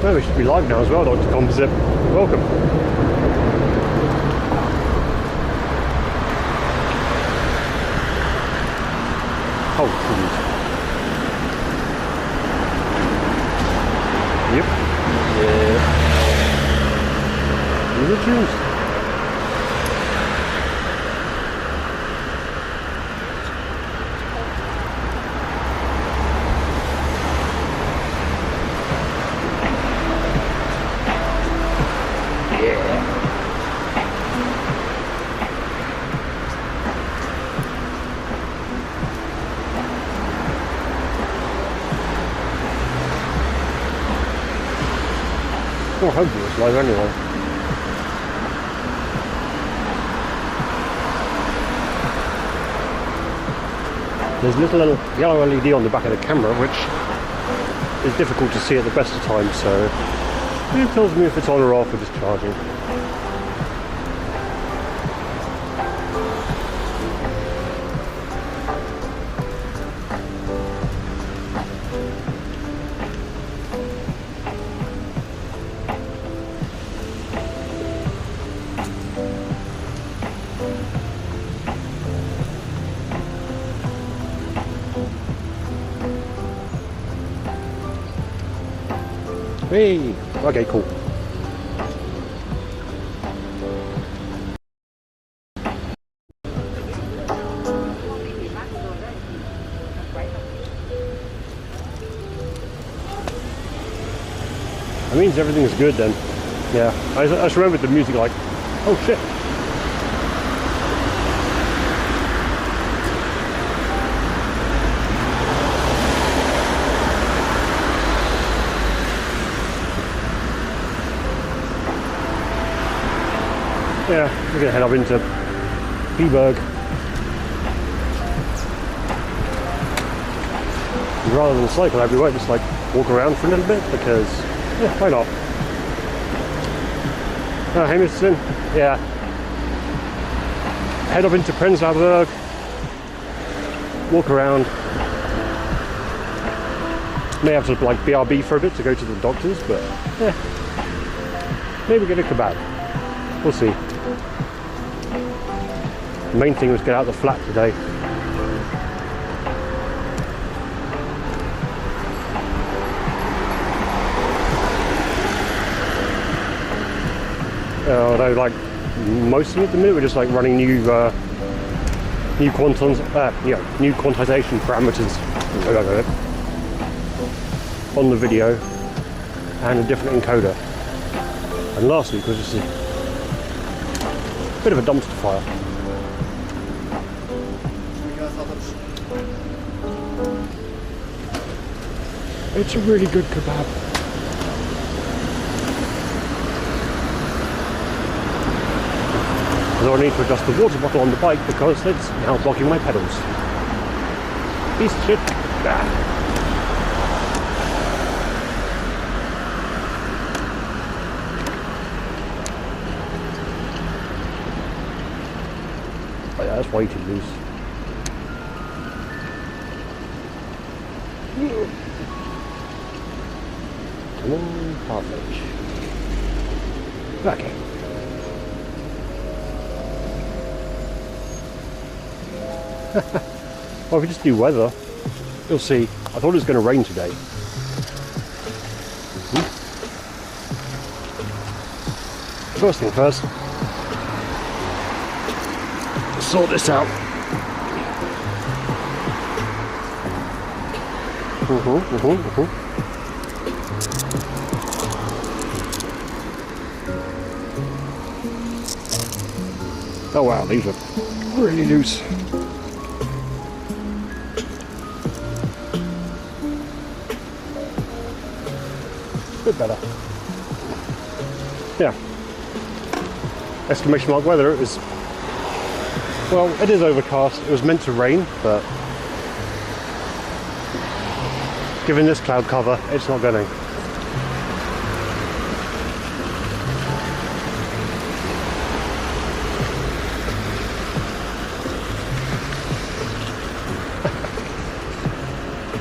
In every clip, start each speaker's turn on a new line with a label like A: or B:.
A: Oh, we should be live now as well, Dr. Composite. Welcome. Oh, please. Yep. Yeah. These are tunes. Well, hopefully it's live anyway. There's a little yellow LED on the back of the camera, which is difficult to see at the best of times, so it tells me if it's on or off or just charging. Hey! Okay, cool. That means everything's good then. Yeah, I just remembered the music like, oh shit. Yeah, we're going to head up into Peeberg. Rather than cycle everywhere, just like walk around for a little bit because, yeah, why not? Oh, hey, Mr. Sin. Yeah. Head up into Prenzlauer Berg. Walk around. May have to like BRB for a bit to go to the doctors, but yeah. Maybe get a kebab. We'll see. The main thing was get out of the flat today. Although, like most of it at the minute, we're just like running new quantization parameters on the video and a different encoder. And last week was just a bit of a dumpster fire. It's a really good kebab. Although I need to adjust the water bottle on the bike because it's now blocking my pedals. Piece of shit. Ah. Oh yeah, that's way too loose. Come on, half-inch. Okay. Well, if we just do weather, you'll see. I thought it was going to rain today. First thing first, sort this out. Oh wow, these are really loose. Bit better. Yeah. Exclamation mark weather. It was, well, it is overcast. It was meant to rain, but given this cloud cover, it's not going to.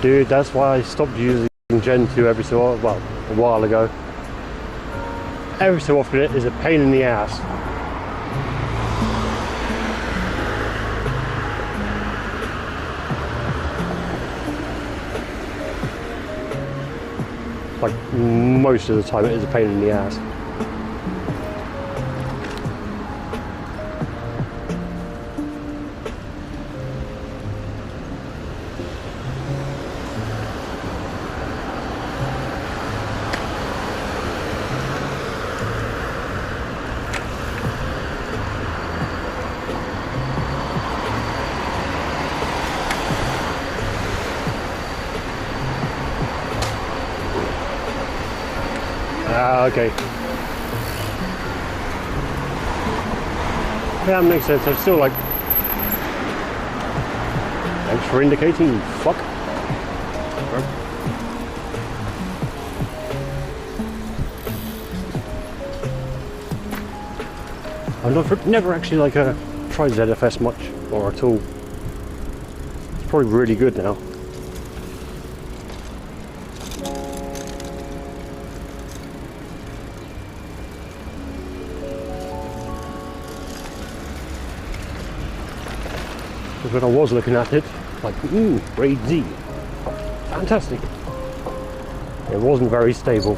A: Dude, that's why I stopped using Gen 2 every so often, well, a while ago. every so often it is a pain in the ass. Like most of the time it is a pain in the ass. Okay. Yeah, that makes sense. I'm still like, thanks for indicating, you fuck. I've never actually like tried ZFS much or at all. It's probably really good now. When I was looking at it, like, grade Z, fantastic. It wasn't very stable.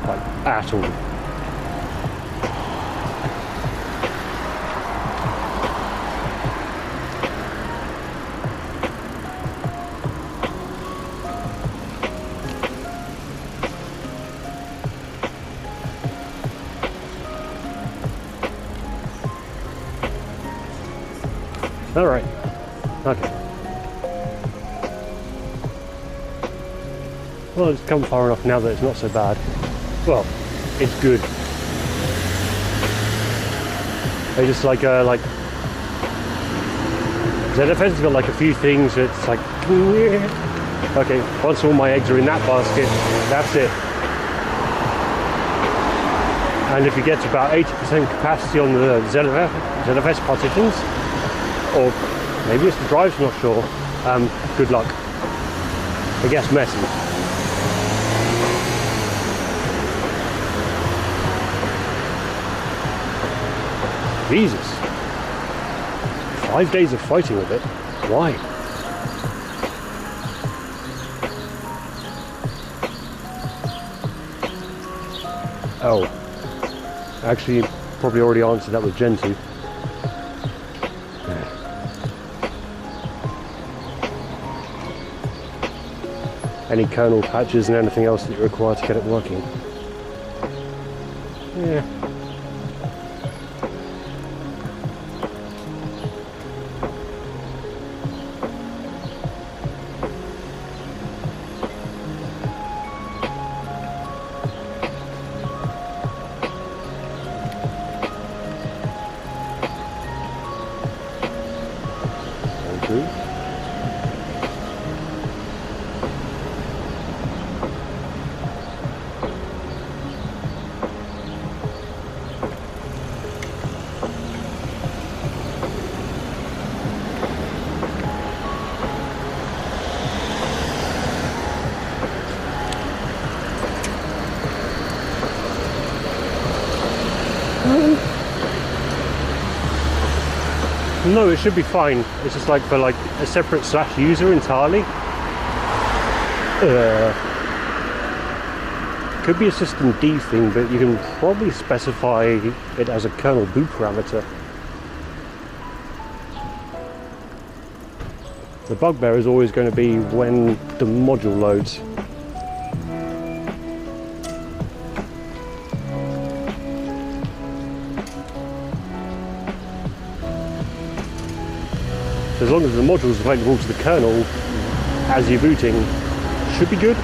A: Like, at all. Alright, okay. Well, it's come far enough now that it's not so bad. Well, it's good. They just like ZFS has got like a few things that's like, okay, once all my eggs are in that basket, that's it. And if you get to about 80% capacity on the ZFS partitions, or maybe it's the drive's, not sure, good luck. It gets messy. Jesus. 5 days of fighting with it. Why? Oh. Actually, probably already answered that with Gen 2. Any kernel patches and anything else that you require to get it working. Yeah. Thank you. No, it should be fine. It's just like for like a separate / user entirely. Could be a system D thing, but you can probably specify it as a kernel boot parameter. The bugbear is always going to be when the module loads. As long as the module is available to the kernel as you're booting, should be good.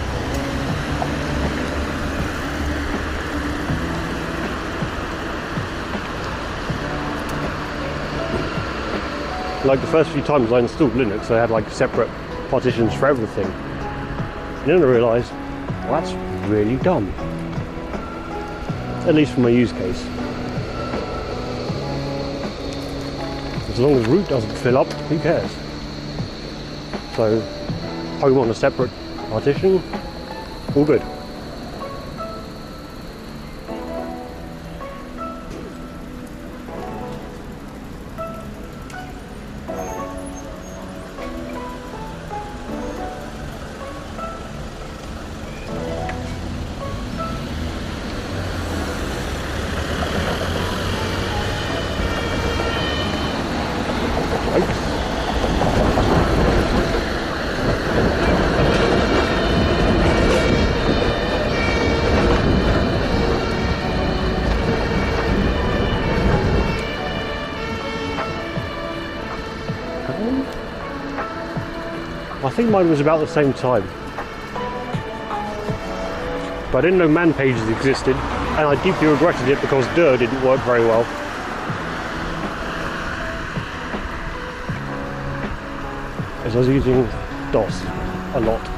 A: Like the first few times I installed Linux, I had like separate partitions for everything. And then I realised, well, that's really dumb. At least for my use case. As long as root doesn't fill up, who cares? So home on a separate partition, all good. I think mine was about the same time, but I didn't know man pages existed, and I deeply regretted it because Dir didn't work very well. As I was using DOS a lot.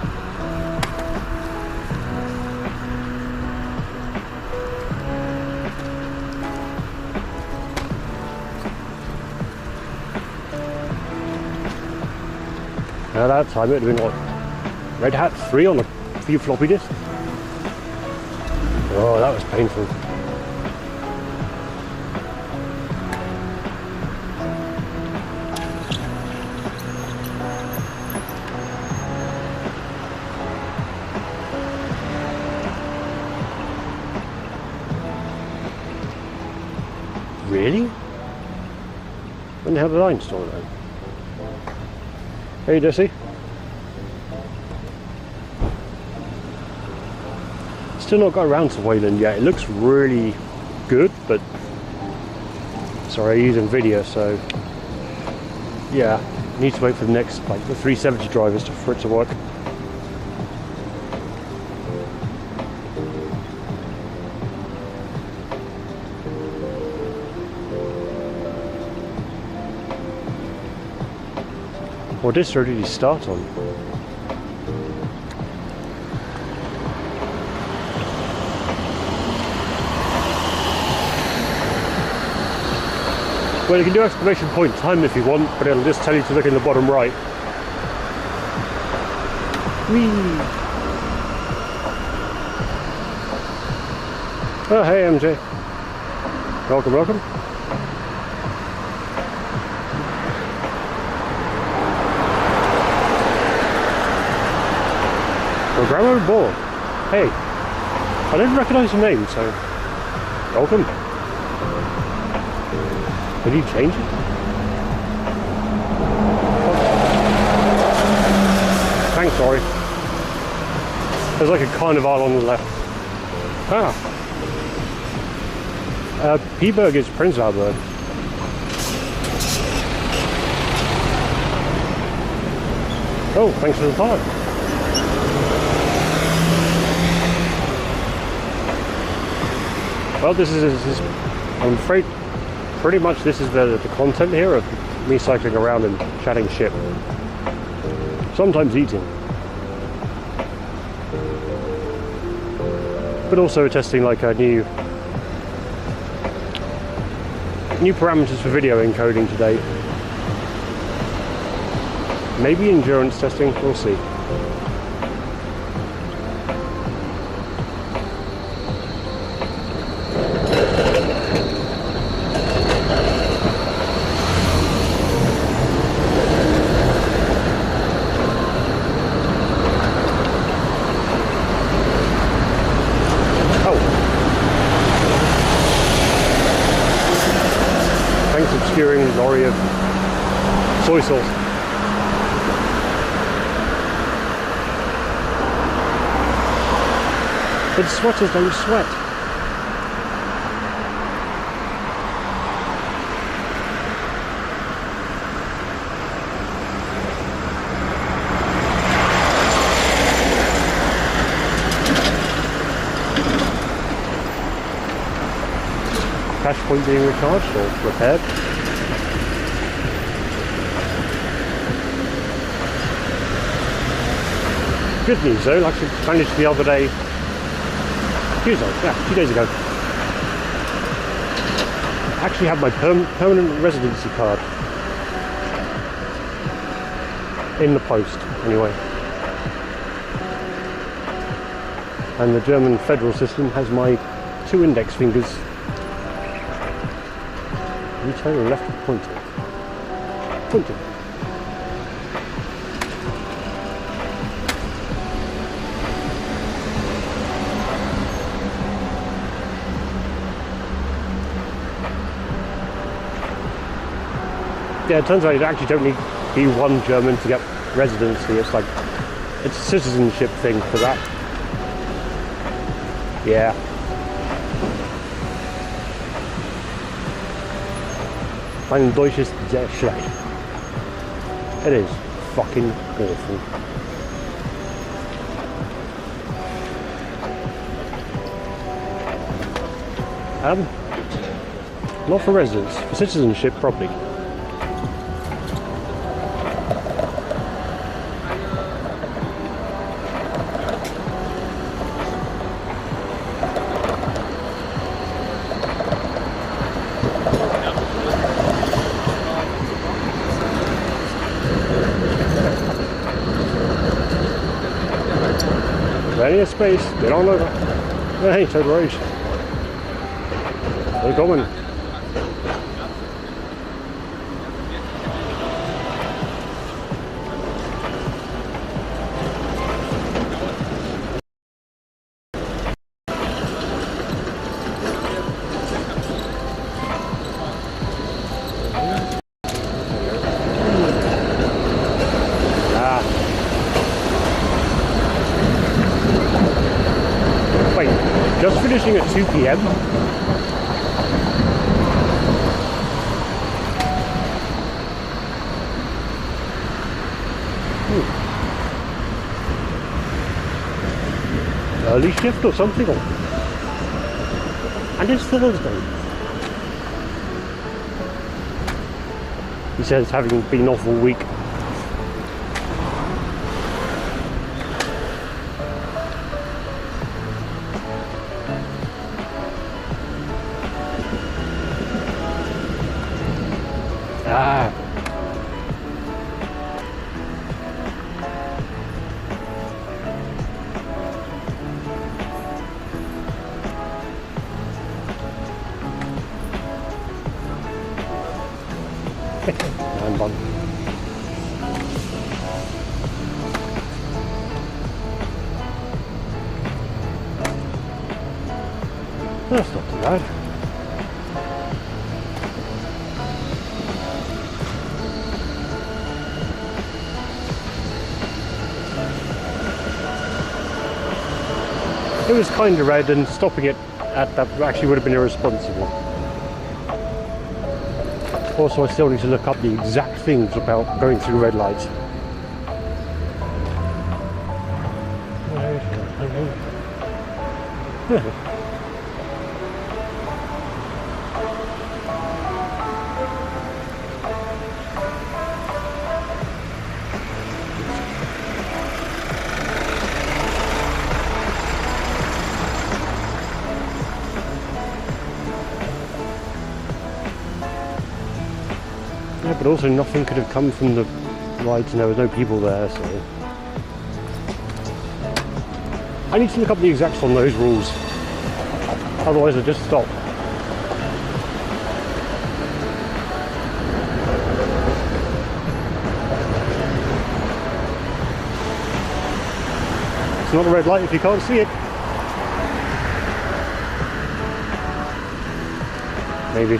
A: At that time it would have been what, Red Hat 3 on a few floppy disks. Oh, that was painful. Really? When the hell did I install it then? Hey Jesse. Still not got around to Wayland yet. It looks really good, but sorry, I'm using video, so yeah, need to wait for the next, like the 370 drivers for it to work. What distro did you start on? Well, you can do exclamation point time if you want, but it'll just tell you to look in the bottom right. Whee! Oh, hey MJ. Welcome, welcome. Programmer Ball. Hey, I didn't recognise your name, so welcome. Did you change it? Thanks, sorry. There's like a carnival on the left. Ah. P-Berg is Prince Albert. Oh, thanks for the part. Well, this is I'm afraid pretty much this is the content here of me cycling around and chatting shit. Sometimes eating. But also testing like a new parameters for video encoding today. Maybe endurance testing, we'll see. Obscuring lorry of soy sauce. But sweaters don't sweat. Cash point being recharged or repaired. Good news though, like I managed the other day, Tuesday, yeah, 2 days ago. I actually had my permanent residency card. in the post anyway. And the German federal system has my 2 index fingers. You turn your left pointer. Pointer. Yeah, it turns out you actually don't need B1 German to get residency. It's like, it's a citizenship thing for that. Yeah. Mein Deutsch ist sehr schlecht. It is fucking awful. Not for residence, for citizenship probably. Plenty of space, get on over. Hey, Ted Rose. They're coming. Wait, just finishing at 2 p.m? Early shift or something? And it's Thursday. He says, having been off all week. Ah. I'm bummed. That's not too bad. It was kind of red, and stopping it at that actually would have been irresponsible. Also, I still need to look up the exact things about going through red lights. Yeah, but also nothing could have come from the lights and there was no people there, so... I need to look up the exacts on those rules. Otherwise I just stop. It's not a red light if you can't see it. Maybe.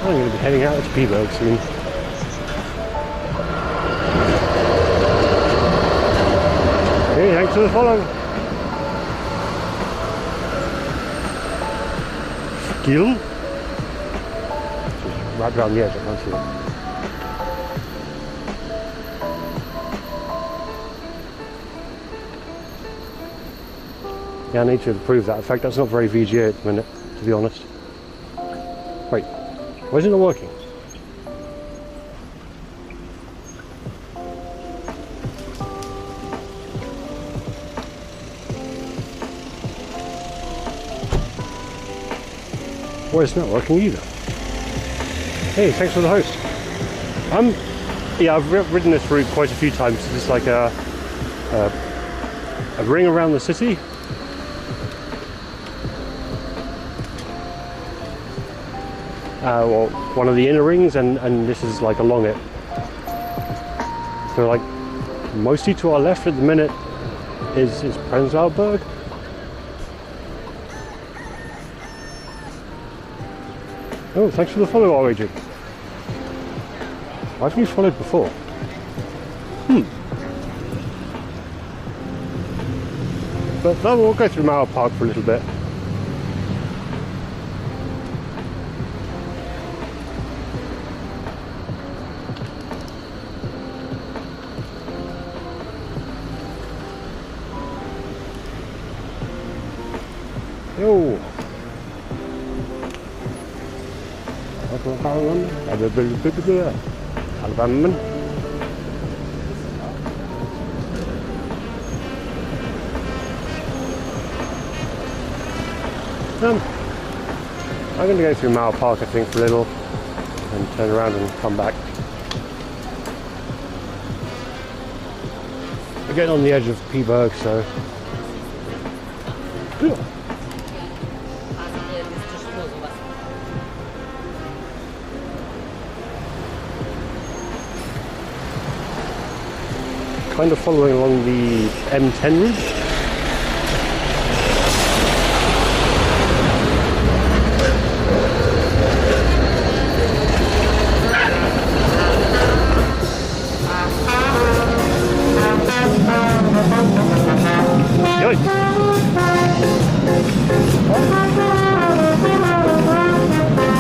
A: I'm going to be heading out to Peaberg soon. Okay, thanks for the follow. Skill? Just right around the edge, I can't see it. Yeah, I need to improve that. In fact, that's not very VGA at the minute, to be honest. Wait. Why is it not working? Well, it's not working either. Hey, thanks for the host. Yeah, I've ridden this route quite a few times. It's like a ring around the city. Well, one of the inner rings, and this is like along it. So like mostly to our left at the minute is Prenzlauberg. Oh, thanks for the follow, Origin. Why haven't you followed before? But no, we'll go through Mauer Park for a little bit. Yo! I'm going to go through Mauer Park, I think, for a little, and turn around and come back. We're getting on the edge of P-Berg, so... kind of following along the M10 route.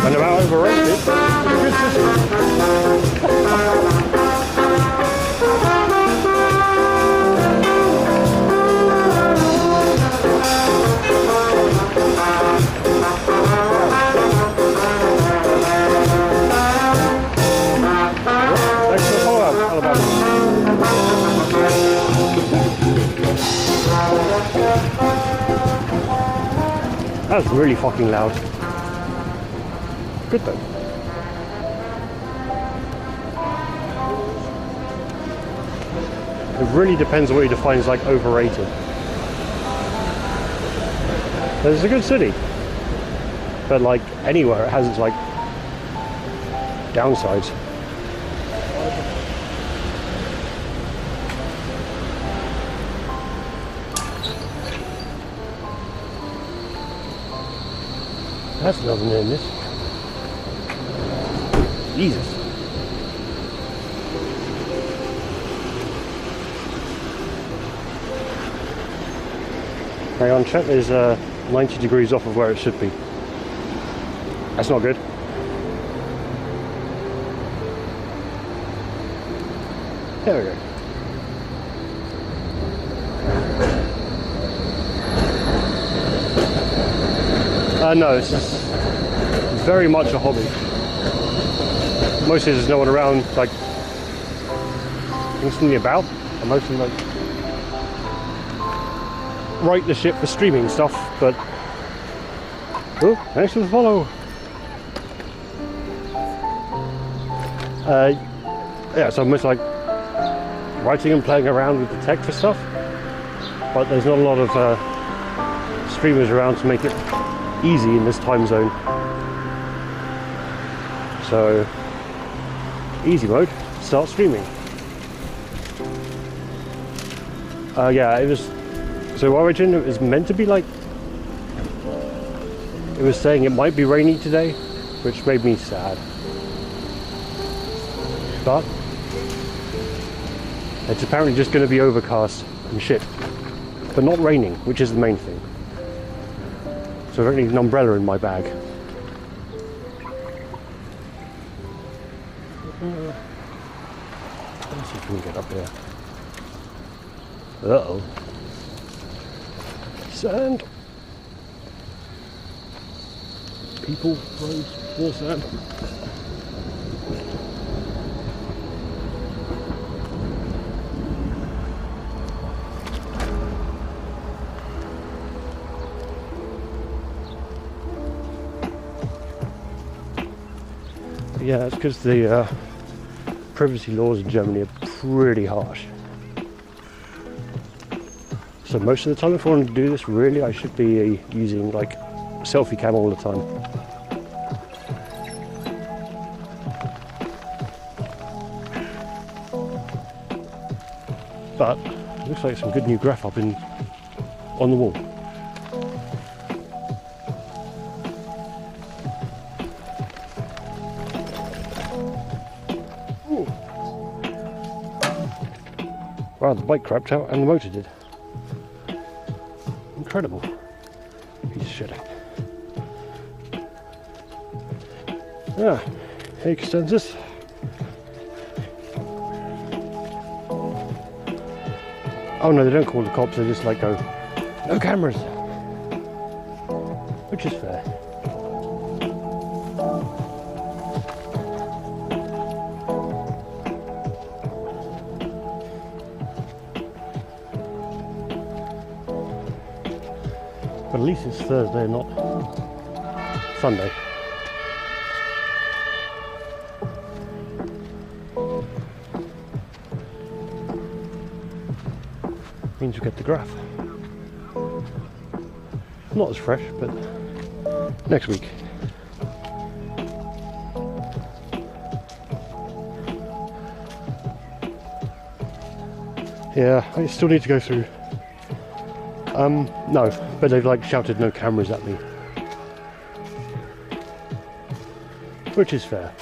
A: And about overrated. Good system. Thanks for the follow-up, Alabama. That's really fucking loud. Good though. It really depends on what you define as like overrated. It's a good city, but like anywhere it has its like downsides. That's another name, this. Jesus. Hang on, chat is 90 degrees off of where it should be. That's not good. There we go. No, it's just very much a hobby. Mostly there's no one around, like, instantly about. I'm mostly like right the ship for streaming stuff, but oh, thanks for the follow. Yeah, so I'm most like writing and playing around with the tech for stuff, but there's not a lot of streamers around to make it easy in this time zone. So easy mode, start streaming. Yeah, it was, so Origin, it was meant to be like, it was saying it might be rainy today, which made me sad. But it's apparently just going to be overcast and shit, but not raining, which is the main thing. So I don't need an umbrella in my bag. Let's see if we can get up here. Uh-oh. Sand. People, roads, more sand. Yeah, it's because the privacy laws in Germany are pretty harsh. So most of the time if I wanted to do this, really I should be using like selfie cam all the time. But it looks like some good new graph up on the wall. Ooh. Wow, the bike crapped out and the motor did. Incredible. Piece of shit. Yeah, hey Consensus. Oh no, they don't call the cops, they just like go, no cameras. Which is fair. But at least it's Thursday, not Sunday. Means we get the graph. Not as fresh, but next week. Yeah, I still need to go through. No, but they've like shouted no cameras at me, which is fair.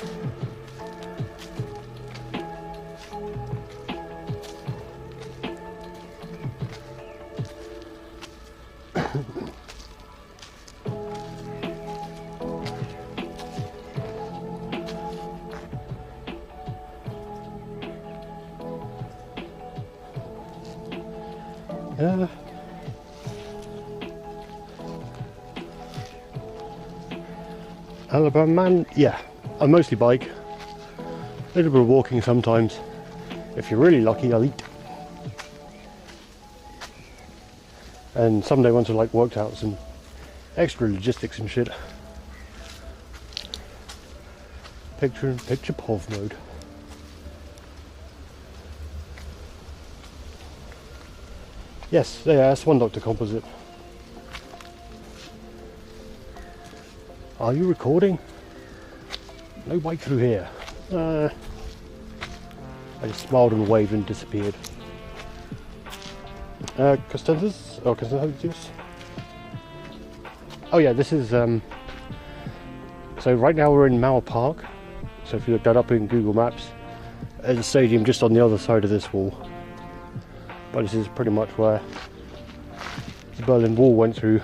A: Alabama man, yeah, I mostly bike, a little bit of walking sometimes. If you're really lucky, I'll eat. And someday once I've like worked out some extra logistics and shit. Picture POV mode. Yes, yeah, that's one Dr. Composite. Are you recording? No bike through here. I just smiled and waved and disappeared. Costentus? Oh, Costentus? Oh yeah, this is, so right now we're in Mauer Park. So if you look that up in Google Maps, there's a stadium just on the other side of this wall. But this is pretty much where the Berlin Wall went through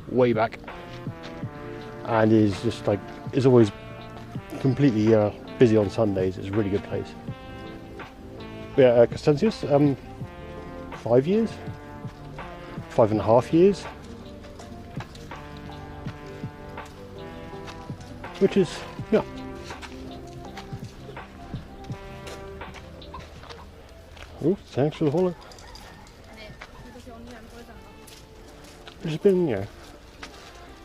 A: way back. And is just like, is always completely busy on Sundays. It's a really good place. Yeah, Constantius, 5 years? 5.5 years? Which is, yeah. Oh, thanks for the follow. It's been, yeah,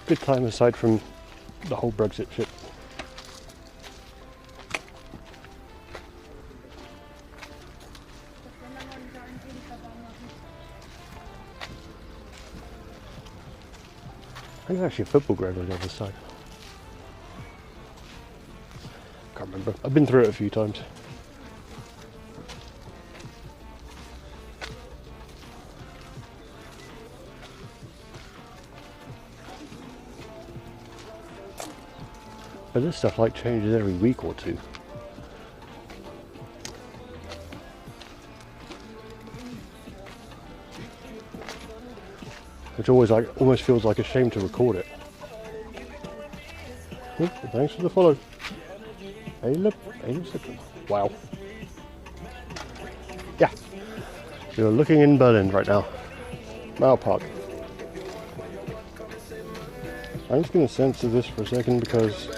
A: good time aside from the whole Brexit shit. There's actually a football ground on the other side. Can't remember. I've been through it a few times. But this stuff like changes every week or two. Which always like almost feels like a shame to record it. Oh, thanks for the follow. Hey look, wow. Yeah. You're looking in Berlin right now. Mauer Park. I'm just going to censor this for a second because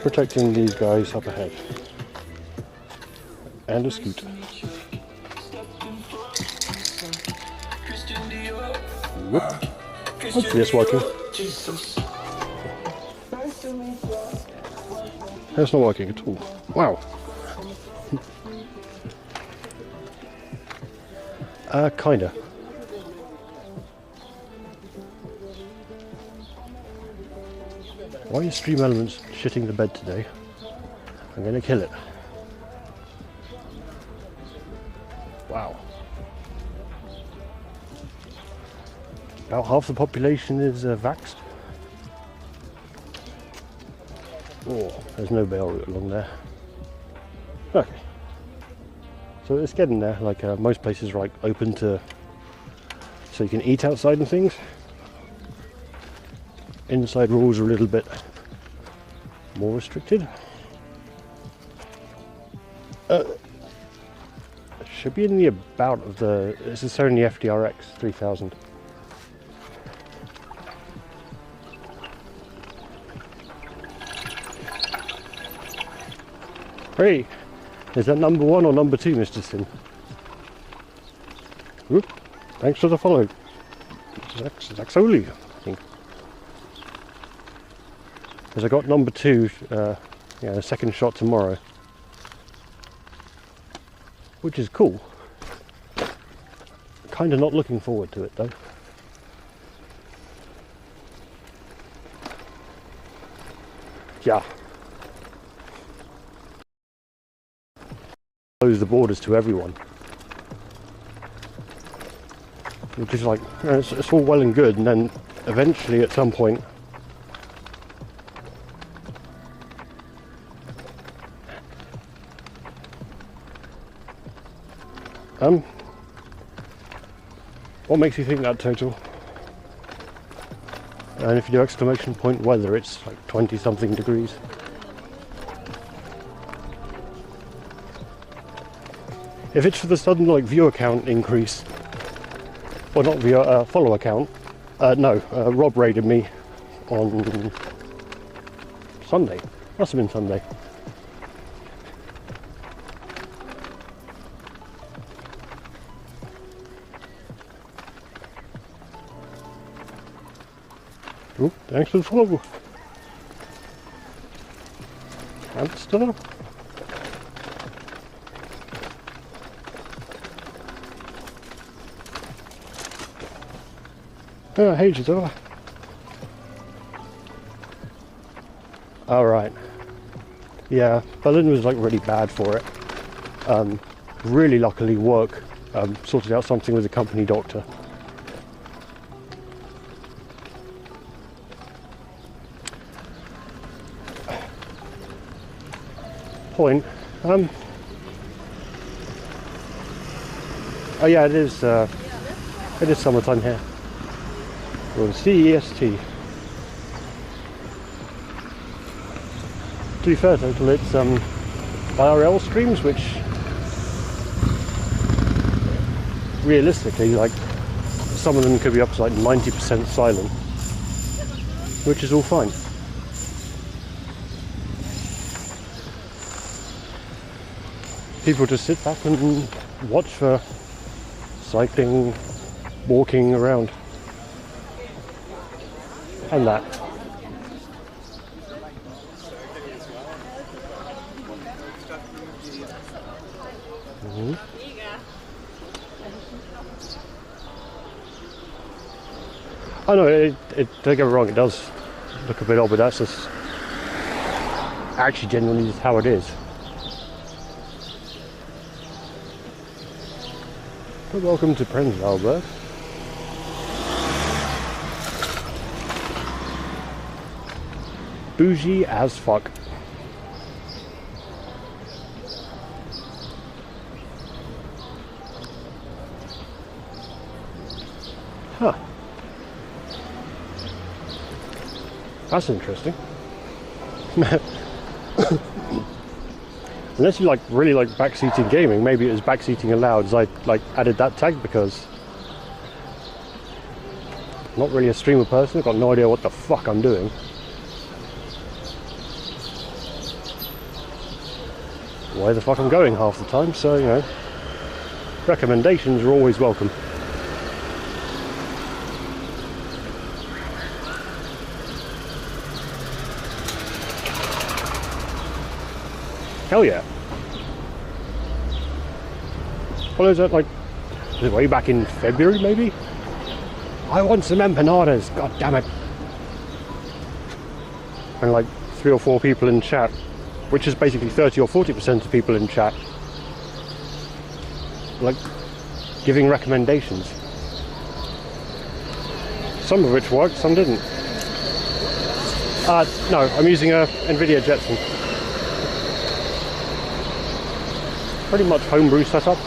A: protecting these guys up ahead. And a scooter. Whoop. Hopefully it's working. That's not working at all. Wow. Kinda. Why is Stream Elements shitting the bed today? I'm gonna kill it. Wow. About half the population is vaxxed. Oh, there's no bell route along there. Okay. So it's getting there, like most places are like open to, so you can eat outside and things. Inside rules are a little bit more restricted. Should be in the about of the, this is only FDRX 3000. Hey, is that number 1 or number 2, Mr. Sin? Oop, thanks for the follow. Zaxoli, I think. Because I got number 2, yeah, a second shot tomorrow. Which is cool. Kind of not looking forward to it though. Yeah. Close the borders to everyone. Which is like, you know, it's all well and good, and then eventually at some point what makes you think that total? And if you do exclamation point weather, it's like 20 something degrees. If it's for the sudden like viewer count increase, or not viewer, follower count, no, Rob raided me on Sunday, must have been Sunday. Oh, thanks for the follow. Hamster. Oh, hey, Gisela. Alright. Yeah, Berlin was like really bad for it. Really luckily work sorted out something with the company doctor. Point. Oh yeah, it is summertime here. Well, CEST. To be fair, total it's IRL streams, which realistically, like, some of them could be up to like 90% silent, which is all fine. People just sit back and watch for cycling, walking around, and that. Mm-hmm. I know, don't get me wrong, it does look a bit odd, but that's just actually genuinely just how it is. But welcome to Prenzlau, Bert. Bougie as fuck. Huh. That's interesting. Unless you like really like backseating gaming, maybe it was backseating allowed, as I like added that tag because I'm not really a streamer person, I've got no idea what the fuck I'm doing. Where the fuck I'm going half the time, so you know, recommendations are always welcome. hell yeah. What was that, like, was it way back in February maybe? I want some empanadas, god damn it. And like 3 or 4 people in chat, which is basically 30 or 40% of people in chat, like giving recommendations. Some of which worked, some didn't. No, I'm using a NVIDIA Jetson. Pretty much homebrew setup.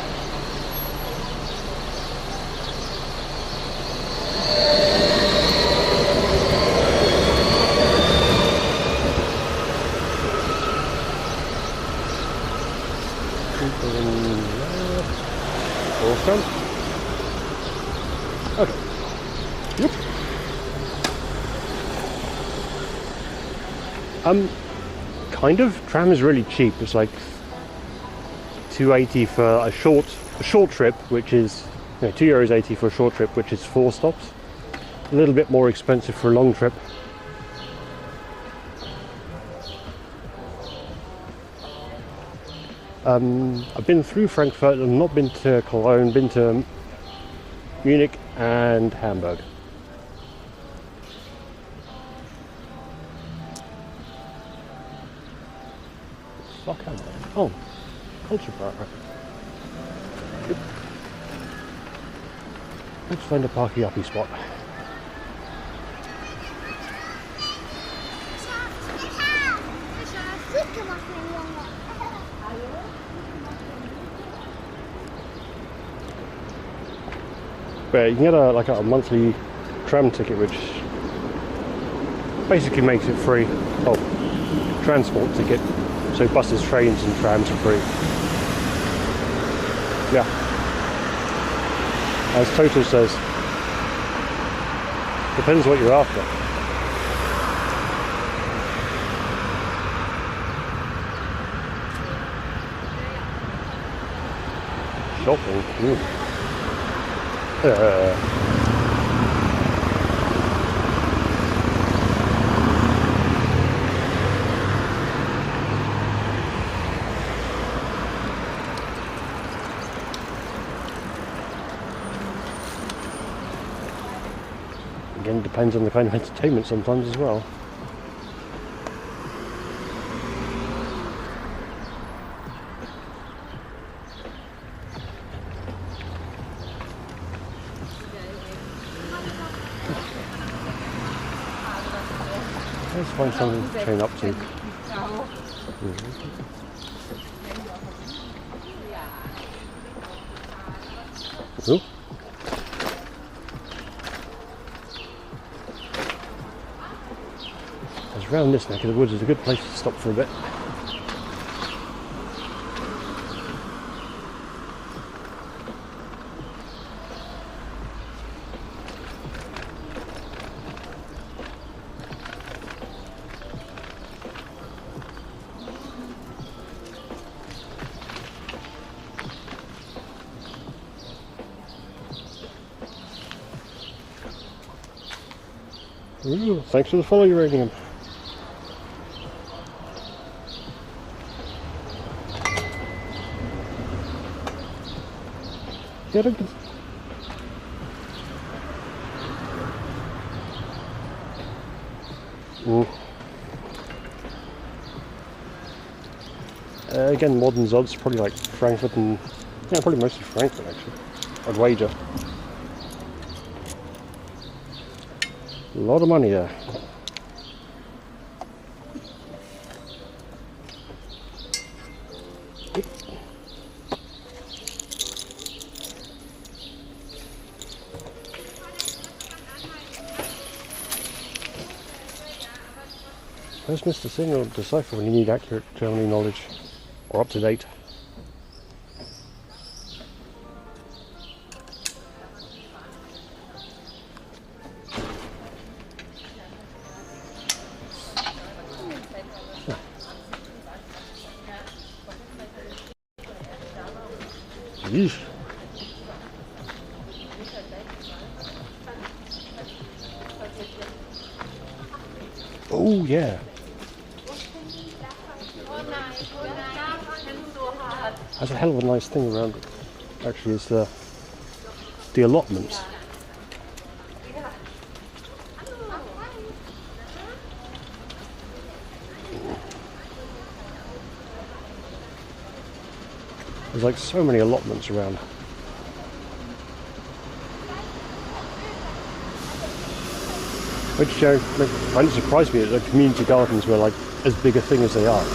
A: Awesome. Okay. Yep. Kind of. Tram is really cheap. It's like €2.80 for a short trip, which is €2.80 for a short trip, which is 4 stops. A little bit more expensive for a long trip. I've been through Frankfurt and not been to Cologne, been to Munich and Hamburg. Fuck am I? Oh, culture park. Yep. Let's find a parky-uppy spot. But you can get a monthly tram ticket, which basically makes it free. Oh, transport ticket. So buses, trains and trams are free. Yeah. As Total says, depends what you're after. Shopping. Again, depends on the kind of entertainment sometimes as well. Let's find something to train up to. Ooh. Because around this neck of the woods is a good place to stop for a bit. Ooh, thanks for the follow uranium. Yeah, again, modern Zods, probably like Frankfurt and probably mostly Frankfurt actually. I'd wager. A lot of money there. Where's Mr. Singh or Decipher when you need accurate Germany knowledge? Or up to date? Yeesh. Oh yeah. That's a hell of a nice thing around it. Actually, is the allotments. There's like so many allotments around. Which kind of surprised me that the community gardens were like as big a thing as they are.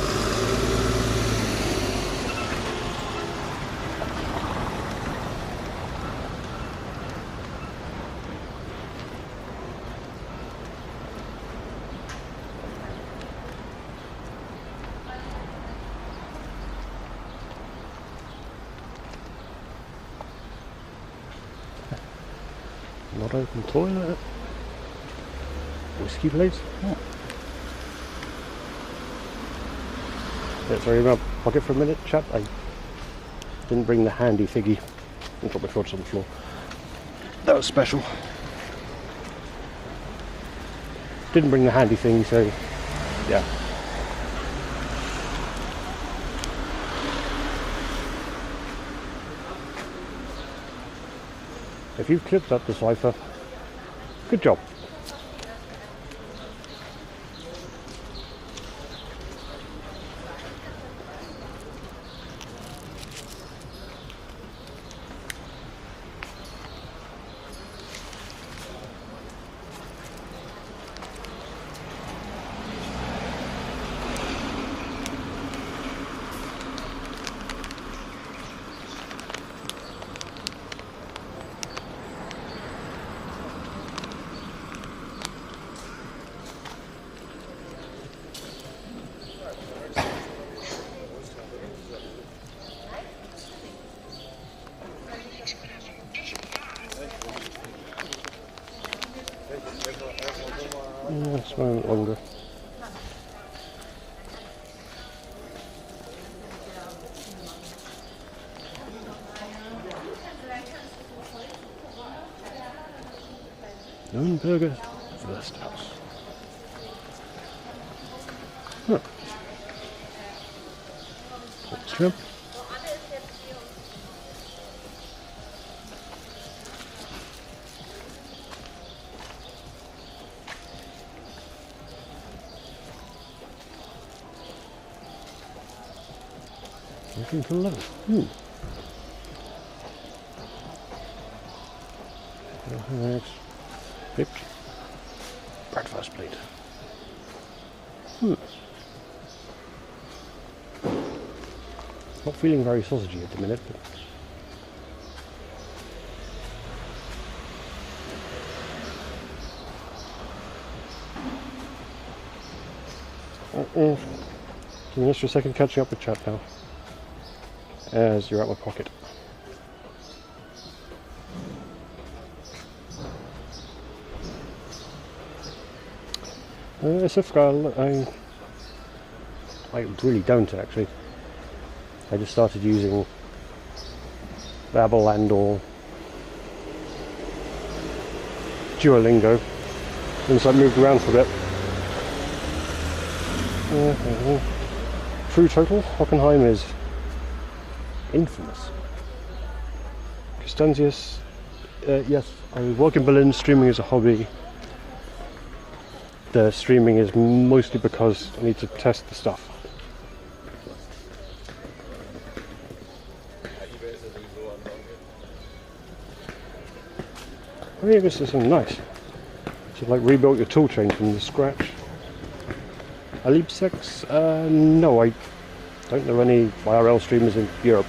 A: Not open toilet. Whiskey please. Oh. Yeah, sorry, in my pocket for a minute, chap. I didn't bring the handy thingy. I dropped my thoughts on the floor. That was special. Didn't bring the handy thing, so yeah. If you've clipped up the cipher, good job. Just a moment longer. Nürnberger Wursthaus. Huh. Shrimp. Looking for love. Next. Pipped. Breakfast plate. Not feeling very sausagey at the minute, but give me just a second catching up with chat now, as you're out my pocket. SF I really don't actually. I just started using Babbel and or Duolingo since I moved around for a bit. True total, Hockenheim is infamous. Costanzius, yes, I work in Berlin, streaming is a hobby. The streaming is mostly because I need to test the stuff. Oh yeah, this is so nice. So like rebuilt your tool chain from the scratch. Alipsex? No, I don't know any IRL streamers in Europe.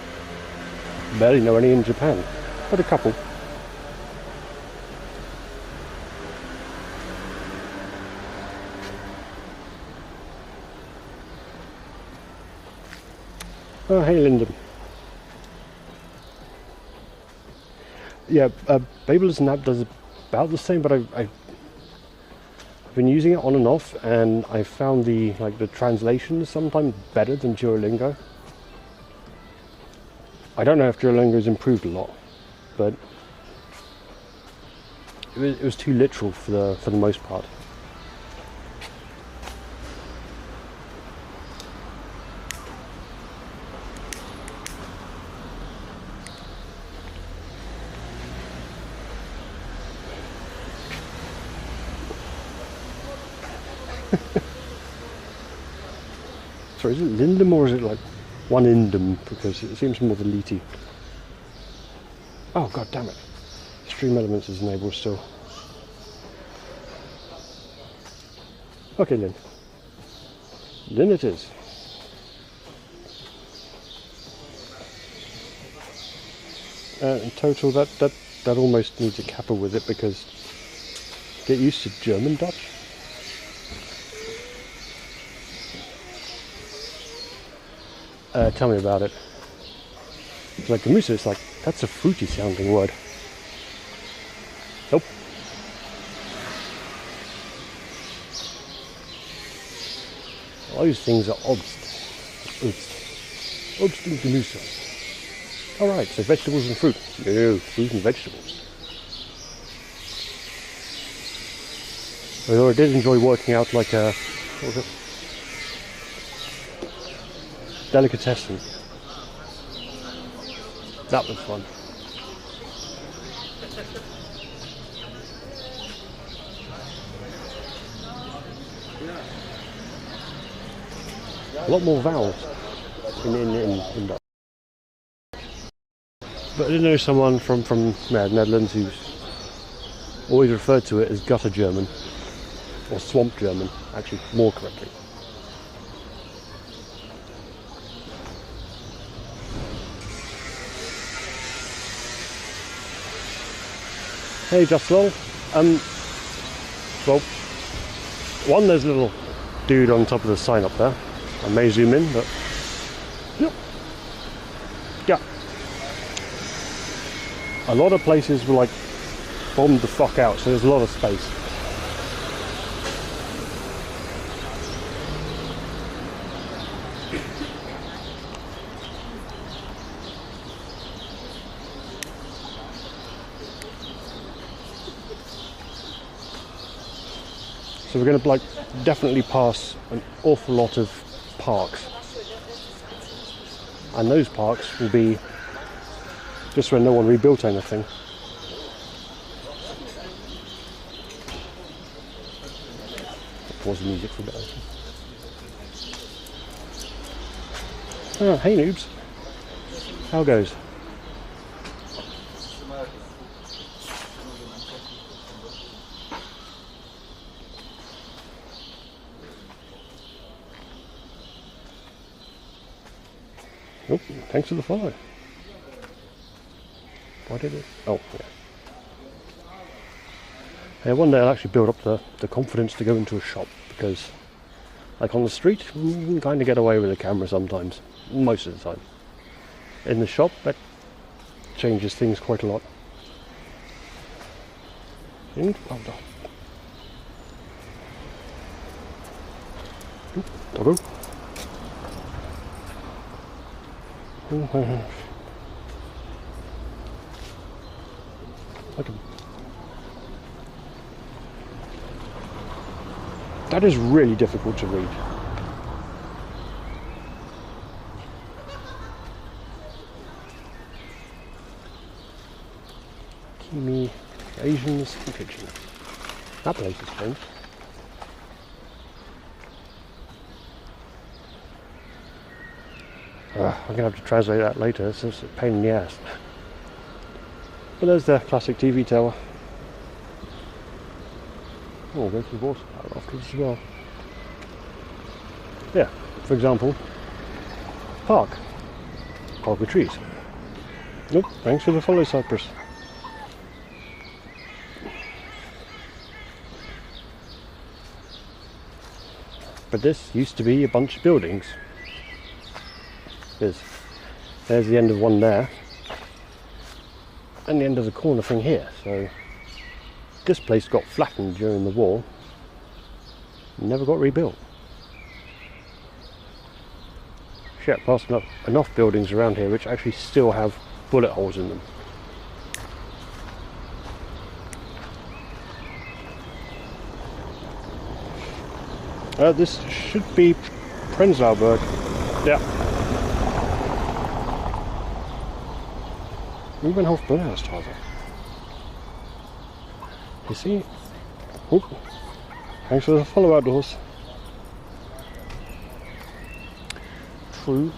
A: Barely know any in Japan, but a couple. Oh, hey Lyndon. Yeah, Babel as an app does about the same, but I've been using it on and off, and I found the translations sometimes better than Duolingo. I don't know if Duolingo's improved a lot, but it was too literal for the most part. Sorry, is it Lindum or is it like one Indum? Because it seems more delety. Oh god damn it. Stream elements is enabled still. Okay, Lynn. Lynn it is. In total, that almost needs a kappa with it, because get used to German Dutch. Tell me about it. It's like Gemüse, it's like, that's a fruity sounding word. Nope. Those things are Obst and Gemüse. Alright, so vegetables and fruit. No, fruit and vegetables. Although I did enjoy working out like a, what was it? Delicatessen. That was fun. A lot more vowels in that. But I did know someone from Netherlands who's always referred to it as gutter German, or swamp German, actually more correctly. Hey, just lol. Well, one, there's a little dude on top of the sign up there. I may zoom in, but yeah. A lot of places were like bombed the fuck out, so there's a lot of space. So we're going to like definitely pass an awful lot of parks, and those parks will be just when no one rebuilt anything. Pause the music for a bit. Oh, hey noobs, how goes? Oh, thanks for the follow. Why did it? Oh, yeah. Yeah, one day I'll actually build up the confidence to go into a shop, because, like on the street, you can kind of get away with a camera sometimes, most of the time. In the shop, that changes things quite a lot. And, oh, no. Doggo. That is really difficult to read. Kimi Asians Kitchen. That place is strange. I'm going to have to translate that later, it's just a pain in the ass. But there's the classic TV tower. Oh, there's the water tower afterwards as well. Yeah, for example, park with trees. Nope, thanks for the follow, Cyprus. But this used to be a bunch of buildings. There's the end of one there, and the end of the corner thing here. So this place got flattened during the war, never got rebuilt. Shit, plus enough buildings around here which actually still have bullet holes in them. This should be Prenzlauberg. Yeah. Rubenhof-Bürgerstraße. You see? Oop. Thanks for the follow outdoors. true.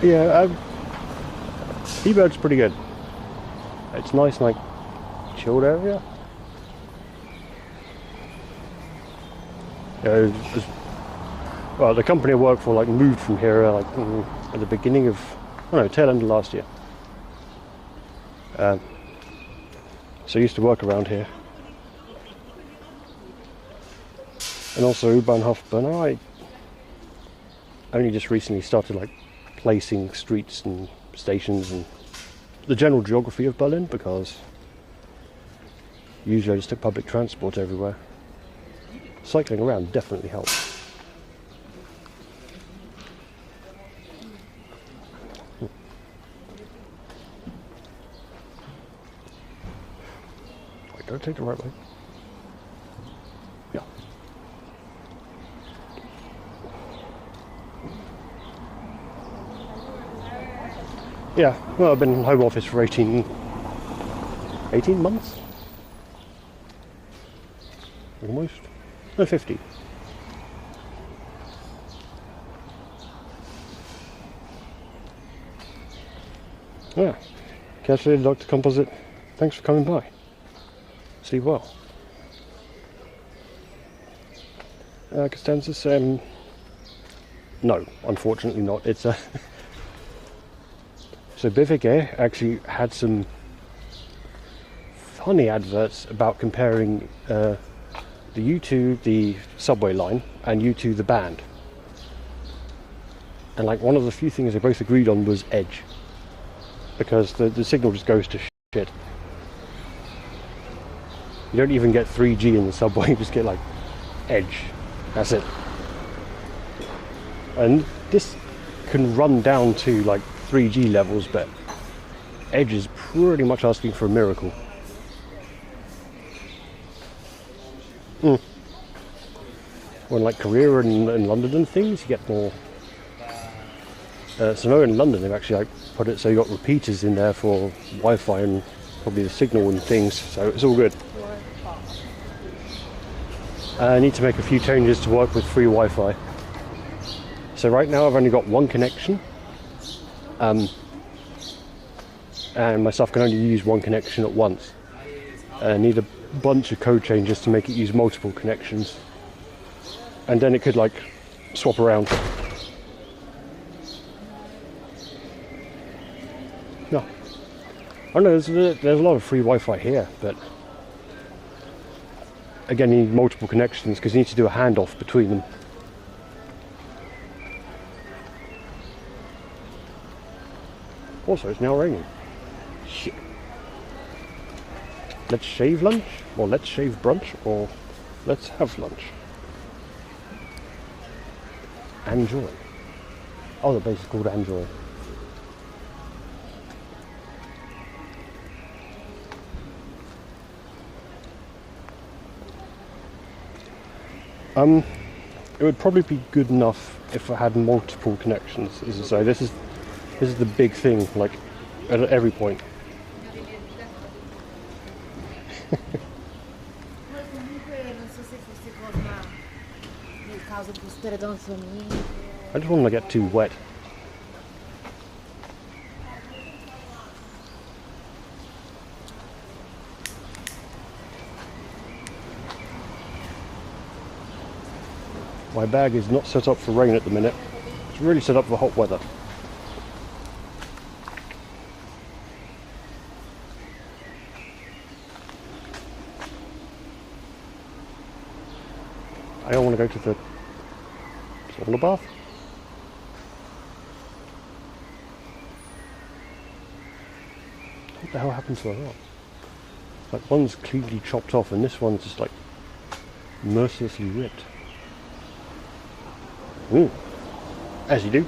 A: Yeah, Ebird's pretty good. It's nice, like, chilled area. Well, the company I work for, like, moved from here, like, at the beginning of, tail end of last year. So I used to work around here. And also U-Bahnhof, but I only just recently started, like, placing streets and stations and the general geography of Berlin, because usually I just took public transport everywhere. Cycling around definitely helps. Wait, did I take the right way? Yeah. Yeah, well, I've been in home office for 18 months? Almost. No, 50. Yeah. Casually, Dr. Composite, thanks for coming by. Sleep well. Costanzas, no, unfortunately not. It's a... So Bivig actually had some funny adverts about comparing the U2, the subway line, and U2, the band. And like one of the few things they both agreed on was edge, because the signal just goes to shit. You don't even get 3G in the subway, you just get like edge. That's it. And this can run down to like 3G levels, but edge is pretty much asking for a miracle. When like Korea and London and things, you get more. So now in London they've actually like put it so you got repeaters in there for Wi-Fi and probably the signal and things, so it's all good. I need to make a few changes to work with free Wi-Fi. So right now I've only got one connection, and my stuff can only use one connection at once. I need a bunch of code changes to make it use multiple connections, and then it could like swap around. No, I don't know, there's a lot of free Wi-Fi here, but again you need multiple connections because you need to do a handoff between them. Also, it's now raining. Shit. Let's shave lunch, or let's shave brunch, or let's have lunch. Enjoy. Oh, the place is called Enjoy. It would probably be good enough if I had multiple connections. As I say, this is the big thing, like at every point. I just want to get too wet. My bag is not set up for rain at the minute. It's really set up for hot weather. I don't want to go to the sauna bath. What the hell happened to the rock? Like one's cleanly chopped off and this one's just like mercilessly ripped. Ooh, as you do.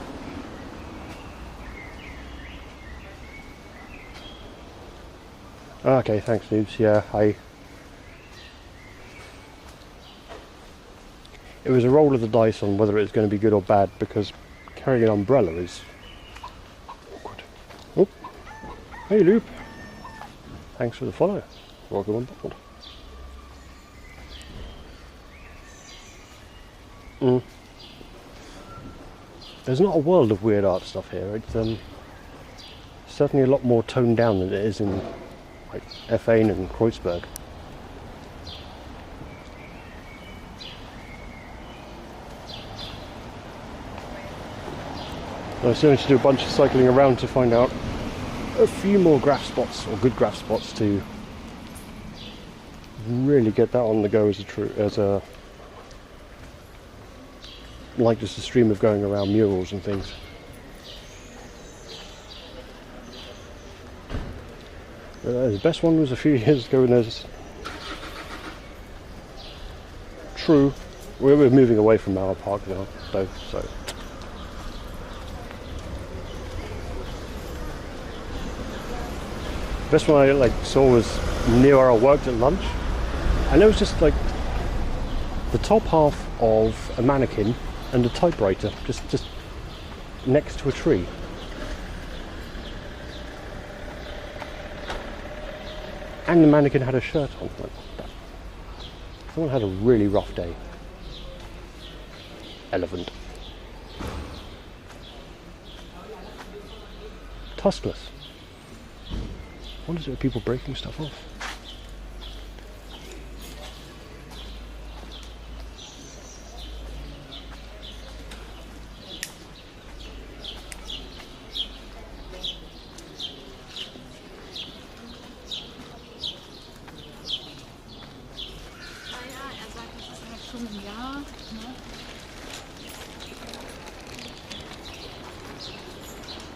A: Okay, thanks noobs. Yeah, it was a roll of the dice on whether it was going to be good or bad, because carrying an umbrella is awkward. Oh, hey Loop. Thanks for the follow. Welcome on board. There's not a world of weird art stuff here. It's certainly a lot more toned down than it is in like F1 and Kreuzberg. I still need to do a bunch of cycling around to find out a few more graph spots, or good graph spots, to really get that on the go as a like just a stream of going around murals and things. The best one was a few years ago, and there's true. We're moving away from our park now, though, so. Best one I saw was near where I worked at lunch, and it was just like the top half of a mannequin and a typewriter just next to a tree. And the mannequin had a shirt on. Like, someone had a really rough day. Elephant. Tuskless. What is it with people breaking stuff off?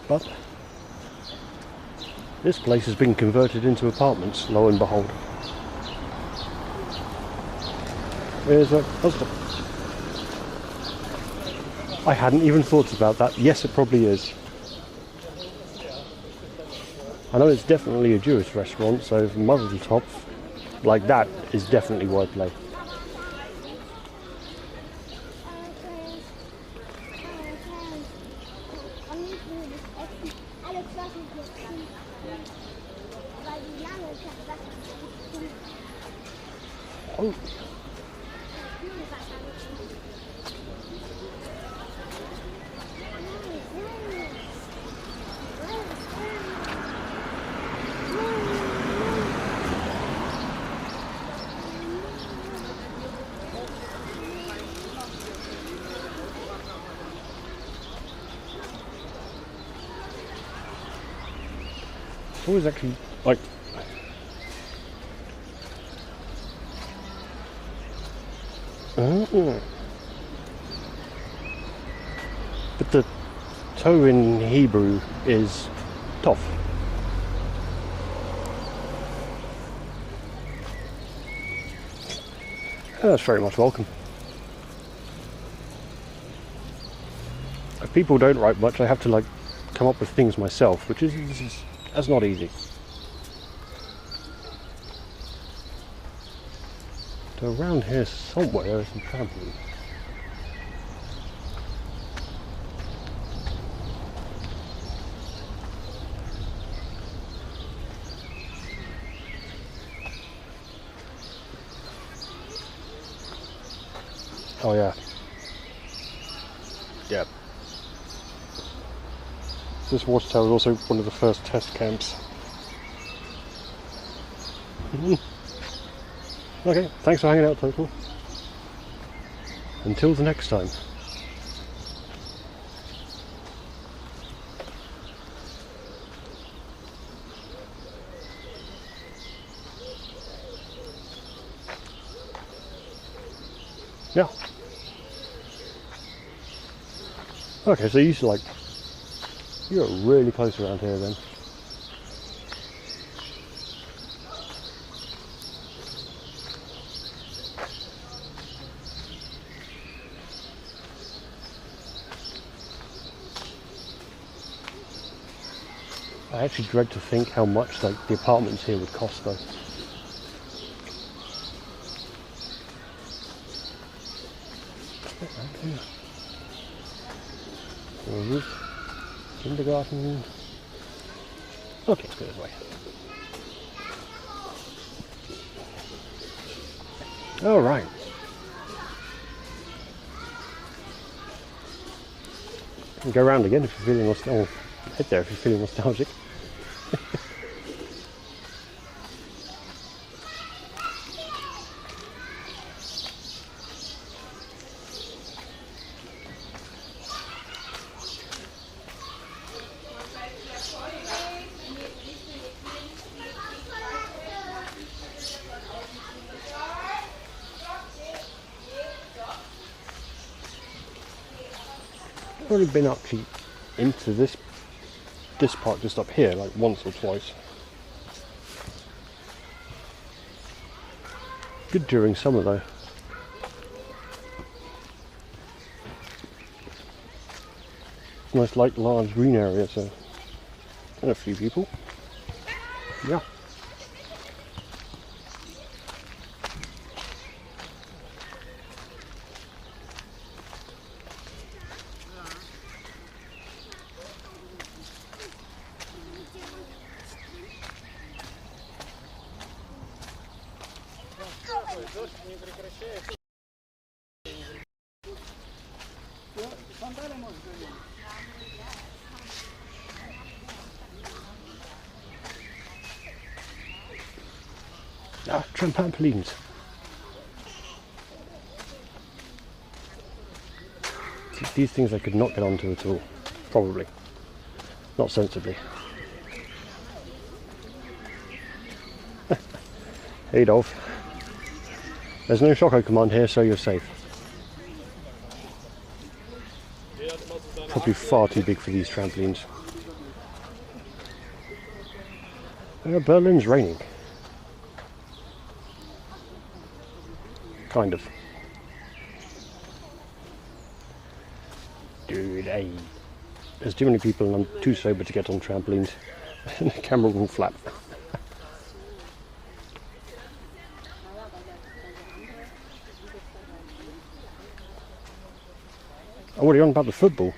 A: But this place has been converted into apartments, lo and behold. There's a husband. I hadn't even thought about that. Yes, it probably is. I know it's definitely a Jewish restaurant, so Mother to Top like that is definitely wordplay. Oh. It's always actually like but the toe in Hebrew is tof. That's very much welcome. If people don't write much, I have to come up with things myself, which that's not easy. So around here somewhere there is some trampolines. Oh yeah. Yeah. This watchtower is also one of the first test camps. Okay, thanks for hanging out, Total. Until the next time. Yeah. Okay, so you're really close around here then. I actually dread to think how much the apartments here would cost though. Kindergarten. Okay, let's go this way. All right. And go around again if you're feeling nostalgic. Oh, head there if you're feeling nostalgic. I've only been actually into this part just up here like once or twice. Good during summer though. Nice light large green area, so and a few people. Yeah. Ah, trampolines. These things I could not get onto at all. Probably. Not sensibly. Hey Dolph. There's no shocko command here, so you're safe. Probably far too big for these trampolines. Berlin's raining. Kind of. Dude, hey. There's too many people and I'm too sober to get on trampolines. And the camera will flap. Oh, what are you on about the football?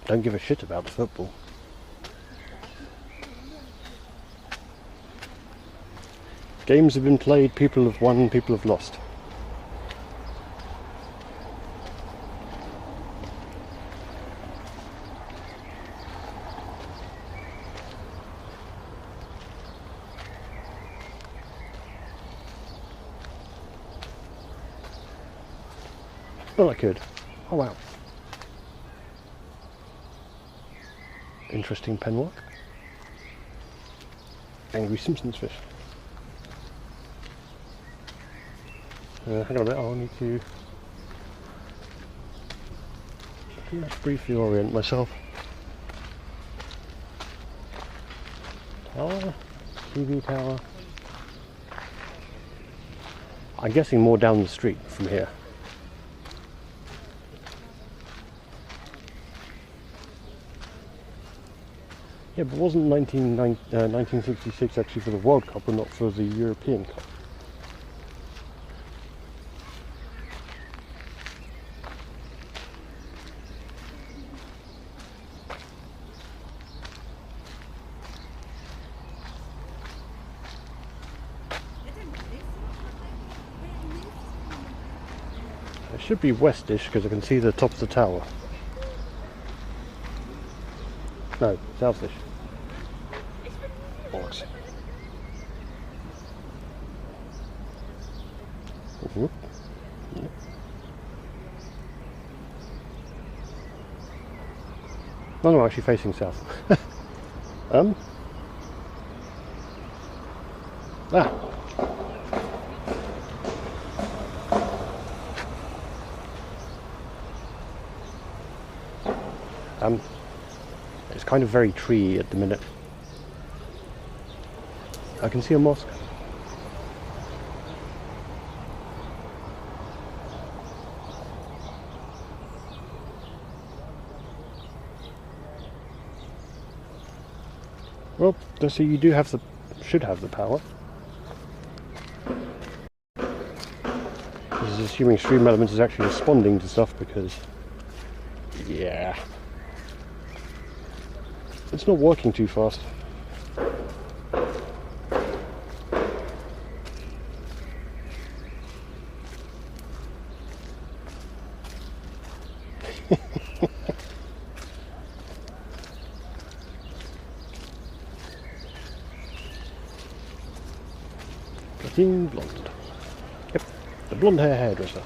A: Don't give a shit about the football. Games have been played, people have won, people have lost. Well, I could. Oh wow. Interesting penwork. Angry Simpsons fish. Hang on a bit, I'll need to briefly orient myself. Tower, TV tower. I'm guessing more down the street from here. Yeah, but wasn't 1966 actually for the World Cup and not for the European Cup? It should be westish because I can see the top of the tower. No, southish. Bollocks. Whoop. Yeah. No, I'm actually facing south. It's kind of very tree at the minute. I can see a mosque. Well, so you do have should have the power. This is assuming Stream Elements is actually responding to stuff because, yeah, it's not working too fast. Martine Blonde. Yep, the blonde hair hairdresser.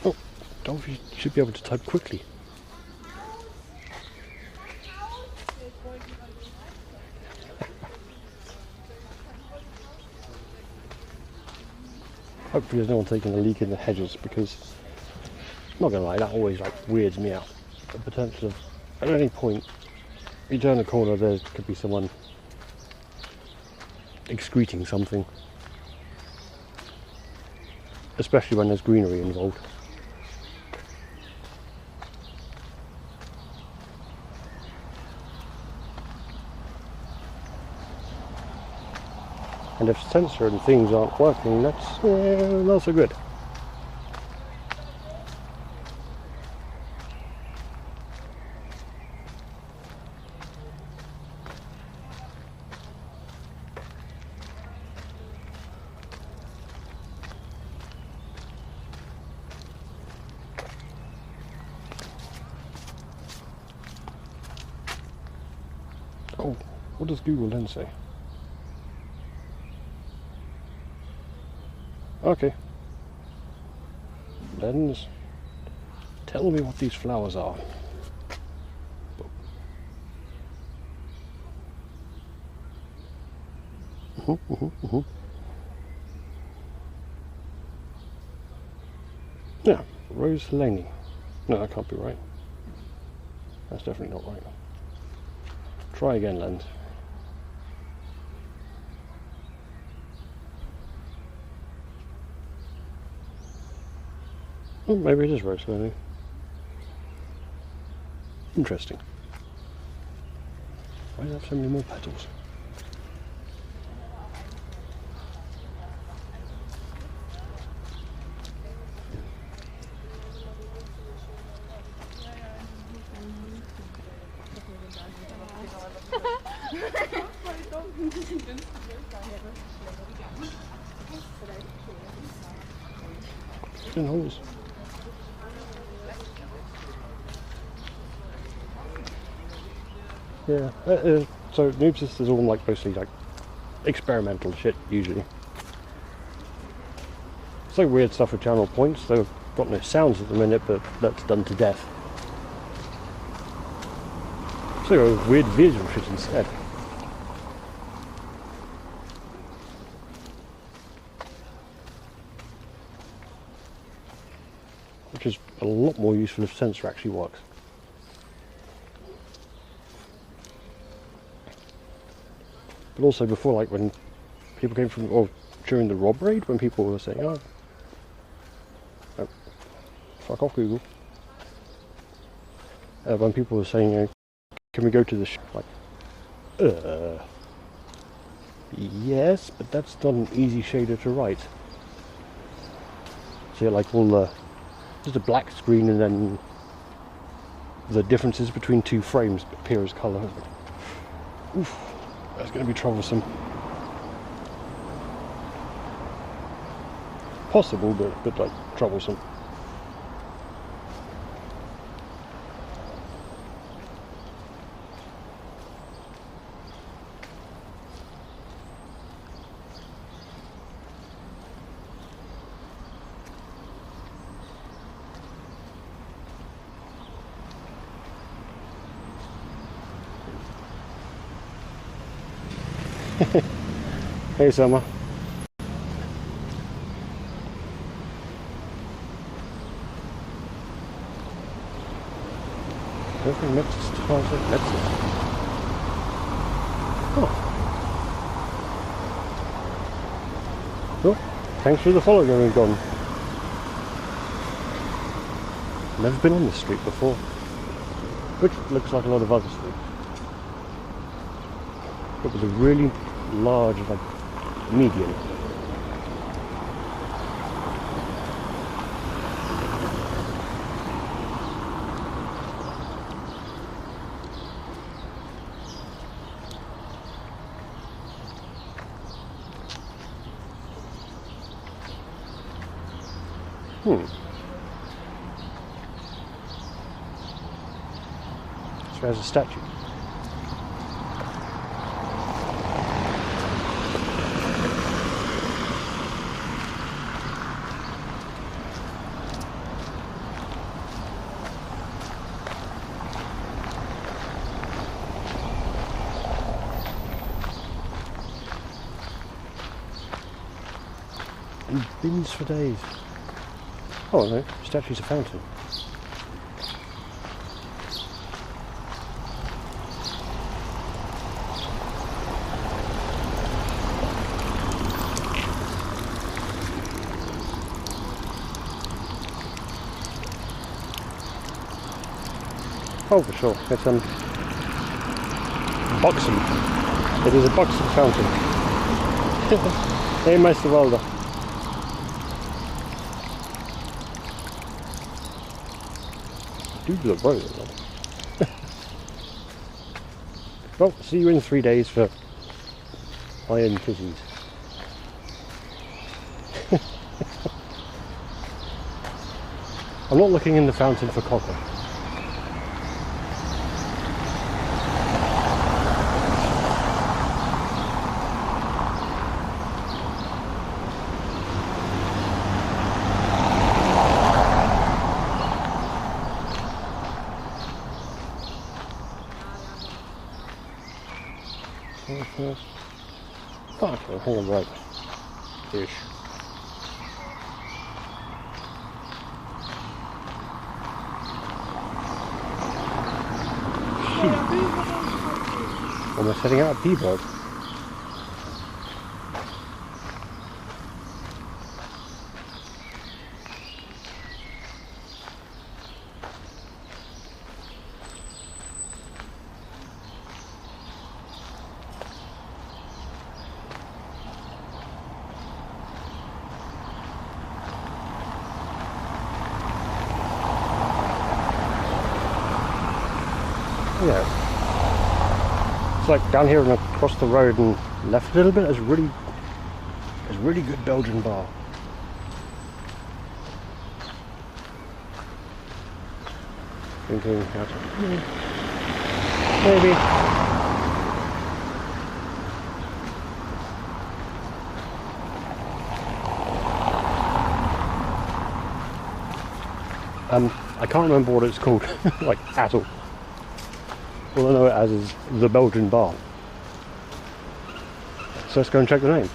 A: Oh, Dolphy should be able to type quickly. Hopefully there's no one taking a leak in the hedges, because, not gonna lie, that always like weirds me out. The potential of, at any point, you turn a corner, there could be someone excreting something. Especially when there's greenery involved. And if censor and things aren't working, that's not so good. Oh, what does Google then say? Okay. Lens, tell me what these flowers are. Yeah, Rose Laney. No, that can't be right. That's definitely not right. Try again, lens. Oh, maybe it is Rose Laney. Interesting. Why does it have so many more petals? In holes. Yeah, so Noob Sisters all like mostly like experimental shit usually. It's like weird stuff with channel points. They've got no sounds at the minute, but that's done to death. So weird visual shit instead. Which is a lot more useful if censor actually works. But also before, like when people came from, or during the Rob raid, when people were saying, oh fuck off Google. When people were saying, can we go to the like, yes, but that's not an easy shader to write. So yeah, like all the, just a black screen and then the differences between two frames appear as colour. Oof, that's going to be troublesome. Possible, but like troublesome. Hey Summer. Everything mixed as far as it gets it. Oh. Well, thanks for the follow going gone. Never been on this street before. Which looks like a lot of other streets. It was a really large, like, median. So there's a statue. And bins for days. Oh no, statue's a fountain. Oh, for sure. It's Buxom. It is a Buxom fountain. Hey, Meister Walder. Dude, the road. Well, see you in 3 days for iron fizzies. I'm not looking in the fountain for copper. Oh, okay, hang on, right. Ish. Almost heading out a P-boat. Yeah, it's like down here and across the road and left a little bit. There's really good Belgian bar. Thinking how to maybe. I can't remember what it's called, like at all. All I know it as is the Belgian bar. So let's go and check the name.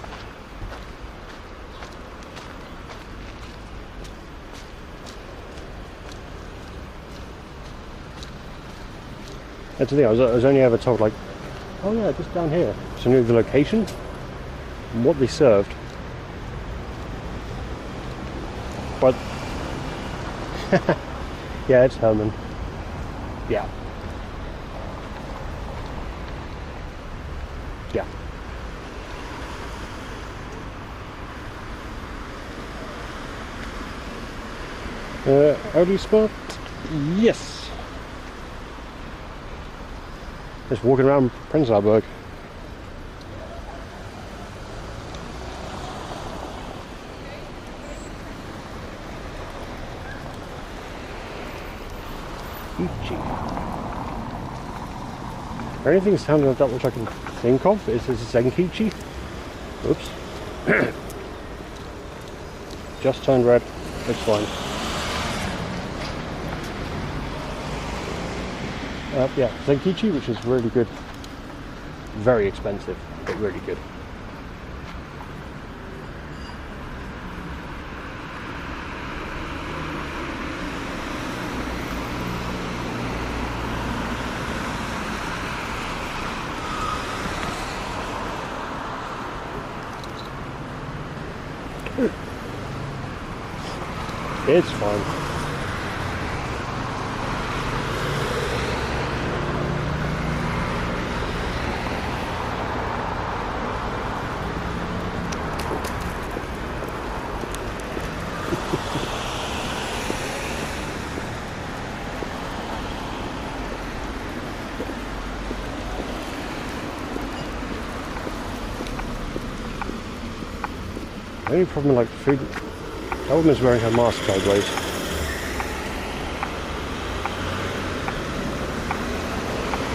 A: That's the thing, I was only ever told, like, oh yeah, just down here. So I knew the location and what they served. But yeah, it's Herman. Yeah. Yeah. Early spot? Yes. Just walking around Prenzlauberg. Anything sounding like that which I can think of is Zenkichi. Oops. Just turned red. It's fine. Yeah, Zenkichi, which is really good. Very expensive, but really good. It's fine. The only problem like food That woman's wearing her mask sideways.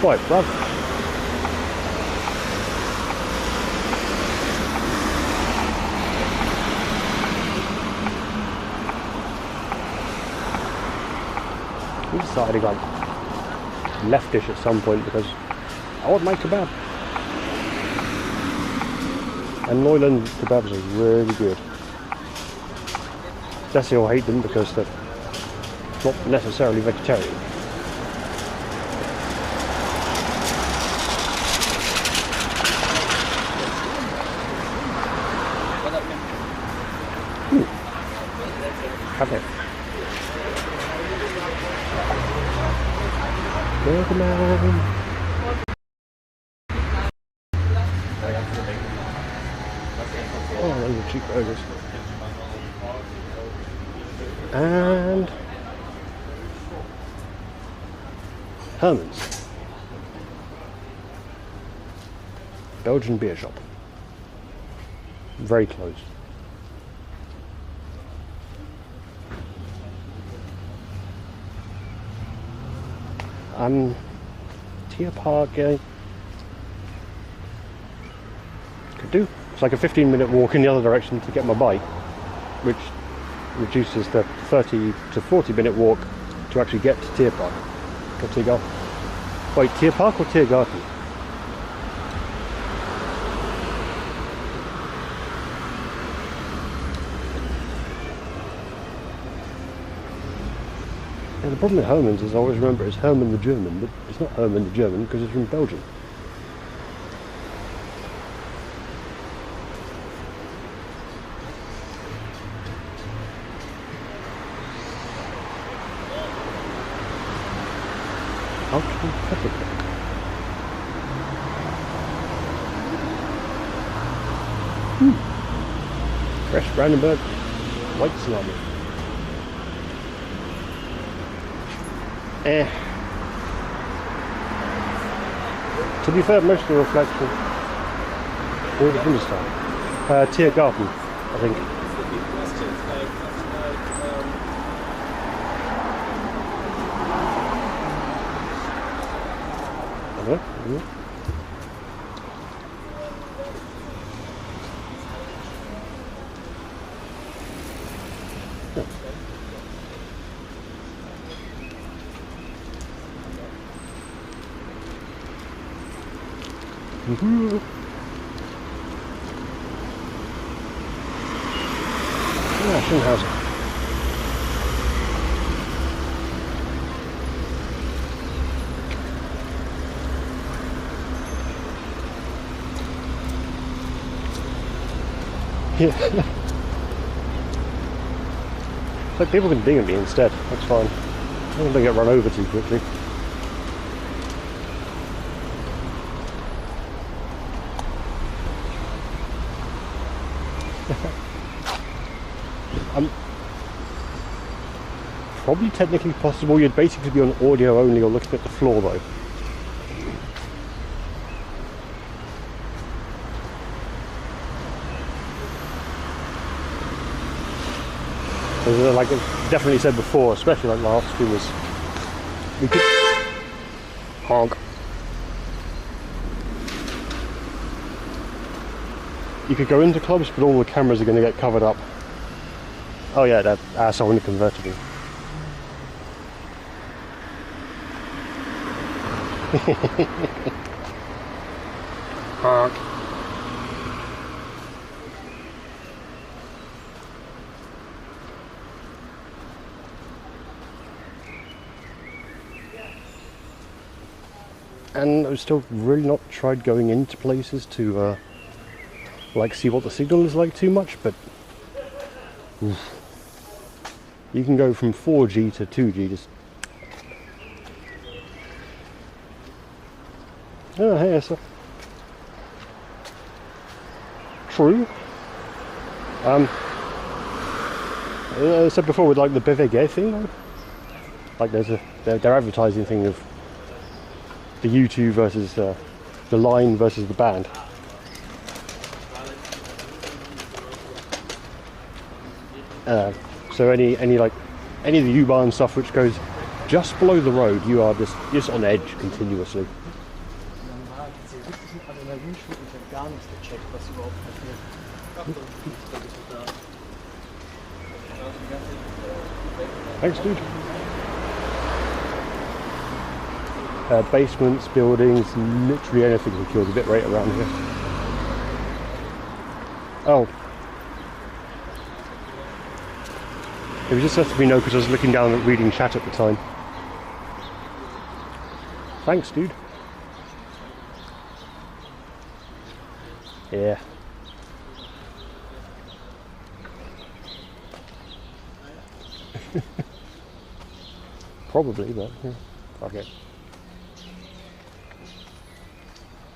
A: Right, bruv. We decided to go leftish at some point because I want my kebab. And Neuland kebabs are really good. Jesse will hate them because they're not necessarily vegetarian. Have it. Welcome on. Oh, those are cheap burgers. And Herman's Belgian beer shop. Very close. Tier Park could do. It's like a 15-minute walk in the other direction to get my bike, which reduces the 30 to 40-minute walk to actually get to Tier Park or Tiergarten. Wait, Tier Park or Tiergarten? Yeah, the problem with Herman's is I always remember it's Herman the German, but it's not Herman the German because it's from Belgium. Ultra pepper. Fresh Brandenburg white salami. To be fair, most of the reflection. Where did we start? Tiergarten, I think. Yeah. Yeah, Schönhausen. Yeah. It's like people can ding at me instead, that's fine. I don't want to get run over too quickly. Probably technically possible, you'd basically be on audio only or looking at the floor though. So, like I've definitely said before, especially like last few was we could honk. You could go into clubs but all the cameras are going to get covered up. Oh yeah, that asshole in the convertible. Honk. And I've still really not tried going into places to like see what the signal is like too much, but you can go from 4G to 2G just. Oh, hey, that's true. I said before with like the BVG thing, though, like they're advertising thing of the U2 versus the line versus the band. So any of the U-Bahn stuff which goes just below the road, you are just on edge continuously. Thanks, dude. Basements, buildings, literally anything can kill the bit rate around here. Oh. It was just let me know because I was looking down at reading chat at the time. Thanks, dude. Yeah. Probably, but yeah. Fuck it.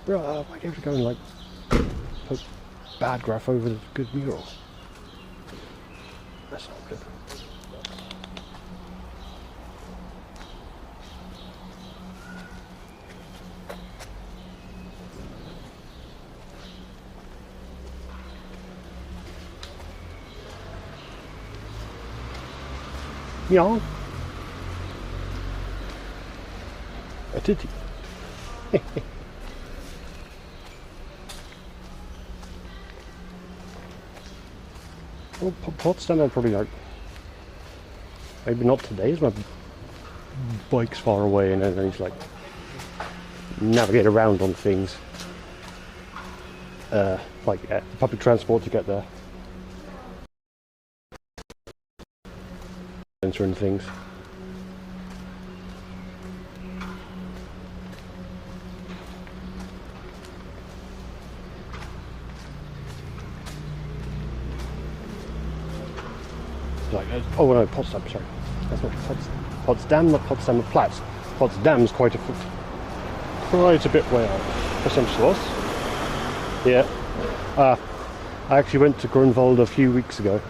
A: Bro, why don't you go and like put bad graph over the good mural? That's not good. Ja. A titty. Well, Potsdam are probably like, maybe not today, as my bike's far away and then he's like navigate around on things. Like public transport to get there. Censor and things. Like, oh no, Potsdam, sorry. That's not Potsdam, not Potsdamer Platz. Potsdam's quite a bit way out. Essentially. Yeah. I actually went to Grunwald a few weeks ago.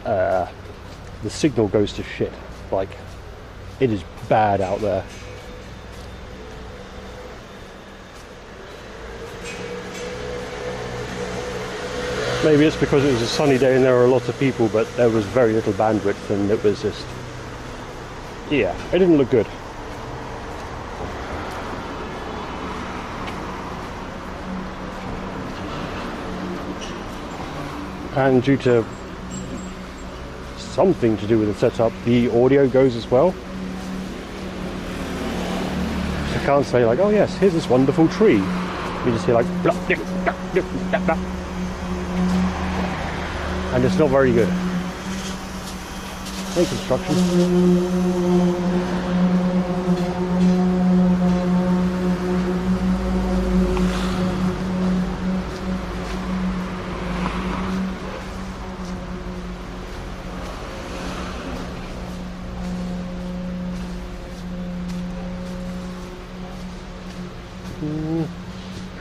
A: The signal goes to shit. Like, it is bad out there. Maybe it's because it was a sunny day and there were a lot of people, but there was very little bandwidth and it was just, yeah, it didn't look good. And due to something to do with the setup, the audio goes as well. So I can't say like, oh yes, here's this wonderful tree. You just hear like, blah, blah, blah, blah, blah, blah. And it's not very good. Hey, construction.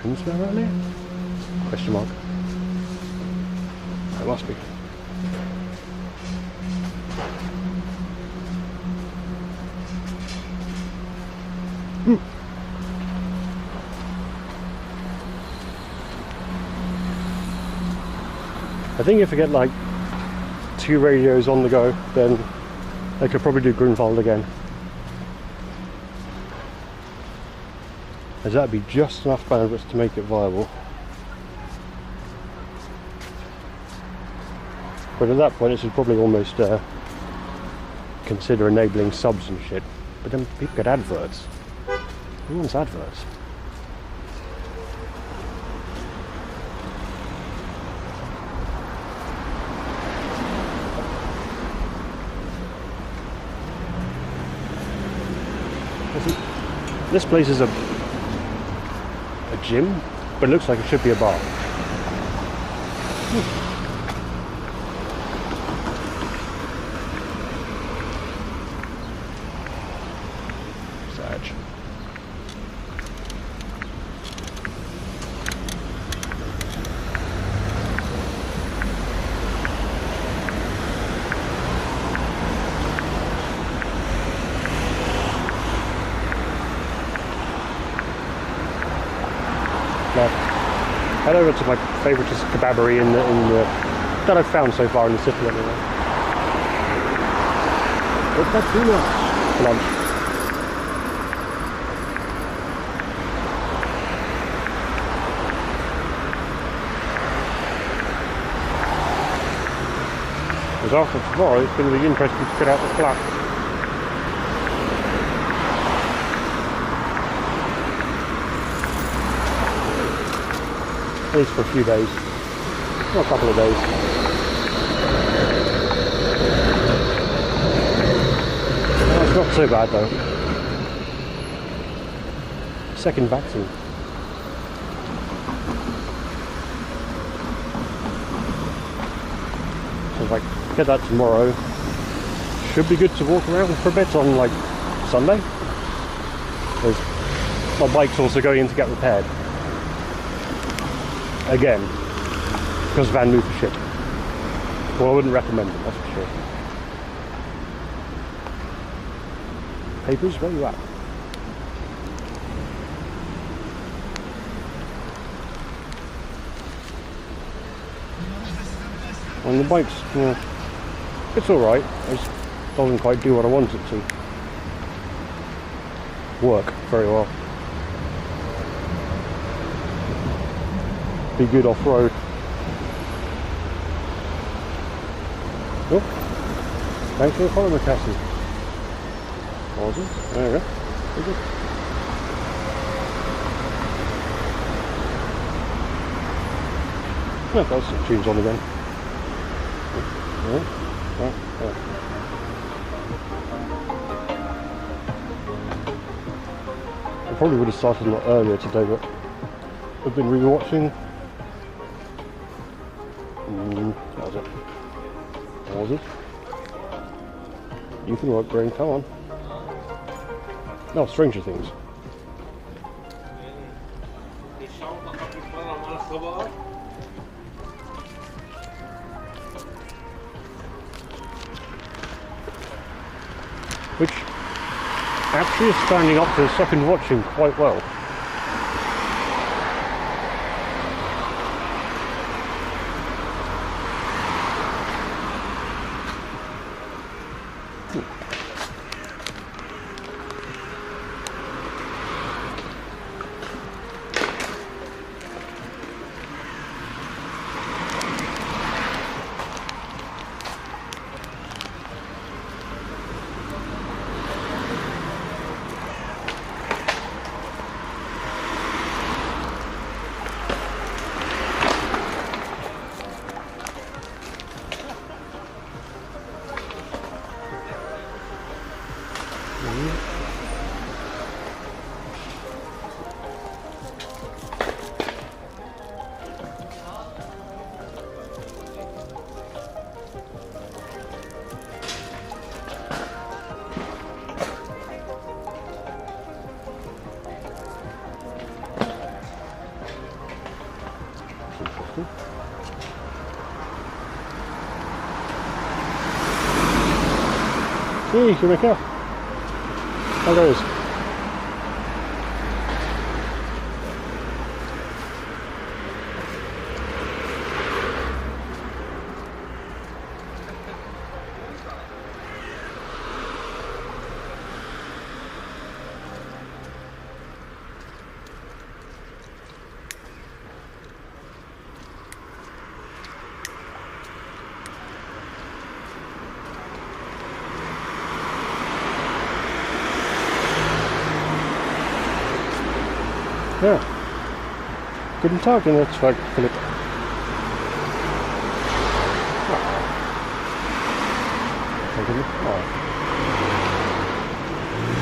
A: Can you smell that there? Question mark. It must be. I think if I get like 2 radios on the go, then I could probably do Grunwald again. As that'd be just enough bandwidth to make it viable. But at that point it should probably almost consider enabling subs and shit. But then people get adverts. Who wants adverts? This place is a gym, but it looks like it should be a bar. Sag. Head over to my favourite kebabery in the that I've found so far in the city anyway. But that's too much for lunch. Because after tomorrow it's going to be interesting to get out the flat. At least for a few days. Not a couple of days. Oh, it's not so bad though. Second vaccine. So if I get that tomorrow, should be good to walk around for a bit on like Sunday. Because my bike's also going in to get repaired. Again, because van moved for shit. Well, I wouldn't recommend it, that's for sure. Papers, where are you at? And the bike's, yeah, it's alright, it just doesn't quite do what I want it to. Work very well. Be good off-road. Oh, thanks for the follow, Cassie. Awesome. There you go. Very good. No, that's the tunes on again. I probably would have started a lot earlier today, but I've been rewatching. That was it. What was it? You can work, brain, come on. No, Stranger Things. Which actually is standing up to the second watching quite well. Hey, here we go. How goes? Ja. Guten Tag, in der Zweig, Philipp.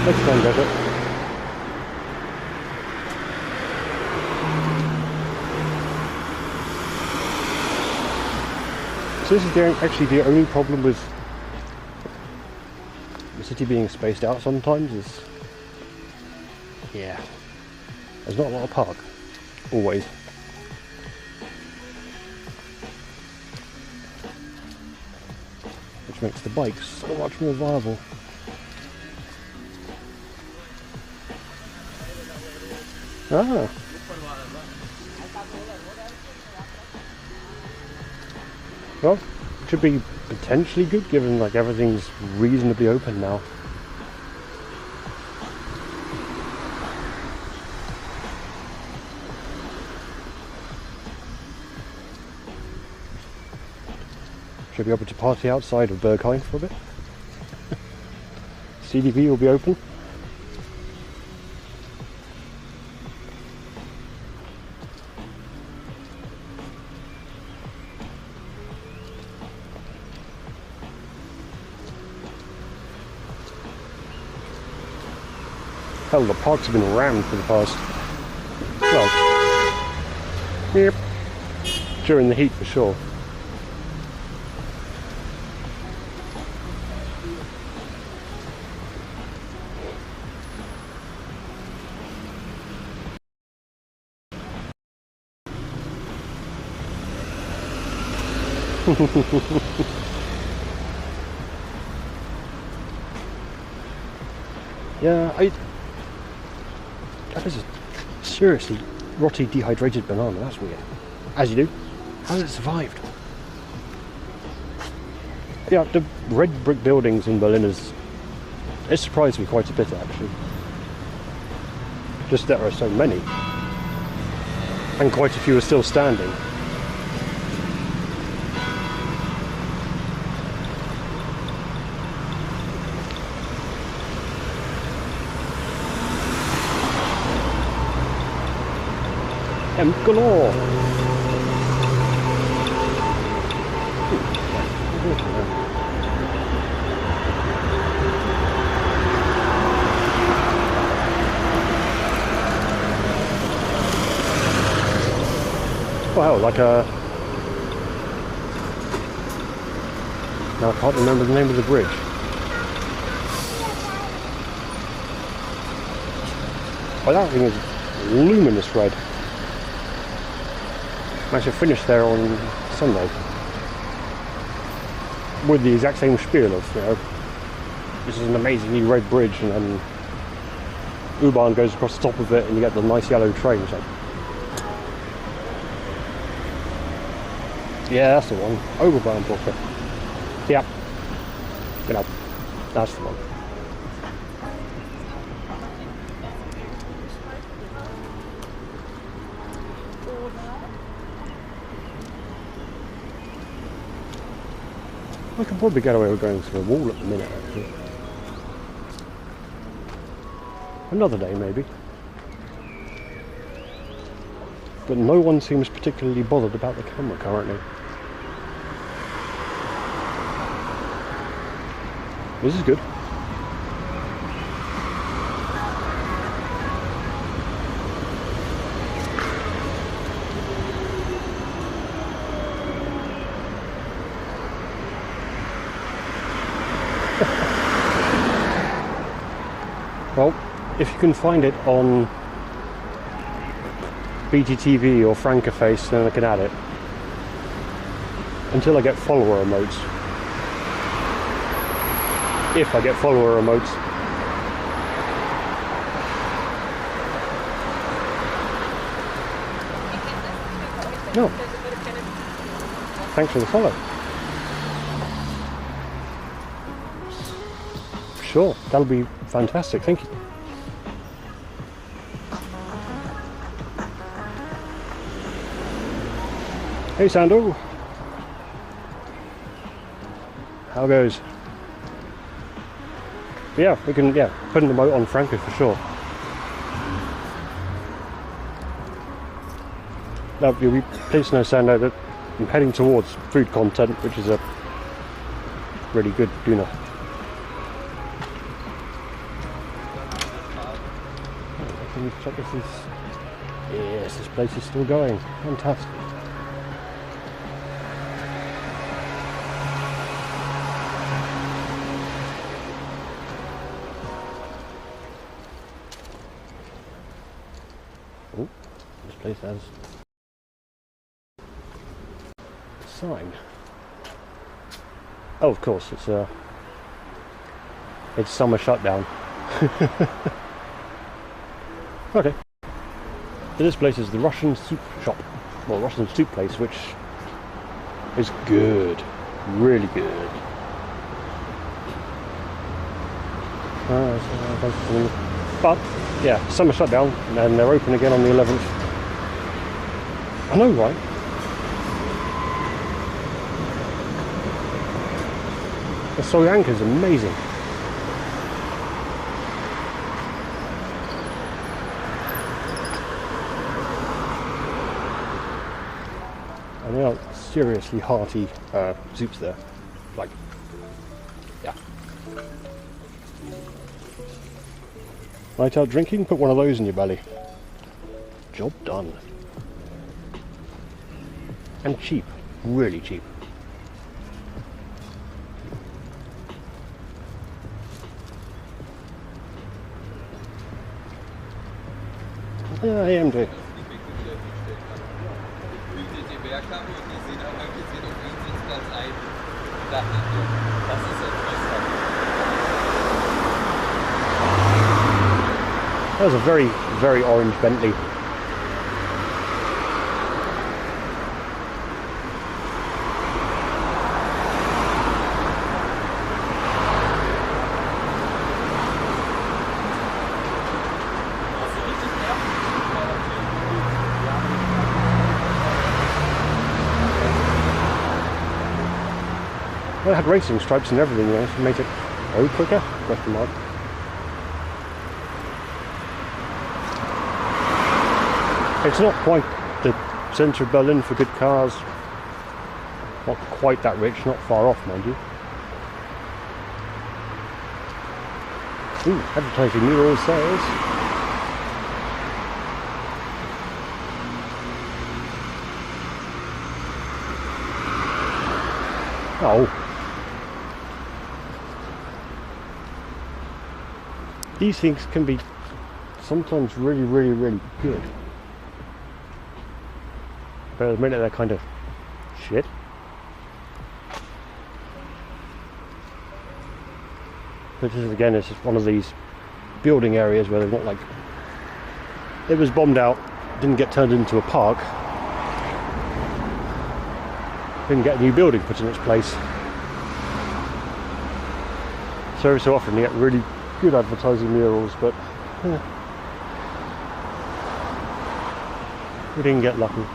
A: Next time, does it? So this is actually the only problem with the city being spaced out sometimes is, yeah, there's not a lot of park, always. Which makes the bikes so much more viable. Ah. Well, it should be potentially good given like everything's reasonably open now. Should be able to party outside of Berghain for a bit. CDV will be open. Hell, the parks have been rammed for the past, well, yep, during the heat for sure. Yeah, that is a seriously rotty, dehydrated banana. That's weird. As you do. How has it survived? Yeah, the red brick buildings in Berlin it surprised me quite a bit actually. Just there are so many, and quite a few are still standing. Galore. Well, like a... Now I can't remember the name of the bridge. Well, that thing is luminous red. I should finish there on Sunday with the exact same spiel of, you know, this is an amazingly red bridge, and then U-Bahn goes across the top of it and you get the nice yellow train. So, yeah, that's the one. Overbahnbrücke. Yeah, you know, that's the one. I could probably get away with going through a wall at the minute, actually. Another day, maybe. But no one seems particularly bothered about the camera currently. This is good. Well, if you can find it on BTTV or Francaface, then I can add it. Until I get follower emotes. If I get follower emotes. No. Thanks for the follow. Sure, that'll be fantastic, thank you. Hey Sando. How goes? Yeah, we can put an emote on Franco for sure. Now, you'll be pleased to know, Sando, that I'm heading towards food content, which is a really good doona. Can you check if this? Yes, this place is still going. Fantastic. Oh, this place has a sign. Oh, of course, it's summer shutdown. Okay. So this place is the Russian soup shop, or Russian soup place, which It's good, really good. But yeah, summer shutdown, and they're open again on the 11th. I know, right? The soy anchor is amazing. And they are seriously hearty soups there. Like, yeah. Night out drinking, put one of those in your belly. Job done. And cheap, really cheap. Yeah, AMD. That was a very, very orange Bentley. Well, it had racing stripes and everything, you know, to make it go quicker? Question mark. It's not quite the centre of Berlin for good cars. Not quite that rich, not far off, mind you. Ooh, advertising mural sales. Oh. These things can be sometimes really, really, really good. But at the minute they're kind of shit. But this is, again, it's just one of these building areas where they're not like... It was bombed out, didn't get turned into a park. Didn't get a new building put in its place. So every so often you get really good advertising murals, but we didn't get lucky.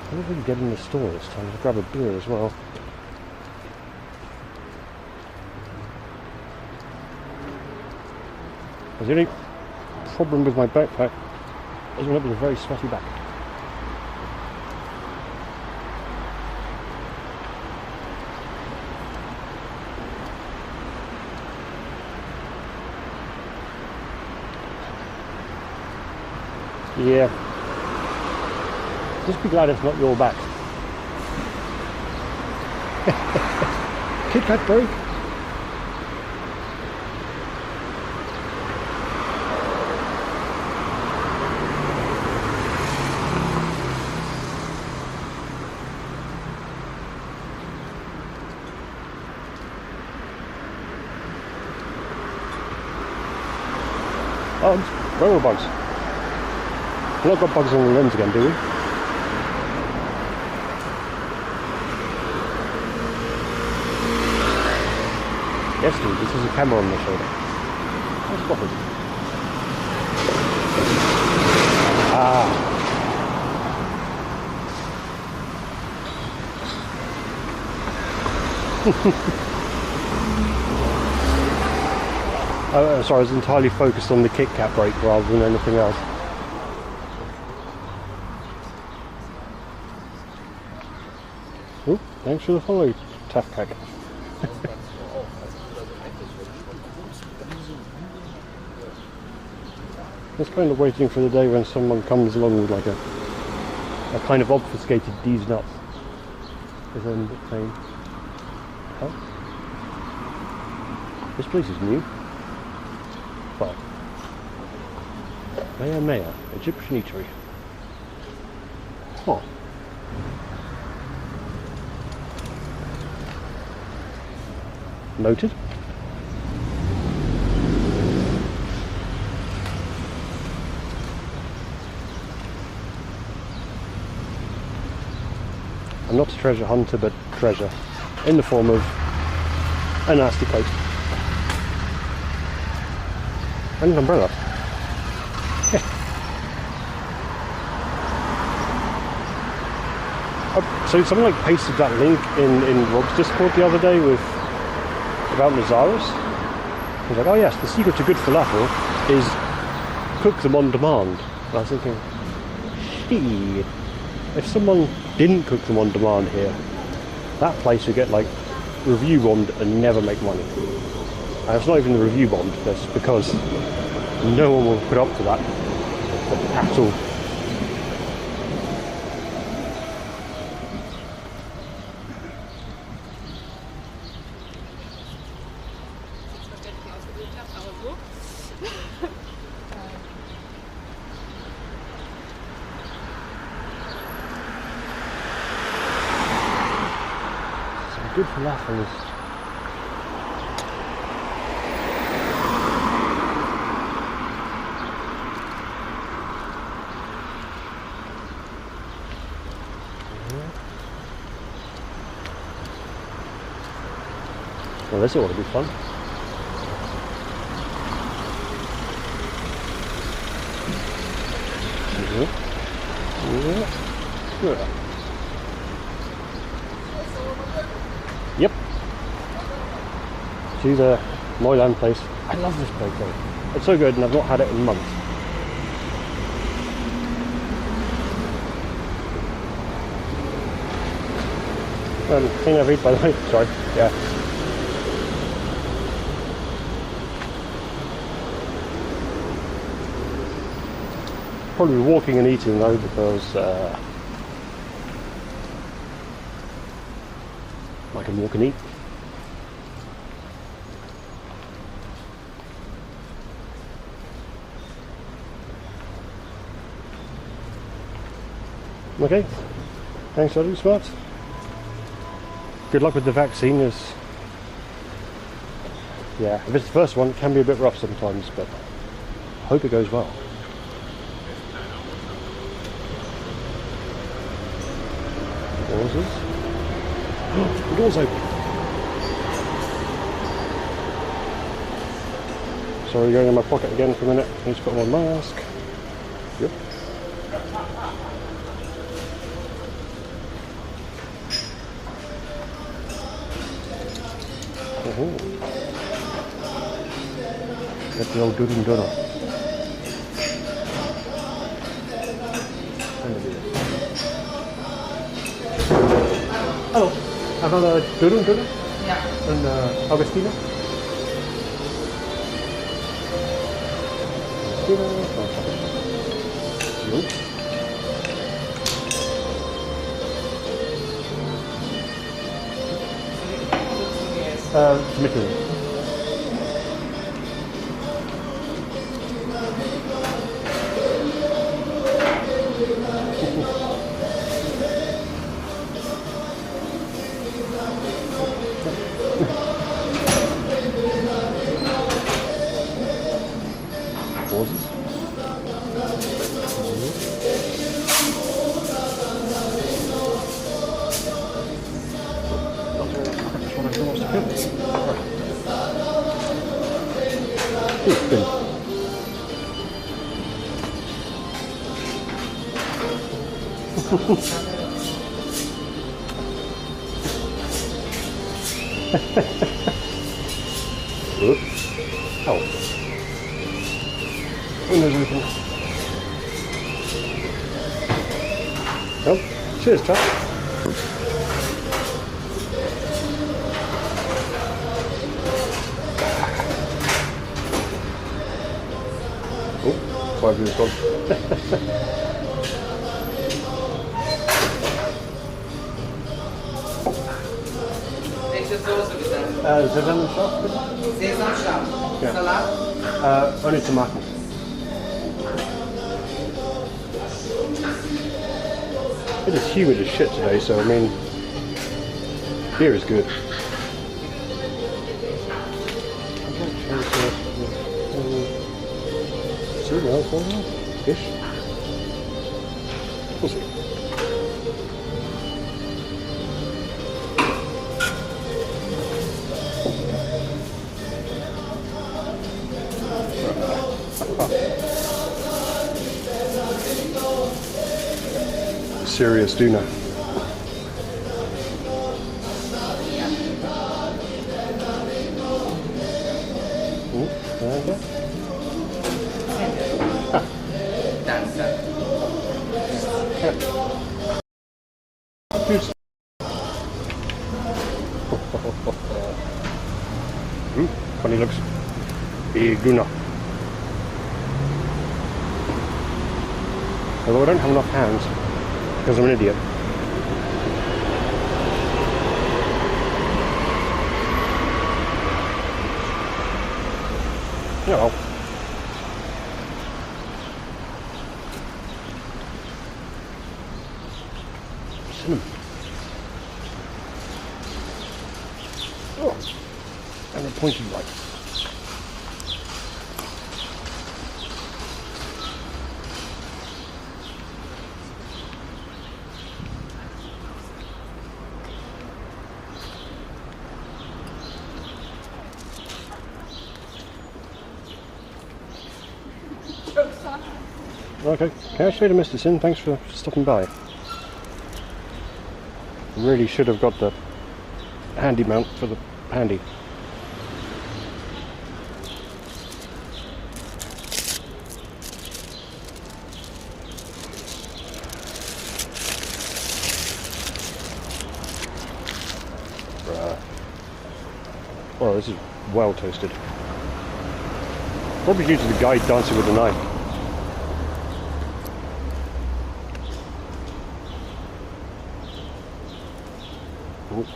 A: I don't really get in the store this time. I'll grab a beer as well. The only problem with my backpack is when it was a very sweaty back. Yeah. Just be glad it's not your back. Kit Kat break. Bugs? Where were bugs? We've not got bugs on the lens again, do we? Yes, dude, this is a camera on my shoulder. What's what is it? Ah. Oh, sorry, I was entirely focused on the Kit Kat brake rather than anything else. Oh, thanks for the follow, tough cack. I was kind of waiting for the day when someone comes along with like a kind of obfuscated these nuts. As I'm saying, Oh. This place is new. Well, Maya, Egyptian eatery. Huh. Noted. I'm not a treasure hunter, but treasure in the form of a nasty coat and an umbrella. So someone like pasted that link in Rob's Discord the other day about Mazzaras. He was like, oh yes, the secret to good falafel is cook them on demand. And I was thinking, shit, if someone didn't cook them on demand here, that place would get like review bombed and never make money. And it's not even the review bombed, that's because no one will put up to that at all. Good falafel is well, this ought to be fun. Yeah. Yep. To the Moylan place. I love this place though. It's so good and I've not had it in months. Thing I've eaten, by the way. Sorry. Yeah. Probably walking and eating though, because I can walk and eat. Okay, thanks Roddy, smart. Good luck with the vaccine. Yeah, if it's the first one, it can be a bit rough sometimes, but I hope it goes well. Pauses. The door's open. Sorry, going in my pocket again for a minute. I need to put on my mask. Yep. Get the old doodle doodle. Hallo, another doodle doodle?
B: Ja.
A: Een Augustina? Tomato. Pauses. Oh. Windows open. Well, cheers, chap. Oh, 5 minutes gone.
B: Deze Welche Soße bitte?
A: Sesamsaft, bitte?
B: Sesamsaft.
A: Ja.
B: Salat?
A: Ohne Tomaten. It is humid as shit today, so I mean, beer is good. Fish. We'll see. Serious tuna.
B: Danke.
A: Funny looks. Big tuna. Although I don't have enough hands because I'm an idiot. You know. Cinnamon. Oh, and a pointed right. Okay, can I show you Mr. Sin? Thanks for stopping by. Really should have got the handy mount for the handy. Well, this is well toasted. Probably due to the guy dancing with the knife. Ooh.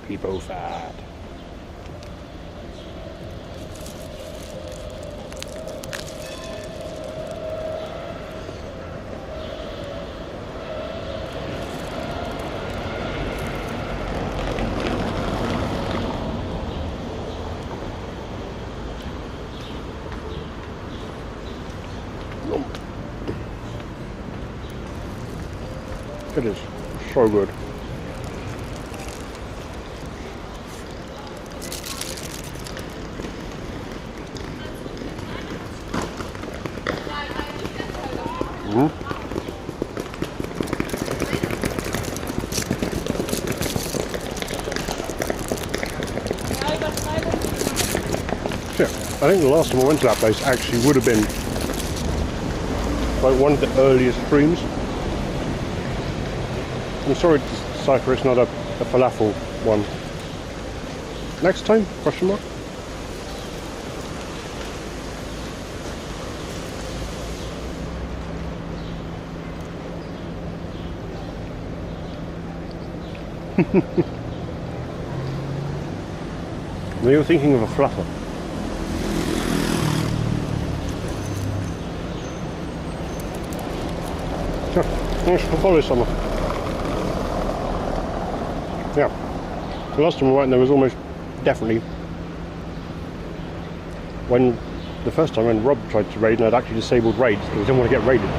A: People fat. It is so good. Yeah, I think the last time I went to that place actually would have been like one of the earliest streams. I'm sorry to decipher it's not a falafel one. Next time? Question mark? Well, you're thinking of a fluffer. Sure. Thanks for following summer. Yeah. The last time I went there was almost definitely when the first time when Rob tried to raid and I'd actually disabled raids because he didn't want to get raided.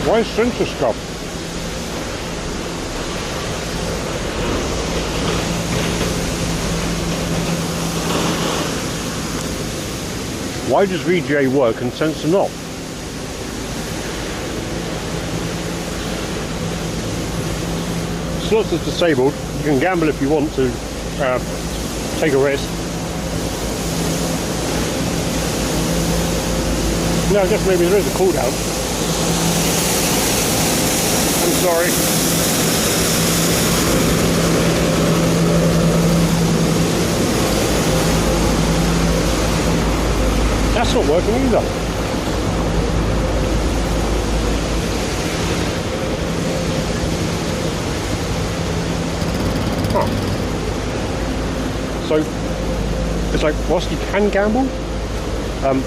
A: Why is censor stuff? Why does VGA work and censor not? Slots is disabled. You can gamble if you want to take a risk. No, I guess maybe there is a cooldown. I'm sorry. That's not working either. Huh. So, it's like, whilst you can gamble,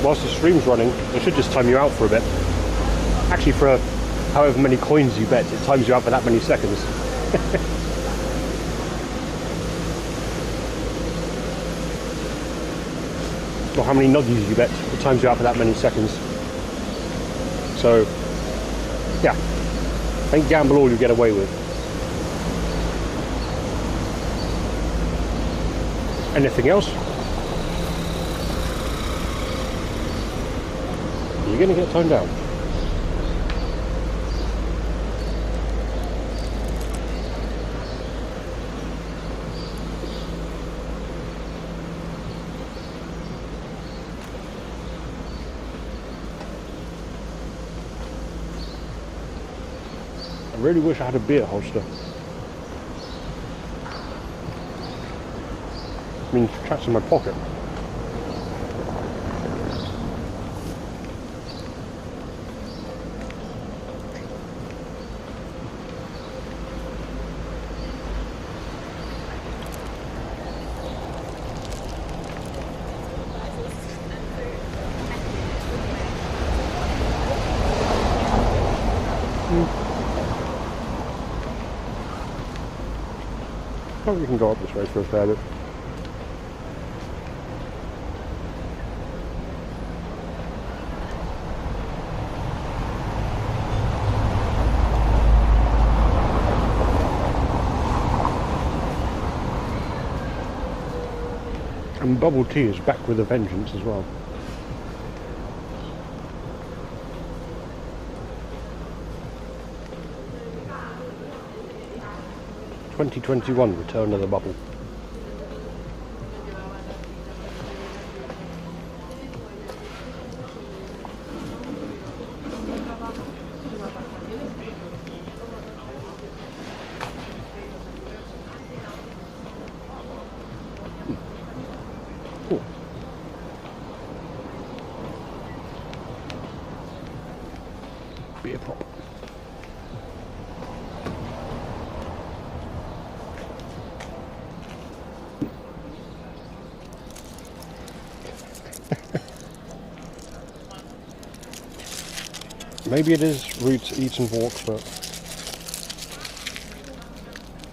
A: whilst the stream's running, it should just time you out for a bit. Actually, for however many coins you bet, it times you out for that many seconds. Or how many nuggies you bet, it times you out for that many seconds. So, yeah, I think gamble all you get away with. Anything else? You're going to get toned down. I really wish I had a beer holster. I mean, traps in my pocket. Oh, we can go up this way for a fair bit. And bubble tea is back with a vengeance as well. (2021) Return of the Bubble. Beer pop. Maybe it is routes, eats and walks, but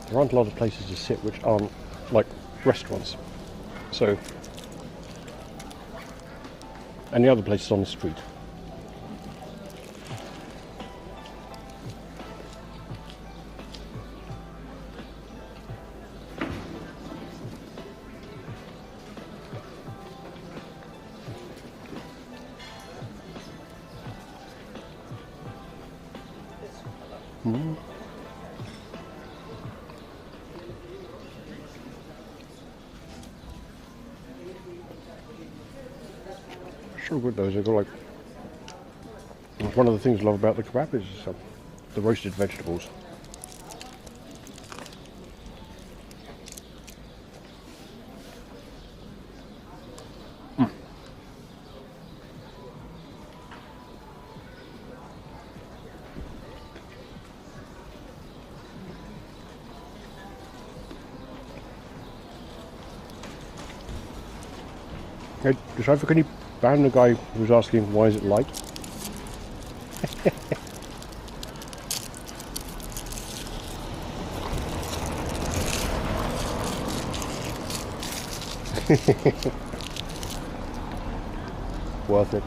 A: there aren't a lot of places to sit which aren't like restaurants. So, and the other place is on the street. So good those. They've got like one of the things I love about the kebab is the roasted vegetables. Hey, decide for can you ban the guy who was asking why is it light? Worth it.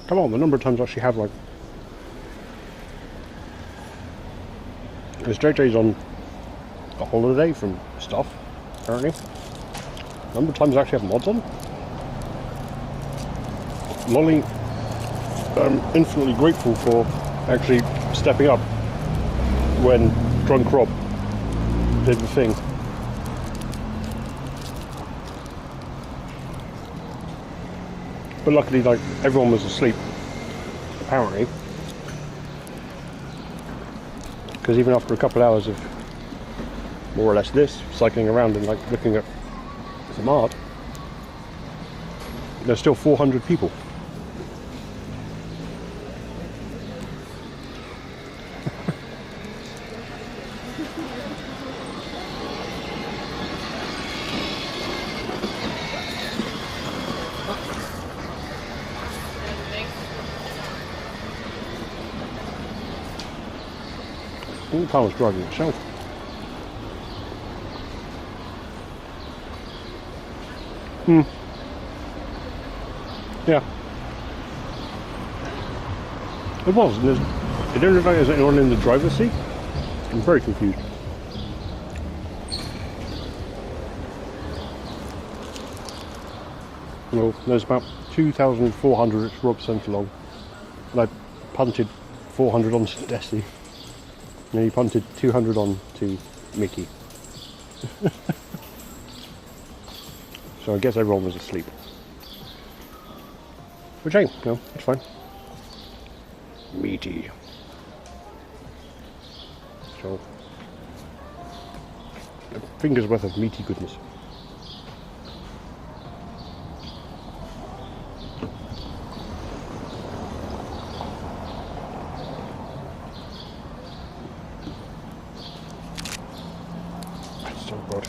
A: Come on, the number of times I actually have like... Because JJ's on a holiday from stuff, apparently. The number of times I actually have mods on. Lolly, I'm infinitely grateful for actually stepping up when Drunk Rob did the thing. But luckily, like, everyone was asleep, apparently. Because even after a couple of hours of more or less this, cycling around and like looking at some art, there's still 400 people. All the car was driving itself. Yeah. It was. And it didn't look like there's anyone in the driver's seat. I'm very confused. Well, there's about 2,400 at Rob sent along. And I punted 400 on to Desi. And he punted 200 on to Mickey. So I guess everyone was asleep. Which ain't, no, it's fine. Meaty. So, a finger's worth of meaty goodness. That's so good.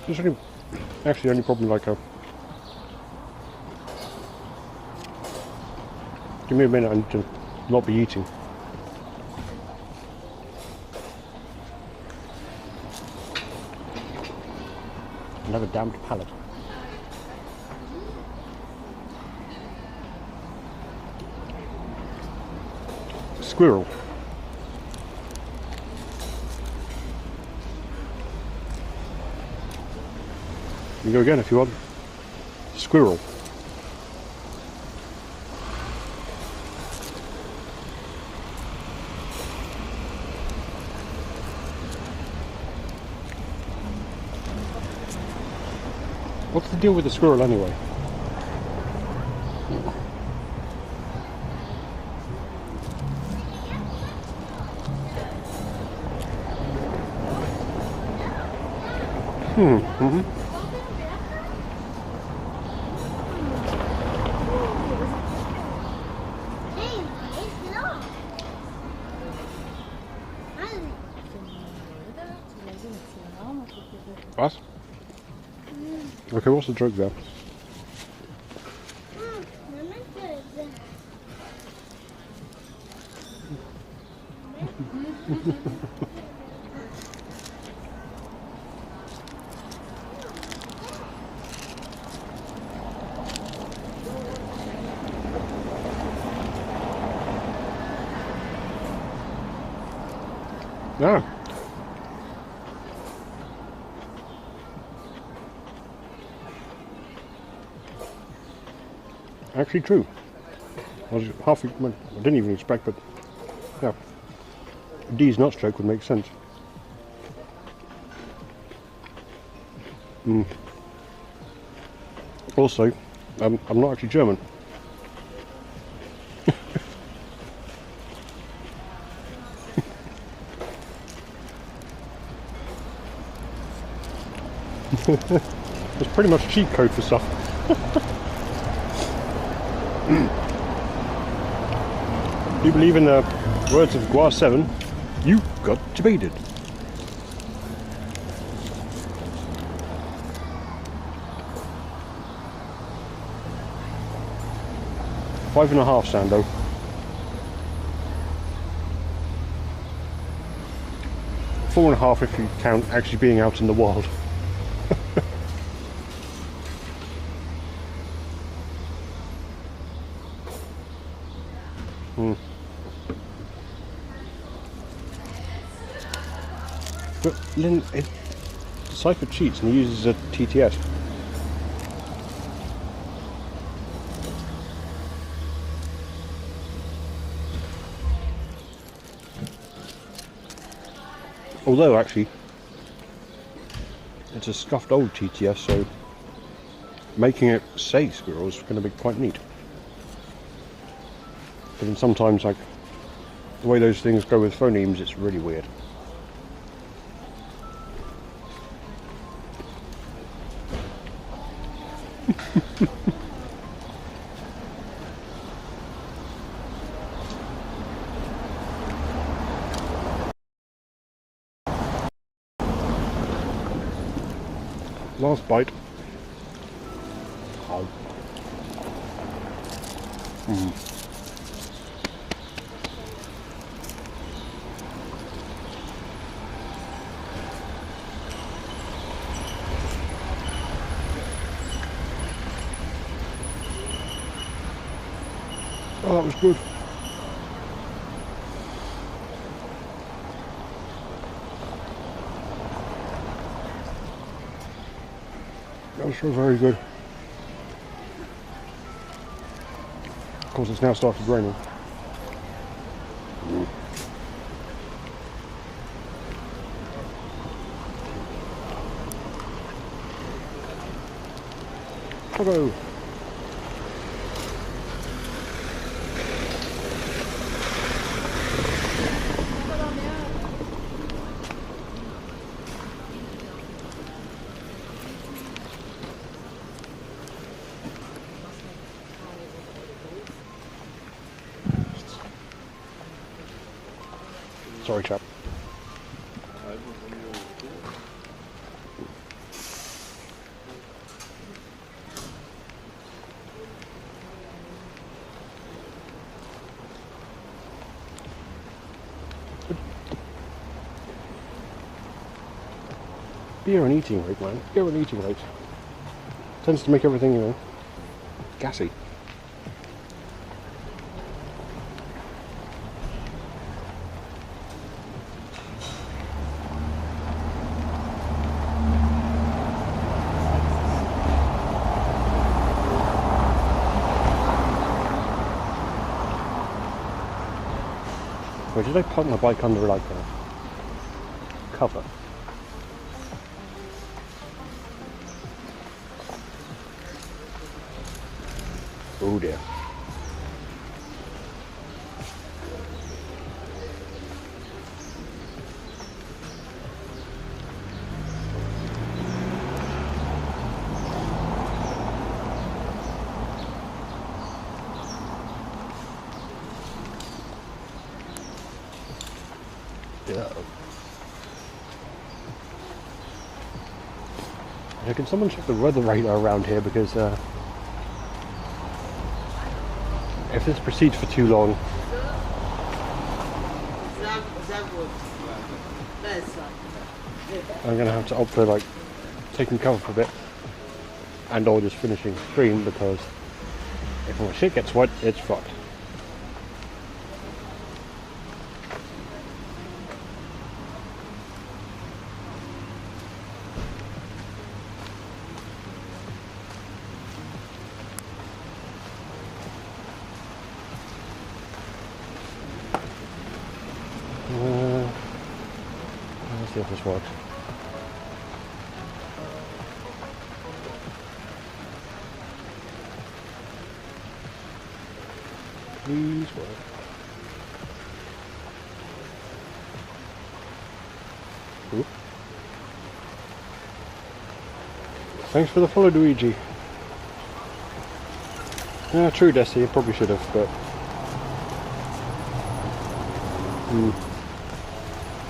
A: There's actually the only problem, like, give me a minute, I need to not be eating. Another damned pallet. Squirrel. You go again if you want. Squirrel. What's the deal with the squirrel anyway? What? Okay, what's the joke there? No. Actually true. I was half, well, I didn't even expect, but yeah, D's nut stroke would make sense. Also, I'm not actually German. It's pretty much cheat code for stuff. You believe in the words of Gua 7, you got debated. Five and a half, Sando. Four and a half if you count actually being out in the wild. Cypher cheats and uses a TTS. Although actually it's a scuffed old TTS, so making it say squirrels is going to be quite neat. But then sometimes, like, the way those things go with phonemes, it's really weird. Last bite. Oh. Oh, that was good. That was very good. Of course, it's now started raining. Hello. Sorry, chap. Beer and eating rate, man. Beer and eating rate. Tends to make everything, you know, gassy. Wait, did I park my bike under like a cover? Oh dear. Yeah, can someone check the weather radar around here, because if this proceeds for too long, I'm going to have to opt for like taking cover for a bit and or just finishing the stream, because if my shit gets wet, it's fucked. Let's see if this works. Please work. Ooh. Thanks for the follow, Luigi. Yeah, true, Desi. You probably should have, but.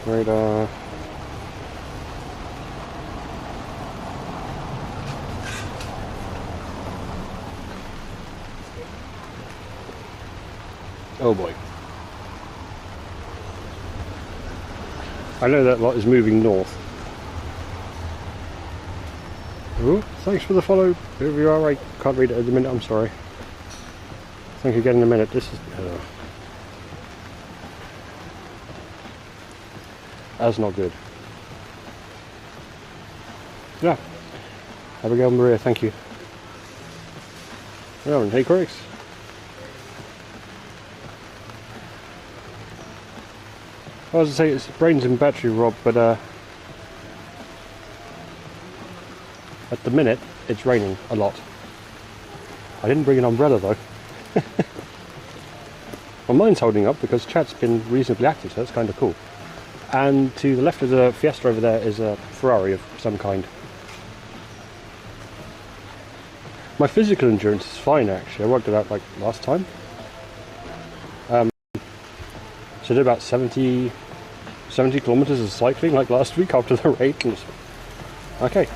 A: Right, oh boy. I know that lot is moving north. Ooh, thanks for the follow. Whoever you are, I can't read it at the minute, I'm sorry. Thank you again in a minute. This is... that's not good. Yeah. Abigail Maria, thank you. Oh, and hey Chris. I was to say it's brains and battery, Rob, but at the minute it's raining a lot. I didn't bring an umbrella though. Well, mine's holding up because Chad's been reasonably active, so that's kind of cool. And to the left of the Fiesta over there is a Ferrari of some kind. My physical endurance is fine actually. I worked it out like last time. So I did about 70 kilometers of cycling like last week after the rain. Okay.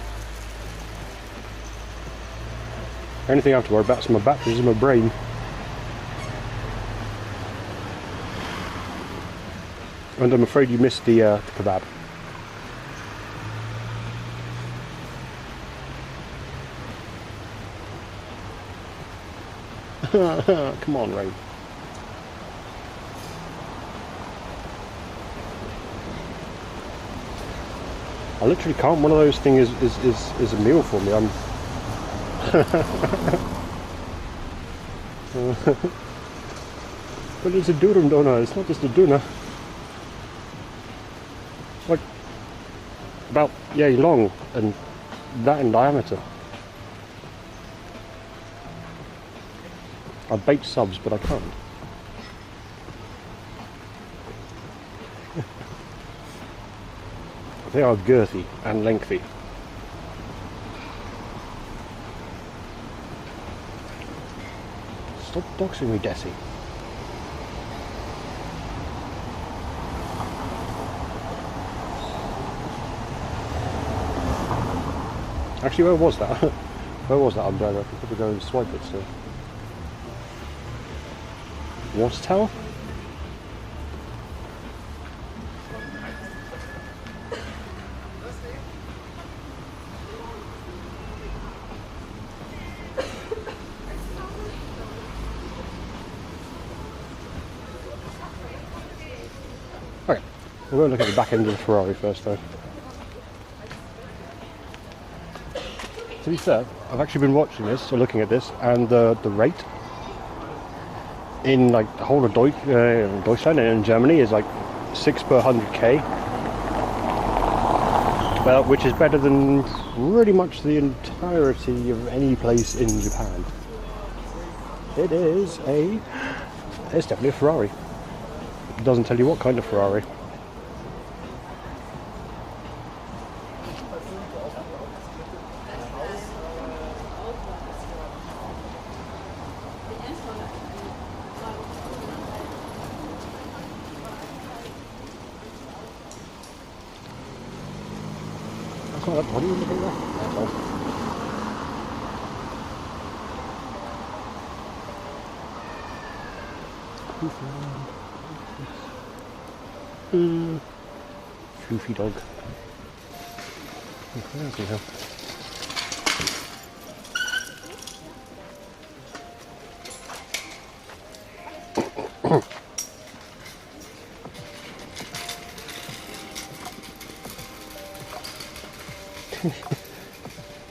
A: Anything I have to worry about is my batteries in my brain. And I'm afraid you missed the kebab. Come on, Ray. I literally can't. One of those things is a meal for me. I'm. But it's a durum donut. It's not just a doner. Like about yay long and that in diameter. I bake subs, but I can't. They are girthy and lengthy. Stop doxing me, Desi. Actually, where was that? Where was that umbrella? I could probably go and swipe it still. Water tower? Okay, we'll go and look at the back end of the Ferrari first though. To be fair, I've actually been watching this, or looking at this, and the rate in like the whole of Deutschland and in Germany is like 6 per 100k, well, which is better than pretty much the entirety of any place in Japan. It's definitely a Ferrari. It doesn't tell you what kind of Ferrari. What are you looking at? That's all. Floofy dog.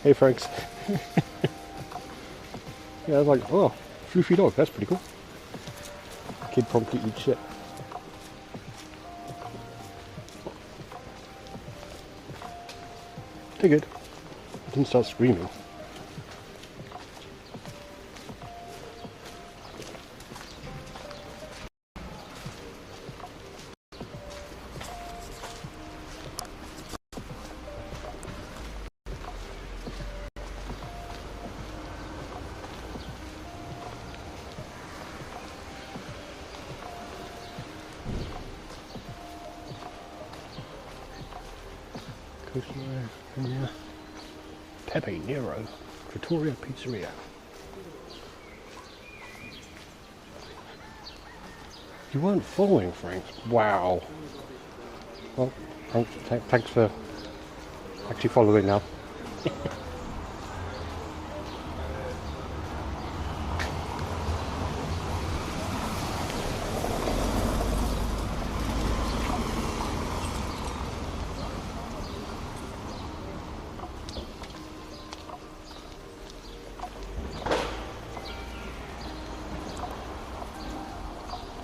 A: Hey Franks. Yeah, I was like, oh, floofy dog, that's pretty cool. Kid promptly eats shit. They're good. I didn't start screaming. Pepe Nero, Trattoria Pizzeria. You weren't following, Frank. Wow. Well, thanks for actually following now.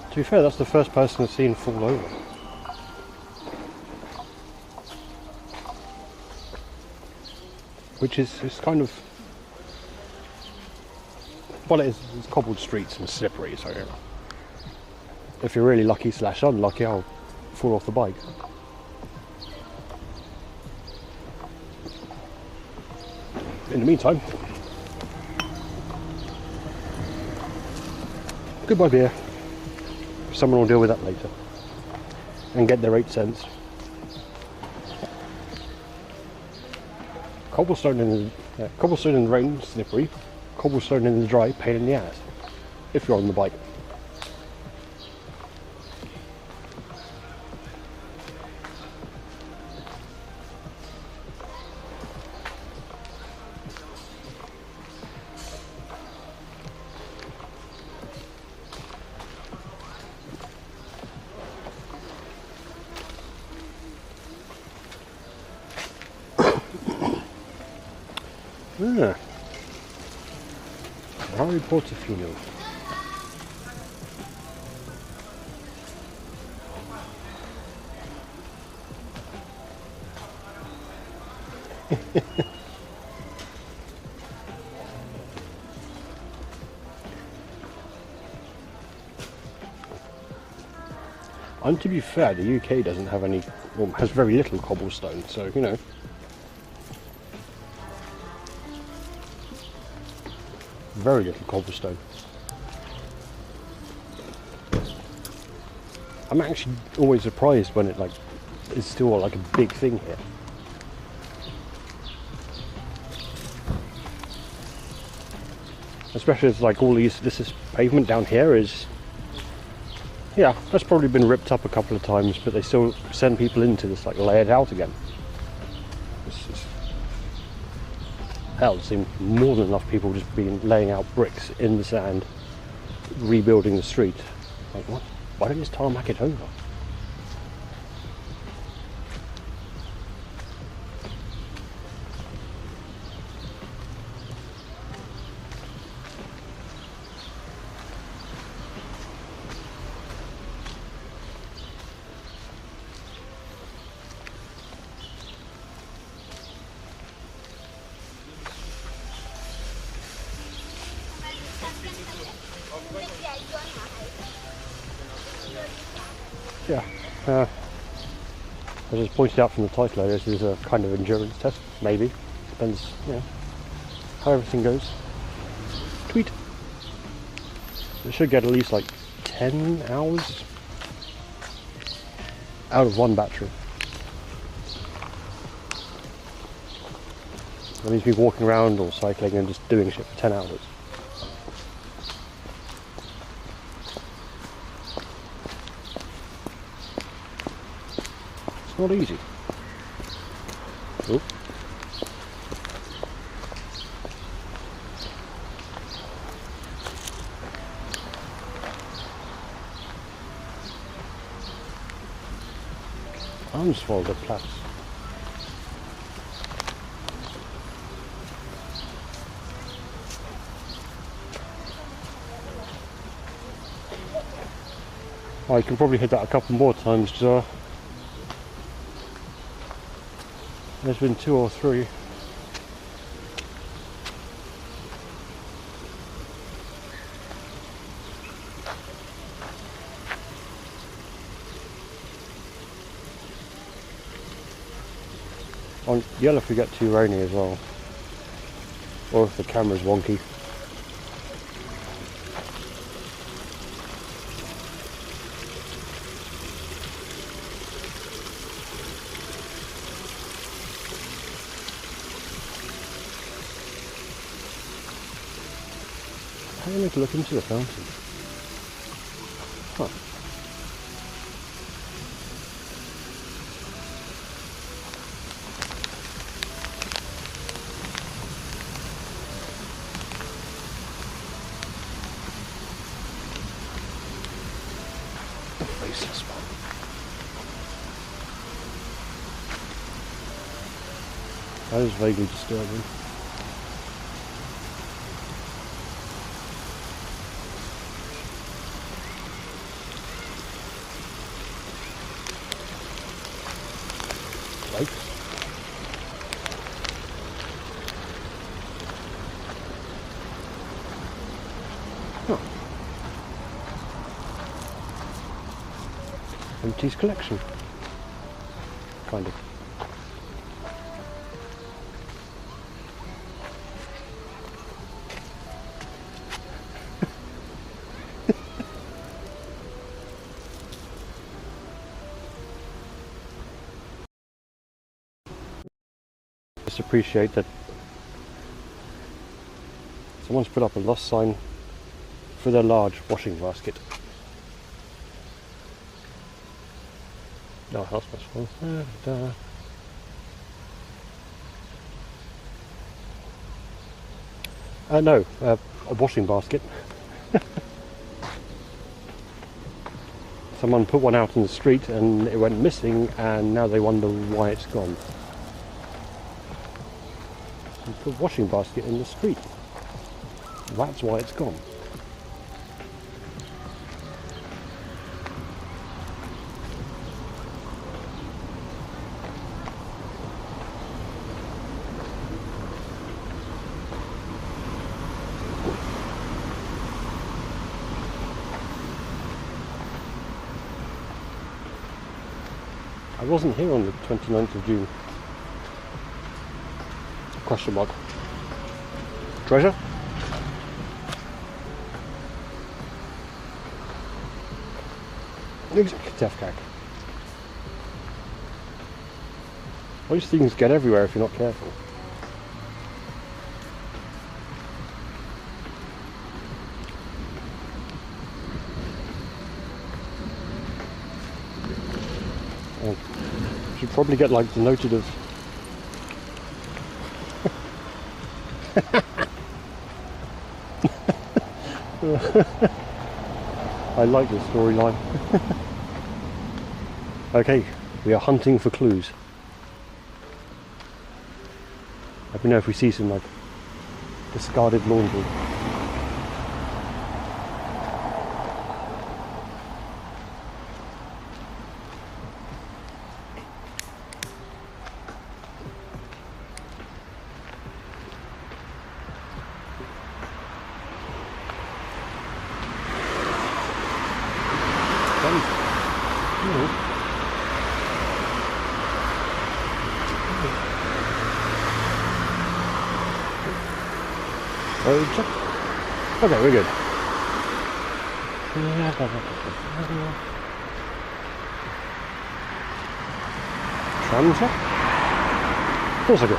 A: To be fair, that's the first person I've seen fall over. Which is kind of... Well, it's cobbled streets and slippery, so if you're really lucky / unlucky, I'll fall off the bike. In the meantime, goodbye beer. Someone will deal with that later and get their 8 cents. Cobblestone in the rain, slippery. Cobblestone in the dry, pain in the ass. If you're on the bike. Ah. Harry Portofino. And to be fair, the UK doesn't have any, well, has very little cobblestone, so you know. Very little cobblestone. I'm actually always surprised when it like is still like a big thing here. Especially as like all this is pavement down here is, yeah, that's probably been ripped up a couple of times, but they still send people into this, like lay it out again. Hell, it seemed more than enough people just been laying out bricks in the sand, rebuilding the street. Like, what? Why don't you just tarmac it over? Yeah, as I pointed out from the title, this is a kind of endurance test, maybe. Depends, you know, how everything goes. Tweet. It should get at least like 10 hours out of one battery. That means me walking around or cycling and just doing shit for 10 hours. Not easy. Oop. Unsfolded Platz. I can probably hit that a couple more times because there's been 2 or 3. On yellow if we get too rainy as well, or if the camera's wonky. I need to look into the fountain. Huh. The faceless one. That is vaguely disturbing. like. Huh. Empties collection. Kind of. Just appreciate that someone's put up a lost sign for their large washing basket. No, house must fall. No, a washing basket. Someone put one out in the street and it went missing, and now they wonder why it's gone. You put a washing basket in the street. That's why it's gone. I wasn't here on the 29th of June. Question mark. Treasure? Executive CAC. Those things get everywhere if you're not careful. Should probably get like denoted of I like this storyline. Okay, we are hunting for clues. Let me know if we see some like discarded laundry. Okay, we're good. Transfer? Of course I do.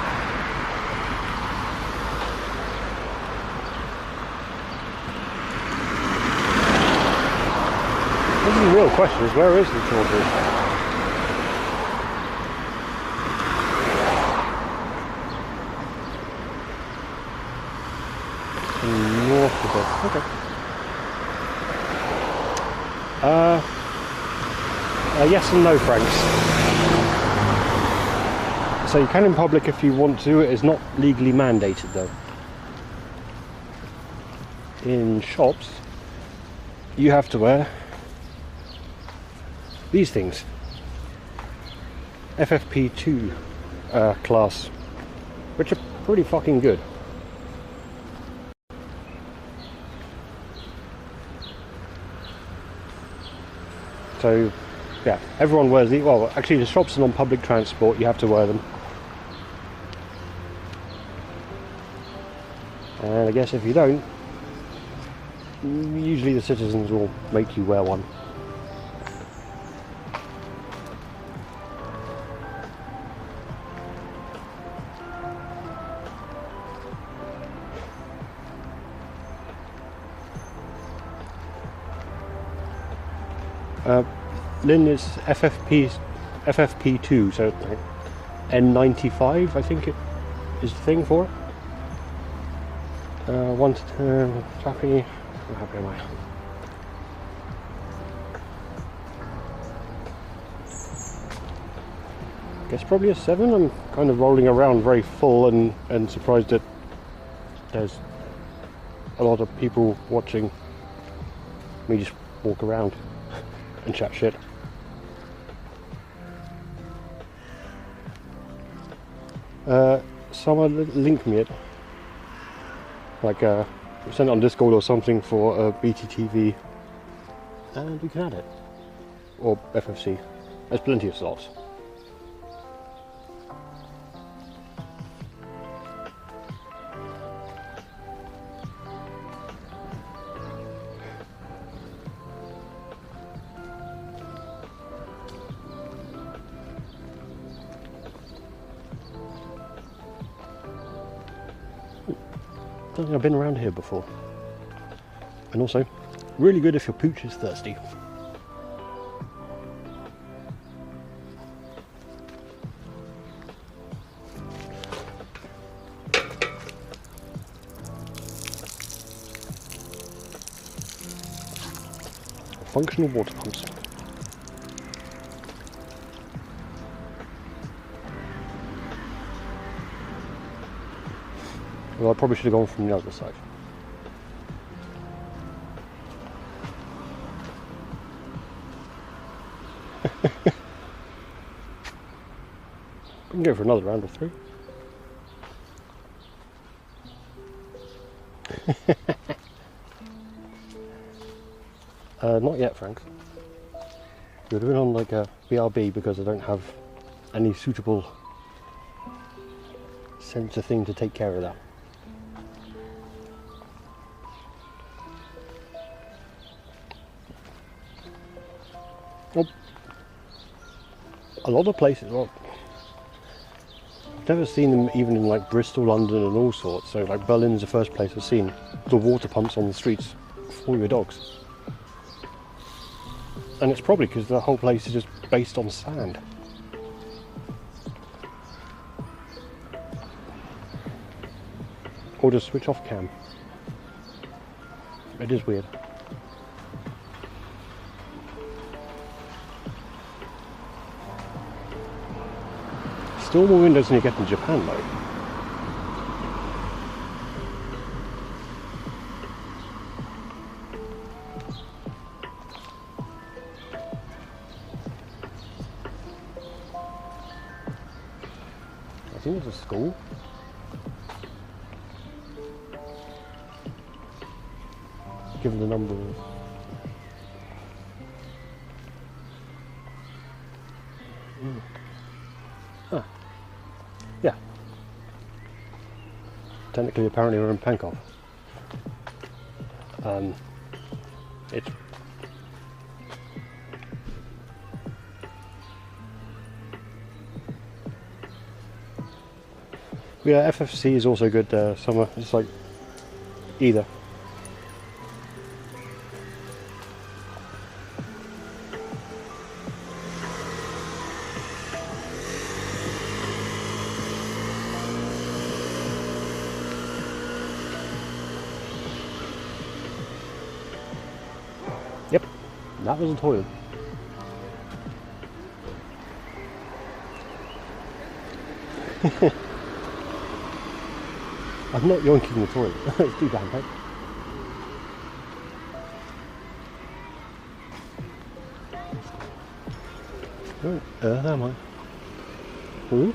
A: This is the real question, is where is the Georgia? Okay. Yes and no, Franks. So you can in public if you want to. It is not legally mandated though. In shops, you have to wear these things. FFP2 class, which are pretty fucking good. So, yeah, everyone wears these. Well, actually, the shops and on public transport, you have to wear them. And I guess if you don't, usually the citizens will make you wear one. Lynn is FFP2, so N95, I think it is the thing for it. 1 to 10, happy. How happy am I? Guess probably a 7. I'm kind of rolling around very full and surprised that there's a lot of people watching me just walk around and chat shit. Someone linked me it, like send it on Discord or something for BTTV, and we can add it, or FFC. There's plenty of slots. I don't think I've been around here before. And also, really good if your pooch is thirsty. Functional water pumps. Well, I probably should have gone from the other side. We can go for another round or three. Not yet, Frank. We're doing on like a BRB because I don't have any suitable sensor thing to take care of that. Well, a lot of places, well, I've never seen them even in like Bristol, London and all sorts. So like Berlin's the first place I've seen the water pumps on the streets for your dogs. And it's probably because the whole place is just based on sand. Or just switch off cam. It is weird. Still more windows than you get in Japan though. I think it's a school. Given the number of... Ah. Yeah. Technically, apparently we're in Pankov. It's... Yeah, FFC is also good summer. It's like either. Yep, that was a toilet. I'm not yoinking the toilet. It's too damn tight. Right, am I? Ooh.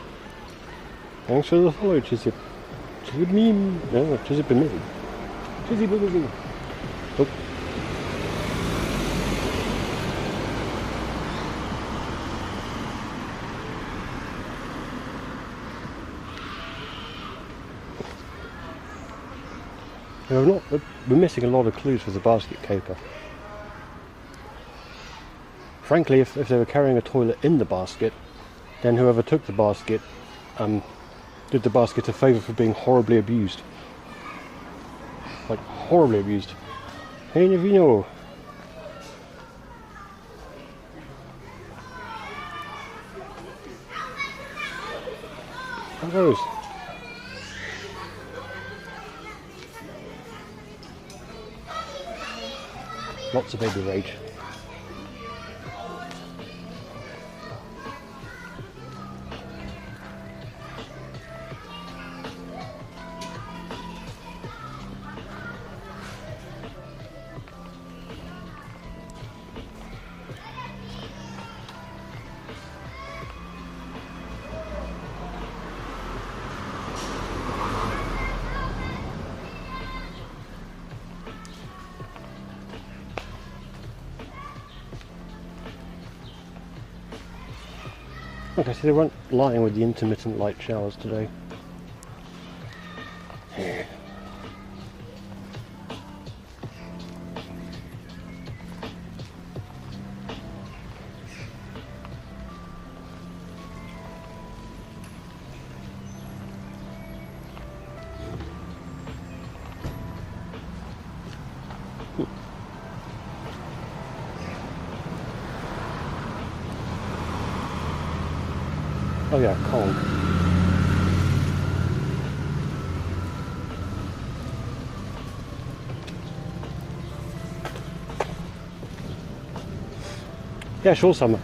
A: Thanks for the follow, Chizzy. Chizzy meme. No, Chizzy Bemizzy. Chizzy Bemizzy. Oh. We're missing a lot of clues for the basket caper. Frankly, if they were carrying a toilet in the basket, then whoever took the basket did the basket a favour for being horribly abused. Like, horribly abused. Hey, Navino! How goes? Lots of baby rage. Okay, so they weren't lying with the intermittent light showers today. Oh yeah, cold. Yeah, sure, Summer.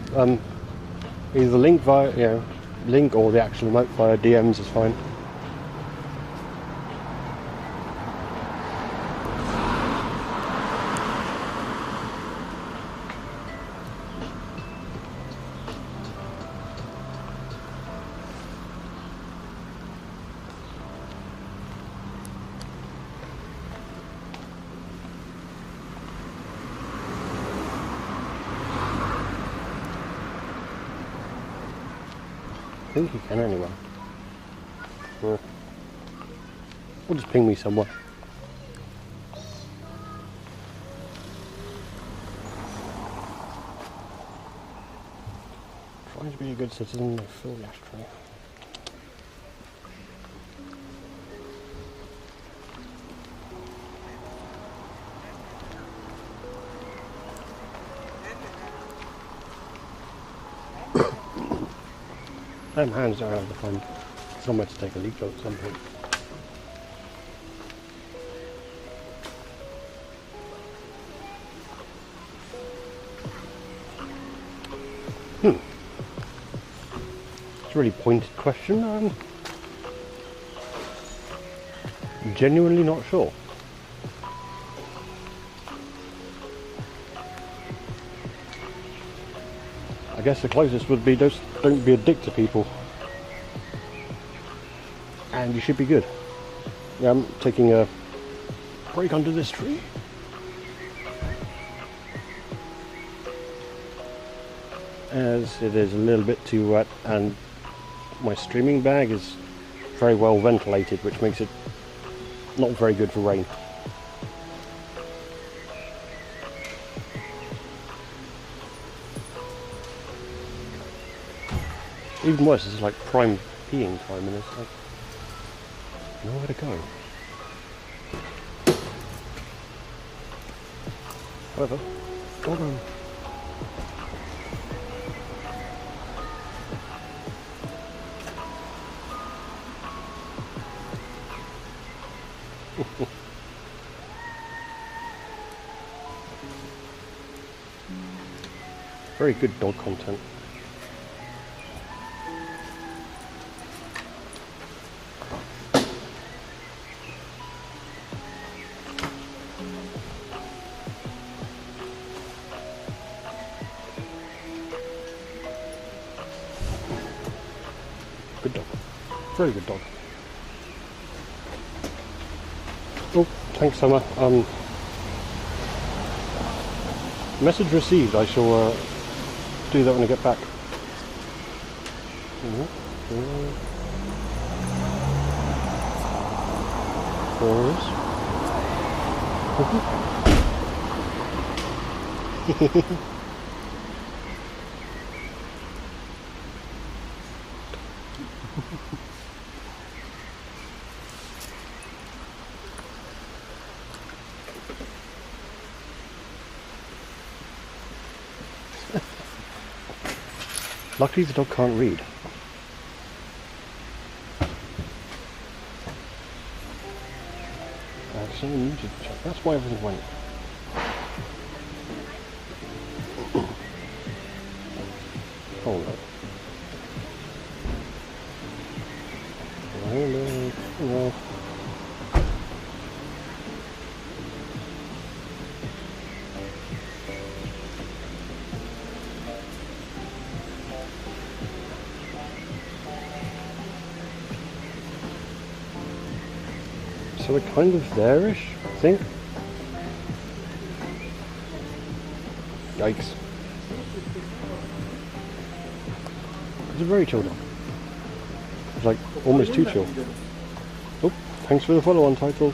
A: Either link via, link or the actual remote via DMs is fine. I think you can anyway. Yeah. Or just ping me somewhere. Try to be a good citizen and fill the ashtray. Them hands don't have to find somewhere to take a leak out at some point. It's a really pointed question. I'm genuinely not sure. I guess the closest would be don't be a dick to people. And you should be good. Yeah, I'm taking a break under this tree. As it is a little bit too wet and my streaming bag is very well ventilated, which makes it not very good for rain. Even worse, this is like prime peeing time and it's like nowhere to go. However, doggo. Very good dog content. Good dog. Very good dog. Oh, thanks, Summer. Message received. I shall do that when I get back. Luckily the dog can't read. Actually, you need to check. That's why everything went. Hold up. No. So we're kind of there-ish, I think. Yikes. It's a very chill dog. It's like almost too chill. Oh, thanks for the follow on titled.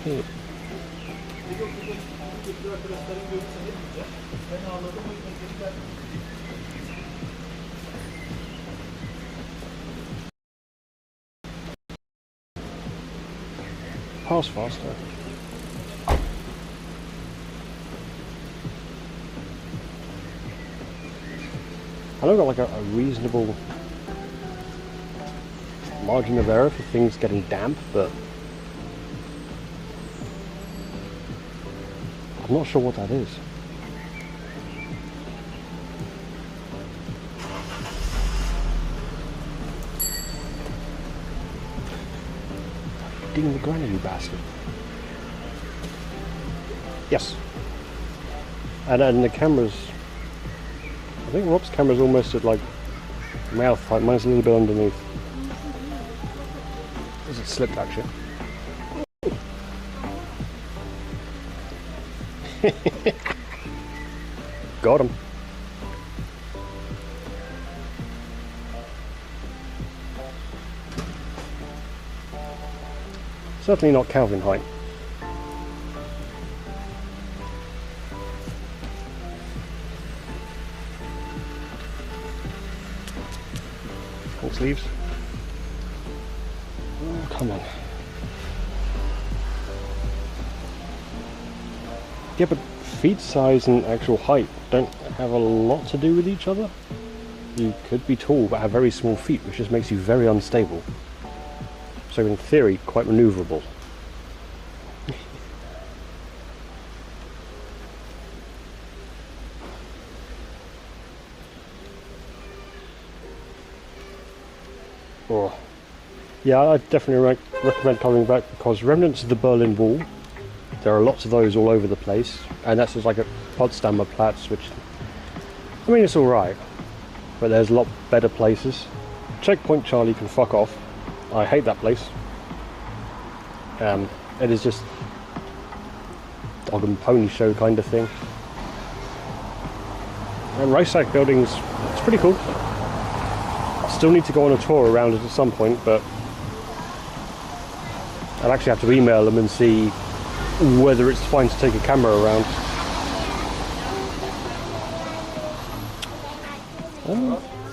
A: Okay. Pass faster. I know I've got like a reasonable margin of error for things getting damp, but I'm not sure what that is. Ding the granny, you bastard. Yes. And then the cameras, I think Rob's camera's almost at like mouth height, mine's a little bit underneath. As it slipped actually. Got him. Certainly not Calvin height. Full sleeves. Oh, come on. Yeah, but feet size and actual height don't have a lot to do with each other. You could be tall but have very small feet, which just makes you very unstable. So in theory, quite maneuverable. Oh. Yeah, I definitely recommend coming back because remnants of the Berlin Wall, there are lots of those all over the place, and that's just like a Potsdamer Platz, which, I mean, it's alright, but there's a lot better places. Checkpoint Charlie can fuck off. I hate that place. It is just dog and pony show kind of thing. And Reichstag buildings, it's pretty cool. Still need to go on a tour around it at some point, but I'll actually have to email them and see whether it's fine to take a camera around.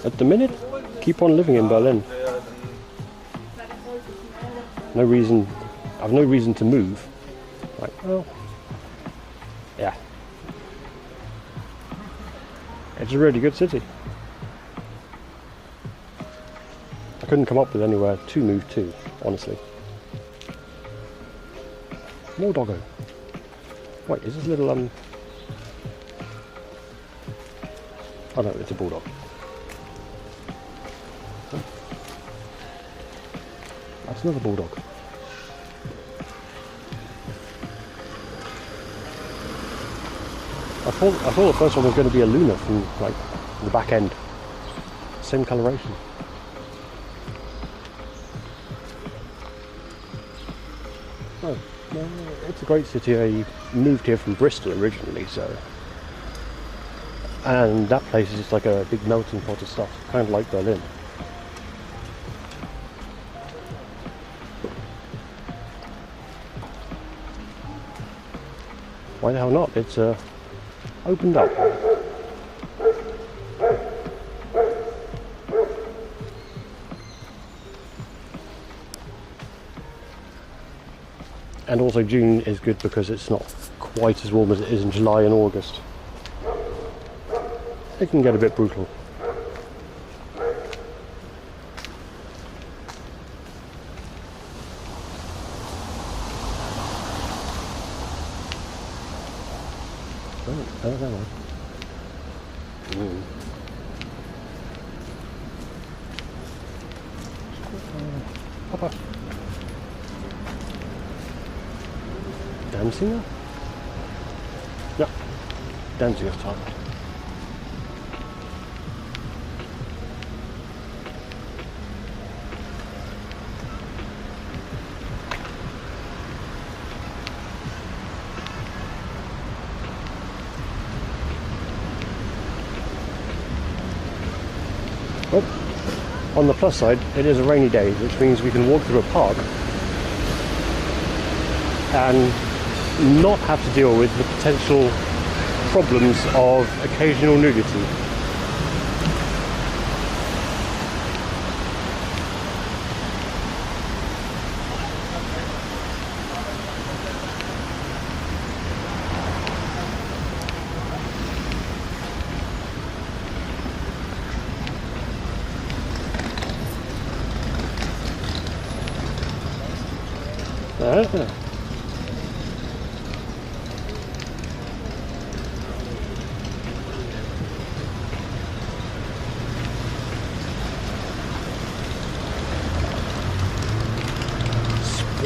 A: At the minute, keep on living in Berlin. No reason, I've no reason to move. Like, well, yeah. It's a really good city. I couldn't come up with anywhere to move to, honestly. More doggo. Wait, is this a little, oh no, it's a bulldog. Oh. That's another bulldog. I thought the first one was going to be a Luna from, like, the back end. Same coloration. Oh, no, it's a great city. I moved here from Bristol originally, so, and that place is just like a big melting pot of stuff, kind of like Berlin. Why the hell not? It's opened up. And also June is good because it's not quite as warm as it is in July and August. It can get a bit brutal. Oh, that one. Papa. Dancing? Yeah, dancing is time. Oh. On the plus side, it is a rainy day, which means we can walk through a park and not have to deal with the potential problems of occasional nudity.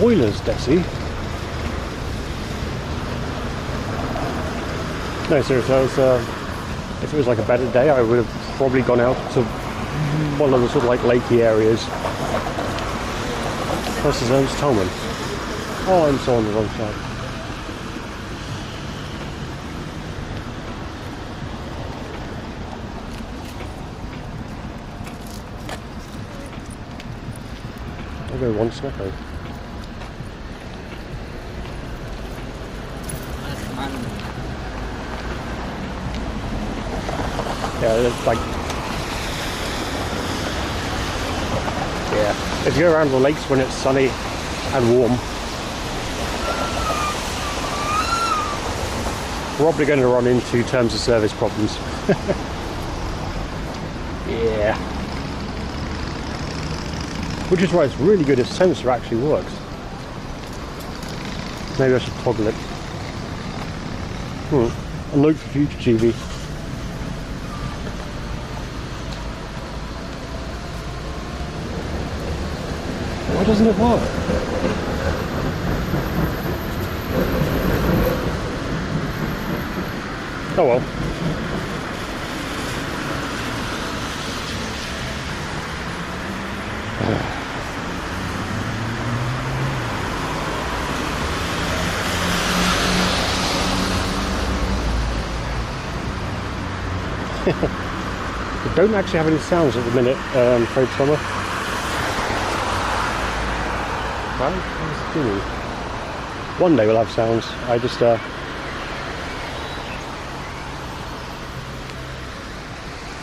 A: Spoilers, Desi. No, seriously, if it was like a better day, I would have probably gone out to one of the sort of like lakey areas. Versus Ernst Tolman. Oh, I'm so on the wrong side. I'll go one snapper. Yeah, it's like, yeah, if you go around the lakes when it's sunny and warm, probably going to run into terms of service problems. Yeah. Which is why it's really good if censor actually works. Maybe I should toggle it. A note for future TV. Why doesn't it work? Oh well. We don't actually have any sounds at the minute, Fred Summer. One day we'll have sounds. I just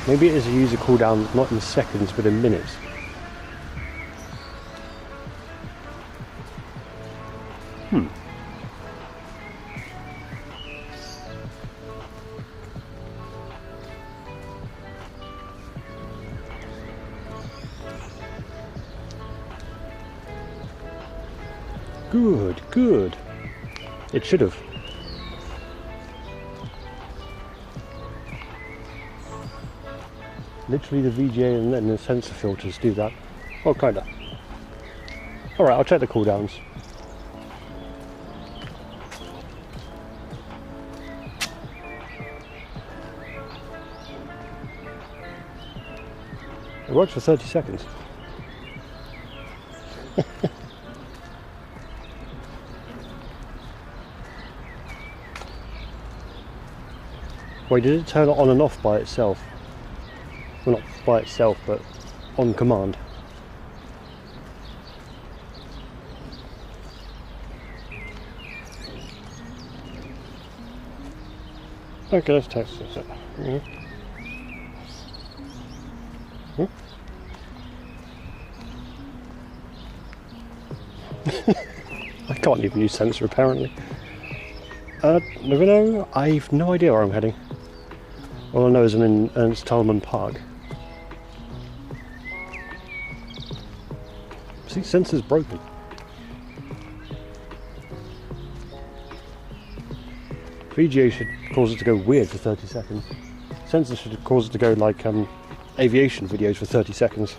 A: maybe it is a user cooldown, not in seconds but in minutes. Good. It should have. Literally the VGA and then the sensor filters do that. Well, kinda. Alright, I'll check the cooldowns. It works for 30 seconds. Wait, did it turn it on and off by itself? Well, not by itself, but on command. Okay, let's test this. I can't even use sensor apparently. No, I've no idea where I'm heading. All I know is I'm in Ernst Tolman Park. See, sensor's broken. VGA should cause it to go weird for 30 seconds. Sensor should cause it to go like aviation videos for 30 seconds.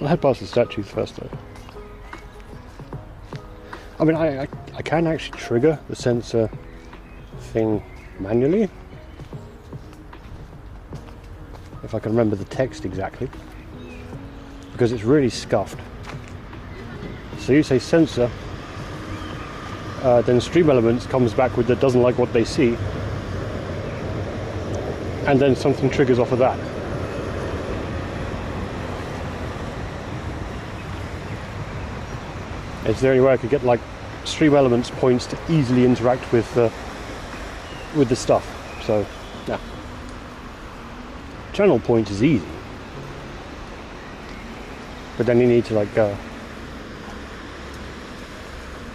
A: I'll head past the statues first though. I mean, I can actually trigger the sensor thing manually. If I can remember the text exactly. Because it's really scuffed. So you say censor, then Stream Elements comes back with that doesn't like what they see, and then something triggers off of that. Is there any way I could get like Stream Elements points to easily interact with the stuff? So yeah, channel point is easy, but then you need to like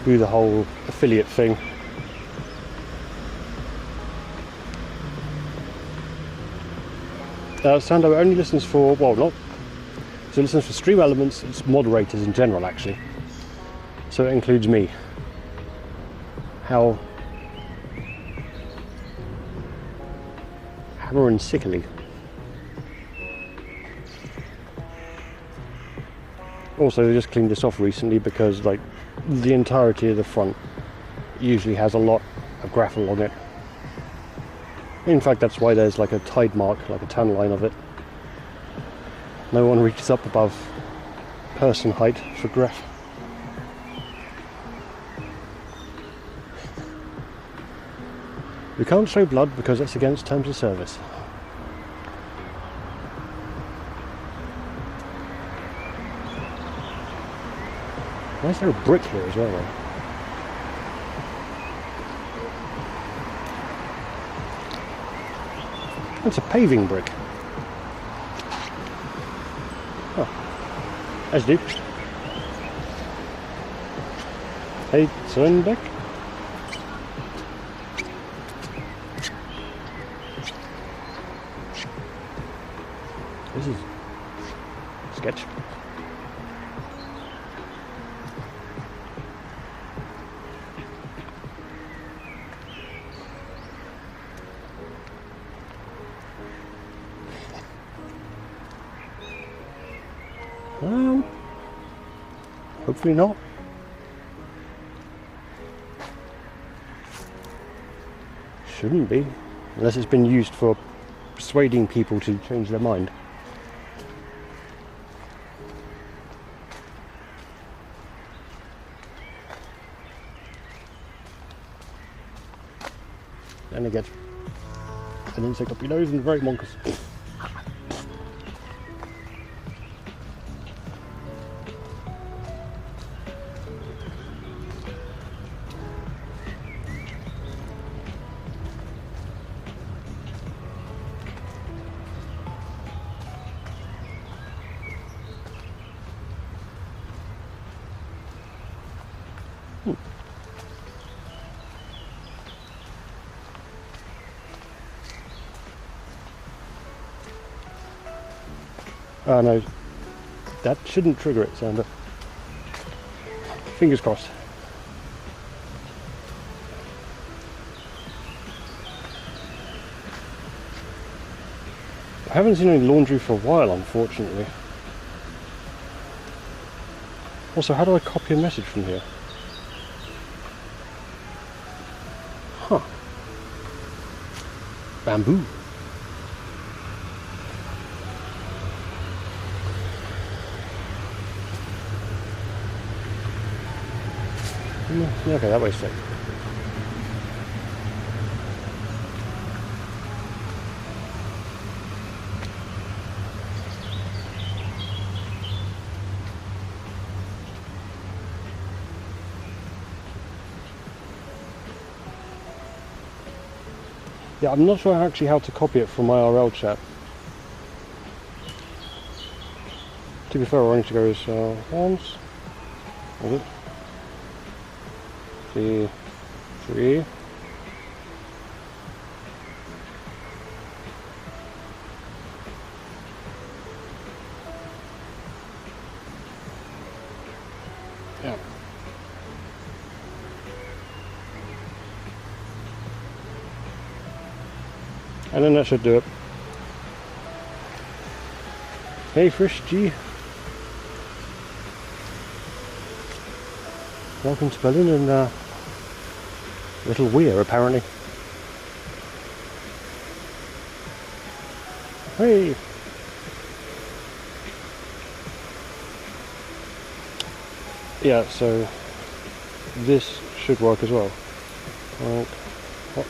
A: do the whole affiliate thing. Sando only listens for, well, not, so it listens for Stream Elements, it's moderators in general actually. So it includes me. How hammer and sickly. Also, they just cleaned this off recently because like the entirety of the front usually has a lot of graphel on it. In fact, that's why there's like a tide mark, like a tan line of it. No one reaches up above person height for graph. We can't show blood because that's against terms of service. Why is there a brick here as well, though? That's a paving brick. Oh, that's deep. Hey, Sönbeck. This is sketch. Hopefully not. Shouldn't be, unless it's been used for persuading people to change their mind. Then it gets an insect up your nose and very monkus. Oh no, that shouldn't trigger it, Sander. Fingers crossed. I haven't seen any laundry for a while, unfortunately. Also, how do I copy a message from here? Huh. Bamboo. Yeah, okay, that way's safe. Yeah, I'm not sure actually how to copy it from my IRL chat. To be fair, I need to go as once. Was it? 2, 3. Yeah. And then that should do it. Hey, Frisch G. Welcome to Berlin and Little Weir, apparently. Hey! Yeah, so this should work as well. Like, what?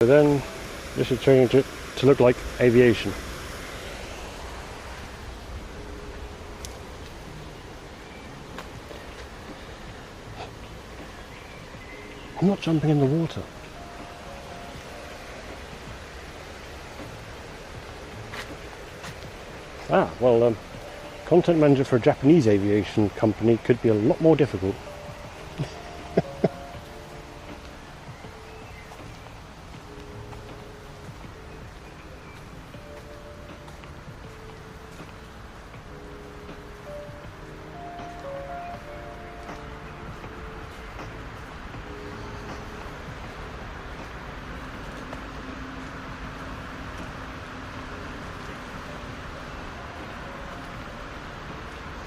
A: So then this should change it to look like aviation. I'm not jumping in the water. Well, content manager for a Japanese aviation company could be a lot more difficult.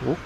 A: Oh.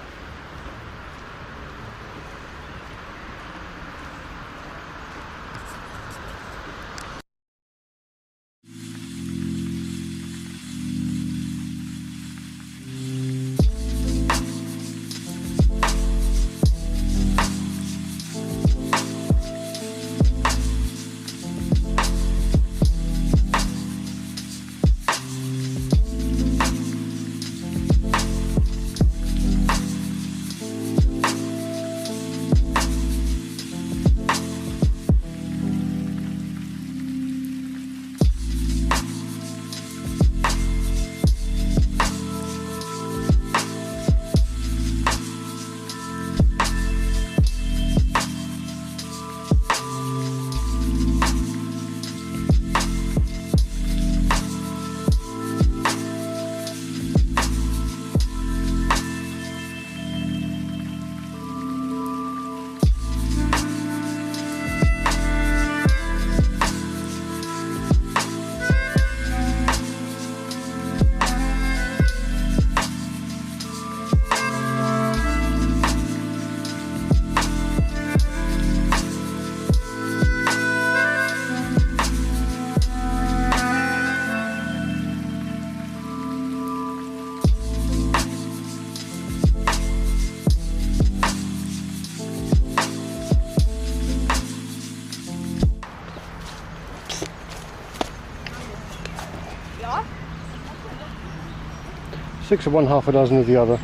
A: 6 of one, half a dozen of the other.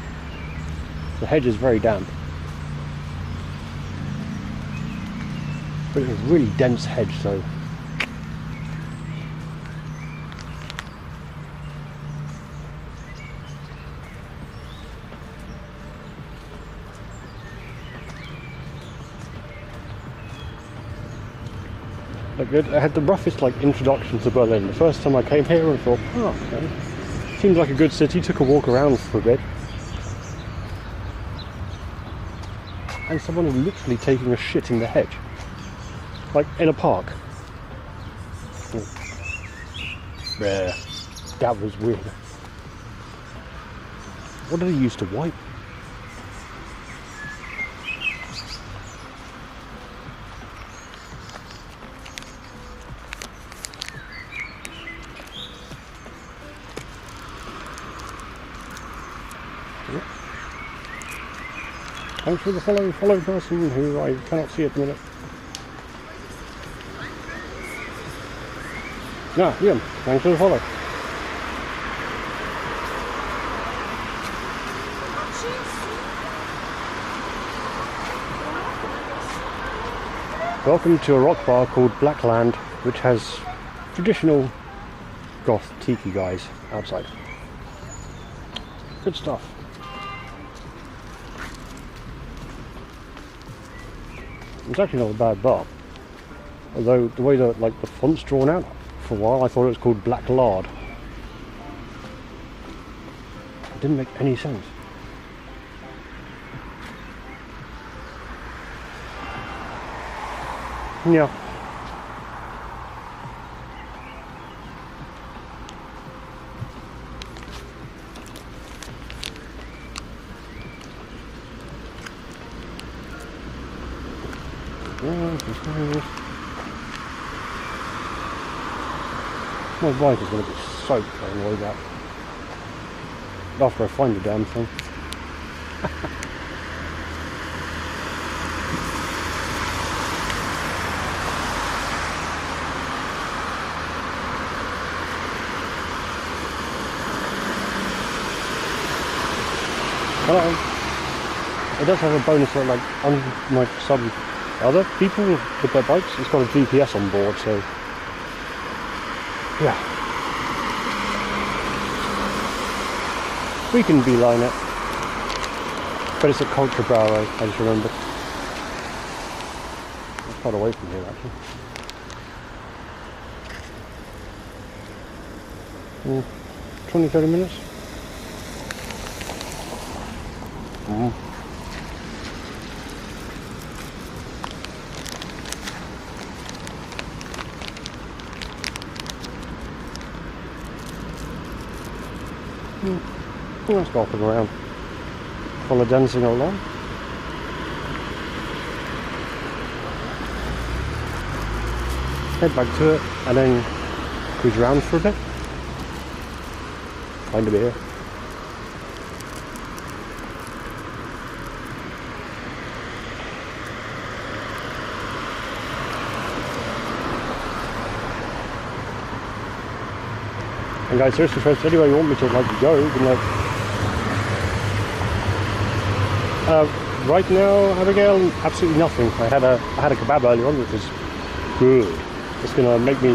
A: The hedge is very damp, but it's a really dense hedge, so look good. I had the roughest introduction to Berlin. The first time I came here and thought, oh, okay, seems like a good city. Took a walk around for a bit, and someone was literally taking a shit in the hedge, like in a park. There, that was weird. What did he use to wipe? Thanks for the follow person who I cannot see at the minute. Yeah, Ian, thanks for the follow. Welcome to a rock bar called Blackland, which has traditional goth tiki guys outside. Good stuff. It's actually not a bad bar, although the way that the font's drawn out, for a while I thought it was called Black Lard. It didn't make any sense. Yeah. My bike is going to be soaked on the way back. After I find the damn thing. Hello. It does have a bonus that, like, unlike some other people with their bikes, it's got a GPS on board, so yeah. We can beeline it. But it's at Culture Barrow, I just remembered. It's quite away from here, actually. 20-30 minutes. Let's go up and around. Follow dancing along. Head back to it and then cruise around for a bit. Find a beer. And guys, seriously, friends, anyway you want me to like go, you can like. Right now, Abigail, absolutely nothing. I had a kebab earlier on, which was good. It's gonna make me,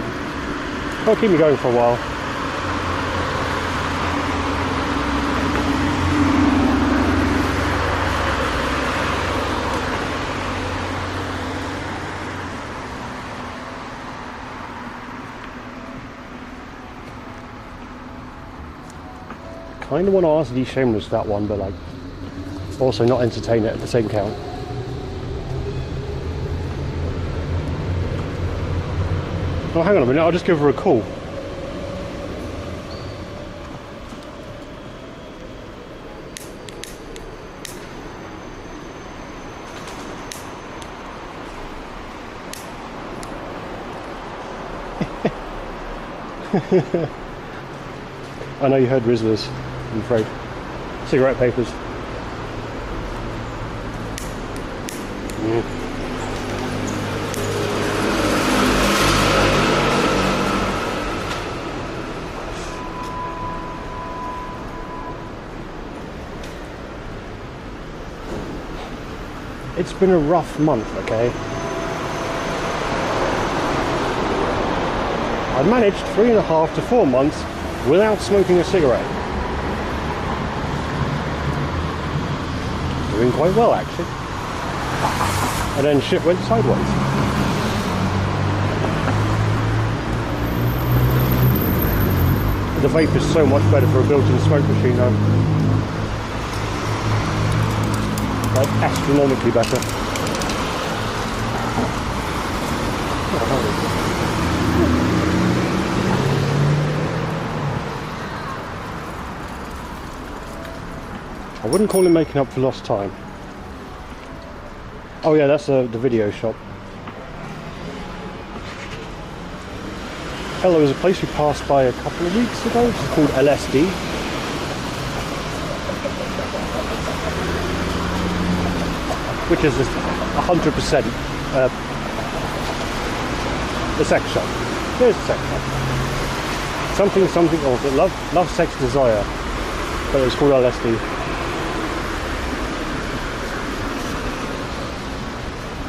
A: well, keep me going for a while. Kind of want to RCD Shameless that one, but like also not entertain it at the same count. Oh, hang on a minute, I'll just give her a call. I know you heard Rizzlers, I'm afraid. Cigarette papers. It's been a rough month, okay? I've managed 3.5 to 4 months without smoking a cigarette. Doing quite well, actually. And then shit went sideways. The vape is so much better for a built-in smoke machine though. Like astronomically better. I wouldn't call it making up for lost time. Oh yeah, that's the video shop. Hell, there was a place we passed by a couple of weeks ago, which is called LSD. Which is 100% the sex shop. There's a sex shop. Something, or love, sex, desire. But it was called LSD.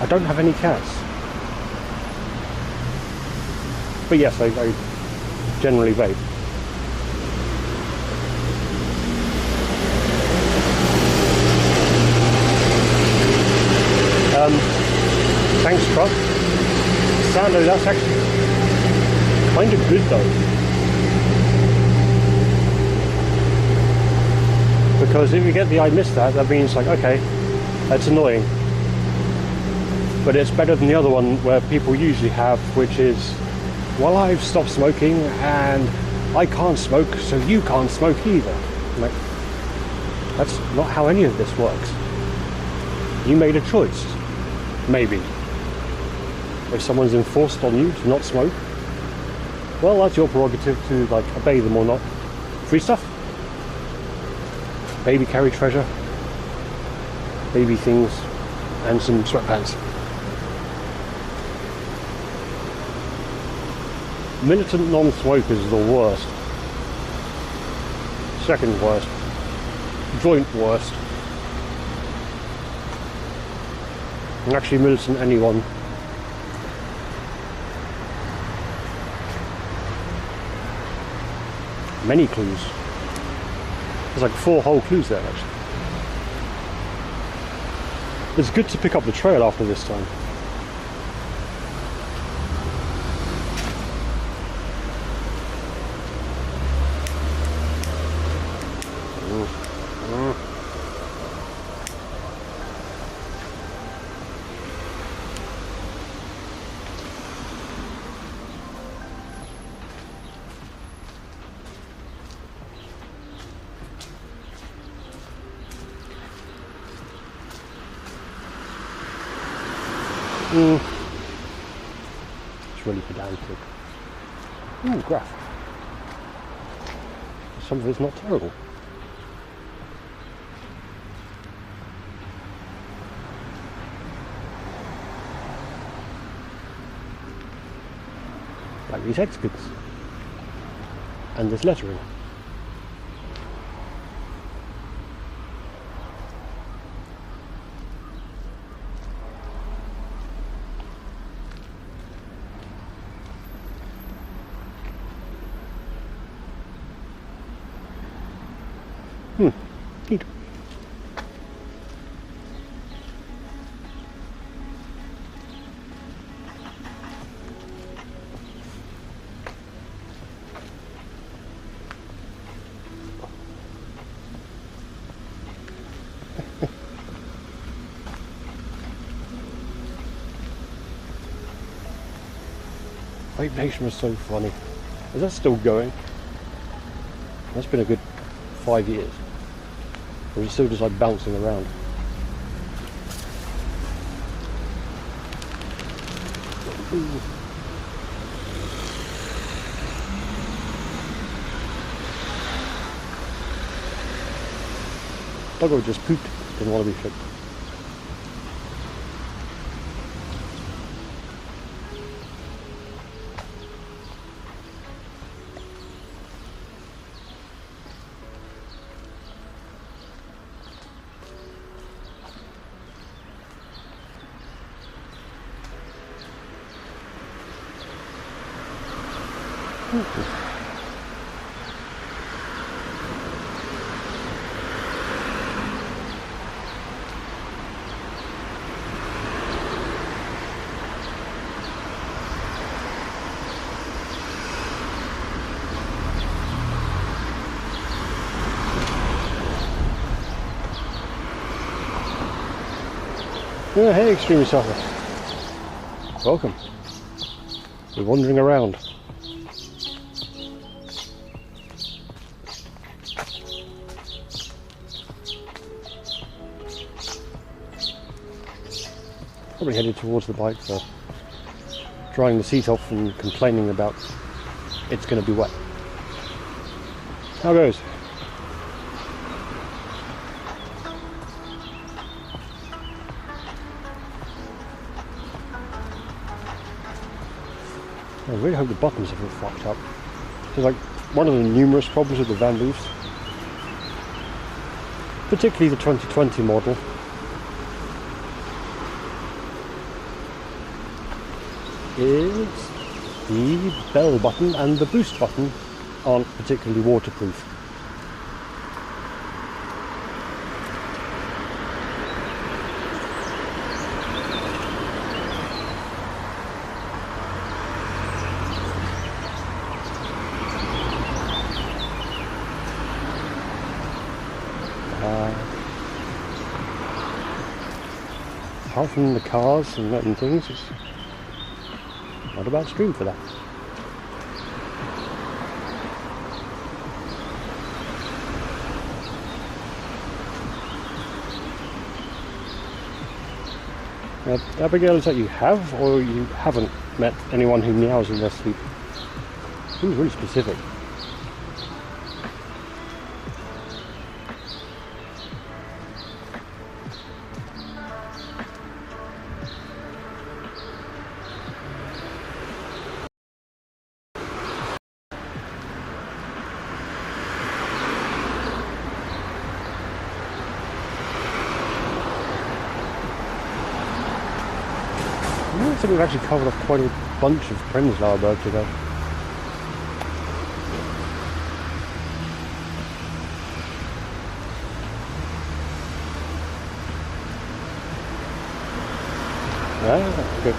A: I don't have any cats. But yes, I generally vape. Thanks, truck. Sando, that's actually kind of good though. Because if you get the I missed that means like, okay, that's annoying. But it's better than the other one where people usually have, which is, well, I've stopped smoking and I can't smoke, so you can't smoke either. Like, that's not how any of this works. You made a choice. Maybe. if someone's enforced on you to not smoke, well, that's your prerogative to like obey them or not. Free stuff. Baby carry treasure, baby things, and some sweatpants. Militant non-smokers are the worst. Second worst. Joint worst. And actually militant anyone. Many clues. There's like 4 whole clues there actually. It's good to pick up the trail after this time. It's really pedantic. Ooh, graph. Some of it's not terrible. Like these hexagons. And this lettering. Neat. Vape Nation was so funny. Is that still going? That's been a good 5 years. Or is it still just like bouncing around? Ooh. Doggo just pooped, didn't want to be flipped. Oh, hey, Extreme Suffer. Welcome. We're wandering around. Probably headed towards the bike for drying the seat off and complaining about it's going to be wet. How goes? I really hope the buttons haven't fucked up. It's like one of the numerous problems with the Van Boofs, particularly the 2020 model, is the bell button and the boost button aren't particularly waterproof. Apart from the cars and things, it's not a bad stream for that. Abigail, is that you have, or you haven't met anyone who meows in their sleep? Seems really specific. I think we've actually covered off quite a bunch of Prenzlauer today. Yeah, good.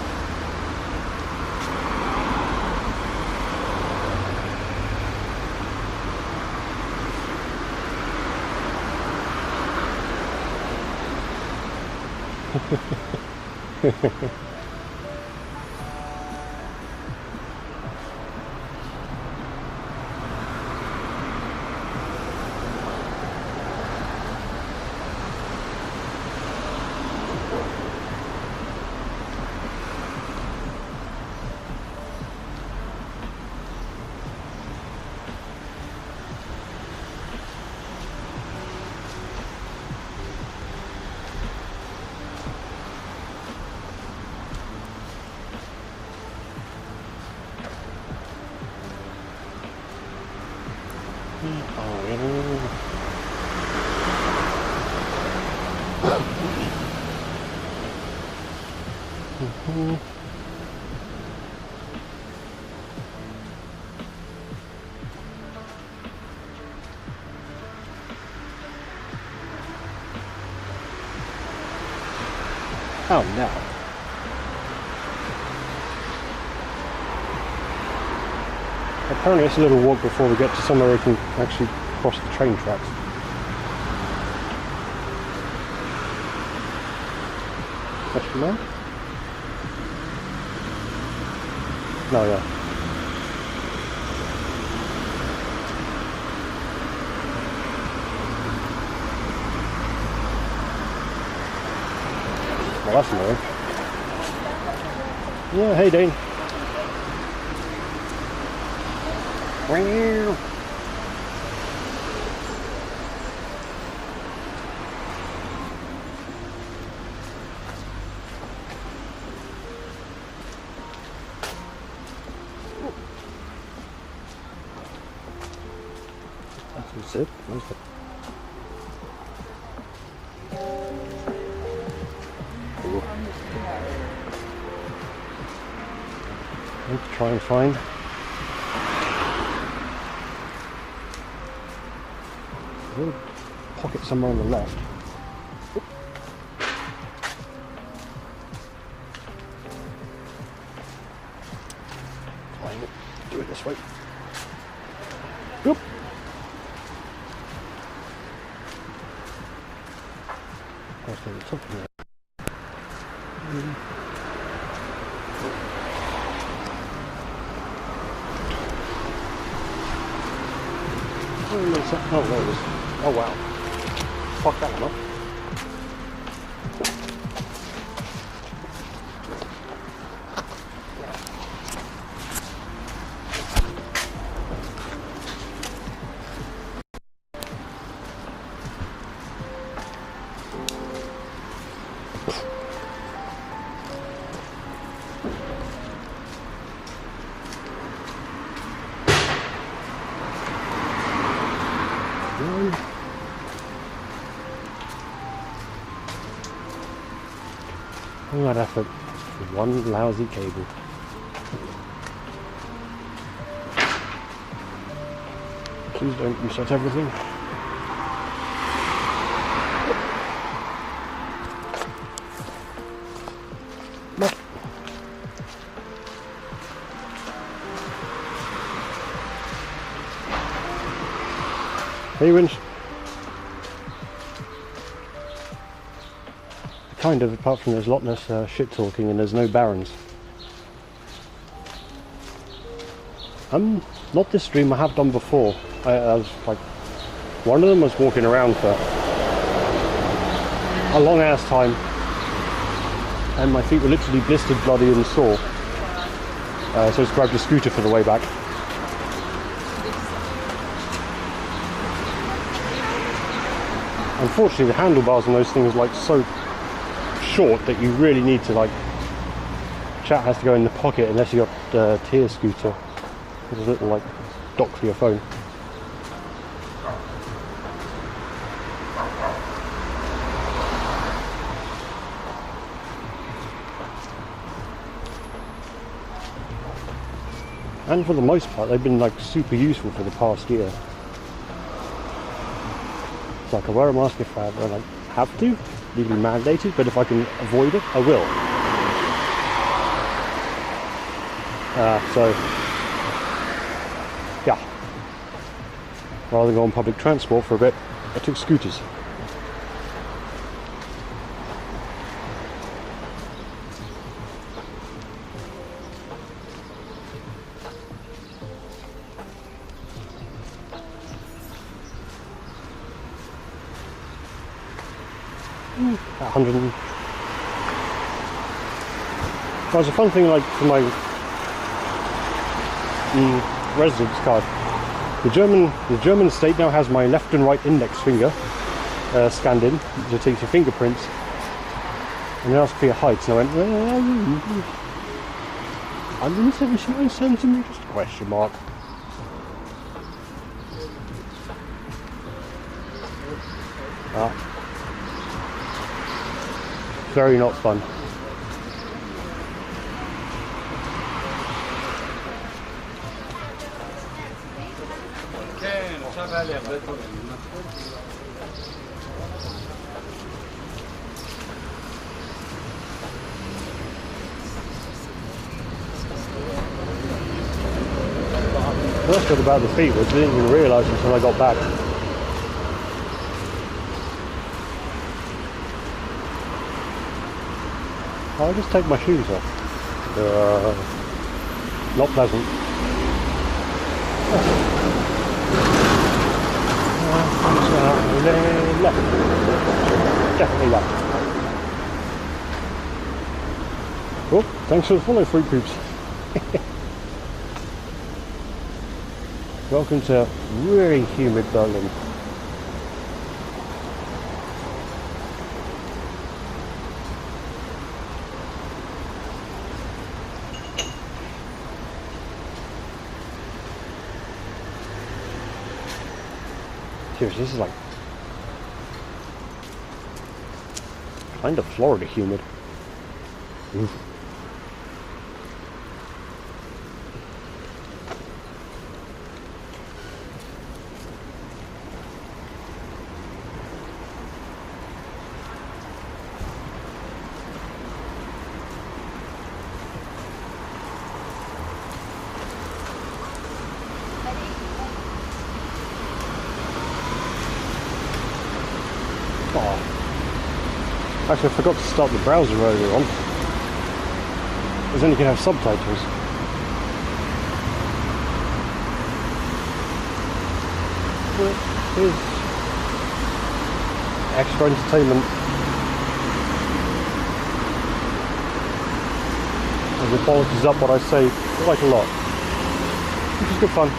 A: Oh no. Apparently it's a little walk before we get to somewhere we can actually cross the train tracks. Question mark? No, yeah. Well, that's annoying. Yeah, hey Dane. Wow. That's it. Where's the... Let's try and find a little pocket somewhere on the left. Find it. Do it this way. Oop. I'll stay at the top of there. Oh, there it is. Oh, wow. Fuck that one up. All that effort for one lousy cable. Please don't reset everything. No. Hey, winch. Kind of, apart from there's a lot less shit talking and there's no barons. Not this stream, I have done before. I was like, one of them was walking around for a long ass time. and my feet were literally blistered, bloody and sore. So I just grabbed a scooter for the way back. Unfortunately, the handlebars on those things are like so short that you really need to like, chat has to go in the pocket unless you got a tier scooter. There's a little like dock for your phone. And for the most part, they've been like super useful for the past year. It's like I wear a mask if I like, have to, legally mandated, but if I can avoid it, I will. So, yeah. Rather than go on public transport for a bit, I took scooters. About 100. That was a fun thing, like for my residence card. The German state now has my left and right index finger scanned in to take your fingerprints, and they asked for your height. And I went, 179 centimeters? Question mark. Very not fun. The worst bit about the feet was I didn't even realise until I got back. I'll just take my shoes off. They're not pleasant. Left. Definitely left. Oh, thanks for the follow, Fruit Poops. Welcome to really humid Berlin. Seriously, this is like kind of Florida humid. Oof. Actually, I forgot to start the browser earlier on, because then you can have subtitles. Here's extra entertainment. As it polishes up what I say quite a lot, which is good fun.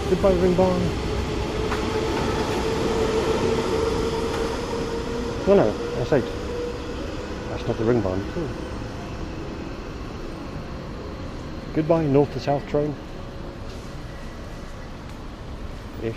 A: Goodbye, ring barn. Oh no, S8. That's not the ring barn. Cool. Goodbye, north to south train. Ish.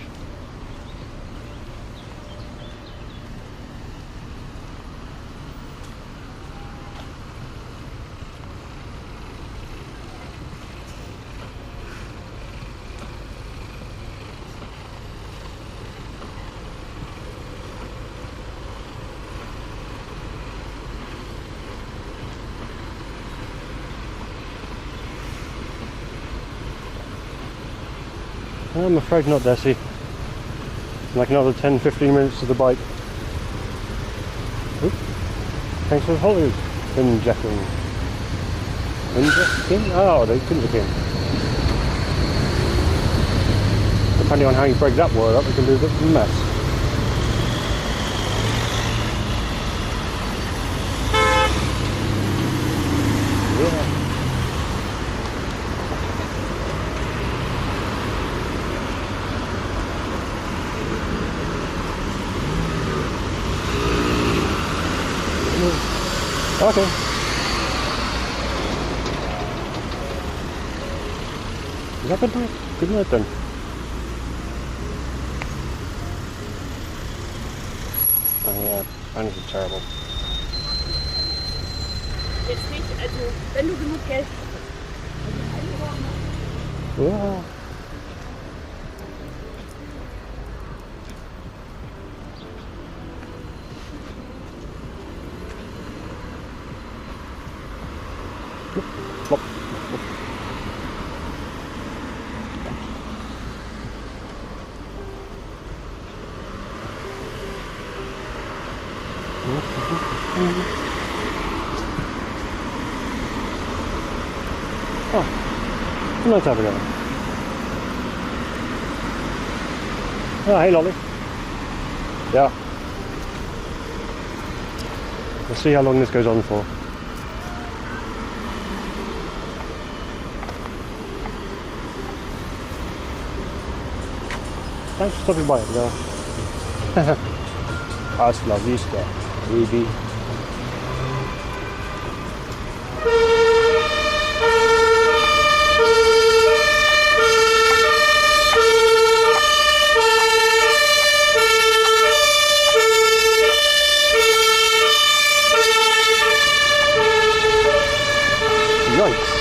A: I'm afraid not, Desi. Like another 10-15 minutes to the bike. Oop. Thanks for the follow. Injecting. Injecting? Oh, the injecting. Depending on how you break that word up, we can do a bit of a mess. Yeah. Okay. Is that good night? Good night then. Oh yeah, Spanisch ist terrible.
C: Jetzt nicht, also wenn du genug Geld hast.
A: Ja. Flop. Oh, nice to have again. Oh, hey Lolly. Yeah. We'll see how long this goes on for. Thanks for stopping by, though. Hasta la vista, baby. Yikes.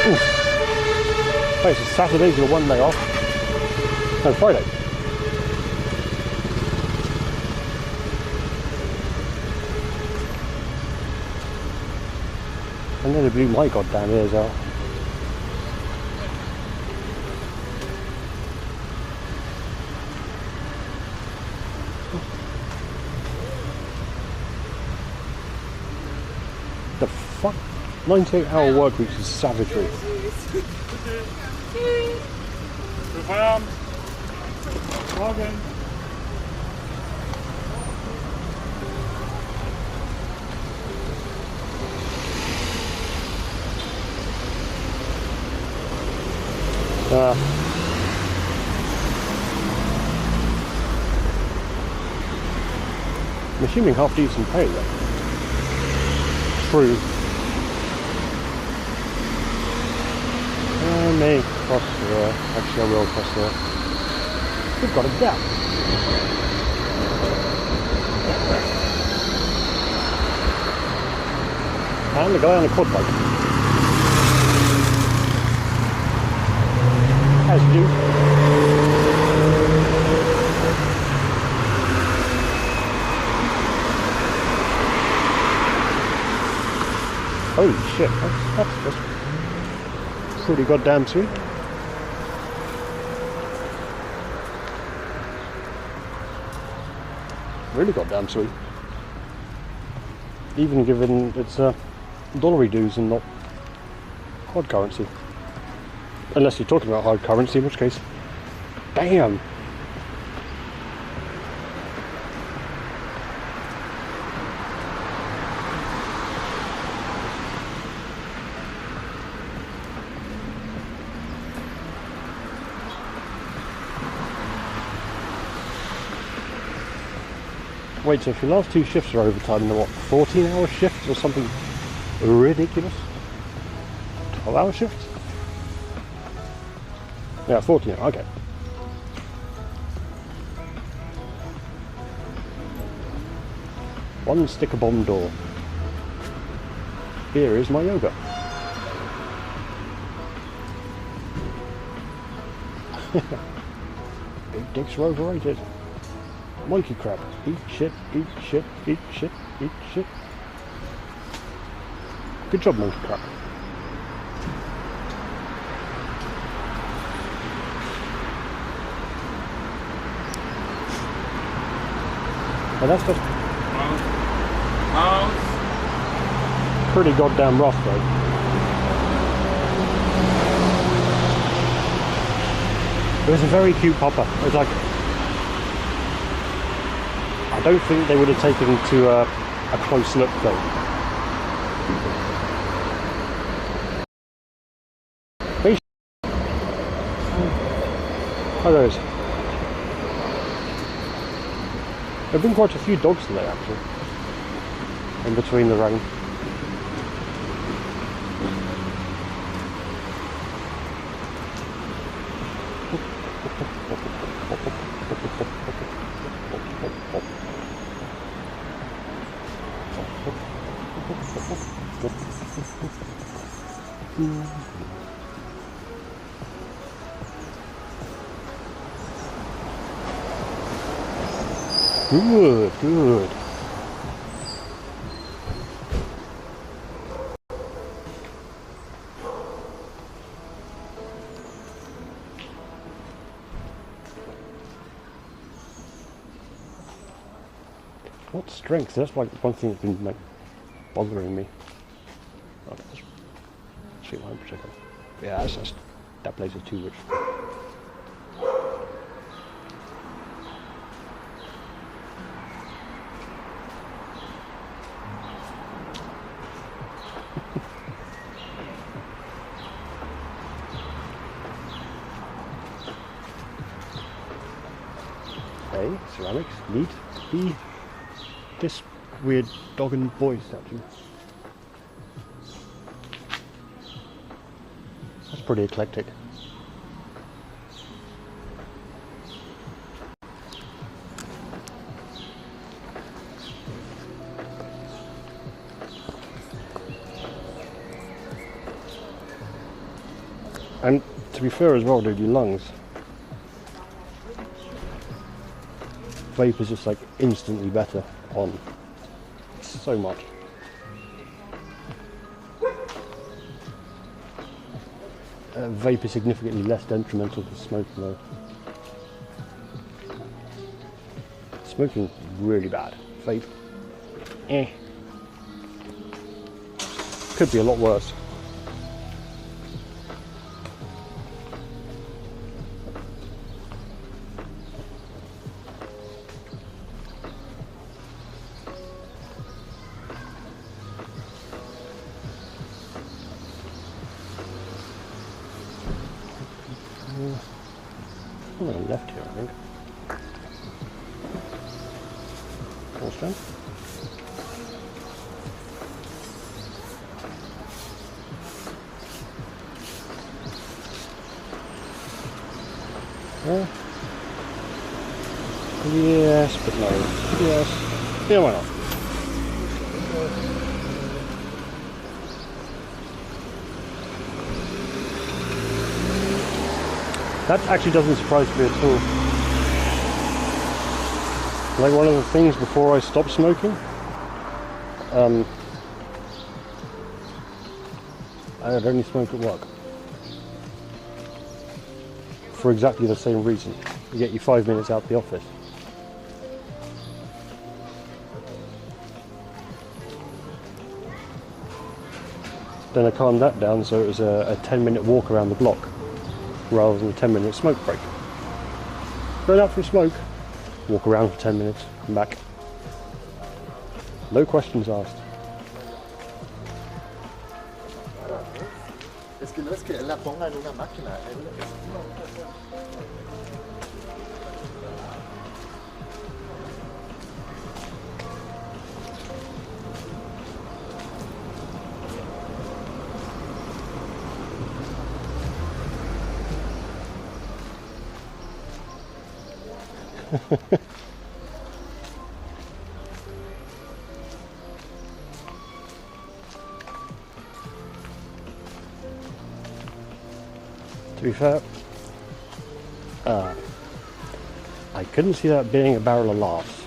A: Oof. Wait, so Saturday's your one day off? No, Friday. I nearly blew my goddamn ears out. The fuck? 98-hour work week is savagery.
D: Feierabend. Morgen.
A: I'm assuming half decent pay though. True. May cross there. Actually, I will cross there. We've got a gap. And the guy on the quad bike. As you. Holy shit, that's just pretty goddamn sweet. Really goddamn sweet. Even given it's dollary dues and not hard currency. Unless you're talking about hard currency, in which case, damn. Wait, so if your last two shifts are overtime, then what, 14-hour shifts or something ridiculous? 12-hour shifts? Yeah, 14, okay. One sticker bomb door. Here is my yoga. Big dicks are overrated. Monkey crab. Eat shit, eat shit, eat shit, eat shit. Good job, monkey crab. And that's just
D: House.
A: Pretty goddamn rough though. It was a very cute pupper. It was like, I don't think they would have taken to a close look though. Hey. Hi guys. There have been quite a few dogs today actually, in between the rain. Good, good. What strength? That's like one thing that's been like bothering me. Oh, that's street line protector. Yeah, that place is too rich. Hey, ceramics, neat. This weird dog and boy statue. That's pretty eclectic. And to be fair as well, dude, your lungs. Vape is just like instantly better on so much. Vape is significantly less detrimental to smoking though. Smoking really bad. Vape, could be a lot worse. I'm going left here, I think. Horse down. Yes, but no. Yes. Yeah, why not? That actually doesn't surprise me at all. Like one of the things before I stopped smoking, I'd only smoke at work. For exactly the same reason. You get you 5 minutes out the office. Then I calmed that down, so it was a 10-minute walk around the block rather than a 10-minute smoke break. Going out for a smoke, walk around for 10 minutes, come back. No questions asked.
E: Est-ce que là, la ponga in una macchina?
A: To be fair, I couldn't see that being a barrel of laughs.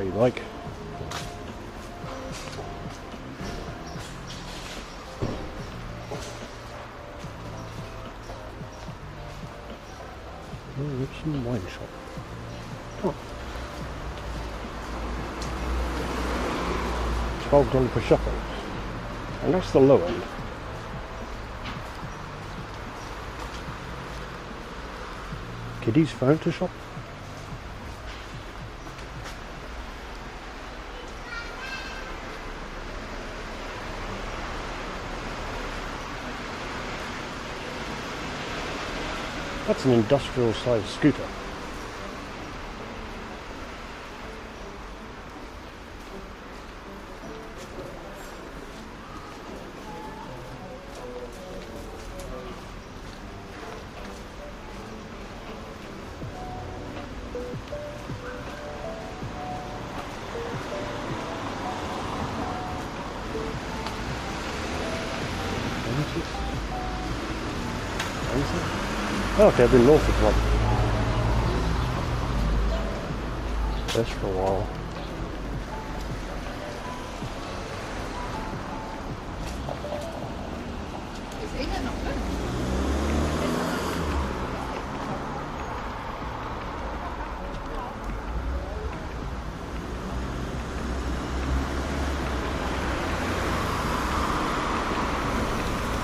A: How you like. Richmond wine shop. Oh. $12 per shopper. And that's the low end. Kiddies furniture shop. That's an industrial sized scooter. Oh, okay, I've been north of one. This for a while.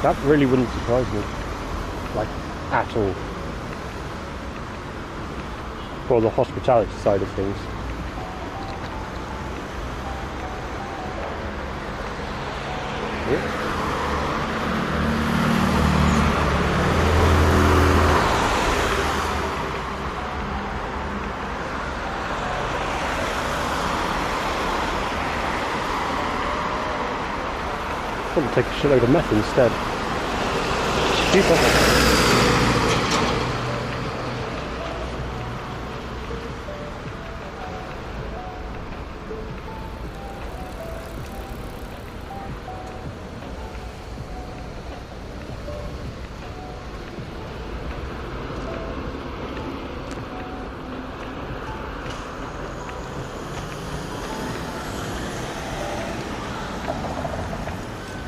A: That really wouldn't surprise me, like, at all. For the hospitality side of things. Yeah. Probably take a shitload of meth instead. Cheaper.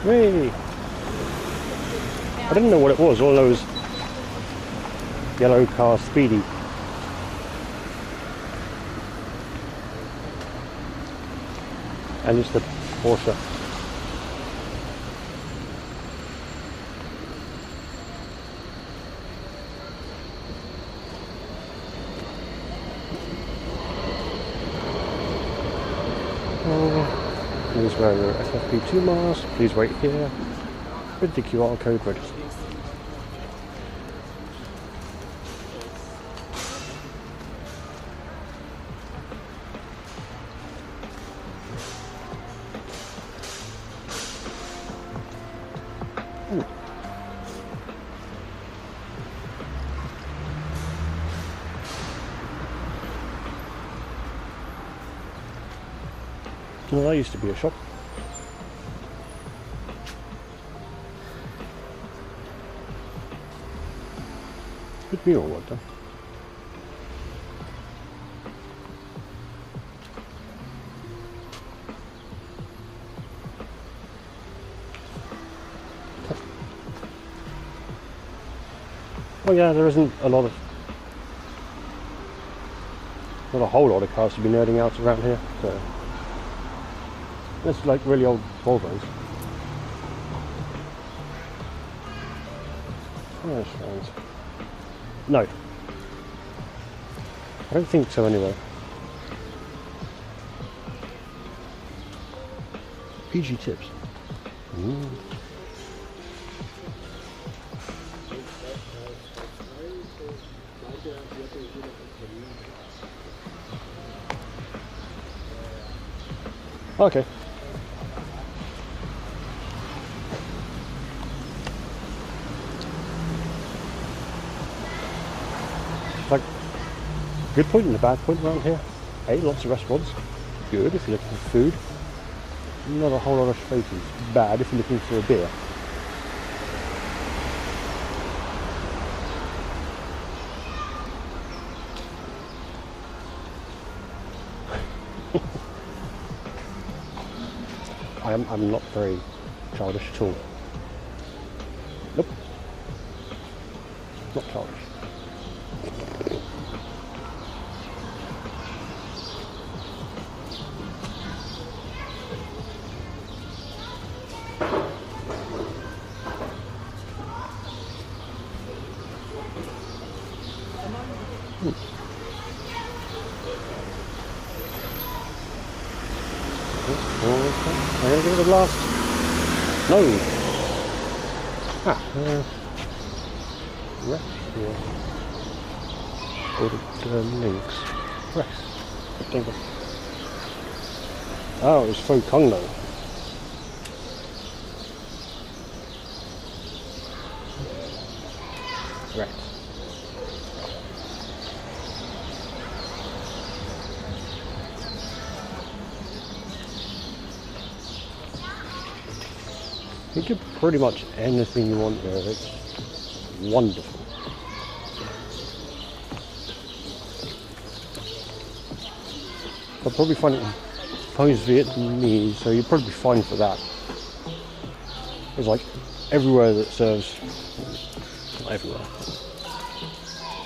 A: Whee! I didn't know what it was, all those yellow car speedy. And it's the Porsche. Please wear your FFP2 mask. Please wait here with the QR code ready. Well, that used to be a shop. Good mural work done. Oh yeah, there isn't not a whole lot of cars to be nerding out around here. So. It's like really old Volvos. Oh, friends. No. I don't think so anyway. PG tips. Okay. Like, good point and a bad point around here. Lots of restaurants. Good if you're looking for food. Not a whole lot of spaces. Bad if you're looking for a beer. I'm not very childish at all. Nope. Not childish. I'm going to give it a blast. No. Rest here. Ordered links. Rest. Oh, it's Faux Kong though. Right. You get pretty much anything you want there. It's wonderful. I'll probably find it post Vietnamese, so you'll probably be fine for that. It's like everywhere that serves, not everywhere.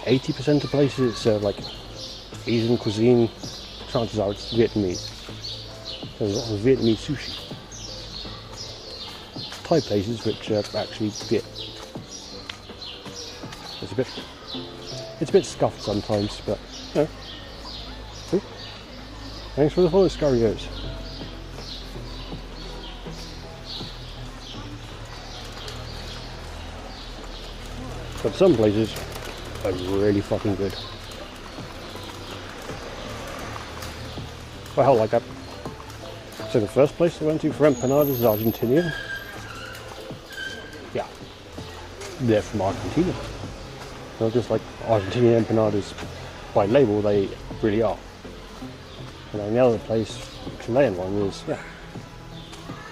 A: 80% of places that serve like Asian cuisine, chances are it's Vietnamese. So there's a lot of Vietnamese sushi. Thai places which are actually Viet. It's a bit scuffed sometimes, but you know. See? Thanks for the follow, Scarios. But some places are really fucking good. Well, hell, like that. So the first place I went to for empanadas is Argentina. Yeah, they're from Argentina. Not just like Argentinian empanadas by label, they really are. And then the other place, the Chilean one, was, yeah,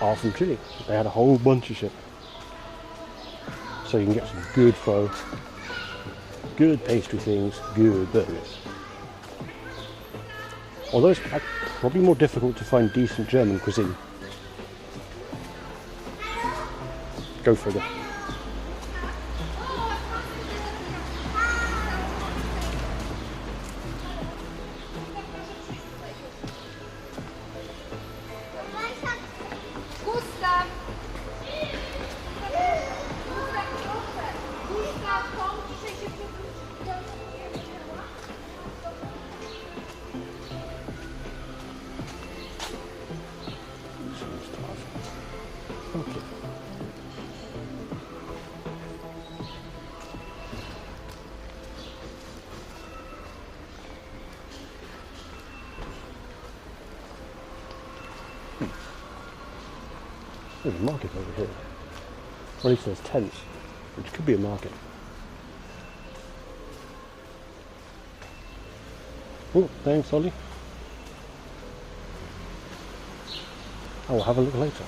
A: are from Chile. They had a whole bunch of shit. So you can get some good pho, good pastry things, good burgers. Although it's probably more difficult to find decent German cuisine. Go figure. There's a market over here. Or at least there's tents, which could be a market. Oh, thanks, Ollie. I will have a look later.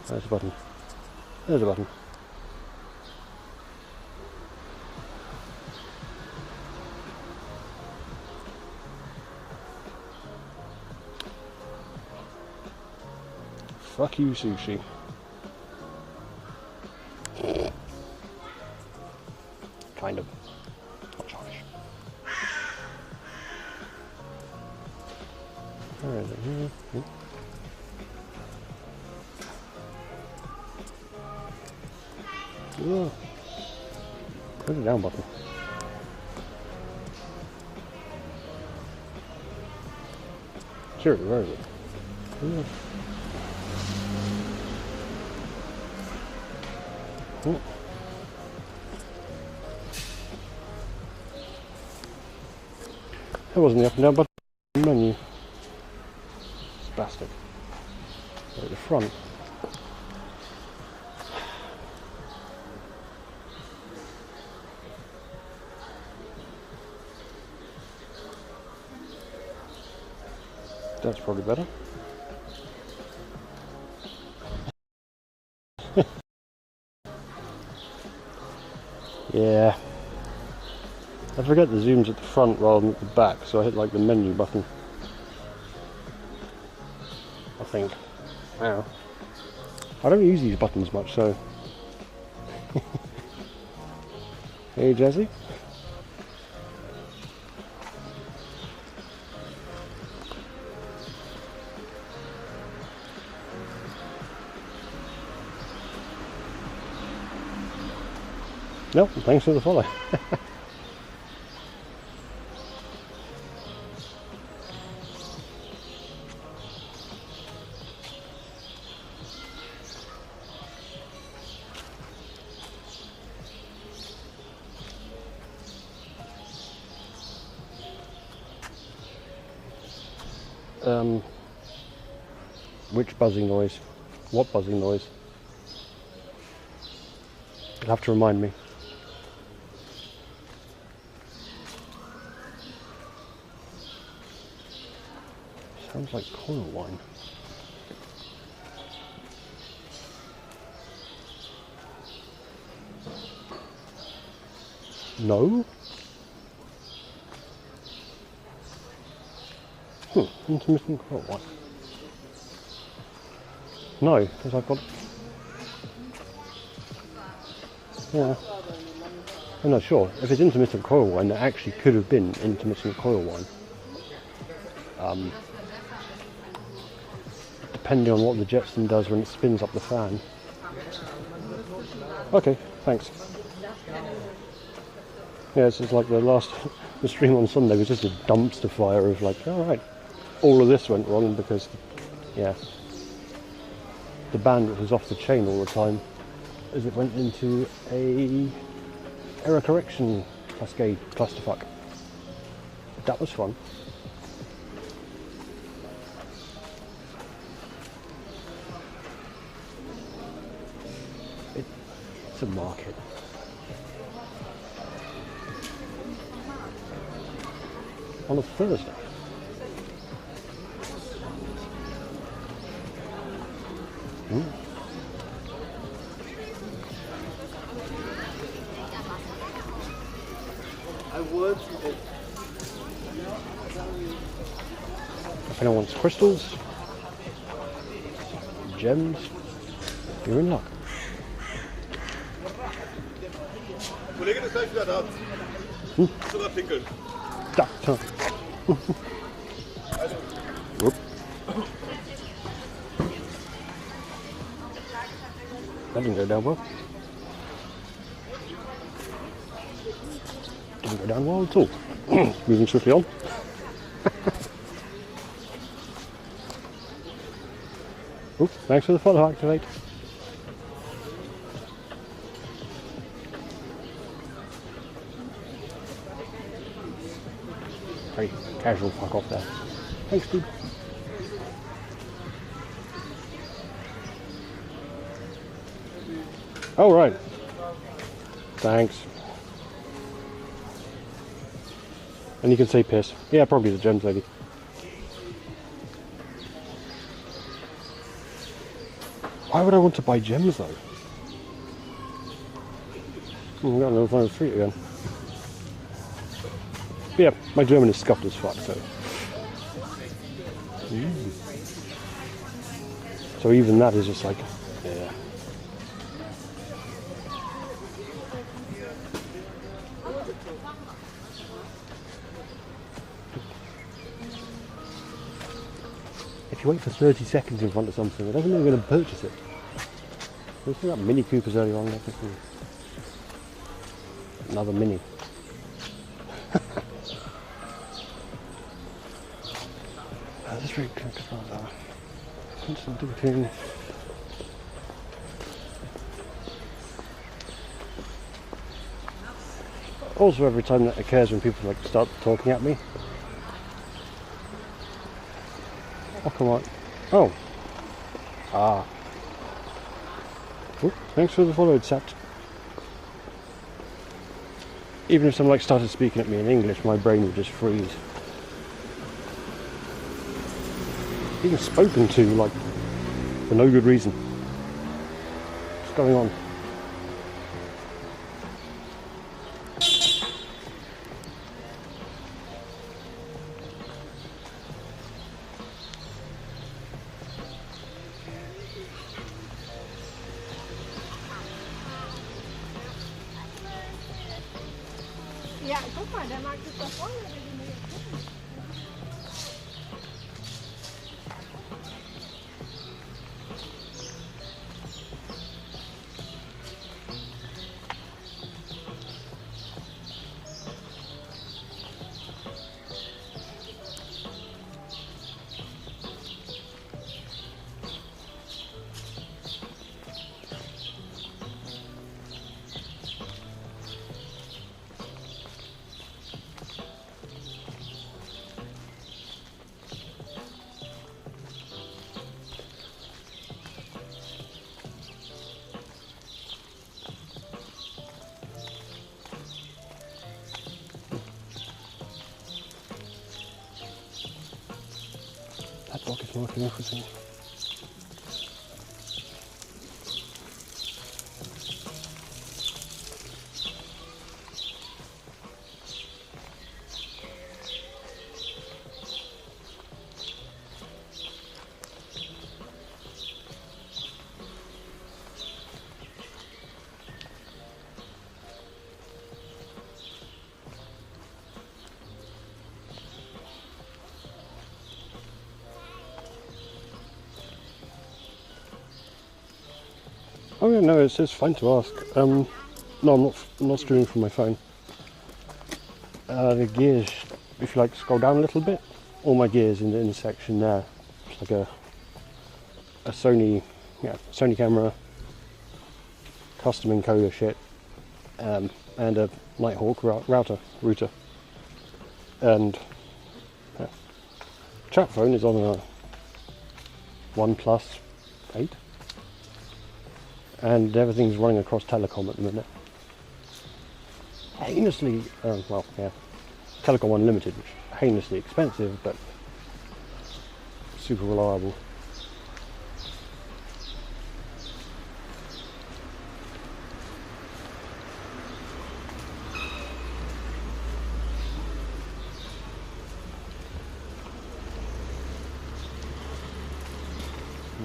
A: There's a button. There's a button. Fuck you, sushi. Kind of. Not charge. Where is it? Here. Oh. Where's the down button? Seriously, where is it? Oh. Oh. That wasn't the up and down button menu. Bastard. At the front. That's probably better. Yeah. I forget the zoom's at the front rather than at the back, so I hit like the menu button. I think. Wow. I don't use these buttons much, so. Hey, Jesse. Nope, thanks for the follow. Which buzzing noise? What buzzing noise? You'll have to remind me. Sounds like coil wine. No? Intermittent coil wine. No, because I've got... Yeah. I'm not sure. If it's intermittent coil wine, that actually could have been intermittent coil wine. Depending on what the Jetson does when it spins up the fan. Okay, thanks. Yeah, it's just like the stream on Sunday was just a dumpster fire of like, alright, all of this went wrong because, yeah, the bandwidth was off the chain all the time as it went into a error correction cascade clusterfuck. That was fun. It's a market. On a Thursday. If anyone wants crystals, gems, you're in luck.
E: Kollege ist gleich wieder da. Sogar pinkeln.
A: Da. Whoop. That didn't go down well. Didn't go down well at all. Moving swiftly on. Oops, thanks for the follow activate. Very casual fuck off there. Thanks, dude. Oh, right. Thanks. And you can say piss. Yeah, probably the gems lady. Why would I want to buy gems though? I've got another final street again. But yeah, my German is scuffed as fuck, so. So even that is just like, yeah. If you wait for 30 seconds in front of something, it doesn't mean you're going to purchase it. We saw that Mini Coopers earlier on. Another Mini. This very constant ticketing. Also, every time that occurs when people like start talking at me. Oh, come on. Oh. Ah. Ooh, thanks for the follow, Sapt. Even if someone like started speaking at me in English, my brain would just freeze. Being spoken to, like, for no good reason. What's going on?
C: Ja, guck mal, der mag das da vorne. Der will mir jetzt gucken.
A: That block is marking everything. Oh yeah, no, it's fine to ask. No, I'm not streaming from my phone. The gears, if you like, scroll down a little bit. All my gears in the section there. It's like a Sony camera, custom encoder shit, and a Nighthawk router, and chat phone is on a OnePlus 8. And everything's running across telecom at the minute. Heinously, Telecom Unlimited, which is heinously expensive, but super reliable.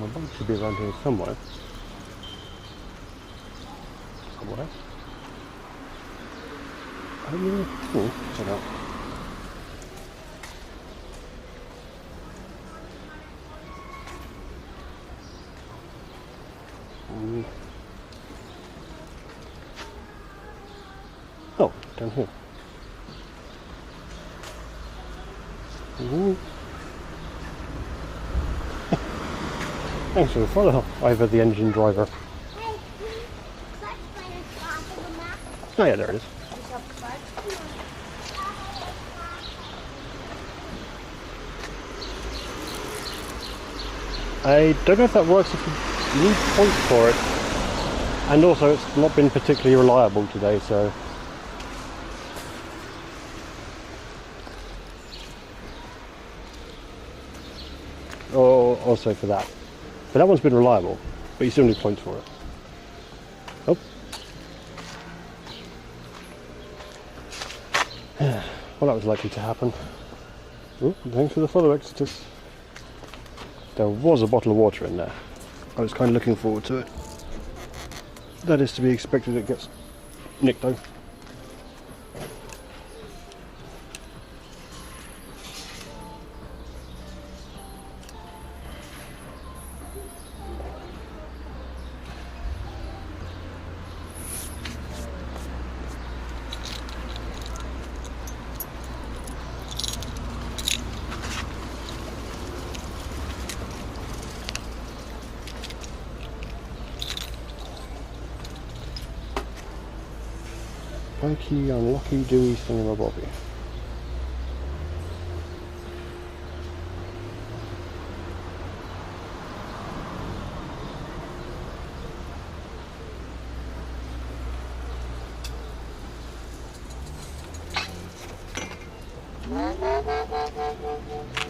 A: My bike should be around here somewhere. Somewhere. Oh yeah, check out. Oh, down here. Thanks for the follow. Either the engine driver. Oh yeah, there it is. I don't know if that works if you need points for it. And also it's not been particularly reliable today, so... Oh, also for that. But that one's been reliable, but you still need points for it. Oh. Well, that was likely to happen. Oh, thanks for the follow, Exodus. There was a bottle of water in there. I was kind of looking forward to it. That is to be expected, it gets nicked though. Mikey, unlucky, Dewey, thingamabobby.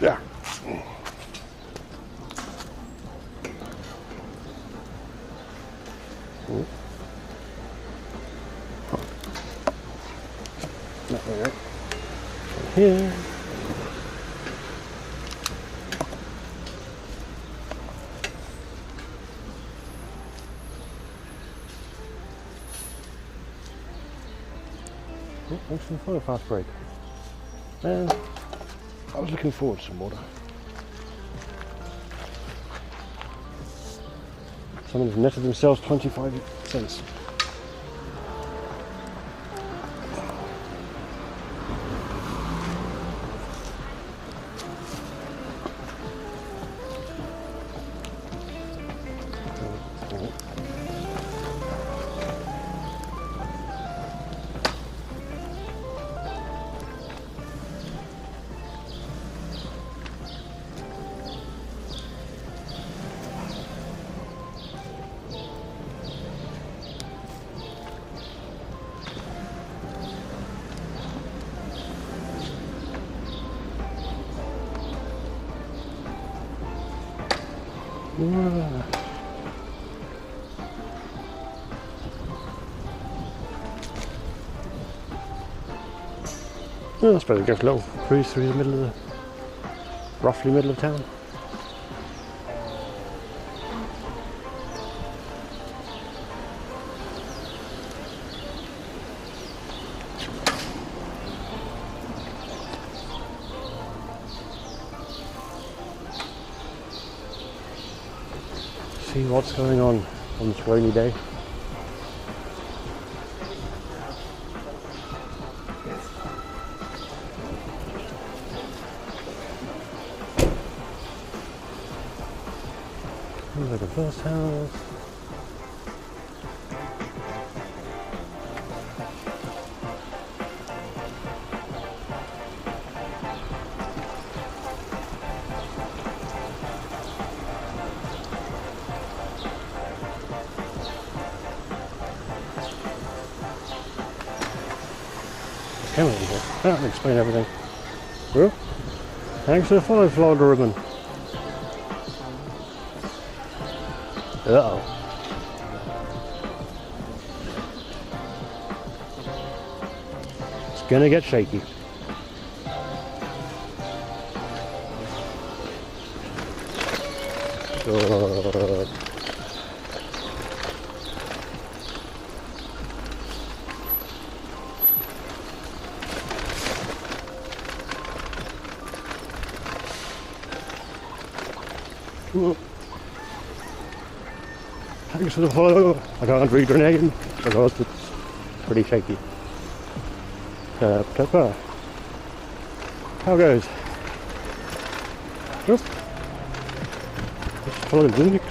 A: Yeah. There. Here. Oh, thanks for the follow fast break. And I was looking forward to some water. Someone has netted themselves 25 cents. Yeah, I suppose we go for a little cruise through the middle of the, roughly middle of town. See what's going on this rainy day. Looks like the first house. Camera in here. That'll explain everything. Well, thanks for the follow, Florida ribbon. Uh-oh. It's gonna get shaky. Thanks for the follow. I can't read your name because it's pretty shaky. How goes? Just follow the Linux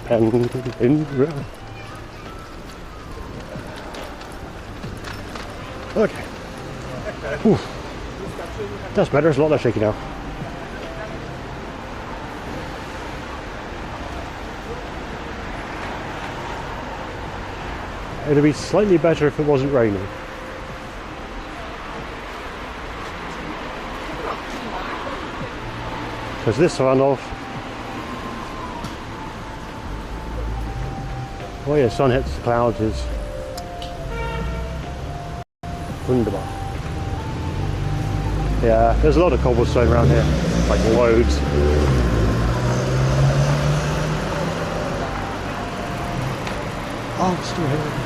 A: and in. Okay. Whew. That's better. It's a lot less shaky now. It'd be slightly better if it wasn't raining. Because this runoff, oh yeah, sun hits the clouds is wunderbar. Yeah, there's a lot of cobblestone around here, like loads. Oh, it's still here.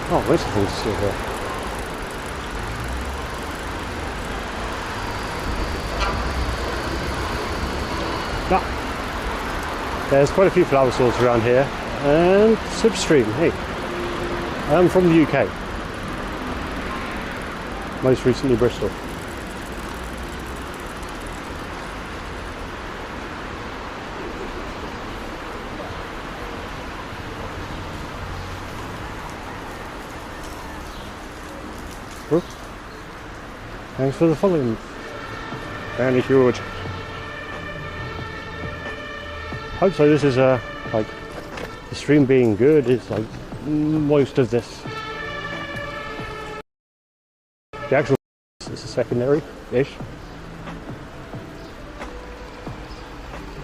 A: Oh, most of the things are still here. Ah, there's quite a few flower stores around here. And Slipstream, hey. I'm from the UK. Most recently Bristol. Thanks for the following. Fairly huge. Hopefully this is like the stream being good is like most of this. The actual is a secondary-ish.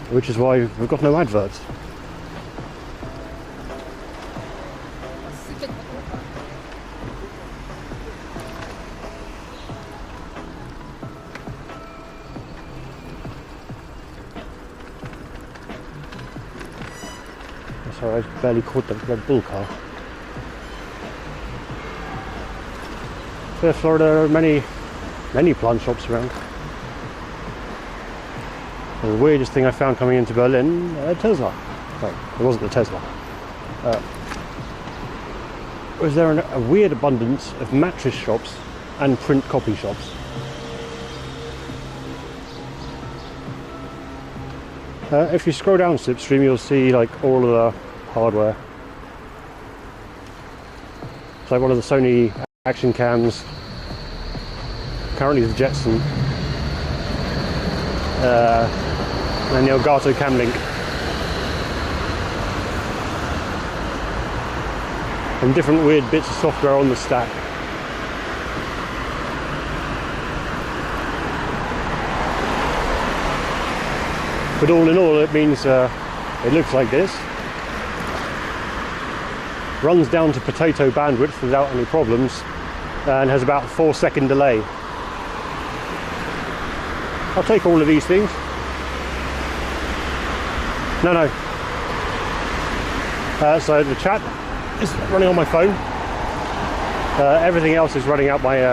A: Which is why we've got no adverts. Sorry, I barely caught the Red Bull car. Yeah, Florida, there are many plant shops around. And the weirdest thing I found coming into Berlin, a Tesla. Well, it wasn't a Tesla. Was there a weird abundance of mattress shops and print copy shops. If you scroll down Slipstream, you'll see like all of the hardware. It's like one of the Sony action cams, currently the Jetson, and the Elgato Cam Link. And different weird bits of software on the stack. But all in all, it means it looks like this. Runs down to potato bandwidth without any problems, and has about a 4-second delay. I'll take all of these things. No. So the chat is running on my phone. Everything else is running out my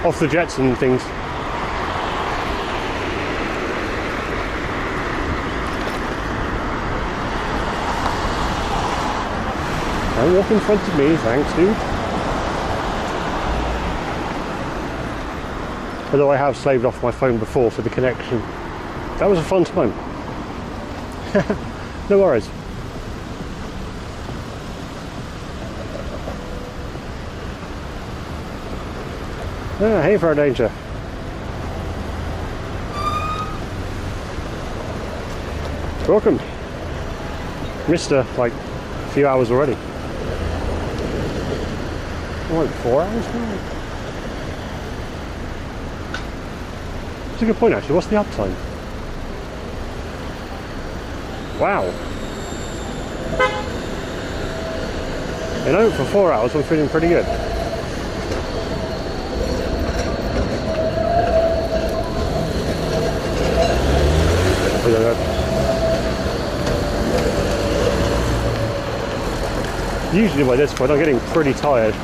A: off the Jetson things. Don't walk in front of me, thanks, dude. Although I have slaved off my phone before for the connection. That was a fun time. No worries. Hey, Fire Danger. Welcome. Missed like a few hours already. Like 4 hours now? That's a good point actually. What's the uptime? Wow. You know, for 4 hours I'm feeling pretty good. Usually by this point I'm getting pretty tired.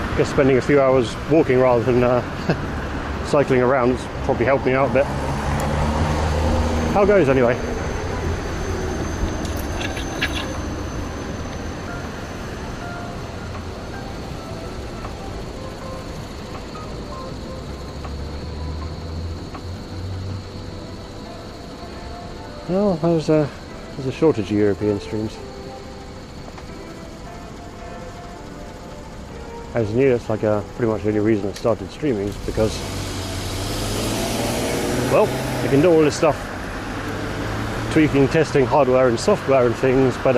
A: I guess spending a few hours walking rather than cycling around has probably helped me out a bit. How goes anyway? Well, there's a shortage of European streams. As I knew, that's like pretty much the only reason I started streaming is because, well, you can do all this stuff, tweaking, testing hardware and software and things, but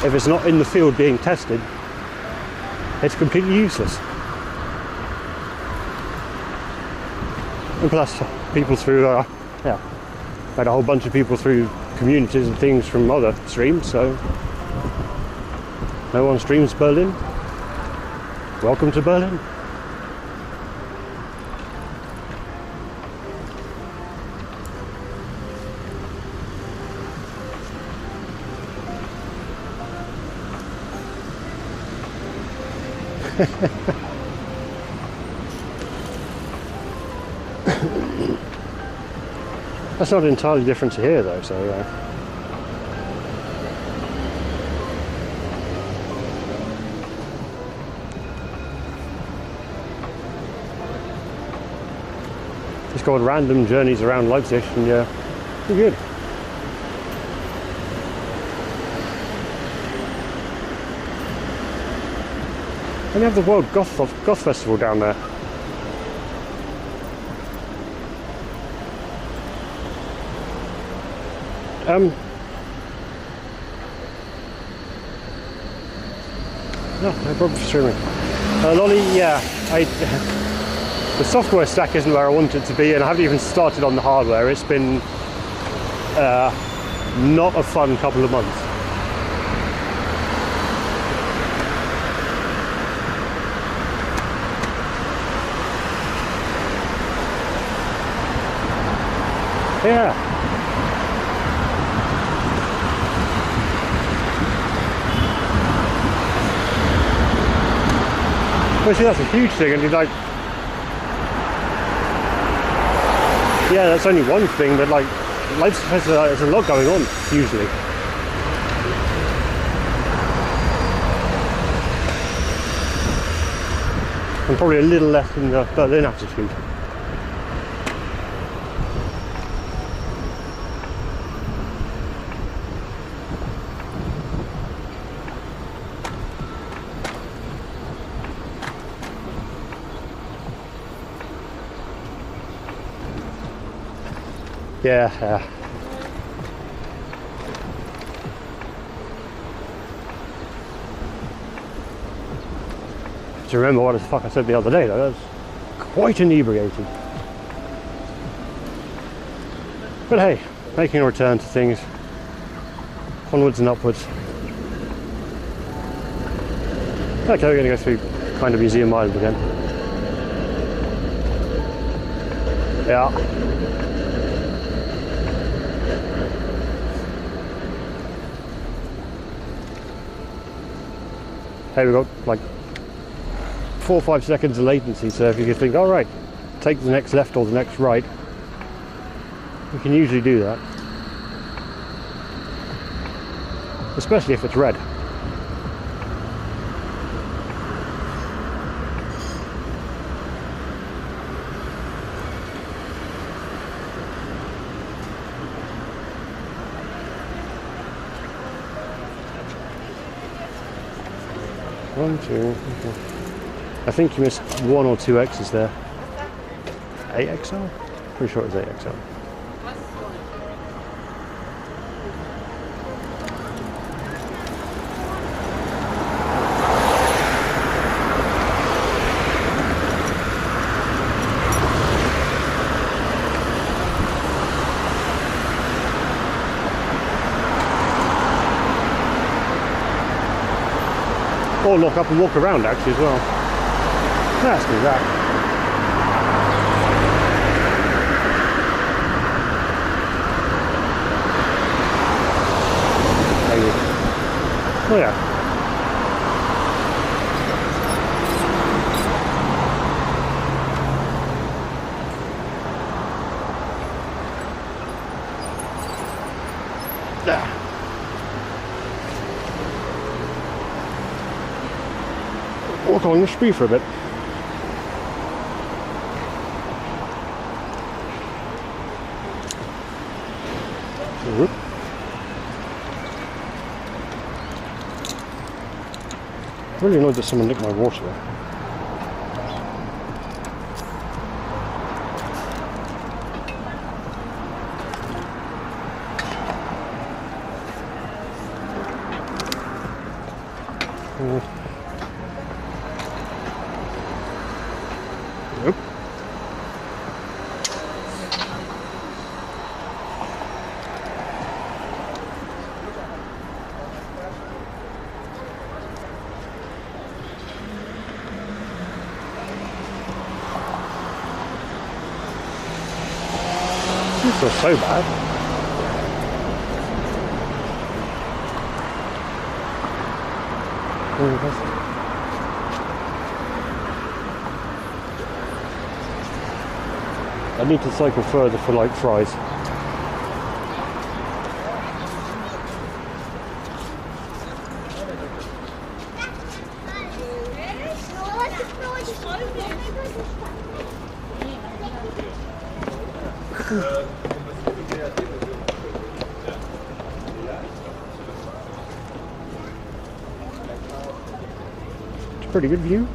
A: if it's not in the field being tested, it's completely useless. And plus, people through, had a whole bunch of people through communities and things from other streams, so no one streams Berlin. Welcome to Berlin. That's not entirely different to here though, so just go on random journeys around Leipzig and you're good. And you have the World Goth Festival down there. No problem for streaming. Lolly, yeah, the software stack isn't where I want it to be, and I haven't even started on the hardware. It's been not a fun couple of months. Yeah. Well, see, that's a huge thing, and you're like, yeah, that's only one thing, but like, there's a lot going on, usually. And probably a little less in the Berlin attitude. Yeah. To remember what the fuck I said the other day, though, that was quite inebriating. But hey, making a return to things, onwards and upwards. Okay, we're going to go through kind of Museum Island again. Yeah. Hey, we've got like 4 or 5 seconds of latency, so if you can think, all right, take the next left or the next right, you can usually do that. Especially if it's red. One, two, three, 4. I think you missed 1 or 2 X's there. 8XL? Pretty sure it was 8XL. Or lock up and walk around actually as well. Let's do that. Maybe. Oh yeah. Walk along the street for a bit. Whoop. Really annoyed that someone nicked my water there. Nope. This was so bad. I need to cycle further for like fries. It's a pretty good view.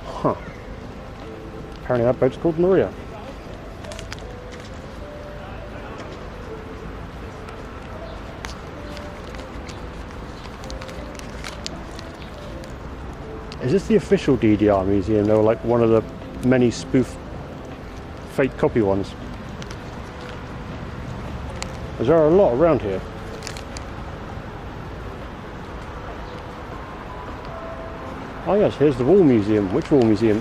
A: Huh. Apparently that boat's called Maria. Is this the official DDR museum, or like one of the many spoof fake copy ones? Because there are a lot around here. Oh yes, here's the wall museum. Which wall museum?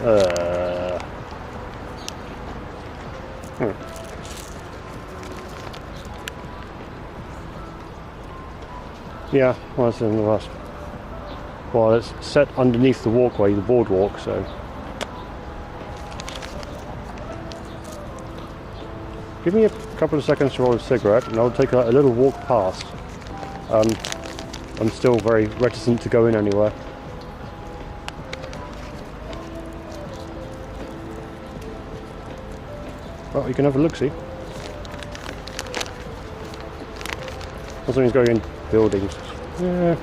A: Yeah, well, that's in the last. Well, it's set underneath the walkway, the boardwalk, so. Give me a couple of seconds to roll a cigarette, and I'll take a little walk past. I'm still very reticent to go in anywhere. Well, you can have a look-see. Something's going in buildings. Yeah.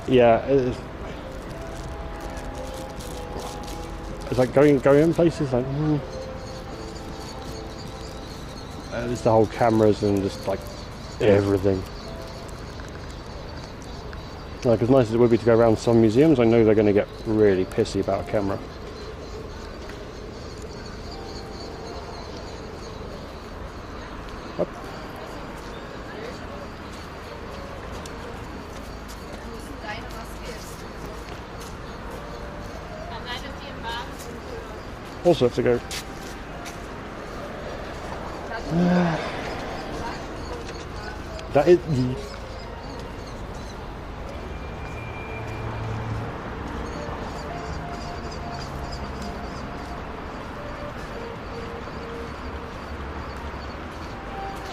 A: Yeah, it's like going in places like there's the whole cameras and just like everything. Like, as nice as it would be to go around some museums, I know they're going to get really pissy about a camera. Up. Also have to go. That is.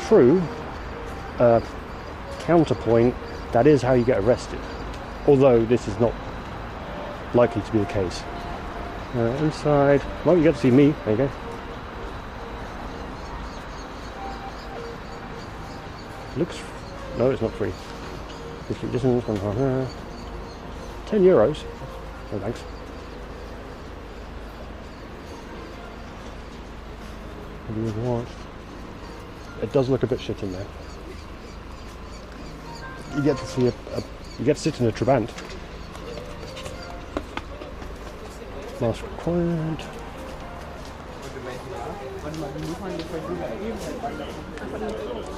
A: True. Counterpoint, that is how you get arrested. Although this is not likely to be the case. Inside, well, you get to see me. There you go. Looks, no, it's not free. Distance, 10 euros. Oh, thanks. What do you want? It does look a bit shit in there. You get to see you get to sit in a Trabant. Mask required.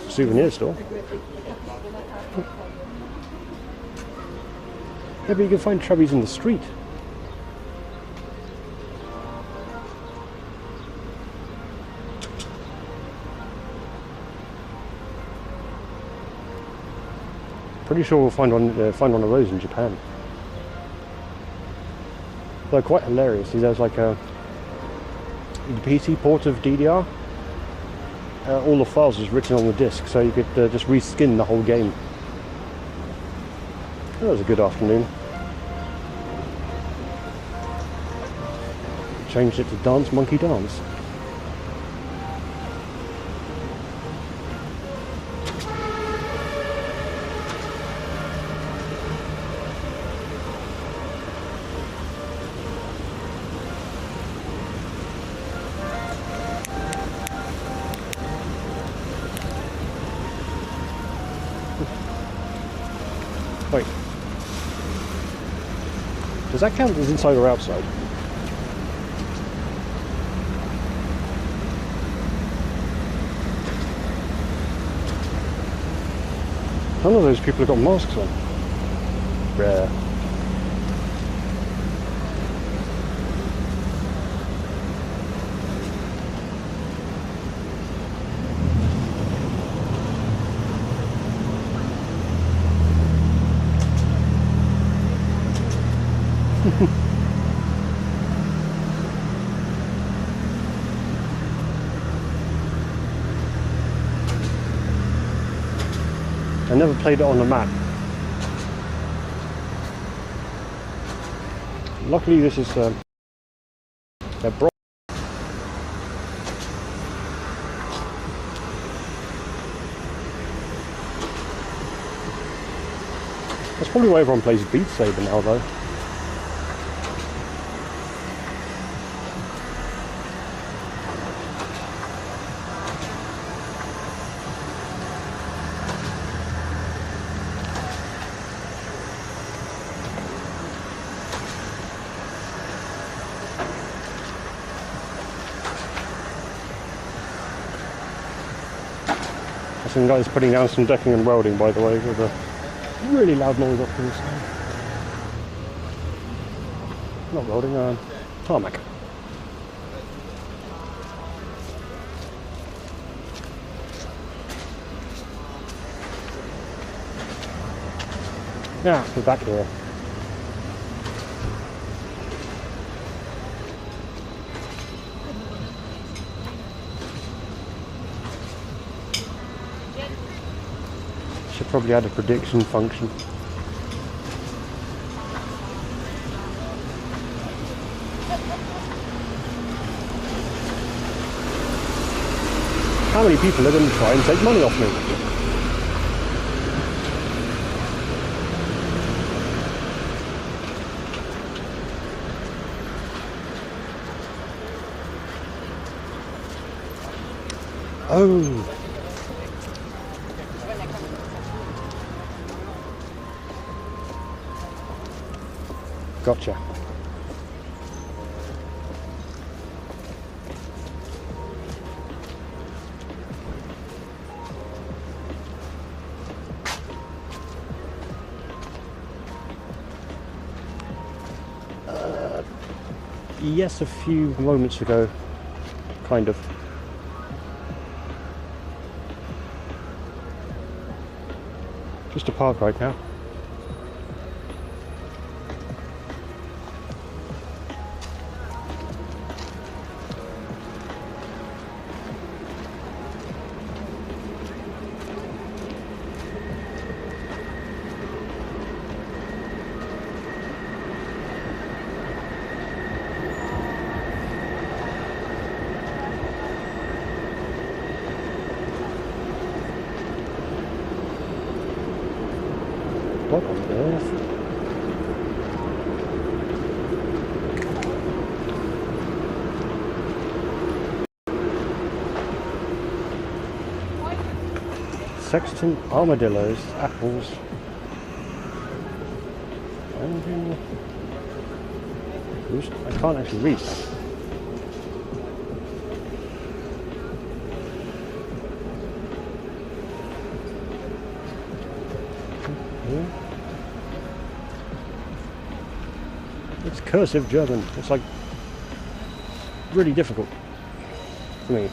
A: Souvenir store. Yeah, but you can find Trubbies in the street. Pretty sure we'll find one of those in Japan. They're quite hilarious. There's like the PC port of DDR. All the files is written on the disc, so you could just reskin the whole game. That was a good afternoon. Changed it to Dance Monkey Dance. Wait. Does that count as inside or outside? None of those people have got masks on. Rare. I never played it on the map. Luckily this is they're bright. That's probably why everyone plays Beat Saber now though. Some guys putting down some decking and welding, by the way, with a really loud noise off to the side. Not welding, tarmac. Now, we're back here. Should probably add a prediction function. How many people are going to try and take money off me? Oh. Gotcha. Yes, a few moments ago, kind of. Just a park right now. What on earth? Sexton, armadillos, apples. I can't actually read that. It's cursive German. It's like really difficult for me.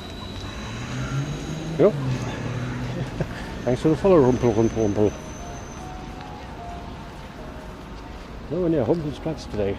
A: Yep. Thanks for the follow, Rumpel. Nowhere near Rumpelsplatz today.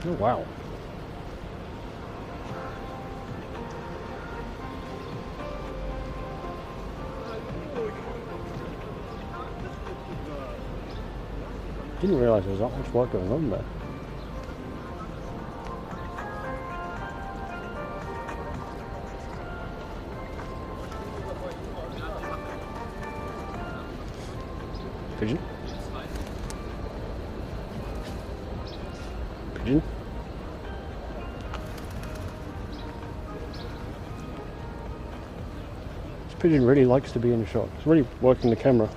A: Oh wow. Didn't realise there was that much work going on there. Pigeon? Pigeon? This pigeon really likes to be in the shot. It's really working the camera.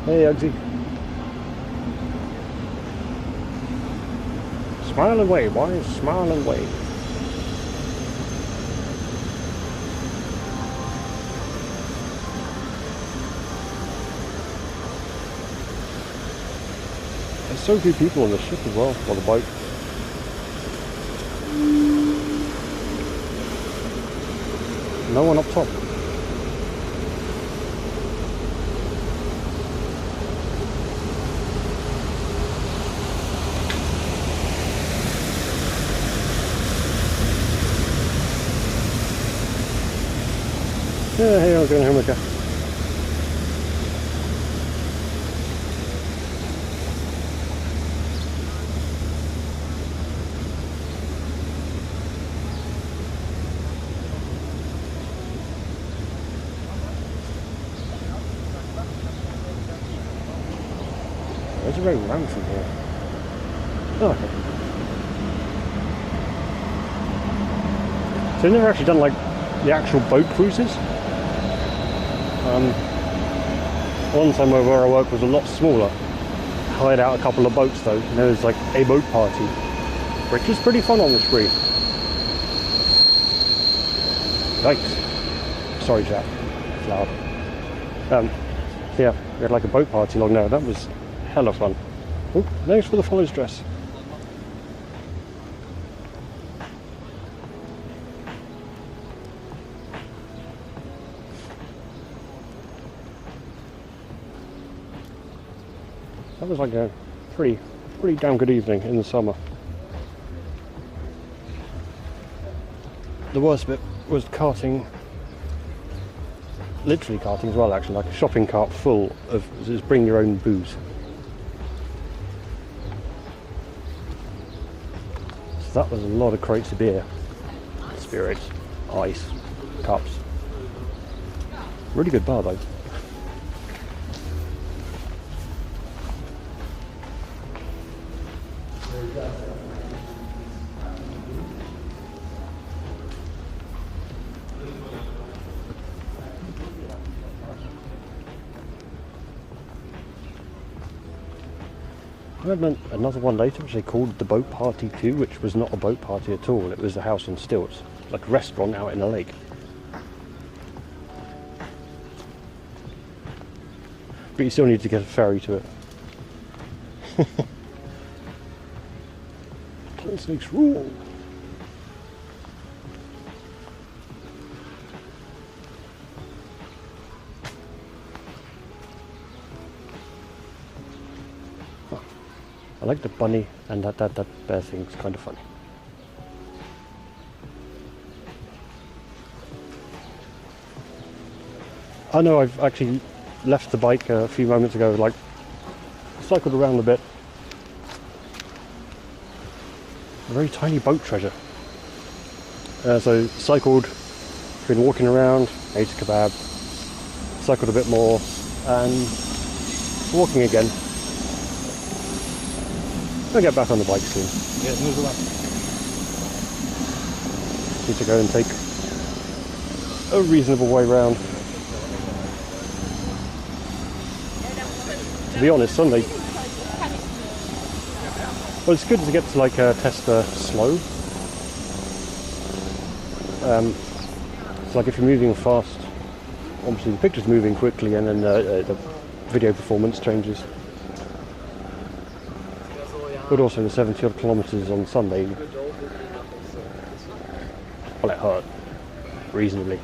A: Hey, Uggsy. Smile and wave, boys. Smile and wave. There's so few people on the ship as well, on the boat. No one up top. Yeah, hey, I'm going home again. It's very round from here. Oh, okay. So I've never actually done like the actual boat cruises. One time where I worked was a lot smaller. Hired out a couple of boats though, and there was like a boat party, which was pretty fun on the screen. Yikes. Sorry, Jack. It's loud. Yeah, we had like a boat party along there. That was hella fun. Oh, thanks for the follows dress. That was like a pretty damn good evening in the summer. The worst bit was carting, literally carting as well actually, like a shopping cart full of just bring your own booze. So that was a lot of crates of beer, spirits, ice, cups. Really good bar though. I had another one later which they called the Boat Party 2, which was not a boat party at all. It was a house on stilts, like a restaurant out in a lake. But you still need to get a ferry to it. Tall snakes rule. I like the bunny, and that bear thing's kind of funny. I know I've actually left the bike a few moments ago, like cycled around a bit. A very tiny boat treasure. So cycled, been walking around, ate a kebab, cycled a bit more, and walking again. I'll get back on the bike soon.
E: Ja, nur so lang.
A: Need to go and take a reasonable way round. To be honest, Sunday, well, it's good to get to like test slow. It's like if you're moving fast, obviously the picture's moving quickly, and then the video performance changes. But also the 70 odd kilometres on Sunday, well, it hurt reasonably.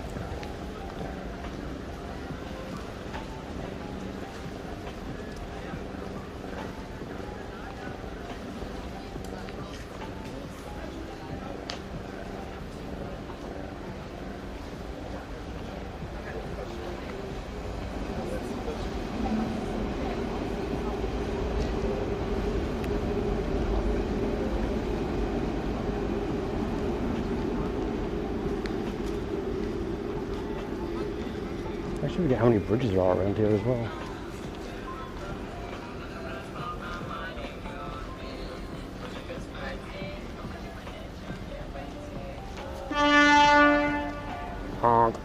A: I should forget how many bridges there are around here as well. Honk.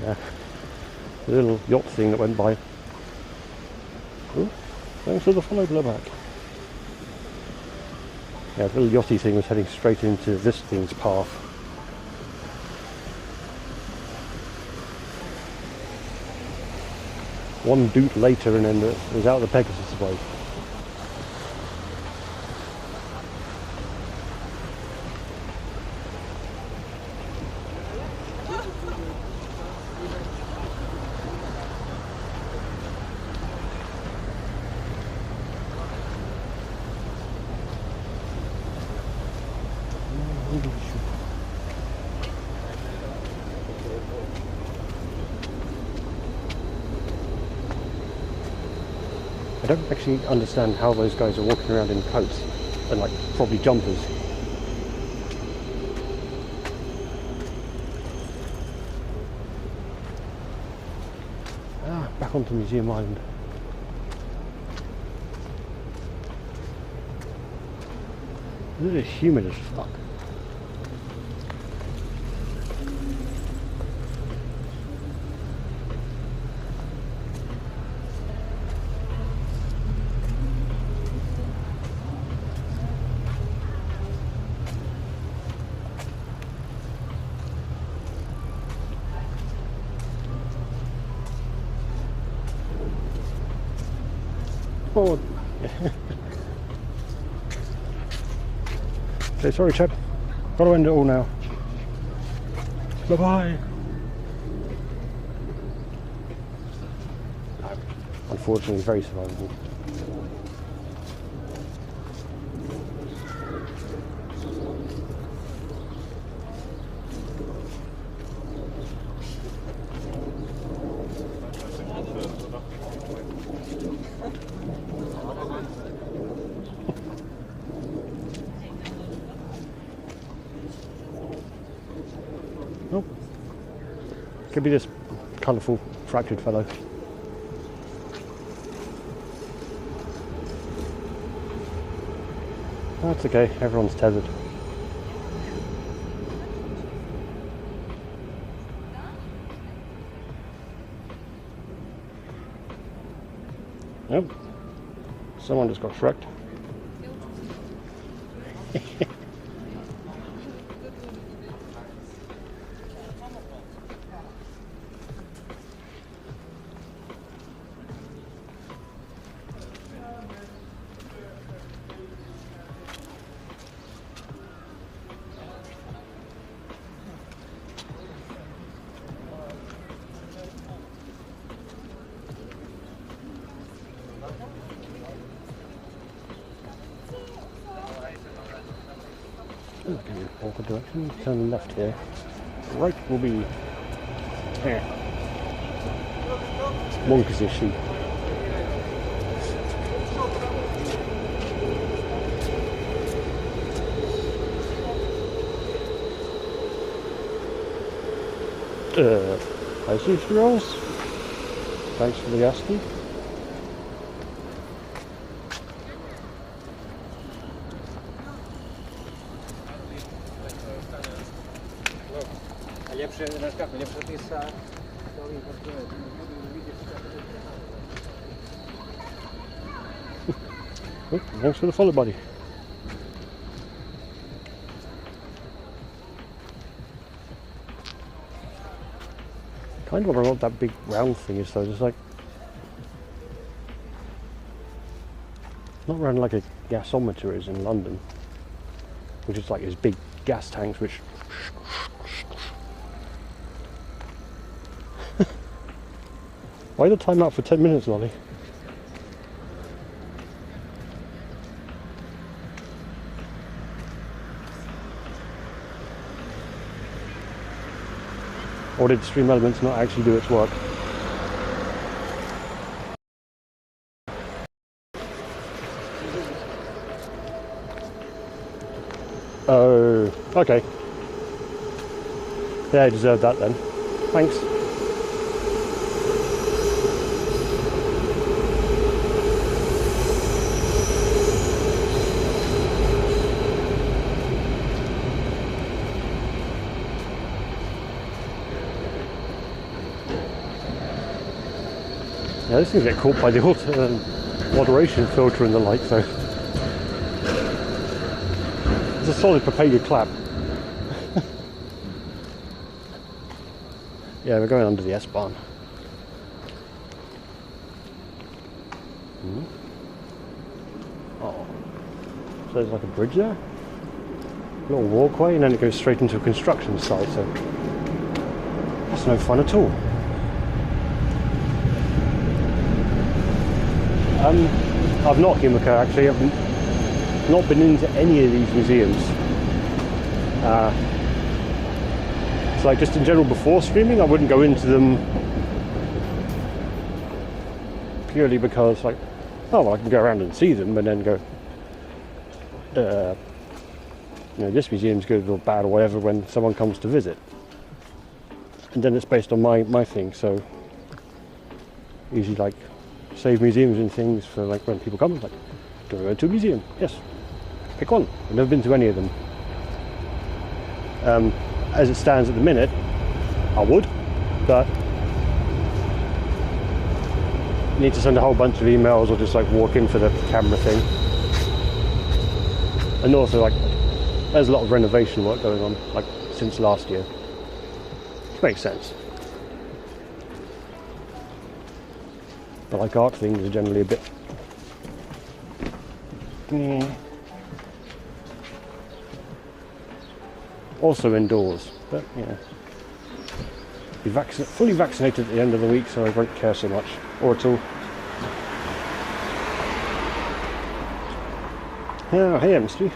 A: Yeah. The little yacht thing that went by. Oh, thanks for the follow blowback. Yeah, the little yachty thing was heading straight into this thing's path. One doot later and then it was out of the Pegasus boat. I don't actually understand how those guys are walking around in coats and like probably jumpers. Back onto Museum Island. This is humid as fuck. Oh. Say sorry, chap. Got to end it all now. Bye bye. No, unfortunately, very survivable. Nope. Could be this colourful, fractured fellow. That's okay, everyone's tethered. Nope. Someone just got wrecked. Looking in awkward direction, turn left here. Right will be here. Monkey's issue. Hi sushi rolls. Thanks for the asking. Oh, thanks for the follow, buddy. Kind of wonder what that big round thing is though, just like not round like a gasometer is in London, which is like these big gas tanks which why the time out for 10 minutes, Lolly? Or did Stream Elements not actually do its work? Oh, okay. Yeah, I deserved that then. Thanks. Yeah, this thing's get caught by the moderation filter and the like, so It's a solid propeller clap. Yeah, we're going under the S-Bahn. Oh, so there's like a bridge there, a little walkway, and then it goes straight into a construction site, so that's no fun at all. I've not, Kimiko, actually. I've not been into any of these museums. It's like, just in general, before streaming, I wouldn't go into them purely because, like, oh, well, I can go around and see them and then go, you know, this museum's good or bad or whatever when someone comes to visit. And then it's based on my thing, so usually, like, save museums and things for, like, when people come, it's like, do I go to a museum? Yes. Pick one. I've never been to any of them. As it stands at the minute, I would, but you need to send a whole bunch of emails or just like walk in for the camera thing. And also, like, there's a lot of renovation work going on, like, since last year. Which makes sense. But like art things are generally a bit also indoors, but yeah. Be fully vaccinated at the end of the week, so I won't care so much, or at all. Oh, hey, MSG.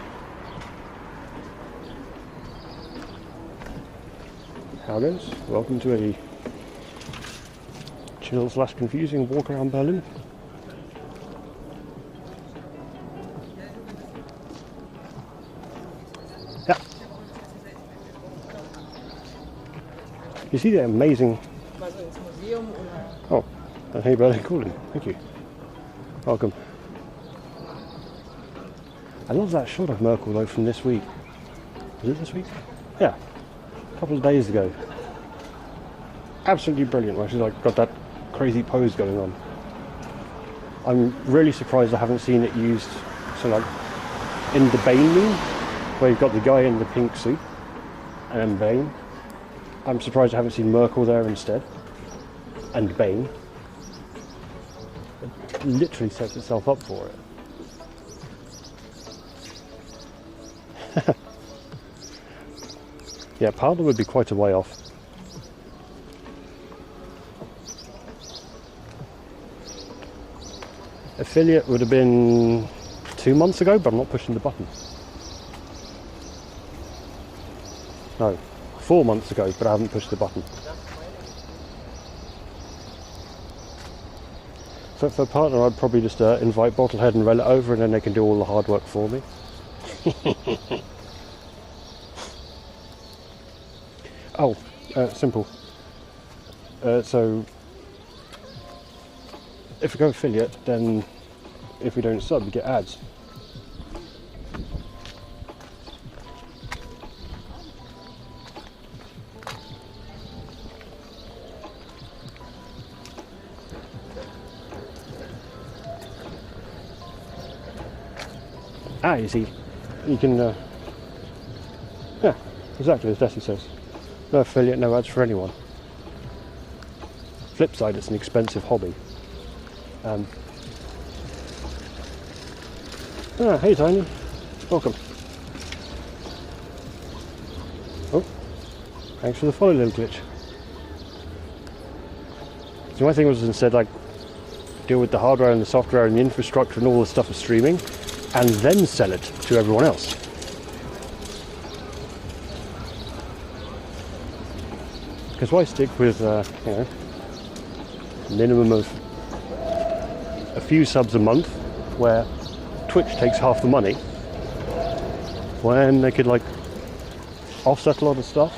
A: How goes? Welcome to a chill / confusing walk around Berlin. Yeah. You see that amazing... Oh, hey Berlin calling. Thank you. Welcome. I love that shot of Merkel though from this week. Was it this week? Yeah. A couple of days ago. Absolutely brilliant where she's like got that crazy pose going on. I'm really surprised I haven't seen it used, so like in the Bane meme, where you've got the guy in the pink suit and Bane. I'm surprised I haven't seen Merkel there instead. And Bane. It literally sets itself up for it. Yeah, Parler would be quite a way off. Affiliate would have been 2 months ago, but I'm not pushing the button. No, 4 months ago, but I haven't pushed the button. For partner, I'd probably just invite Bottlehead and Relic over, and then they can do all the hard work for me. Oh, simple. So, if we go affiliate, then if we don't sub, we get ads. Ah, you see, you can, yeah, exactly as Desi says. No affiliate, no ads for anyone. Flip side, it's an expensive hobby. Hey Tiny, welcome. Oh, thanks for the follow, little glitch. So my thing was instead like deal with the hardware and the software and the infrastructure and all the stuff of streaming, and then sell it to everyone else. Because why stick with, you know, minimum of a few subs a month, where Twitch takes half the money, when they could like offset a lot of stuff.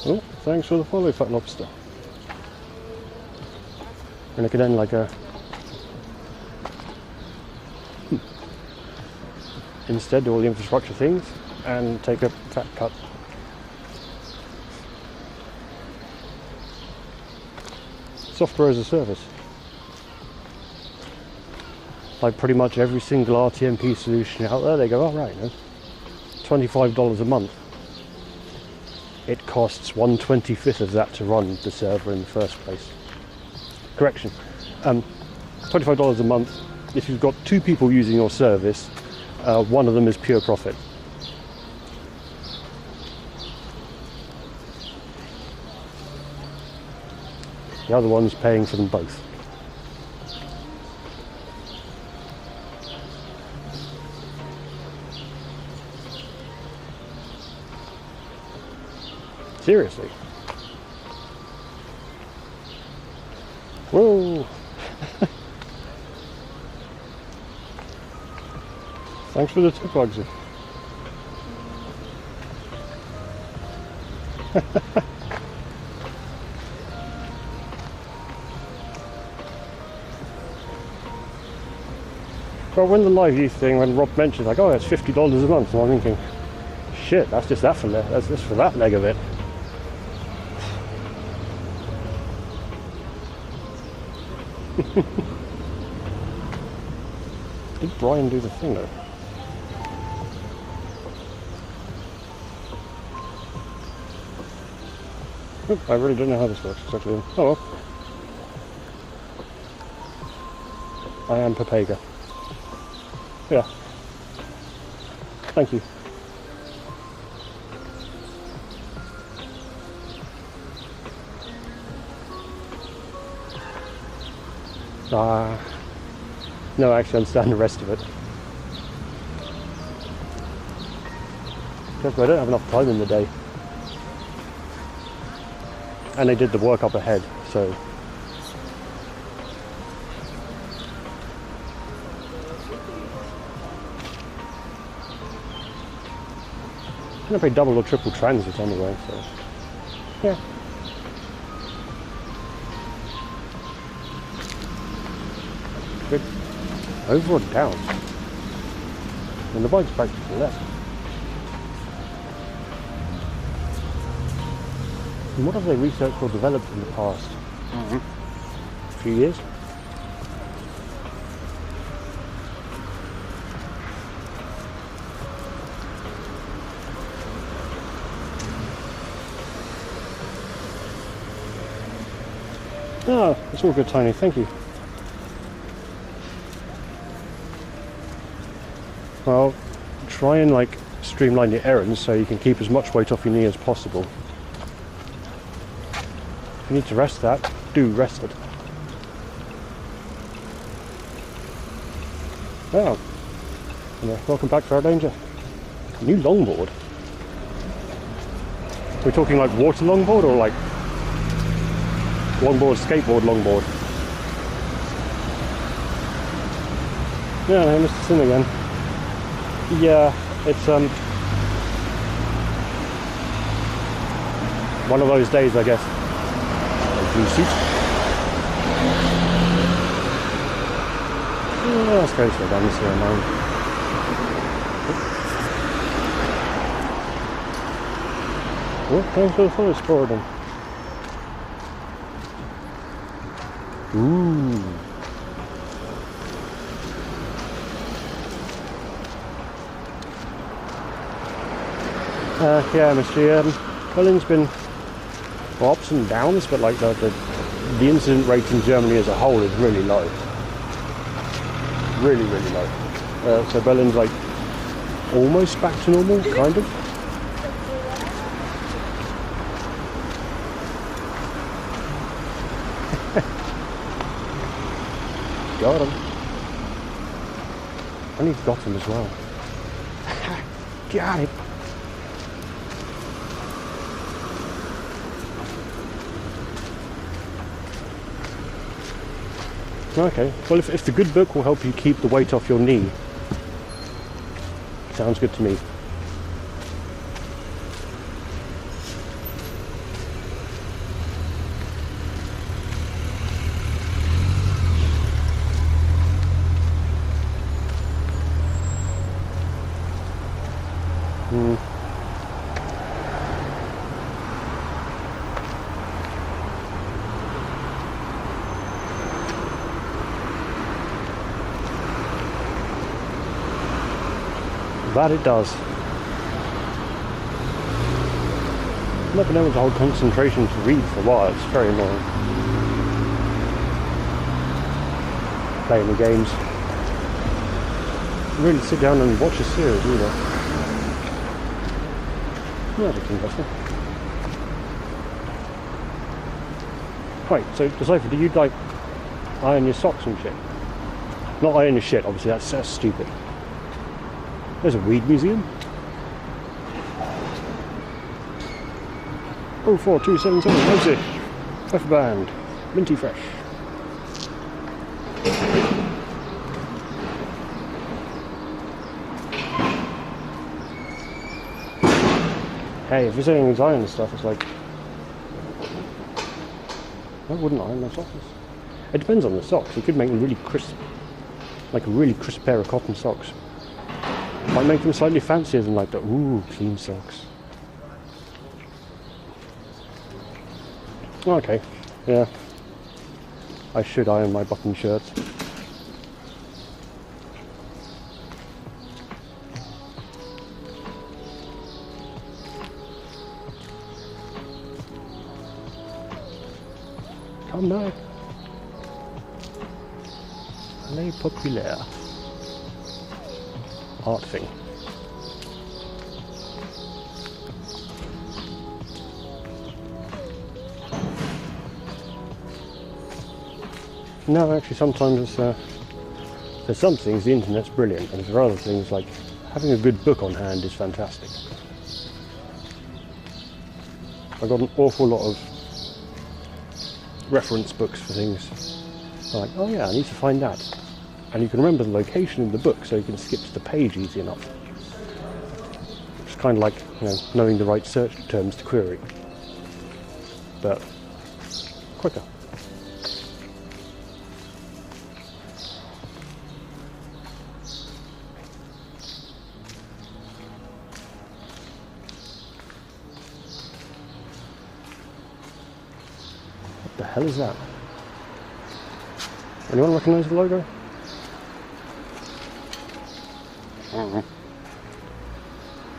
A: Oh, thanks for the follow, Fat Lobster. And they could then like instead do all the infrastructure things and take a fat cut. Software as a service. like pretty much every single RTMP solution out there, they go, oh right, no, $25 a month. It costs 1/25 of that to run the server in the first place. Correction, $25 a month. If you've got 2 people using your service, one of them is pure profit. The other one's paying for them both. Seriously. Whoa! Thanks for the tip, Bugsy. Well, when the live youth thing, when Rob mentioned, like, oh, it's $50 a month, and I'm thinking, shit, that's just that for that's just for that megabit. Did Brian do the thing though? Oop, I really don't know how this works exactly. Oh well. I am Papega. Yeah. Thank you. No, actually, I understand the rest of it. Because I don't have enough time in the day. And they did the work up ahead, so. I'm going to pay double or triple transit anyway, so. Yeah. Good. Over or down? And the bike's back to the left. And what have they researched or developed in the past? Few years? Oh, it's all good, Tiny, thank you. Well, try and like streamline your errands so you can keep as much weight off your knee as possible. If you need to rest that, do rest it. Oh, yeah, welcome back, Fair Danger. New longboard. We're talking like water longboard or like longboard, skateboard, longboard? Yeah, I missed the sin again. Yeah, it's one of those days, I guess. Blue suit. Yeah, let's go slow down this here now. Oh, thanks for the forest Gordon. Ooh. Yeah, Mr. Berlin's been ups and downs, but like the incident rate in Germany as a whole is really low. Really, really low. So Berlin's like almost back to normal, kind of. Got him. And he's got him as well. Got it. Okay, well if the good book will help you keep the weight off your knee, sounds good to me. That it does. I've not been able to hold concentration to read for a while. It's very annoying. Playing the games. Really sit down and watch a series either. That looks interesting. Right, so Decipher, do you like iron your socks and shit? Not iron your shit, obviously, that's stupid. There's a weed museum. 04277 Osage, F band, minty fresh. Hey, if you're saying it's iron and stuff, it's like, I wouldn't iron my socks. It depends on the socks. You could make them really crisp, like a really crisp pair of cotton socks. Might make them slightly fancier than like the clean socks. Okay, yeah. I should iron my button shirts. Come back. Les populaires. Art thing. No, actually sometimes it's, for some things the internet's brilliant, and for other things like having a good book on hand is fantastic. I've got an awful lot of reference books for things. I'm like, oh yeah, I need to find that. And you can remember the location in the book so you can skip to the page easy enough. It's kind of like, you know, knowing the right search terms to query. But quicker. What the hell is that? Anyone recognise the logo? I don't know.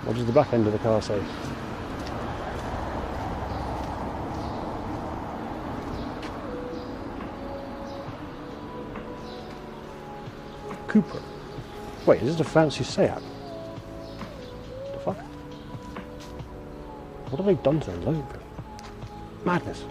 A: What does the back end of the car say? Cooper. Wait, is this a fancy Seat? What the fuck? What have they done to the logo? Madness.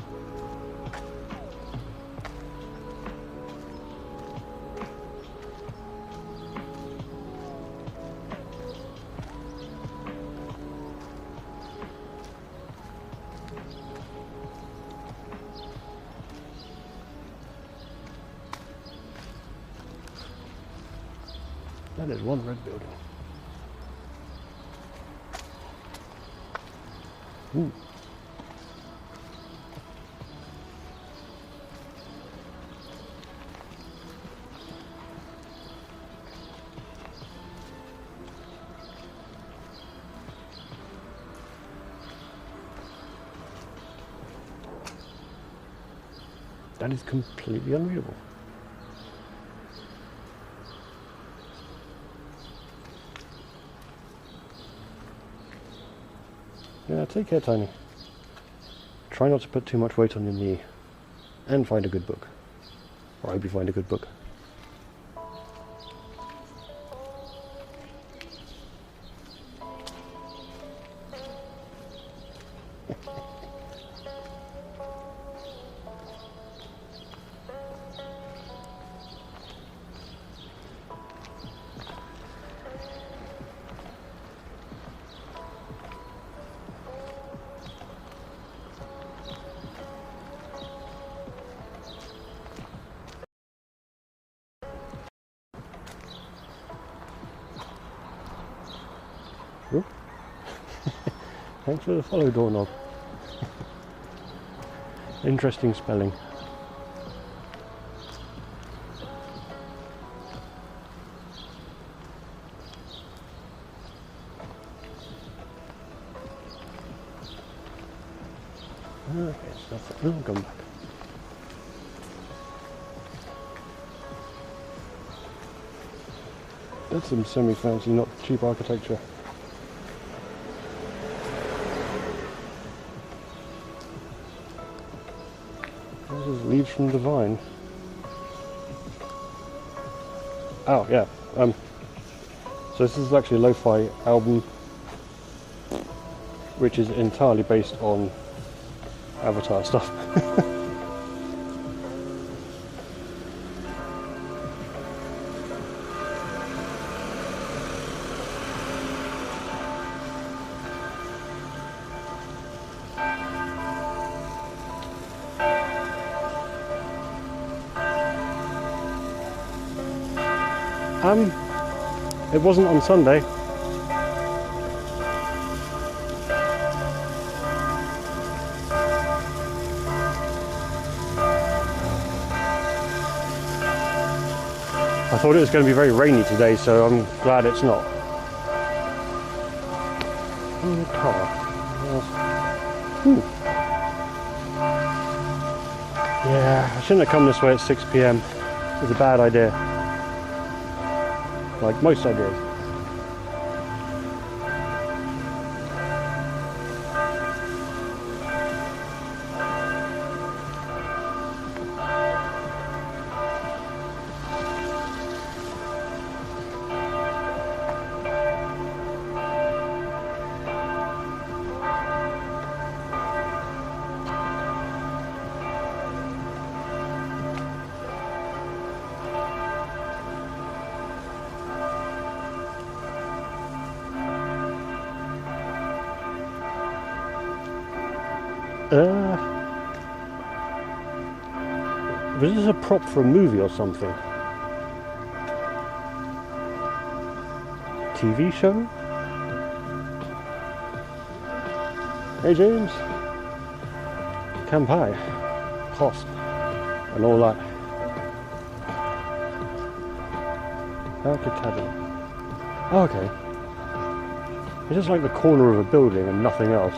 A: That is one red building. Ooh. That is completely unreadable. Yeah, take care, Tiny. Try not to put too much weight on your knee. And find a good book. Or I hope you find a good book. Ooh. Thanks for the follow, doorknob. Interesting spelling. Okay, so that's it. Come back. That's some semi-fancy, not cheap architecture. This is Leaves from the Vine. Oh yeah. So this is actually a lo-fi album, which is entirely based on Avatar stuff. It wasn't on Sunday. I thought it was going to be very rainy today, so I'm glad it's not. Oh, the car. Yeah, I shouldn't have come this way at 6 PM. It was a bad idea. Like most ideas. Was this a prop for a movie or something? TV show? Hey James! Campai, cost, and all that. Arctic cabin. Oh, okay. It's just like the corner of a building and nothing else.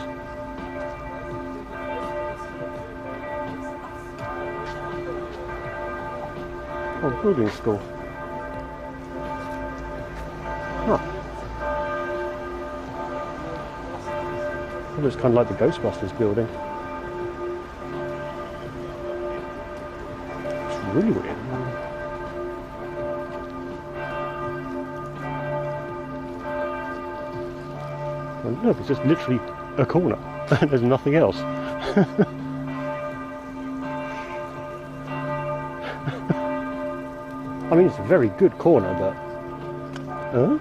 A: Oh, building school. Huh. It looks kind of like the Ghostbusters building. It's really weird. Well, look, it's just literally a corner. There's nothing else. I mean, it's a very good corner, but... Huh?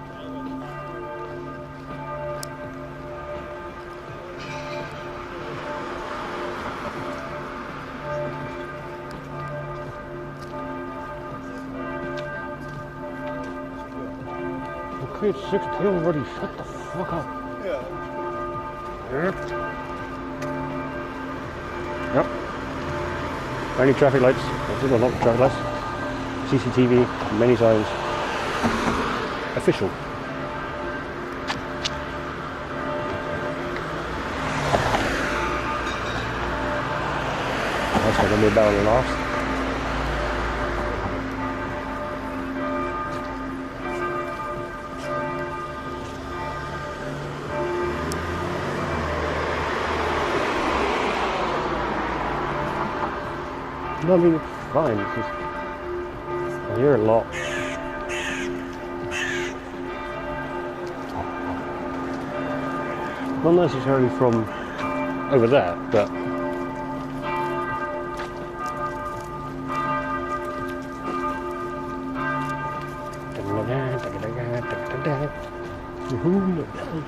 A: Okay, it's 6 PM already. Shut the fuck up.
E: Yeah.
A: Yep. Only traffic lights. Well, not traffic lights. CCTV, many signs. Official. That's not going to be a barrel and last. No, I mean, it's fine. It's just, I hear a lot. Not necessarily from over there, but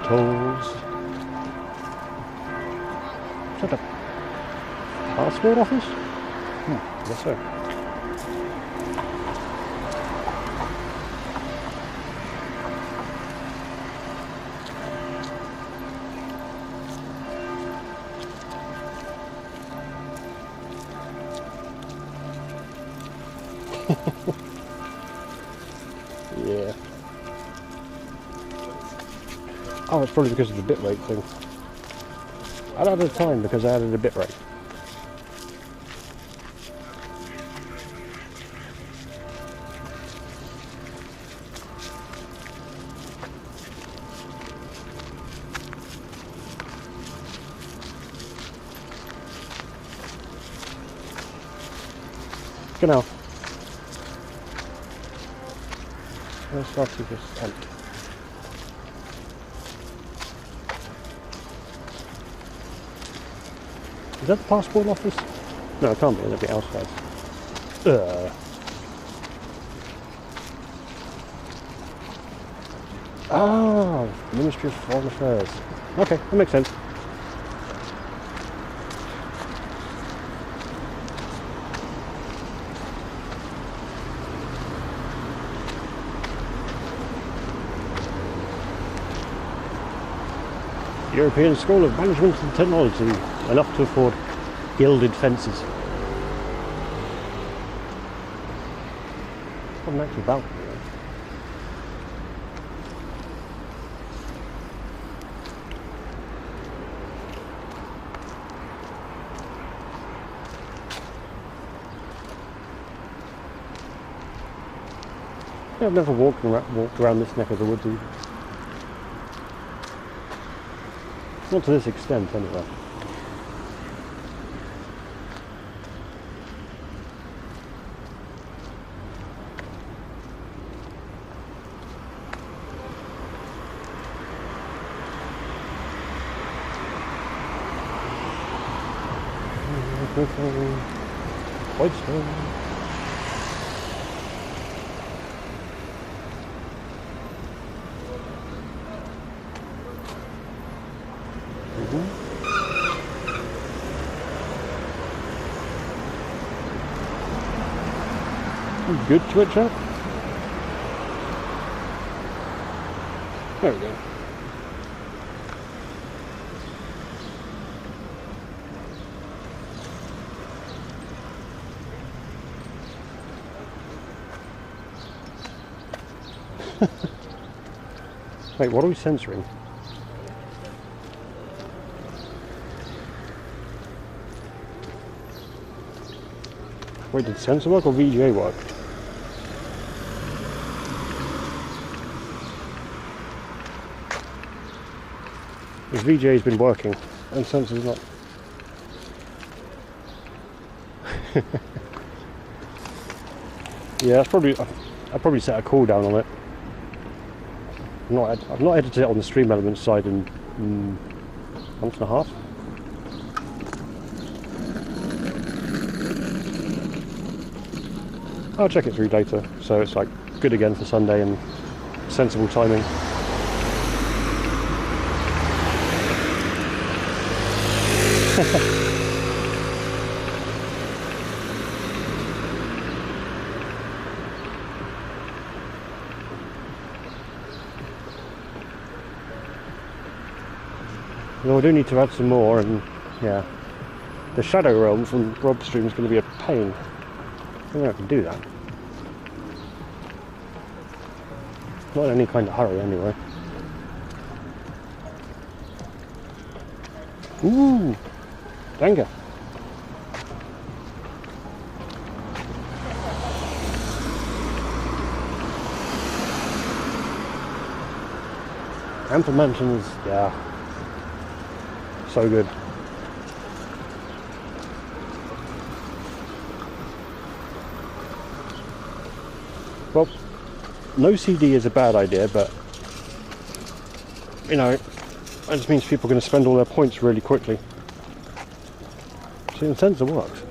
A: tolls. Is that a passport office? I guess so. Yeah. Oh, it's probably because of the bitrate thing. I added a time because I added a bitrate. Genau. Das war zu riskant. Is that the passport office? No, it can't be. It'll be outside. Ah, Ministry of Foreign Affairs. Okay, that makes sense. European School of Management and Technology, enough to afford gilded fences. Not an actual balcony. I've never walked around this neck of the woods either. Not to this extent, anyway. Whitestone. Good switch up. There we go. Wait, what are we censoring? Wait, did censor work or VGA work? Because VGA's been working and censor's not. Yeah, that's probably. I probably set a cooldown on it. I've not edited it on the stream elements side in a month and a half. I'll check it through later, so it's like good again for Sunday and sensible timing. Well, we do need to add some more, and yeah, the Shadow Realm from Rob's stream is going to be a pain. I don't know if I can do that. Not in any kind of hurry, anyway. Ooh, danke. Amper Mansions, yeah. So good. Well, no CD is a bad idea, but you know, that just means people are going to spend all their points really quickly. See, the sensor works.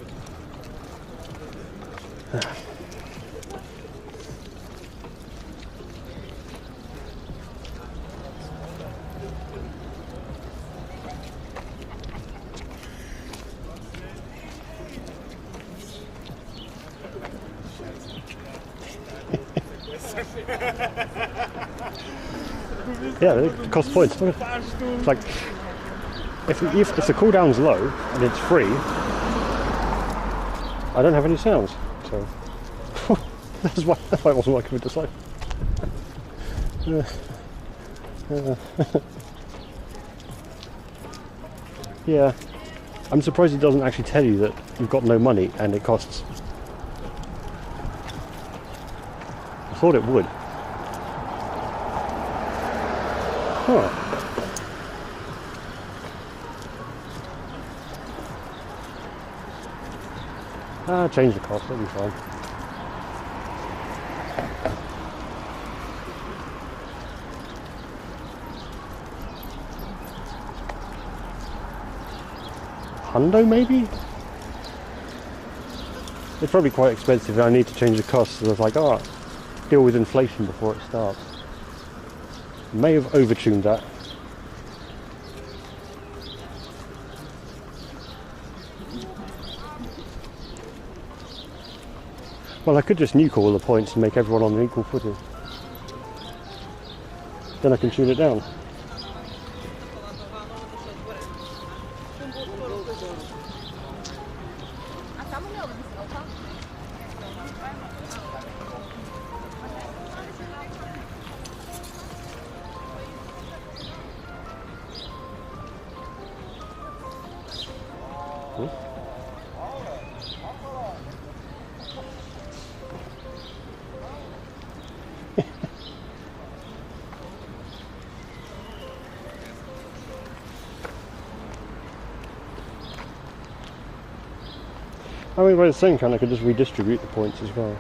A: Yeah, it costs points. It's like if the cooldown's low and it's free, I don't have any sounds. So that's why I wasn't working with the site. Yeah, I'm surprised it doesn't actually tell you that you've got no money and it costs. I thought it would. Huh. Change the cost, that'll be fine. Hundo maybe? It's probably quite expensive and I need to change the cost, so I was like, oh, deal with inflation before it starts. May have overtuned that. Well, I could just nuke all the points and make everyone on an equal footing. Then I can tune it down. I mean, by the same kind, I could just redistribute the points as well.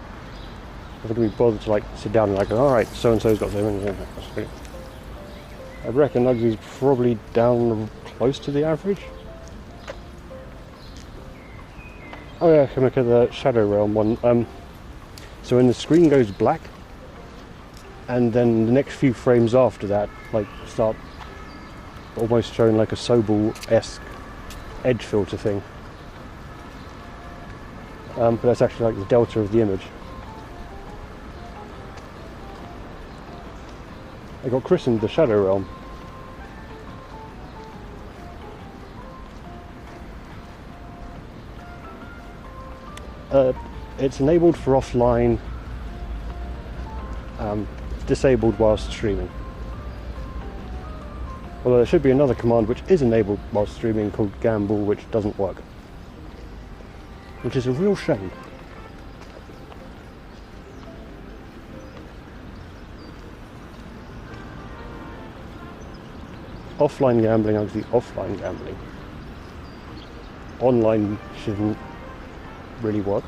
A: If I could be bothered to like sit down and like, alright, so and so's got so many. I reckon Ugsy's probably down close to the average. Oh yeah, I can look at the Shadow Realm one. So when the screen goes black, and then the next few frames after that, like, start almost showing like a Sobel-esque edge filter thing. But that's actually like the delta of the image. I got christened the Shadow Realm. It's enabled for offline, disabled whilst streaming. Although there should be another command which is enabled whilst streaming called gamble, which doesn't work. Which is a real shame. Offline gambling, actually offline gambling. Online shouldn't really work.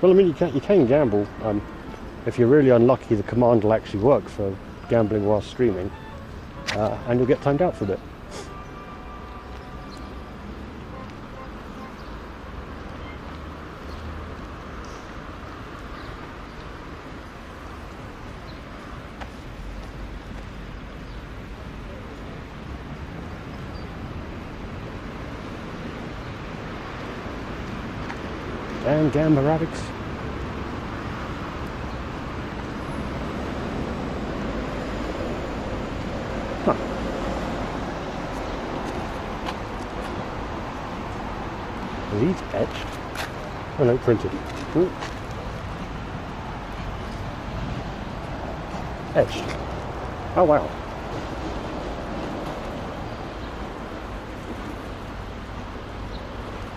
A: Well, I mean, you can gamble. If you're really unlucky, the command will actually work for gambling while streaming, and you'll get timed out for a bit. Damn Gamba rabbits. Huh. Are these etched? Oh no, printed. Ooh. Etched. Oh wow.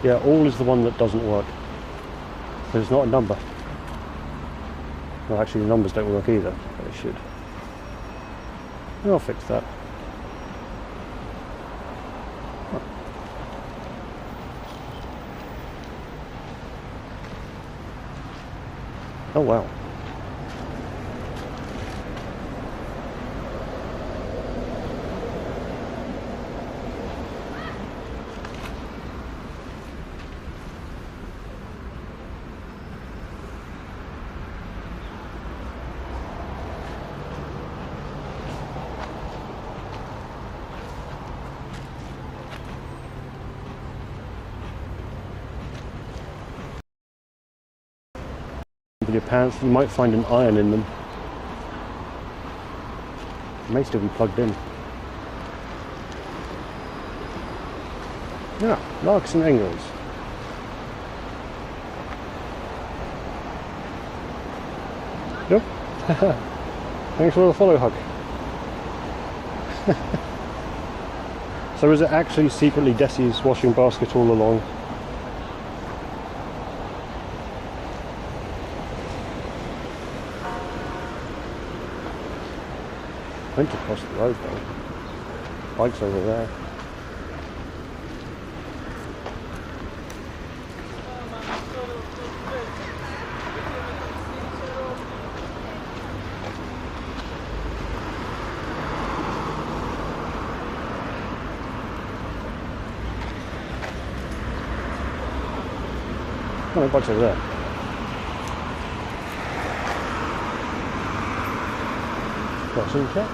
A: Yeah, all is the one that doesn't work. There's not a number. Well, actually the numbers don't work either, but they should. I'll fix that. Oh wow. Your pants, you might find an iron in them. It may still be plugged in. Yeah, Larks and Engels. Yep. Thanks for the follow hug. So is it actually secretly Desi's washing basket all along? Went across the road though. Bike's over there. Oh, bike's over there. Crossing check.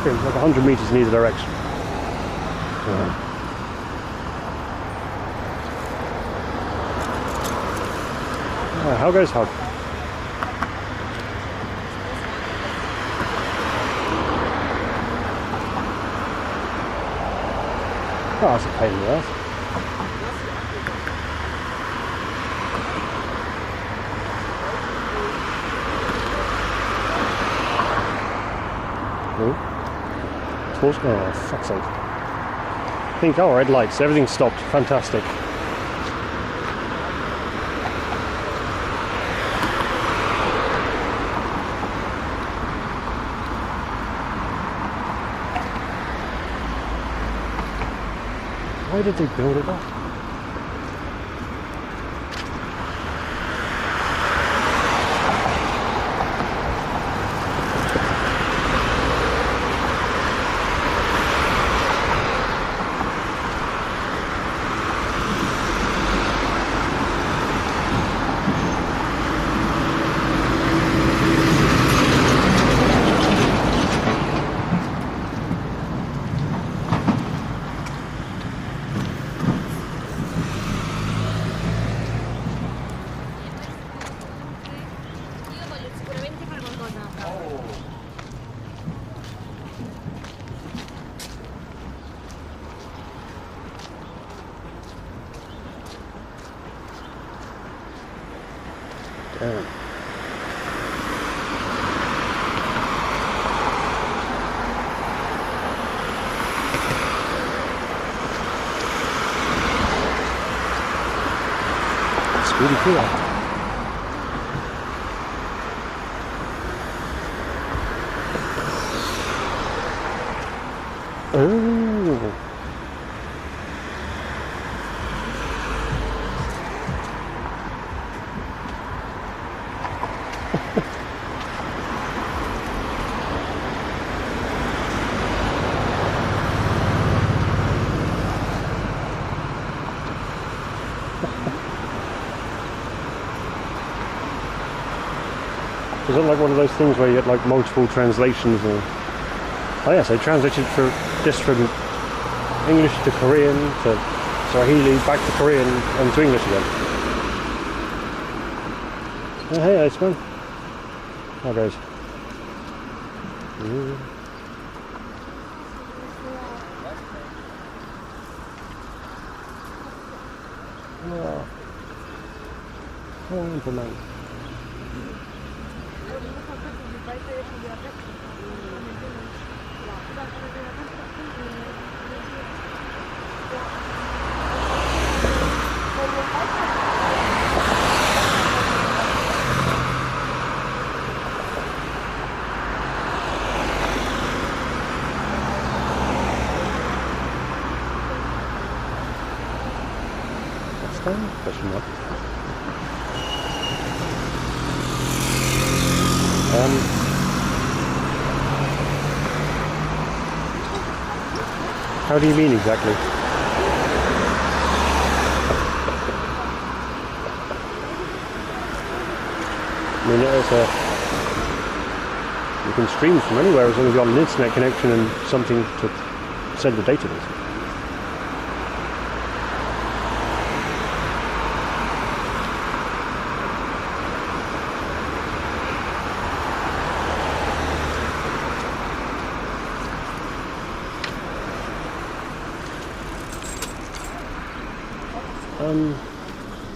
A: Okay, it's like 100 meters in either direction. How goes Hug? Oh, that's a pain in the ass. Oh, fuck's sake. Pink, oh, red lights, everything stopped. Fantastic. Why did they build it up? Damn. It's really cool. Oh. Is it like one of those things where you get like multiple translations or... Oh yes, they translated just from English to Korean to Swahili, back to Korean and to English again. Oh, hey Iceman. How goes? Oh. Oh, man. Question mark. How do you mean exactly? I mean, you can stream from anywhere as long as you've got an internet connection and something to send the data with.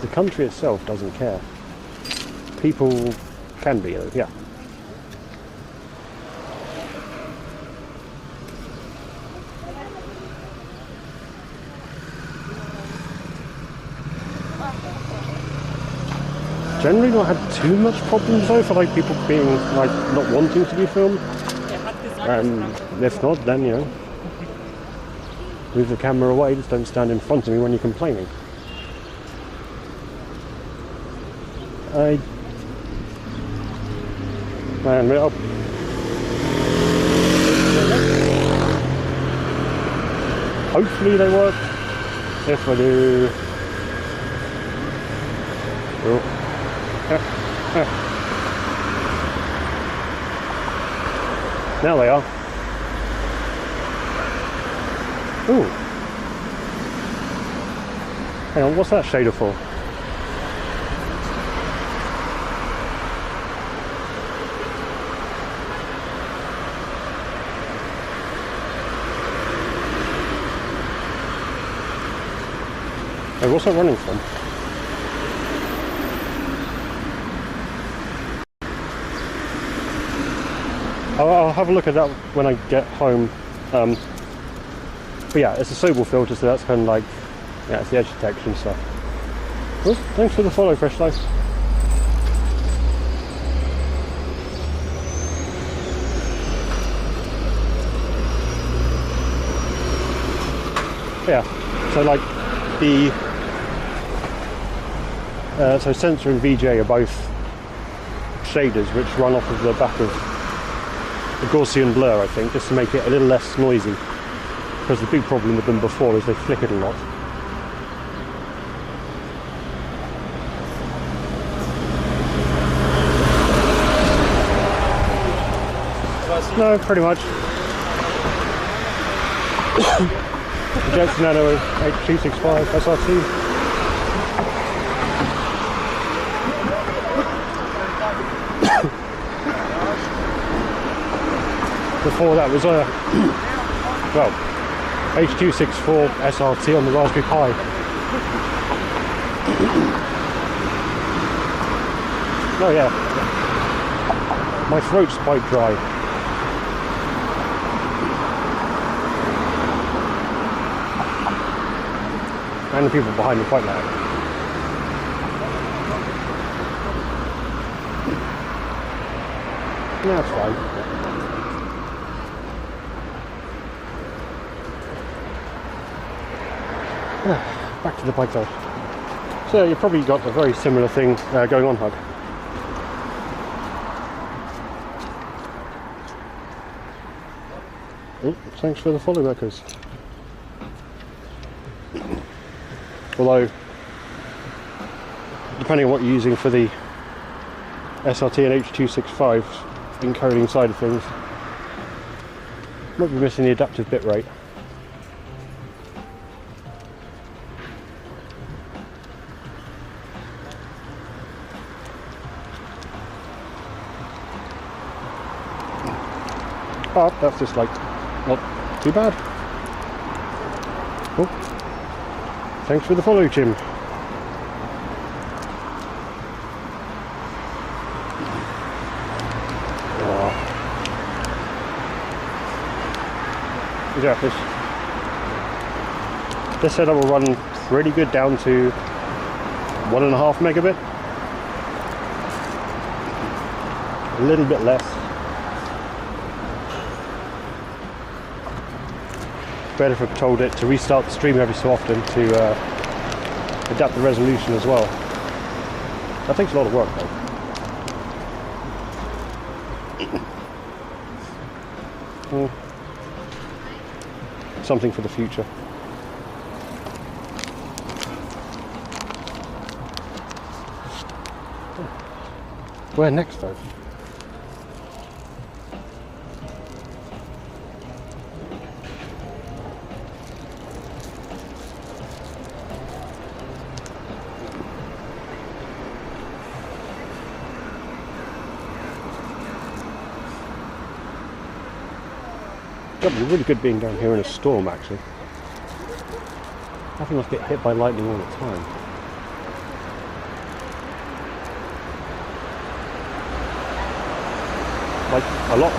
A: The country itself doesn't care. People can be, yeah. Generally not had too much problems though for like people being like not wanting to be filmed. If not, then you know, move the camera away, just don't stand in front of me when you're complaining. And it up. Hopefully they work. If I do. Oh. Now they are. Ooh. Hang on, what's that shader for? Hey, what's that running from? I'll have a look at that when I get home. But yeah, it's a Sobel filter, so that's kind of like, yeah, it's the edge detection stuff. Well, thanks for the follow, Fresh Life. Yeah, so like the so Censor and VJ are both shaders which run off of the back of the Gaussian blur, I think, just to make it a little less noisy, because the big problem with them before is they flickered a lot. No, pretty much. Jetson Nano 8265 SRT. Before that was a H.264 SRT on the Raspberry Pi. Oh yeah, my throat's quite dry. And the people behind me quite loud. No, that's fine. Back to the bike though. So you've probably got a very similar thing going on, Hug. Oh, thanks for the follow, Echoes. Although, depending on what you're using for the SRT and H.265 encoding side of things, might be missing the adaptive bit rate. But that's just like not too bad. Oh, thanks for the follow, Jim. Yeah, this setup will run pretty good down to 1.5 megabit. A little bit less. Better if I told it to restart the stream every so often to adapt the resolution as well. That takes a lot of work though. Something for the future. Where next though? It'd be really good being down here in a storm, actually. I think I'll get hit by lightning all the time. Like, a lot.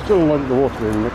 A: Still like the water in it.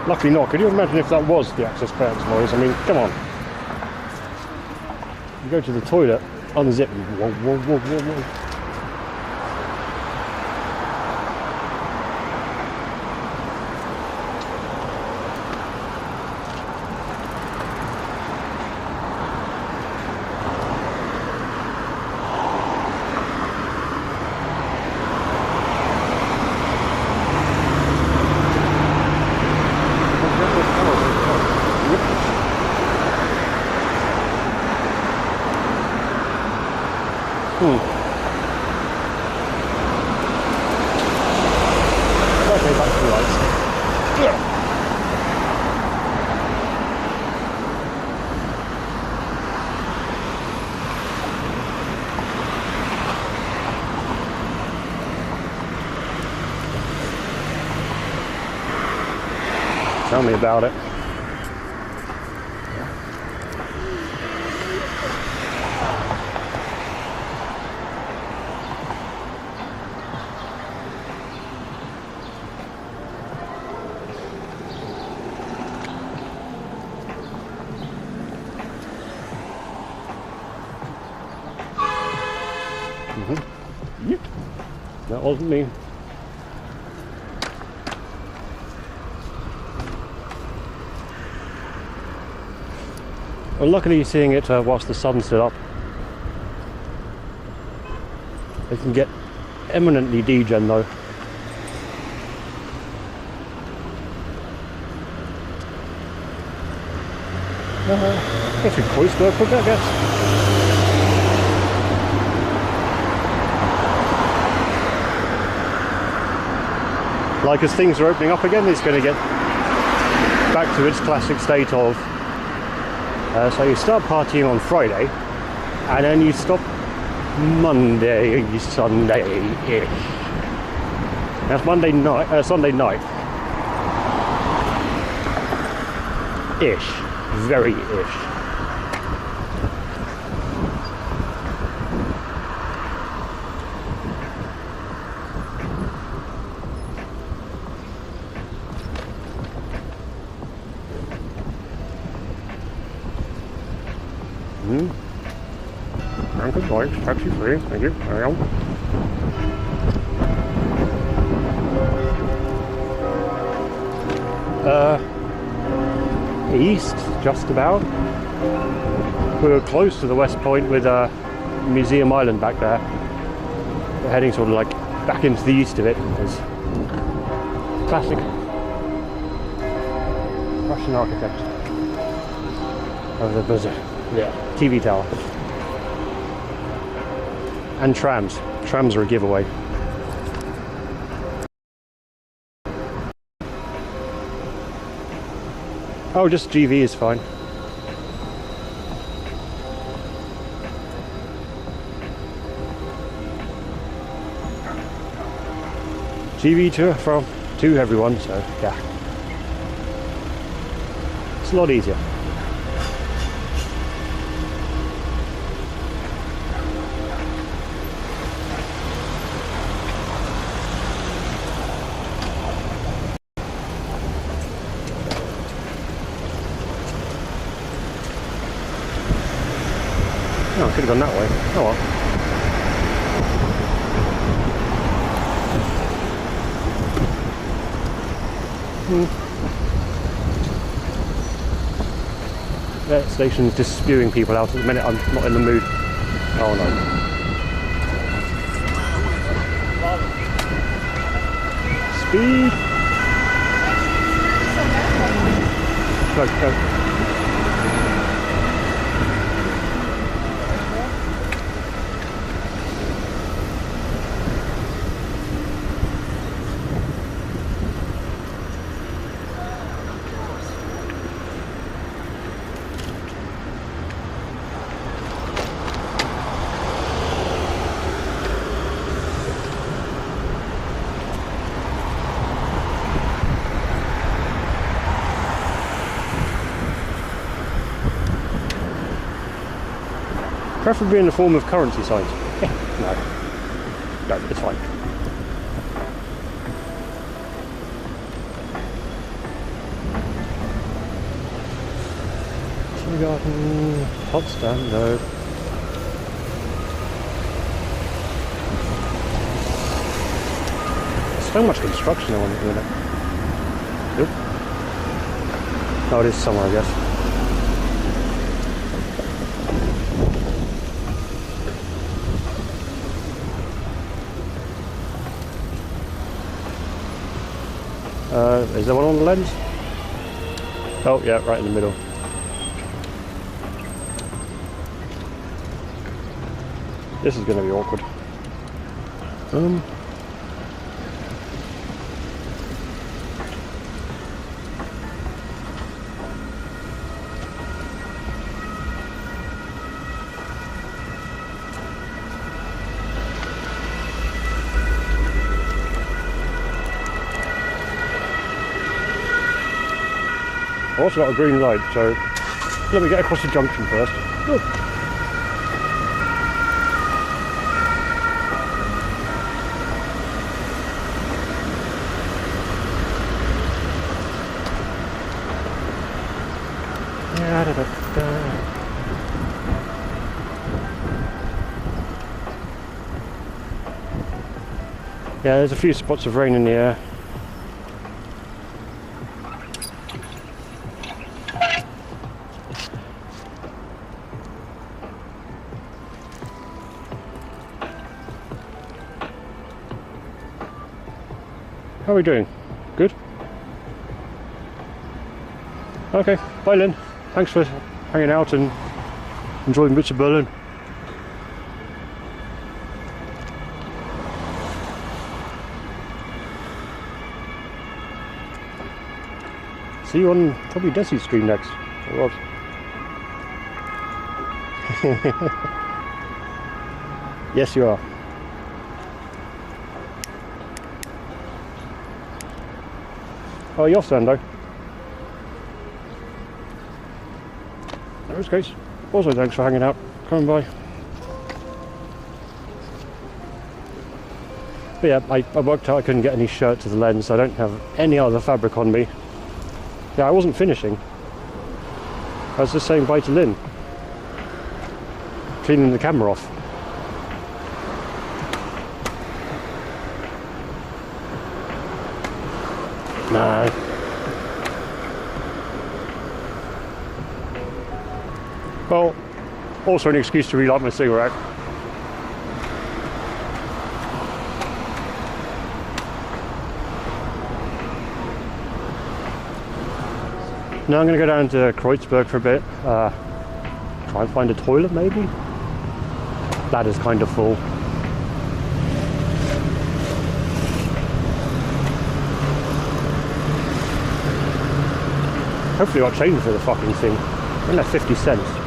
A: Luckily not. Could you imagine if that was the access clearance noise? I mean, come on. You go to the toilet, unzip, and whoa, whoa, whoa, whoa, whoa. Okay, back to the lights. Tell me about it. Yep. That wasn't me. Well, luckily you're seeing it whilst the sun's still up. It can get eminently degen though. If you hoist work with it, I guess. Like as things are opening up again, it's going to get back to its classic state of so you start partying on Friday and then you stop Monday, Sunday-ish. That's Monday night, Sunday night. Ish. Very ish. Good boys, taxi free, thank you, carry on. East, just about. We were close to the West Point with Museum Island back there. We're heading sort of like back into the east of it. There's classic Russian architecture. Oh, there's a TV tower. And trams. Trams are a giveaway. Oh, just GV is fine. GV to everyone, so yeah. It's a lot easier. Oh, I could have gone that way. Oh well. That station's just spewing people out at the minute. I'm not in the mood. Oh no. Speed. Go. Preferably in the form of currency signs. No. No, it's fine. Garden, hot stand, no. So much construction on it at the minute. Yep. Oh, it is summer, I guess. Is there one on the lens? Oh, yeah, right in the middle. This is going to be awkward. I've also got a green light, so let me get across the junction first. Good. Yeah, there's a few spots of rain in the air. How are we doing? Good? Okay, bye Lynn. Thanks for hanging out and enjoying bits of Berlin. See you on probably Desi's stream next. Or what? Yes, you are. Oh, you're off then, though. In this case, also thanks for hanging out, coming by. But yeah, I worked out I couldn't get any shirt to the lens, so I don't have any other fabric on me. Yeah, I wasn't finishing. I was just saying bye to Lynn. Cleaning the camera off. No. Well, also an excuse to relight my cigarette. Now I'm going to go down to Kreuzberg for a bit. Try and find a toilet maybe? That is kind of full. Hopefully I'll change for the fucking thing. Only like 50 cents.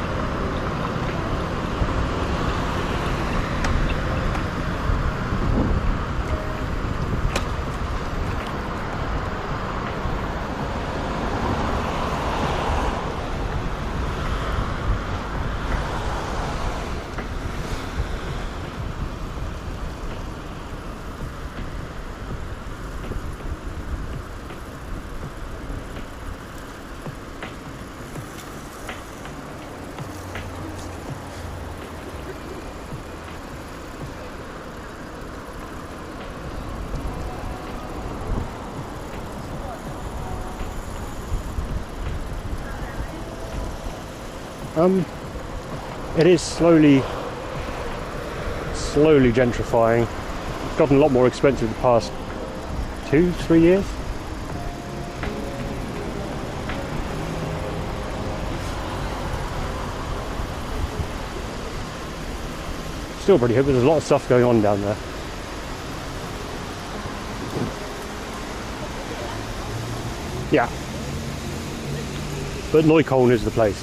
A: It is slowly gentrifying. It's gotten a lot more expensive the past 2-3 years. Still pretty hip, but there's a lot of stuff going on down there. Yeah. But Neukölln is the place.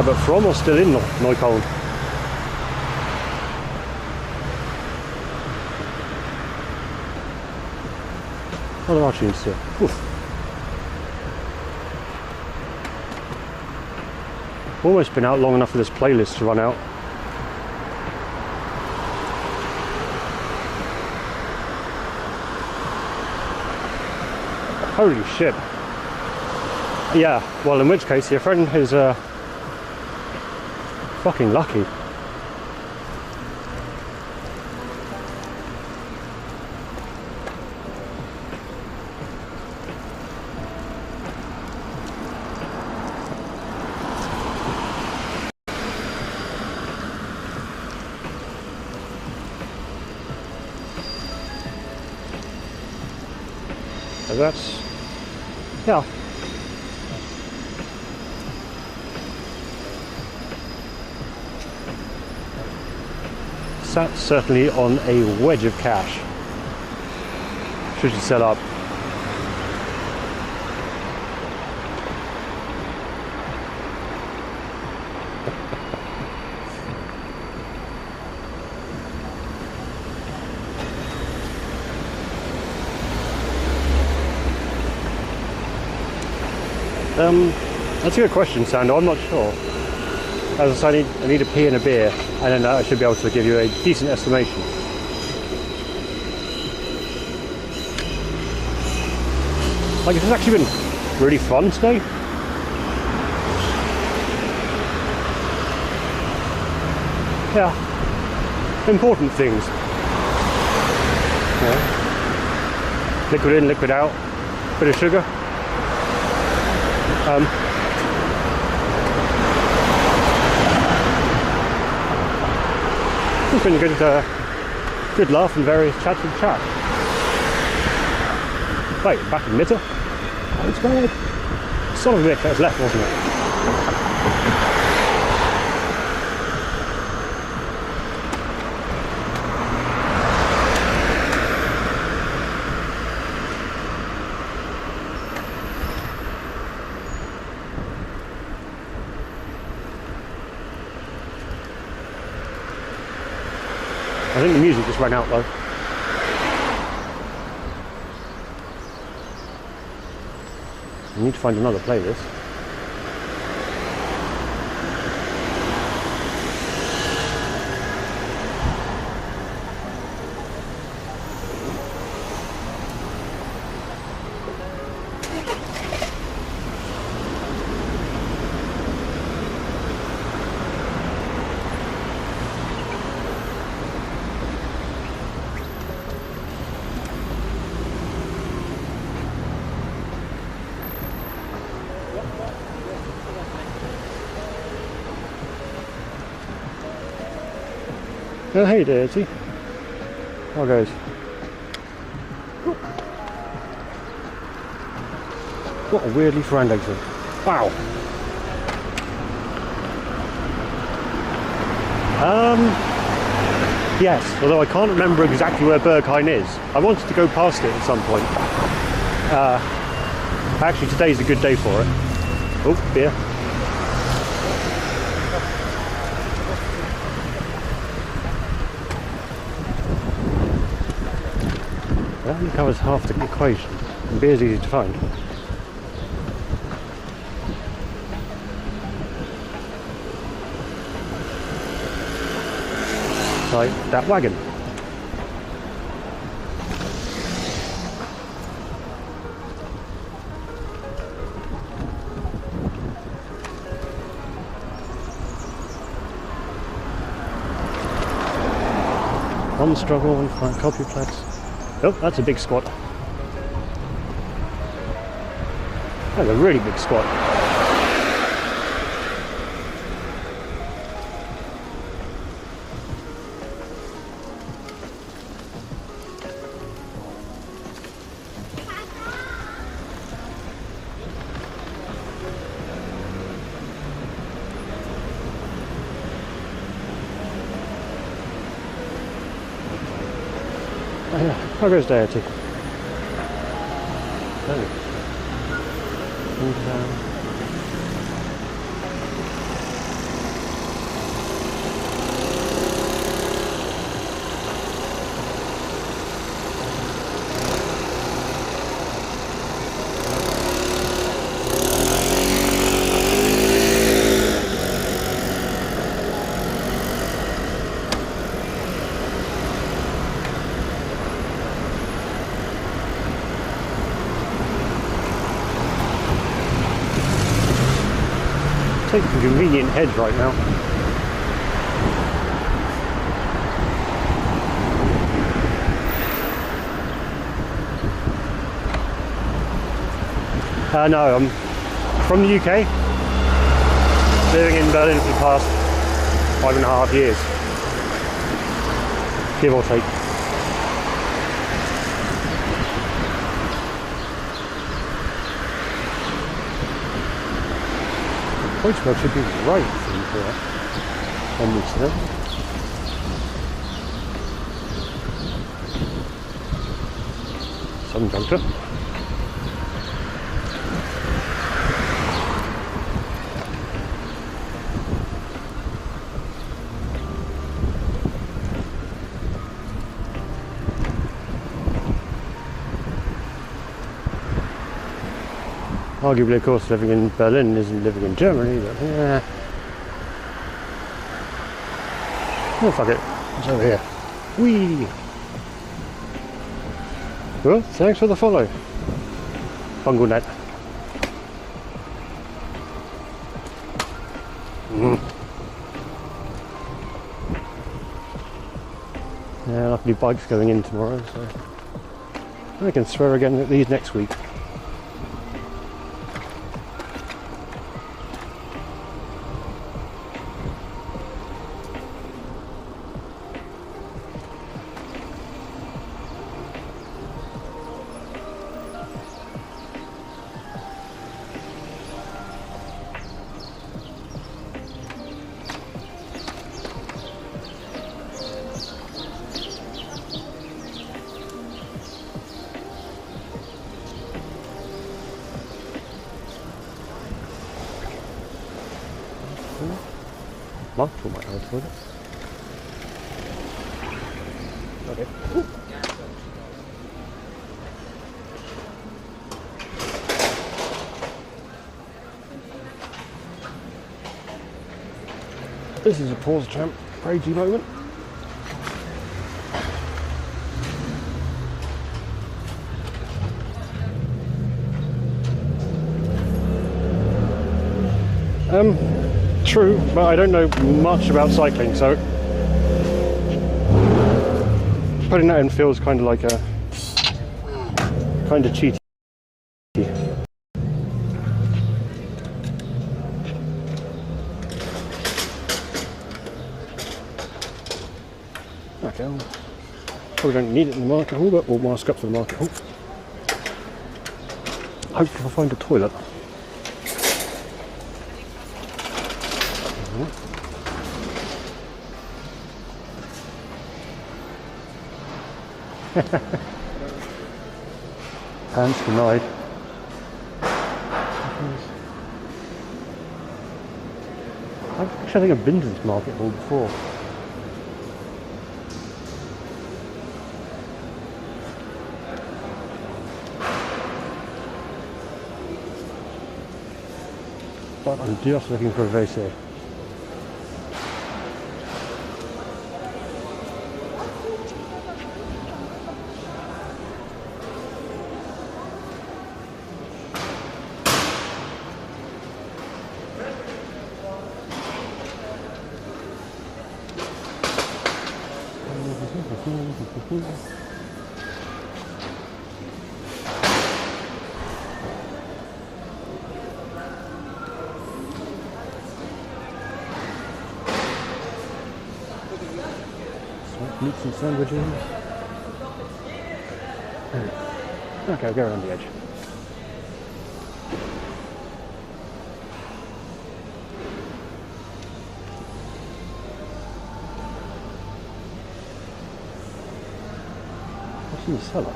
A: but from or still in Neukölln? Oh, there are tunes still. Oof. Almost been out long enough for this playlist to run out. Holy shit. Yeah, well, in which case your friend is fucking lucky. So that's, yeah. Sat certainly on a wedge of cash. Should you set up? That's a good question, Sando. I'm not sure. As I said, I need a pee and a beer, and then I should be able to give you a decent estimation. Like, it's actually been really fun today. Yeah. Important things. Yeah. Liquid in, liquid out. Bit of sugar. It's been a good laugh and various chats and chat. Wait, back in Mitter? It's bad. Son of a bitch, that was left, wasn't it? I think the music just ran out though. I need to find another playlist. Oh, hey Dirty. How goes? What a weird leaf around exit. Wow. Yes, although I can't remember exactly where Berghain is. I wanted to go past it at some point. Actually, today's a good day for it. Oh, beer. That only covers half the equation. And beer's easy to find. Like that wagon. One struggle, one front copyplex. Oh, that's a big squat. That's a really big squat. Oh, yeah. How goes Deity? Oh. And, Take some convenient heads right now. No, I'm from the UK, living in Berlin for the past 5.5 years, give or take. Kreuzberg should be right through here on this hill. Some juncture. Arguably, of course, living in Berlin isn't living in Germany, but yeah. Oh, fuck it. It's over here. Whee! Well, thanks for the follow. Fungal net. Yeah, luckily bike's going in tomorrow, so I can swear again at these next week. Multiple might hold for it. Okay. Ooh. This is a pause champ crazy moment. True, but I don't know much about cycling, so putting that in feels kind of like a kind of cheaty. Okay, well, probably don't need it in the market hall, but we'll mask up for the market hall. Hopefully I'll find a toilet. Pants denied. Actually, I think I've been to this market hall before. But I'm just looking for a VC. Meats and sandwiches. Okay, I'll go around the edge. What's in the cellar?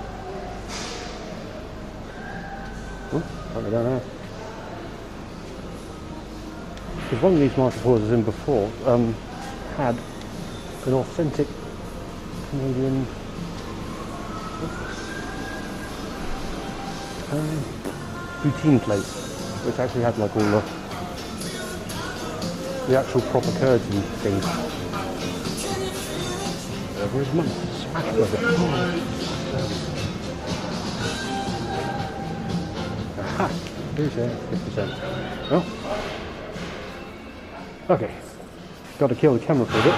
A: Oh, probably don't know. Because one of these market halls I was in before had an authentic Canadian poutine place, which actually had like all the actual proper curds and things. Where's mum? Smash burger. Aha! Here's 50 cents. Oh. Okay, got to kill the camera for a bit.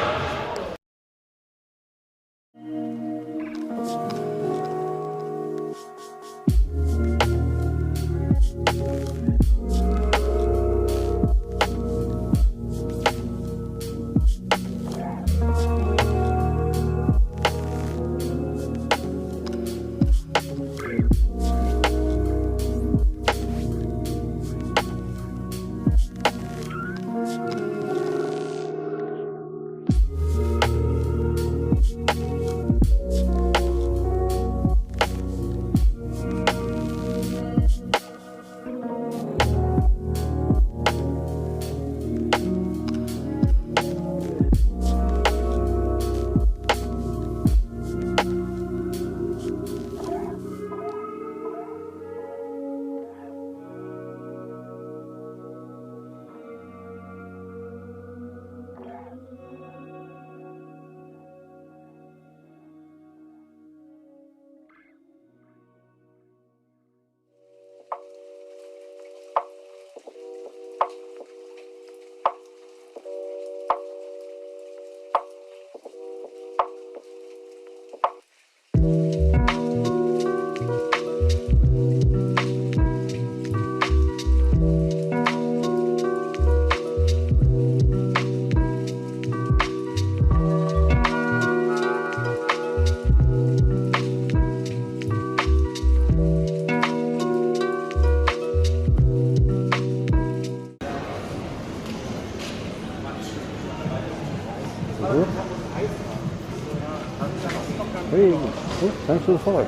A: Hey, oh, thanks for the follow.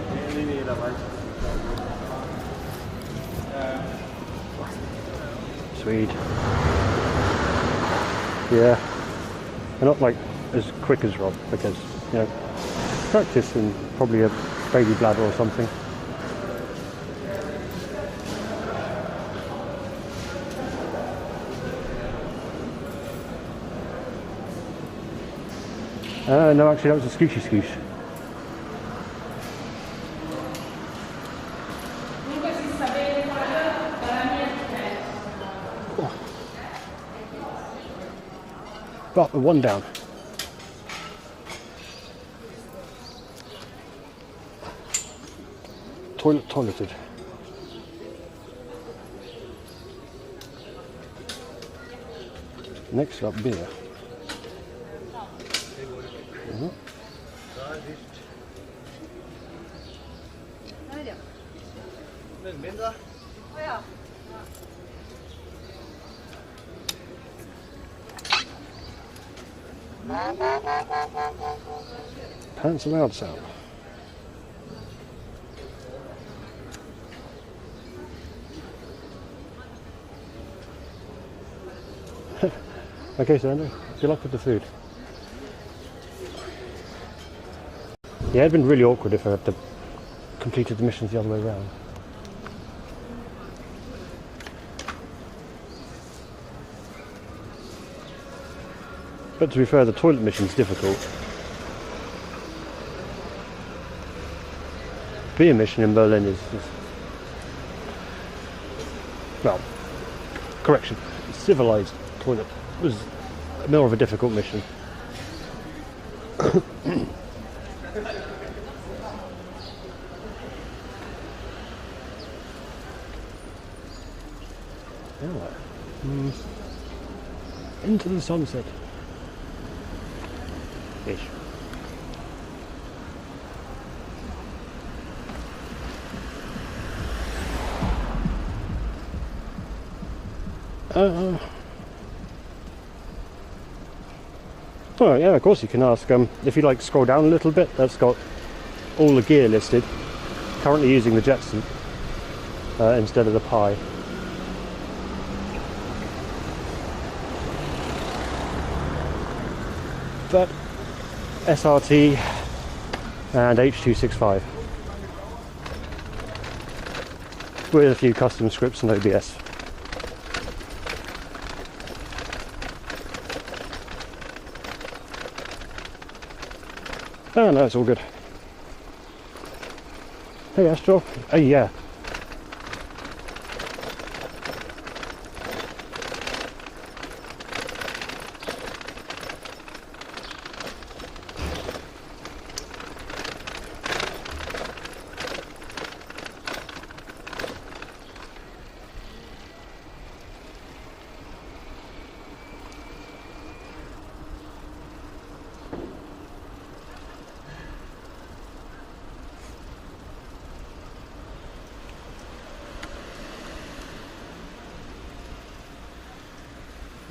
A: Sweet. Yeah, they're not like as quick as Rob because, you know, practice and probably a baby bladder or something. No, actually that was a scooshy scoosh. Oh. But one down. Toileted. Next up, beer. Pants allowed sound. Okay, so Andrew, good luck with the food. Yeah, it'd been really awkward if I had to completed the missions the other way around. But to be fair, the toilet mission's difficult. Beer mission in Berlin is well, correction, civilized toilet was more of a difficult mission. Into the sunset. Ish. Oh yeah, of course you can ask. If you like scroll down a little bit, that's got all the gear listed. Currently using the Jetson instead of the Pi. But SRT and H.265 with a few custom scripts and OBS. Oh no, it's all good. Hey Astro. Oh yeah.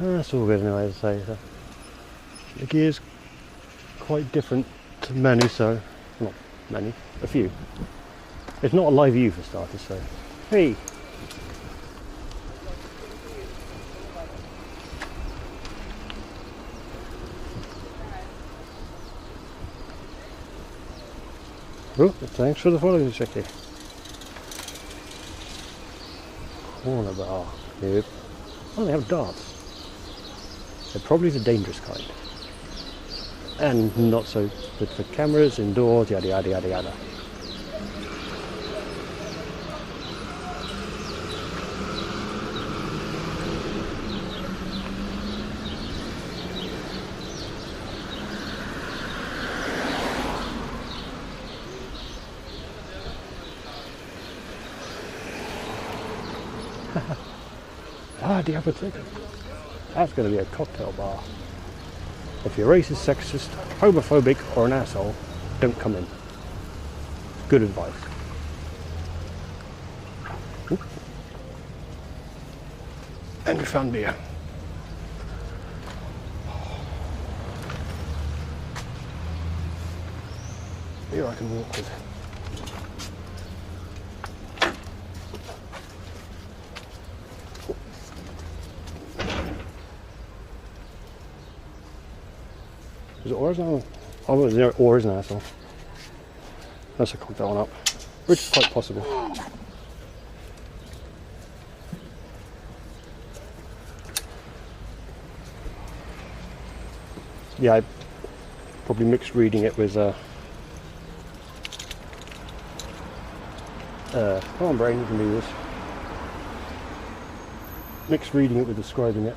A: That's all good anyway, as I say. So the gear's quite different to many, so not many, a few. It's not a live view for starters, so hey. Oh, thanks for the follow, Jackie. Corner bar. Nope. Oh, they have darts. They're probably the dangerous kind. And not so good for cameras, indoors, yada yada yada yada. Ah, the apothecary. That's going to be a cocktail bar. If you're racist, sexist, homophobic, or an asshole, don't come in. Good advice. Ooh. And we found beer. Beer I can walk with. Is it oars now? Oh, is there oars now, so let's cook that one up, which is quite possible. Yeah, I probably mixed reading it with come on brain, you can do this. Mixed reading it with describing it.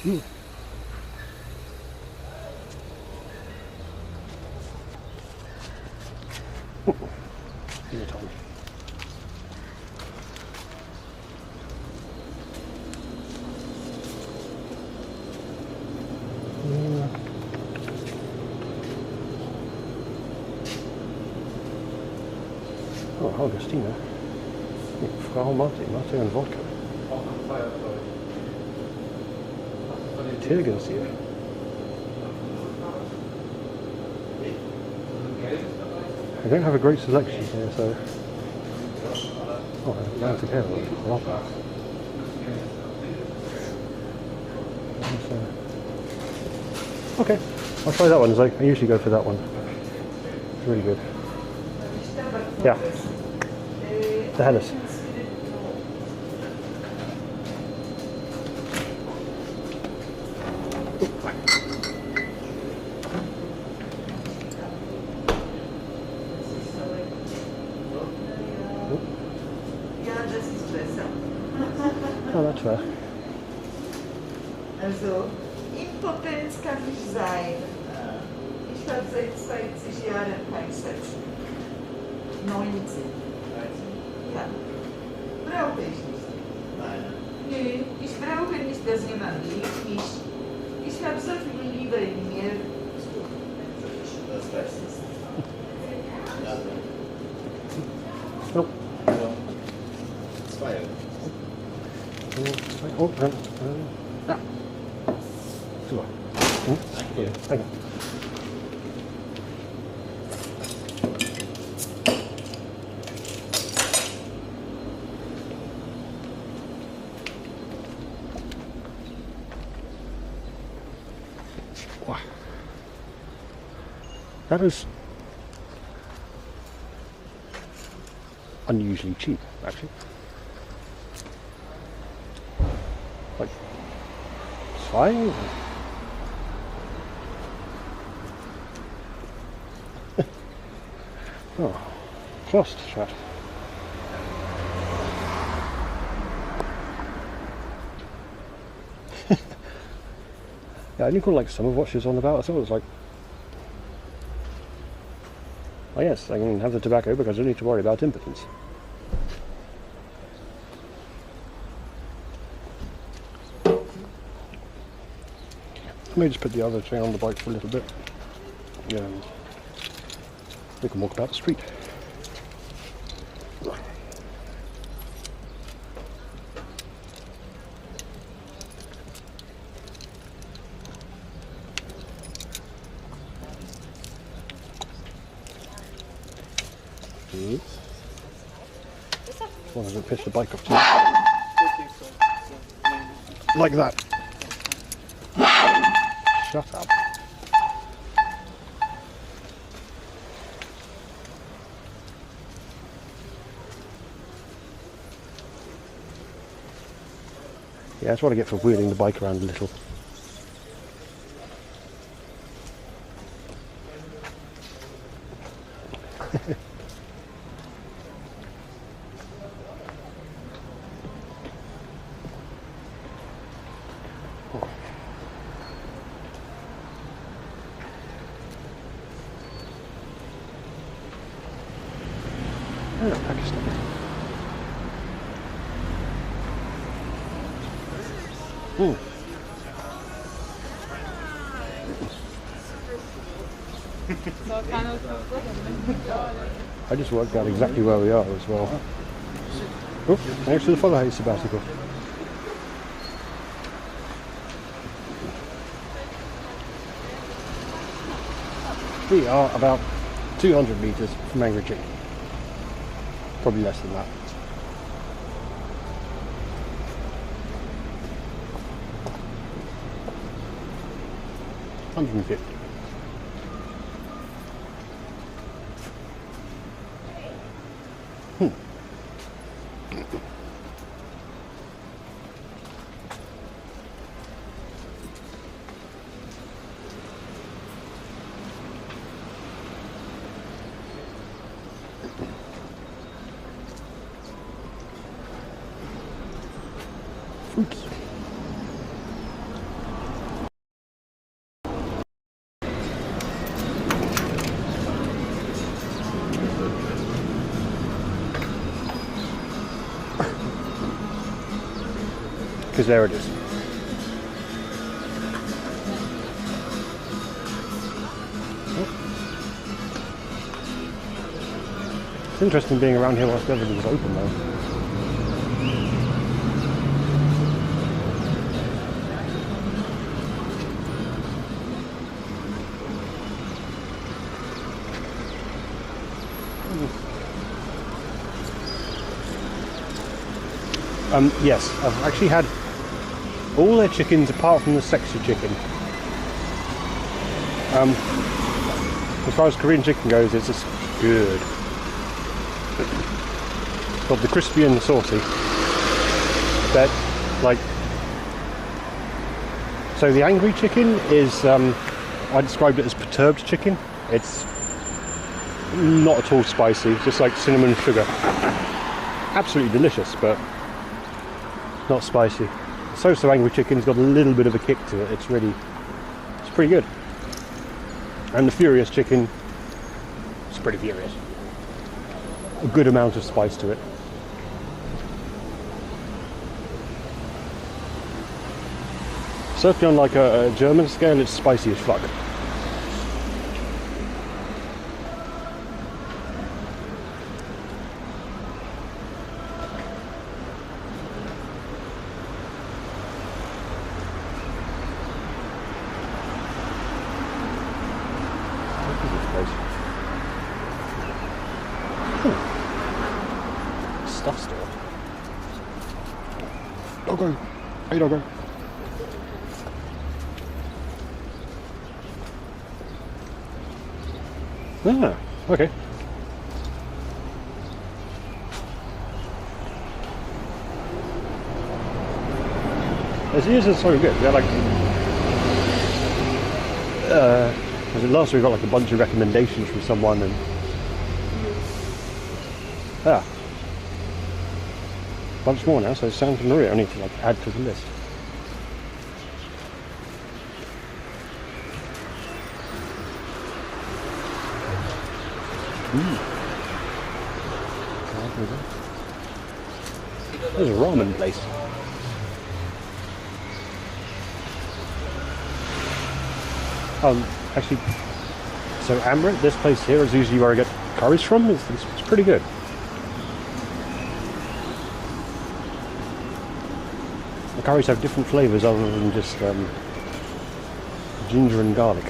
A: Ooh. Give me time. Oh, Augustina. Frau Martin und Vodka. Tilgens hier. I don't have a great selection here, so. Oh, now to care. I love that. Okay, I'll try that one. I usually go for that one. It's really good. Yeah. The Helles. Oh, that's fair.
F: Also, Impotenz kann nicht sein. Ich habe seit 20 Jahren kein Sex. 19. Ja. Brauche ich nicht. Nee, ich brauche nicht, dass jemand liebt mich. Ich habe so viel Liebe in mir. Das weiß ich.
A: Oh.
E: Zwei.
A: Oh, ja. Super.
E: Danke.
A: Danke. Wow. That is unusually cheap, actually. Like 5? Oh, closed shut. Yeah, I didn't call like some of what she was on about. I thought it was like, oh yes, I can have the tobacco because I don't need to worry about impotence. I may just put the other thing on the bike for a little bit. Yeah. We can walk about the street. As long as I don't piss the bike off too much. Like that. Shut up. Yeah, that's what I get for wheeling the bike around a little. Pakistan. I just worked out exactly where we are as well. Oh, thanks to the follow hay sabbatical. We are about 200 metres from Angry Chicken. Probably less than that. $150. Fruits. Because there it is. It's interesting being around here whilst everything's open though. Yes, I've actually had all their chickens apart from the sexy chicken. As far as Korean chicken goes, it's just good. It's got the crispy and the saucy. But, like, so the angry chicken is, I described it as perturbed chicken. It's not at all spicy, just like cinnamon sugar. Absolutely delicious, but not spicy. So angry chicken's got a little bit of a kick to it. It's pretty good. And the furious chicken, it's pretty furious. A good amount of spice to it. Certainly on like a German scale, it's spicy as fuck. Stuff store. Doggo. Hey doggo. Ah, okay. These are so good. They're like was it last week we got like a bunch of recommendations from someone and bunch more now, so Santa Maria I need to like add to the list. There's a ramen place. Actually, so So Amrit, this place here is usually where I get curries from. It's pretty good. The curries have different flavours other than just ginger and garlic.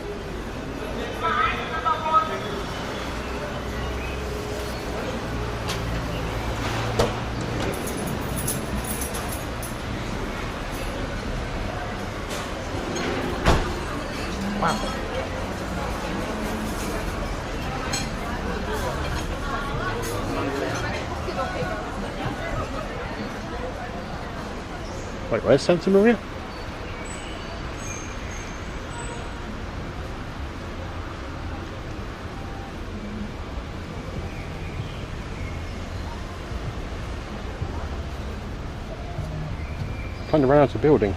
A: Wait, where's Santa Maria? Kind of ran out of building.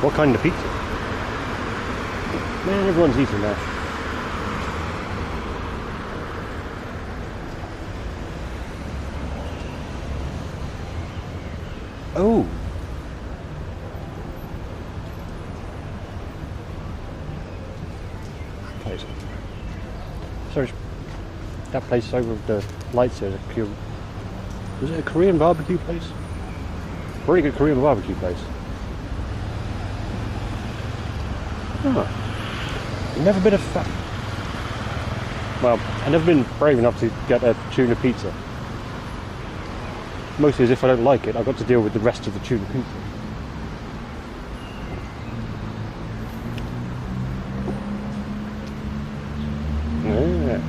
A: What kind of pizza? Man, everyone's eating that. Oh! Place. Sorry, that place over the lights there is it a Korean barbecue place? Pretty good Korean barbecue place. I've never been I've never been brave enough to get a tuna pizza. Mostly as if I don't like it, I've got to deal with the rest of the tuna pizza. Yeah.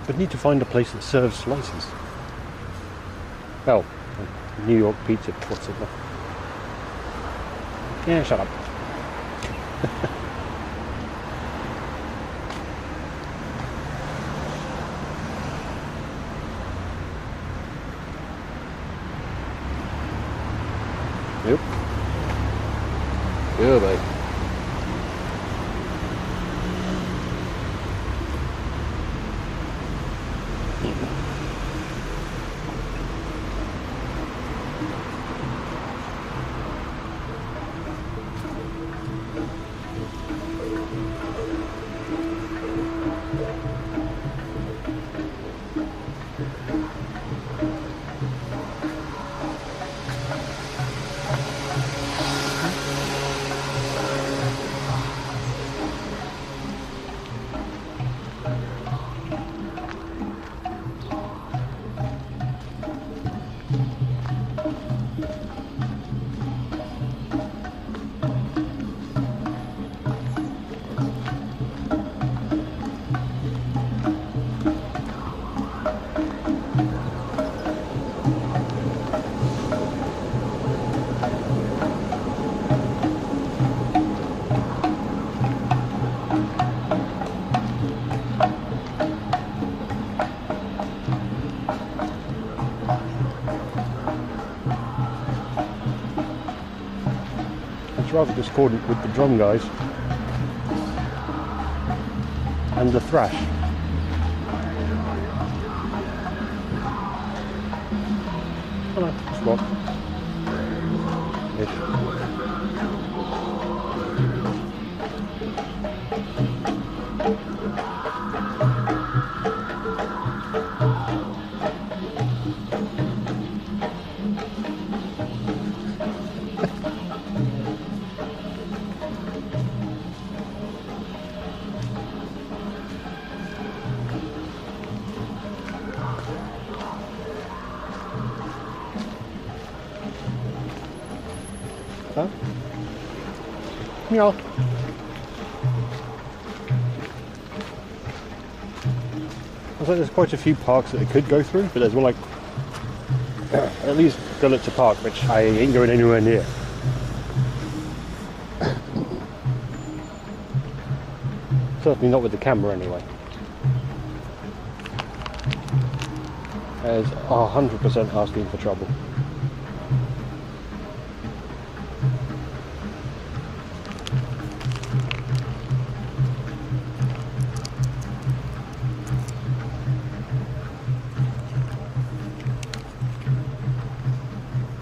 A: But need to find a place that serves slices. Well, New York pizza, what's it like? Yeah, shut up. Yep. Yeah, mate. Rather discordant with the drum guys and the thrash. Hello, squad. Huh? Yeah. I was like, there's quite a few parks that it could go through, but there's one like at least Gulitzer Park, which I ain't going anywhere near. Certainly not with the camera anyway. That is 100% asking for trouble.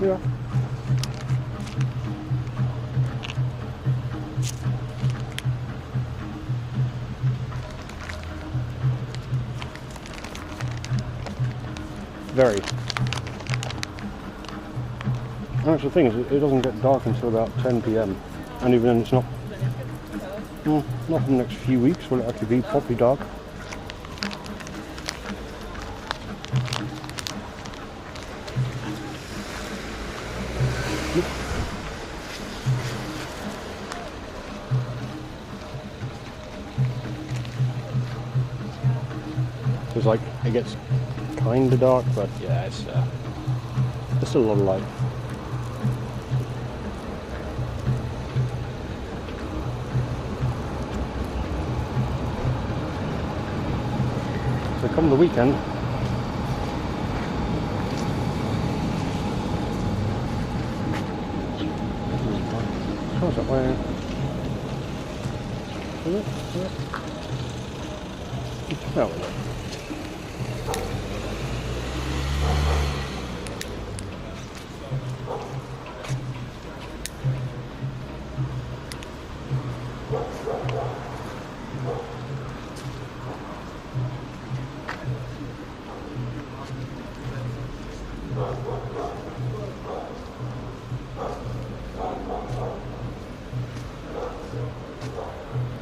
A: Yeah. Very. That's the thing, is it doesn't get dark until about 10 PM, and even then it's not. Not in the next few weeks will it actually be properly dark. It's like it gets kind of dark, but yeah, it's there's still a lot of light. So come the weekend, how's that way? Is it? No, it isn't.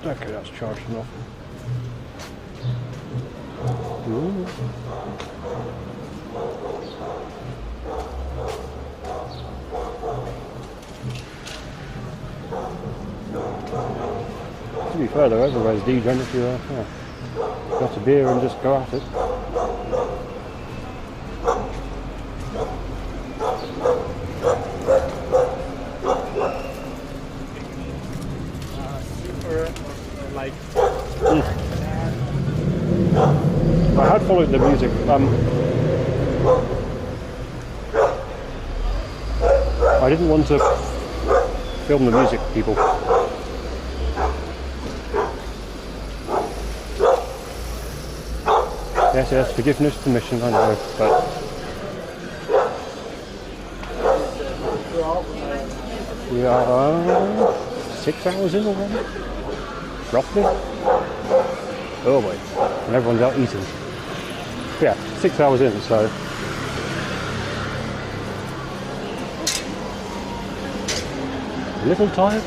A: Okay, that's charged enough. Ooh. To be fair though, everywhere's degen if you got a beer and just go at it. I had followed the music. I didn't want to film the music, people. Yes, forgiveness, permission, I know, but we are 6 hours in already, roughly. Oh boy, and everyone's out eating. Yeah, 6 hours in, so a little tired.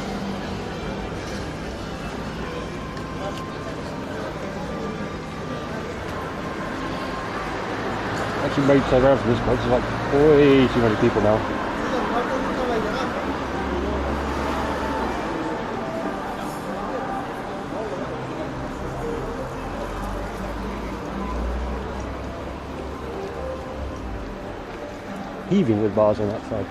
A: Actually made so around for this place, there's like way too many people now. Heaving with bars on that side.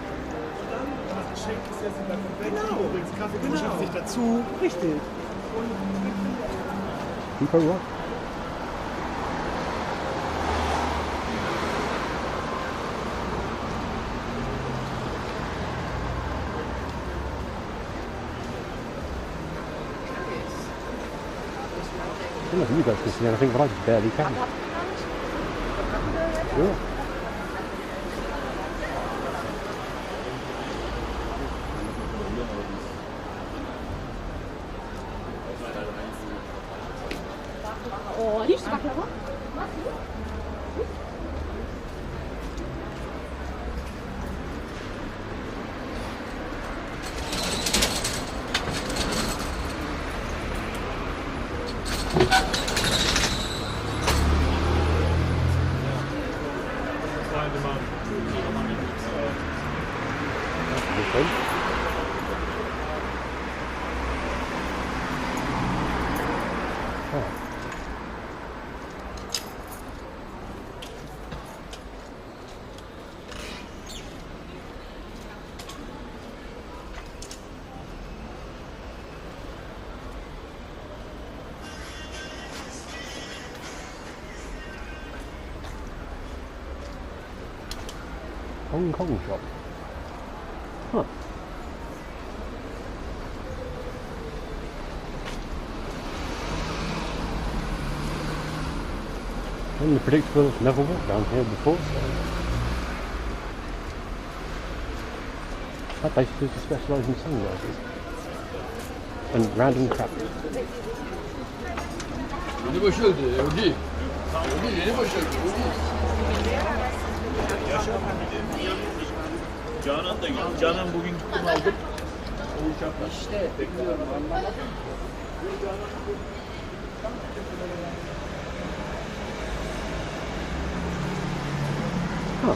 D: Dazu. Richtig.
A: People what? I don't know if you guys can see anything, but I barely can. Sure.
C: Oh, liefst du Baklava?
A: Hong Kong shop. Huh. Unpredictable, I've never walked down here before, so that basically is to specialise in sunglasses and random crap.
G: Yeni boşaldı, Yogi. Yogi yeni boşaldı, Yogi.
D: Canan da geldi. Canan bugün gittim aldım. O uçakla.
B: İşte bekliyorum anlamadım.
A: Huh.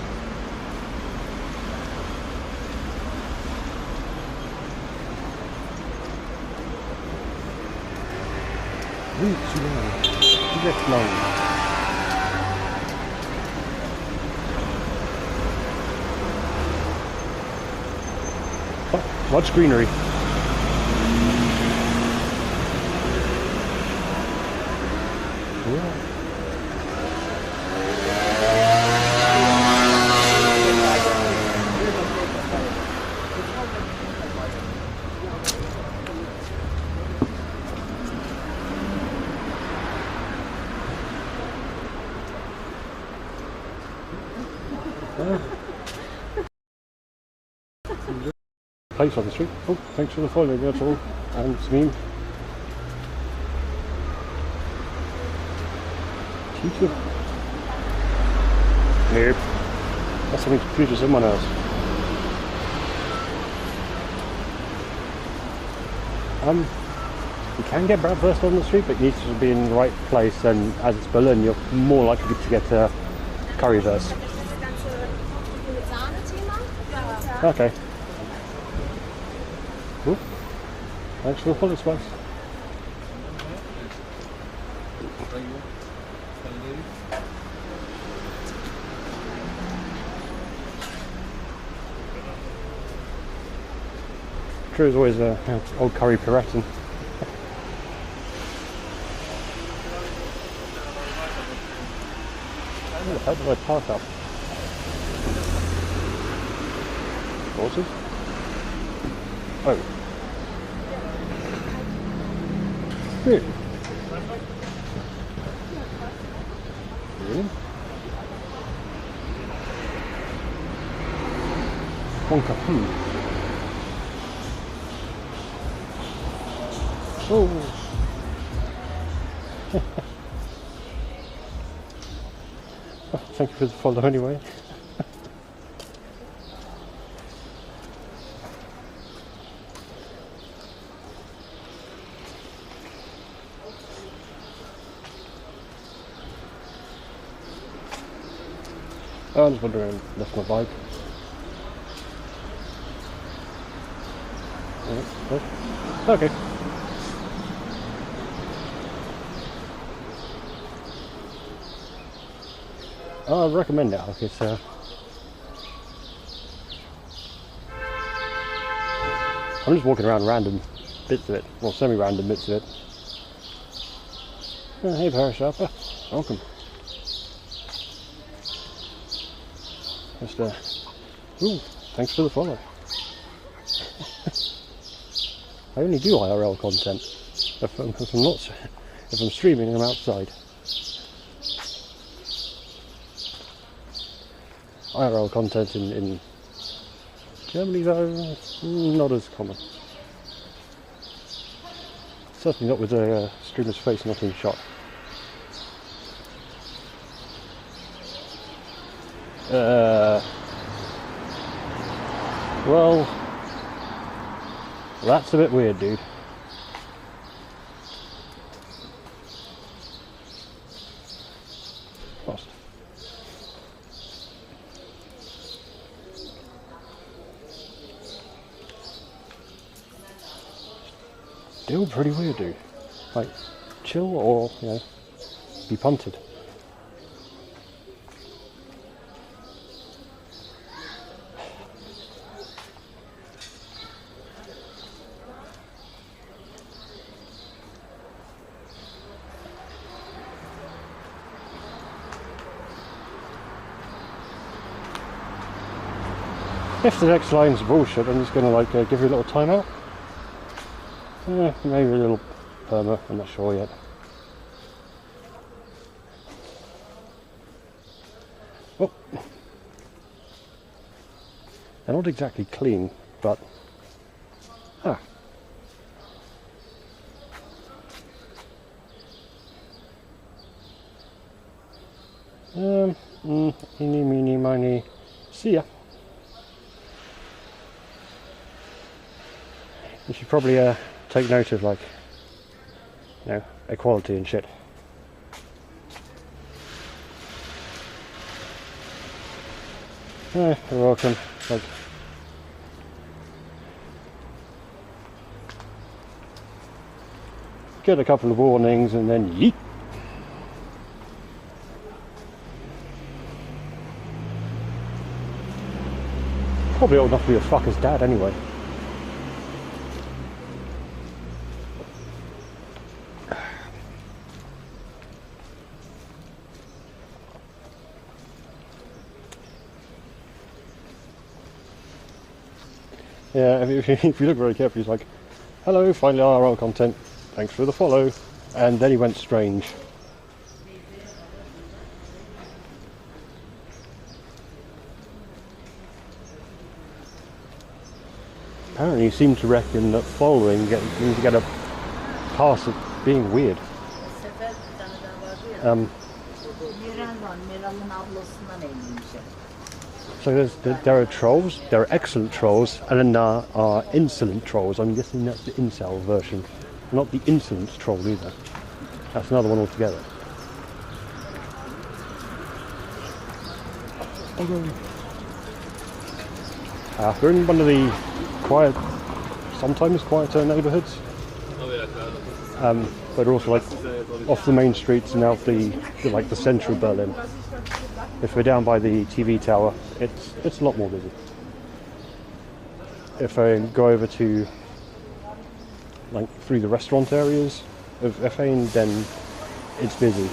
A: Direct line. Oh, much greenery. Yeah. Place on the street. Oh, thanks for the following, that's all. And Smeem. Teacher. Nope. That's something to confuse with someone else. You can get bratwurst on the street, but you need to be in the right place, and as it's Berlin, you're more likely to get a currywurst. Okay. Cool. Thanks for the follow, Spice. True is always old curry Piretin. How do I park up? Horses? Oh. Really? Really? Wonka, Oh. Oh, thank you for the follow anyway. Oh, I'm just wondering, that's my bike. Okay. I recommend it, Alec. It's I'm just walking around random bits of it, well, semi-random bits of it. Oh, hey, Parashopper, welcome. Just ooh, thanks for the follow. I only do IRL content if I'm streaming and I'm outside. IRL content in Germany though, not as common. Certainly not with a streamer's face not in shot. Well, that's a bit weird, dude. Lost. Still pretty weird, dude. Like, chill or, you know, be punted. If the next line's bullshit, I'm just going to like give you a little timeout. Maybe a little perma, I'm not sure yet. Oh. They're not exactly clean, but... Ah. Eeny, meeny, miny, see ya. You should probably take note of, like, you know, equality and shit. You're welcome. Like, get a couple of warnings and then yeet. Probably old enough to be a fucker's dad anyway. Yeah, if you look very carefully, he's like, hello, finally IRL content, thanks for the follow, and then he went strange. Apparently he seemed to reckon that following means you get a pass of being weird. So there are trolls, there are excellent trolls, and then there are insolent trolls. I'm guessing that's the incel version. Not the insolent troll either. That's another one altogether. We're in one of the sometimes quieter neighbourhoods. But also like off the main streets and out the central Berlin. If we're down by the TV tower, it's a lot more busy. If I go over to like through the restaurant areas of F1, then it's busy.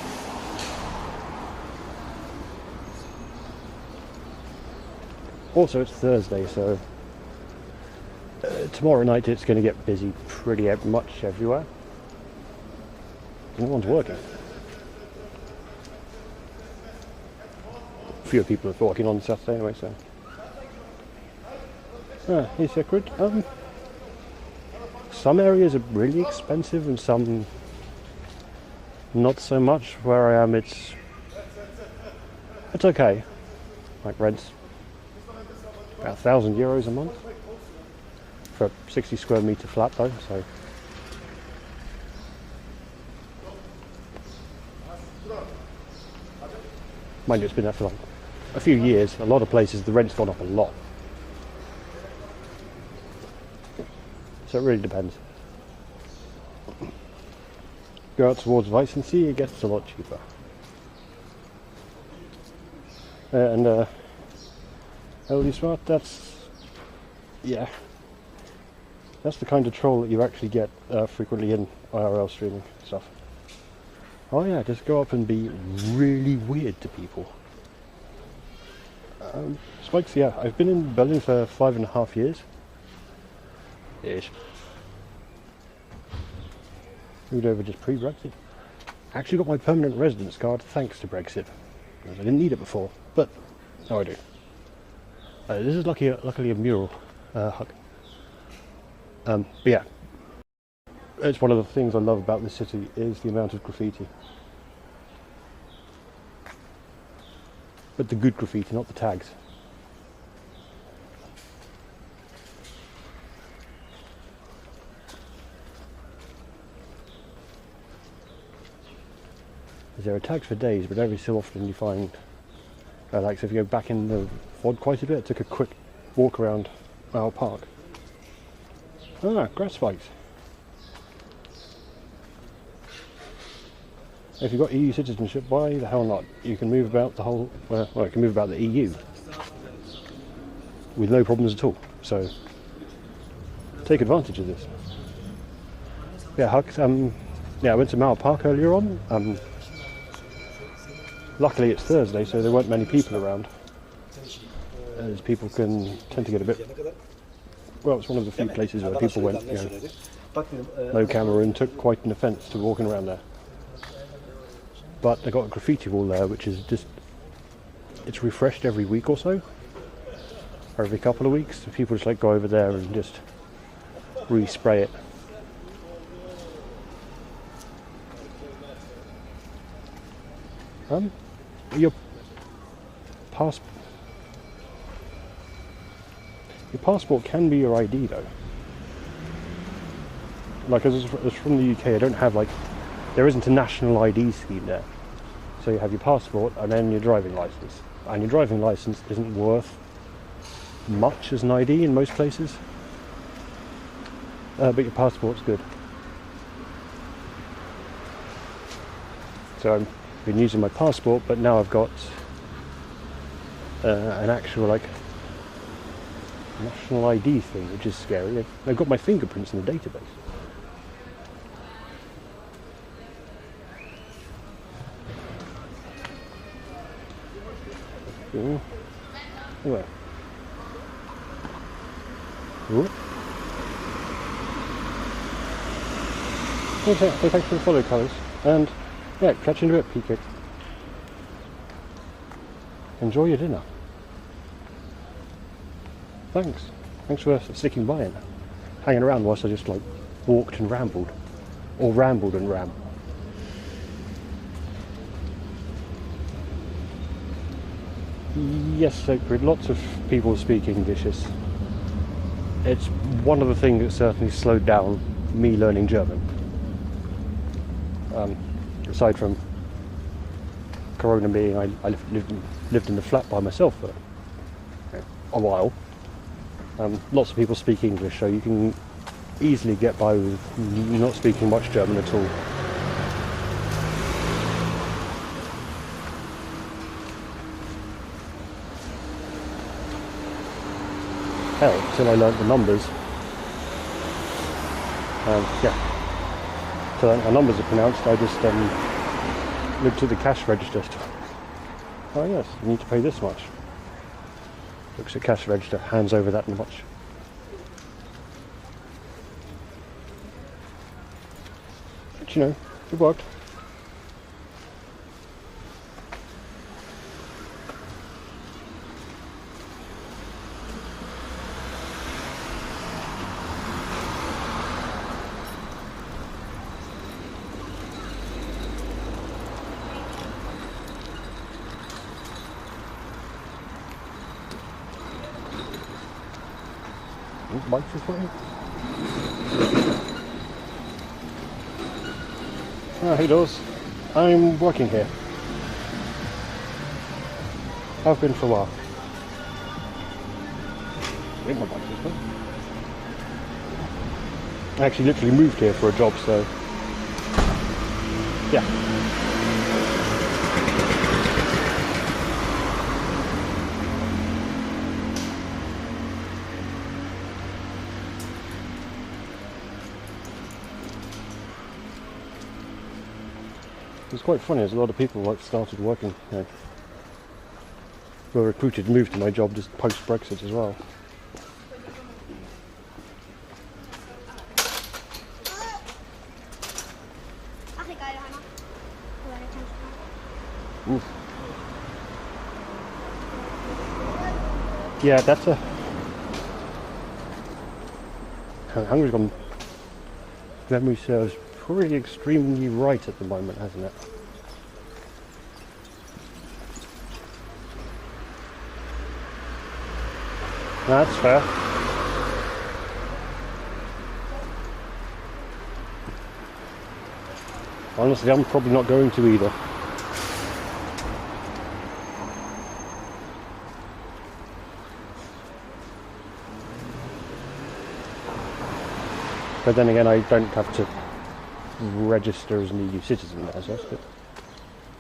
A: Also, it's Thursday, so tomorrow night it's going to get busy pretty much everywhere. No one's working. Fewer people are working on Saturday anyway, so. Here's Secret. Some areas are really expensive and some not so much. Where I am, it's okay. Like rent's about €1,000 a month for a 60 square metre flat though, so. Mind you, it's been there for like a few years. A lot of places the rent's gone up a lot. So it really depends. Go out towards Weissensee, it gets a lot cheaper. And LD Smart, that's the kind of troll that you actually get frequently in IRL streaming stuff. Oh yeah, just go up and be really weird to people. Spikes, yeah, I've been in Berlin for 5.5 years. Ish. Moved over just pre-Brexit. Actually got my permanent residence card thanks to Brexit. I didn't need it before, but now I do. This is luckily a mural hug. But yeah, it's one of the things I love about this city is the amount of graffiti. But the good graffiti, not the tags. There are tags for days, but every so often you find, like so if you go back in the VOD quite a bit, I took a quick walk around our park. Grass spikes. If you've got EU citizenship, why the hell not? You can move about the whole, well, you can move about the EU with no problems at all. So take advantage of this. Yeah, Huck. Yeah, I went to Mauer Park earlier on. Luckily it's Thursday, so there weren't many people around. as people can tend to get a bit. Well, it's one of the few places where people went, no camera and took quite an offence to walking around there. But they got a graffiti wall there, which is just, it's refreshed every week or so, or every couple of weeks. So people just like go over there and just respray it. Your passport can be your ID though. Like as from the UK, I don't have there isn't a national ID scheme there. So you have your passport and then your driving license. And your driving license isn't worth much as an ID in most places. But your passport's good. So I've been using my passport, but now I've got an actual national ID thing, which is scary. I've got my fingerprints in the database. Ooh. Where? Ooh. Okay, so thanks for the follow, colours. And yeah, catch you in a bit, PK. Enjoy your dinner. Thanks. Thanks for sticking by and hanging around whilst I just walked and rambled. Or rambled and rambled. Yes, Sacred, lots of people speak English. It's one of the things that certainly slowed down me learning German. Aside from Corona being, I lived in the flat by myself for a while. Lots of people speak English, so you can easily get by with not speaking much German at all. Hell, until I learnt the numbers. Yeah. So the numbers are pronounced, I just looked at the cash register. Oh yes, you need to pay this much. Looks at cash register, hands over that much. But you know, it worked. Bike this way. Ah, hey Dawes. I'm working here. I've been for a while. Bring my bike this way. I actually literally moved here for a job, so yeah. It's quite funny, as a lot of people started working, were recruited and moved to my job just post-Brexit as well. Oof. Yeah, that's a... Hungary's gone, memory serves, pretty extremely right at the moment, hasn't it? That's fair. Honestly, I'm probably not going to either. But then again, I don't have to register as an EU citizen now, so that's a bit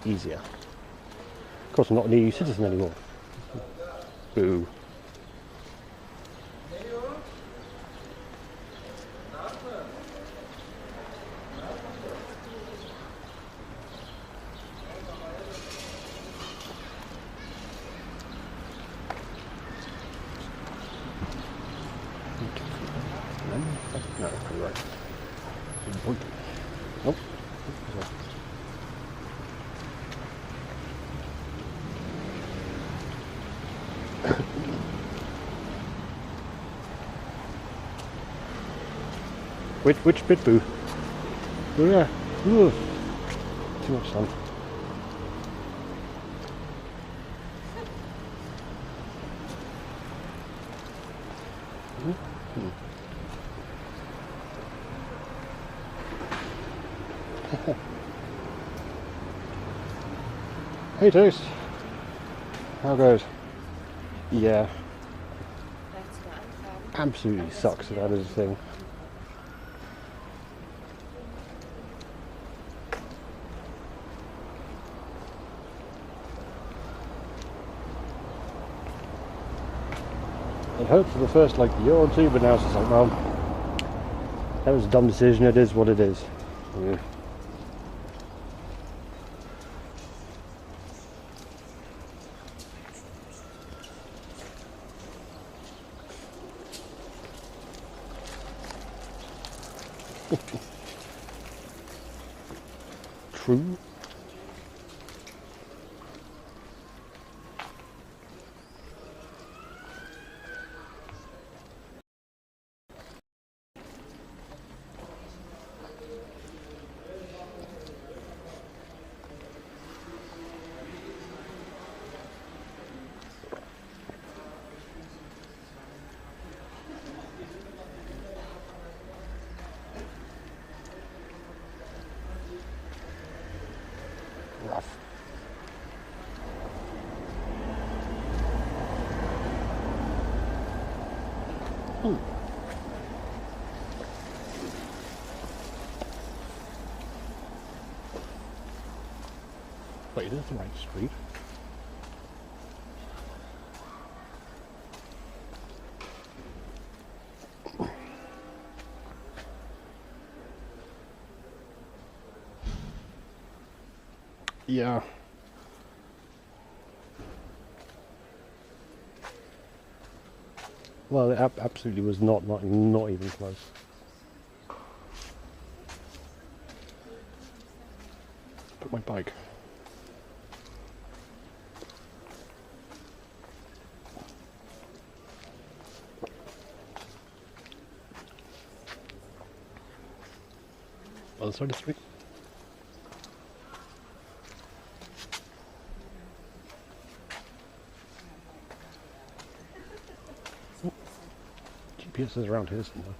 A: easier. Of course, I'm not an EU citizen anymore. Boo. No, that's probably right. Boink. Nope. Which bit, boo? Oh yeah. Ooh. Too much sun. Hey Toast. How goes? Yeah. Absolutely sucks, that is the thing. It hurt for the first like year or two, but now it's just like, well, that was a dumb decision, it is what it is. Yeah. True. Rough. Wait, is this the right street? Yeah. Well, it absolutely was not even close. Put my bike. Other side of the street. GPS is around here somewhere.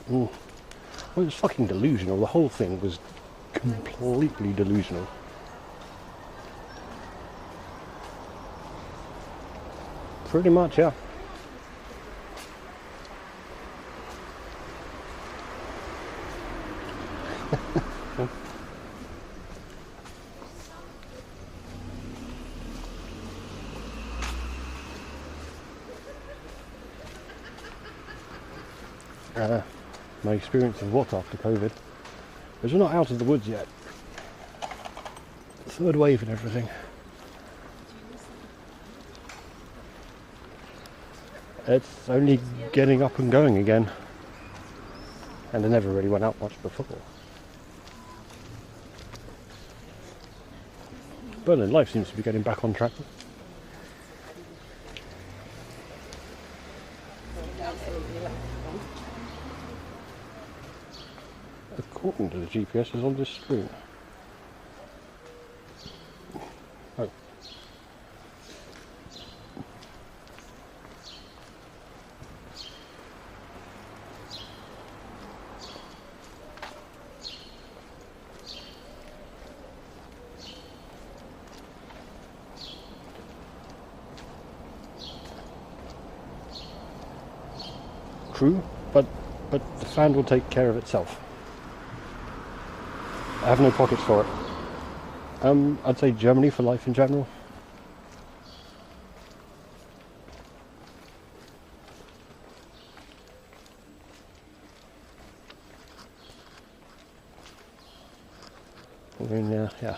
A: Well, it was fucking delusional. The whole thing was completely delusional. Pretty much, yeah. My experience of what after COVID, because we're not out of the woods yet. Third wave and everything. It's only getting up and going again, and I never really went out much before. Berlin life seems to be getting back on track. According to the GPS is on this screen. Oh. True, but the fan will take care of itself. I have no pockets for it. I'd say Germany for life in general. I mean, yeah,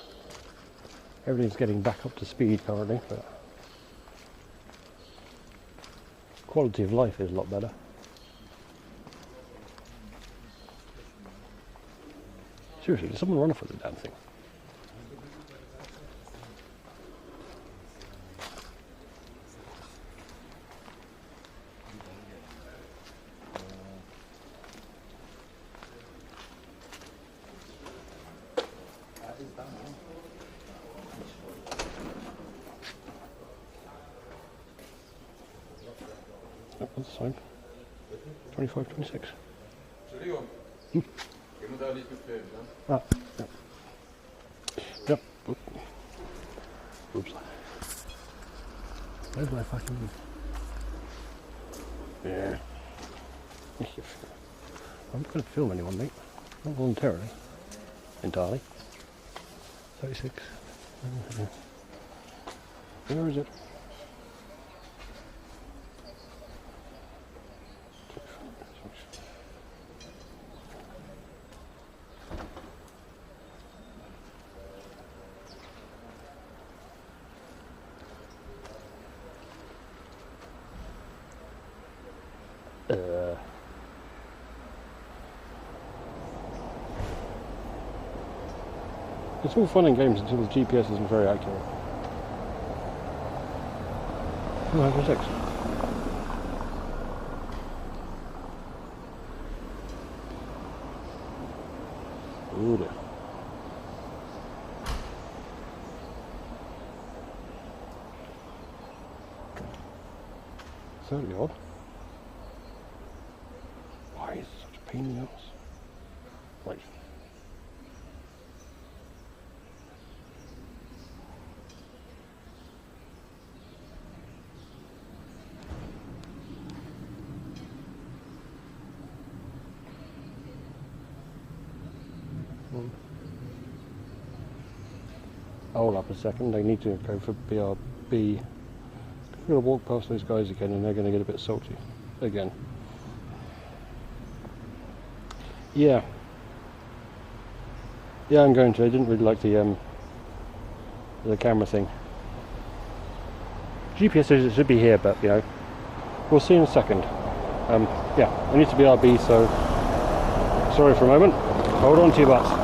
A: everything's getting back up to speed currently, but quality of life is a lot better. Seriously, did someone run off with the damn thing? Oh, that's fine. 25, 26.
G: Entschuldigung. Gehen wir da nicht mitfilmen, ne?
A: Ah, yep. Yep. Oops. Where's my fucking... Yeah. I'm not going to film anyone, mate. Not voluntarily. Entirely. 36. Where is it? It's all fun and games until the GPS isn't very accurate. 206. Ooh dear. Certainly odd. Why is it such a pain in the ass? Right. Hold up a second, they need to go for BRB. I'm going to walk past those guys again and they're going to get a bit salty again. Yeah, I'm going to. I didn't really like the camera thing. GPS says it should be here, but you know, we'll see in a second. Yeah, I need to BRB, so sorry for a moment. Hold on to your butts.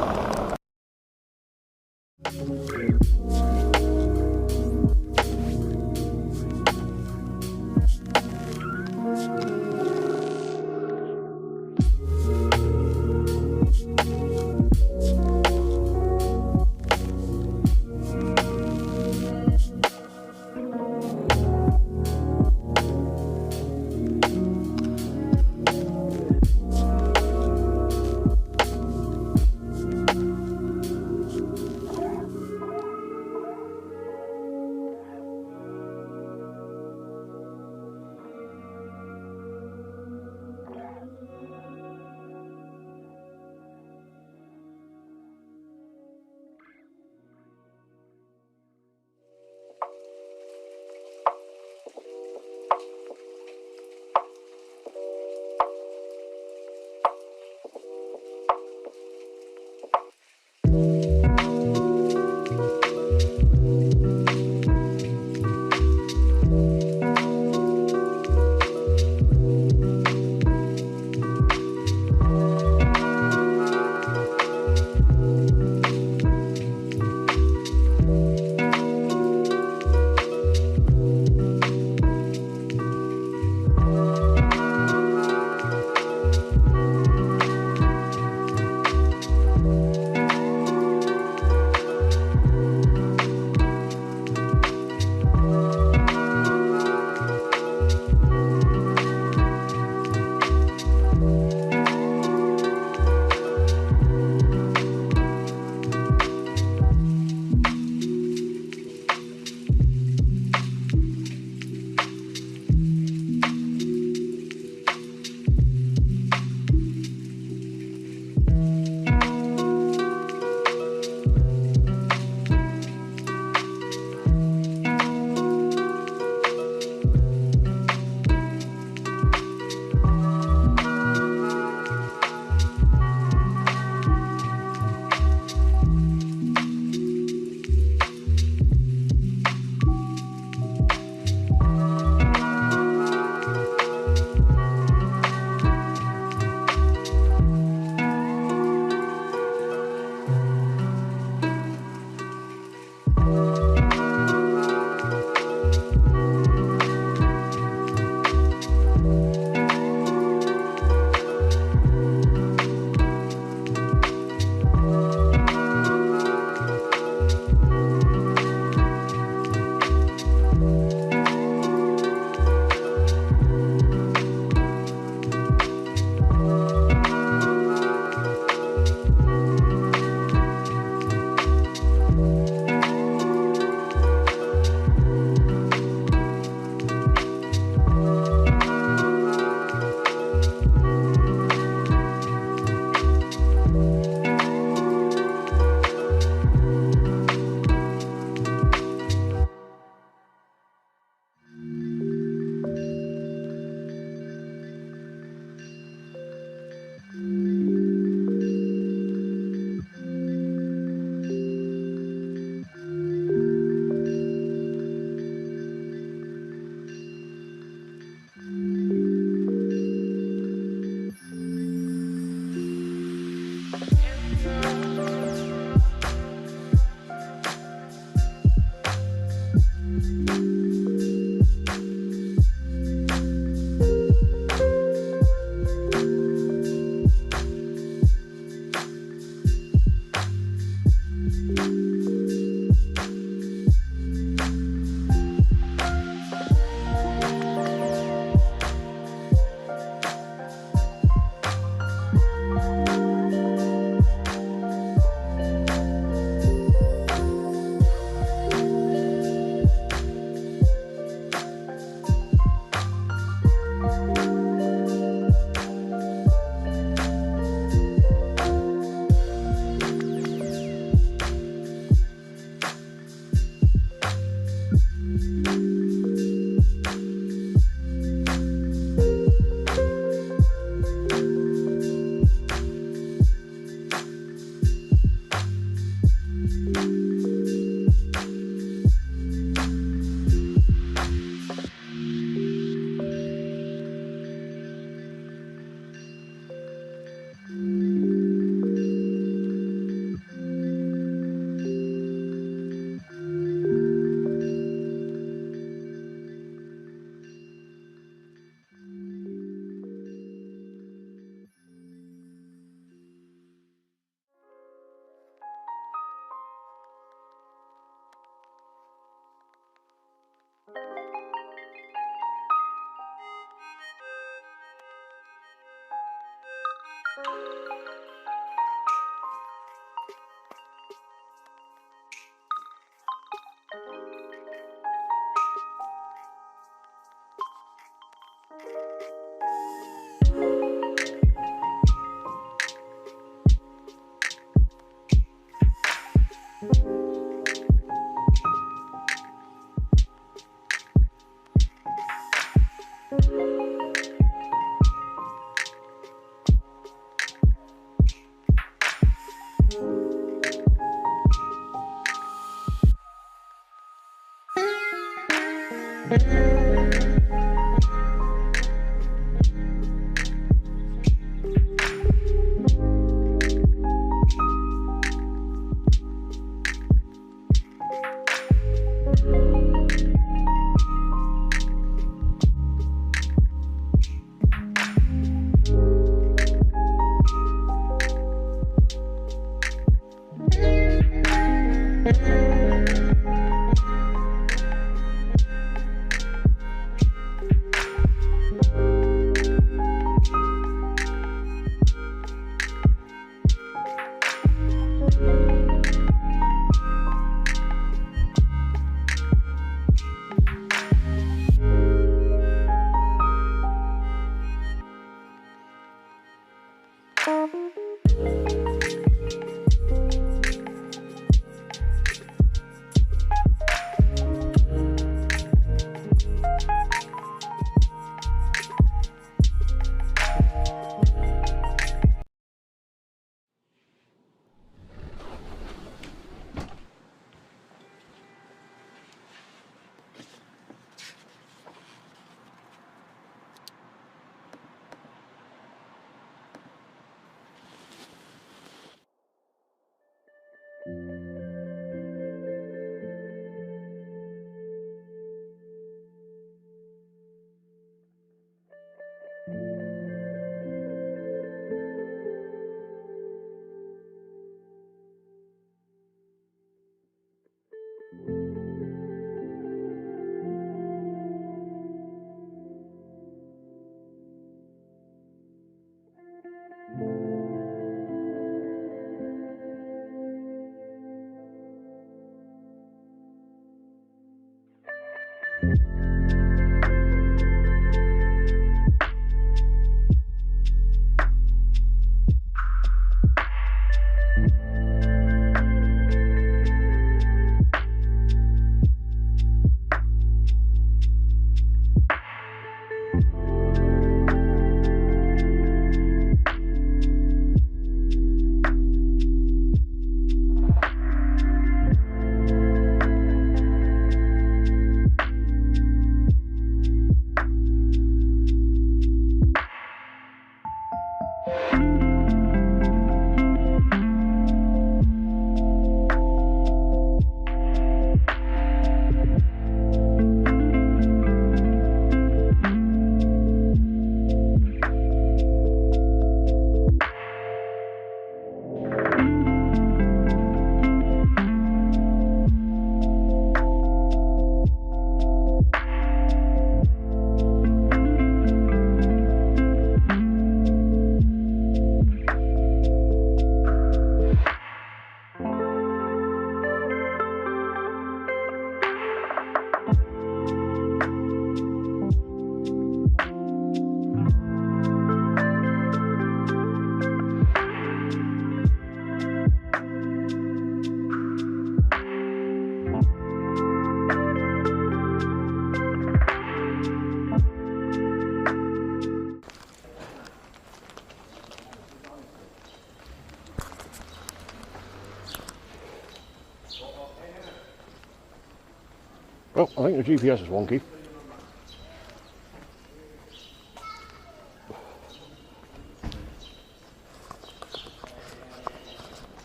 A: Well, I think the GPS is wonky.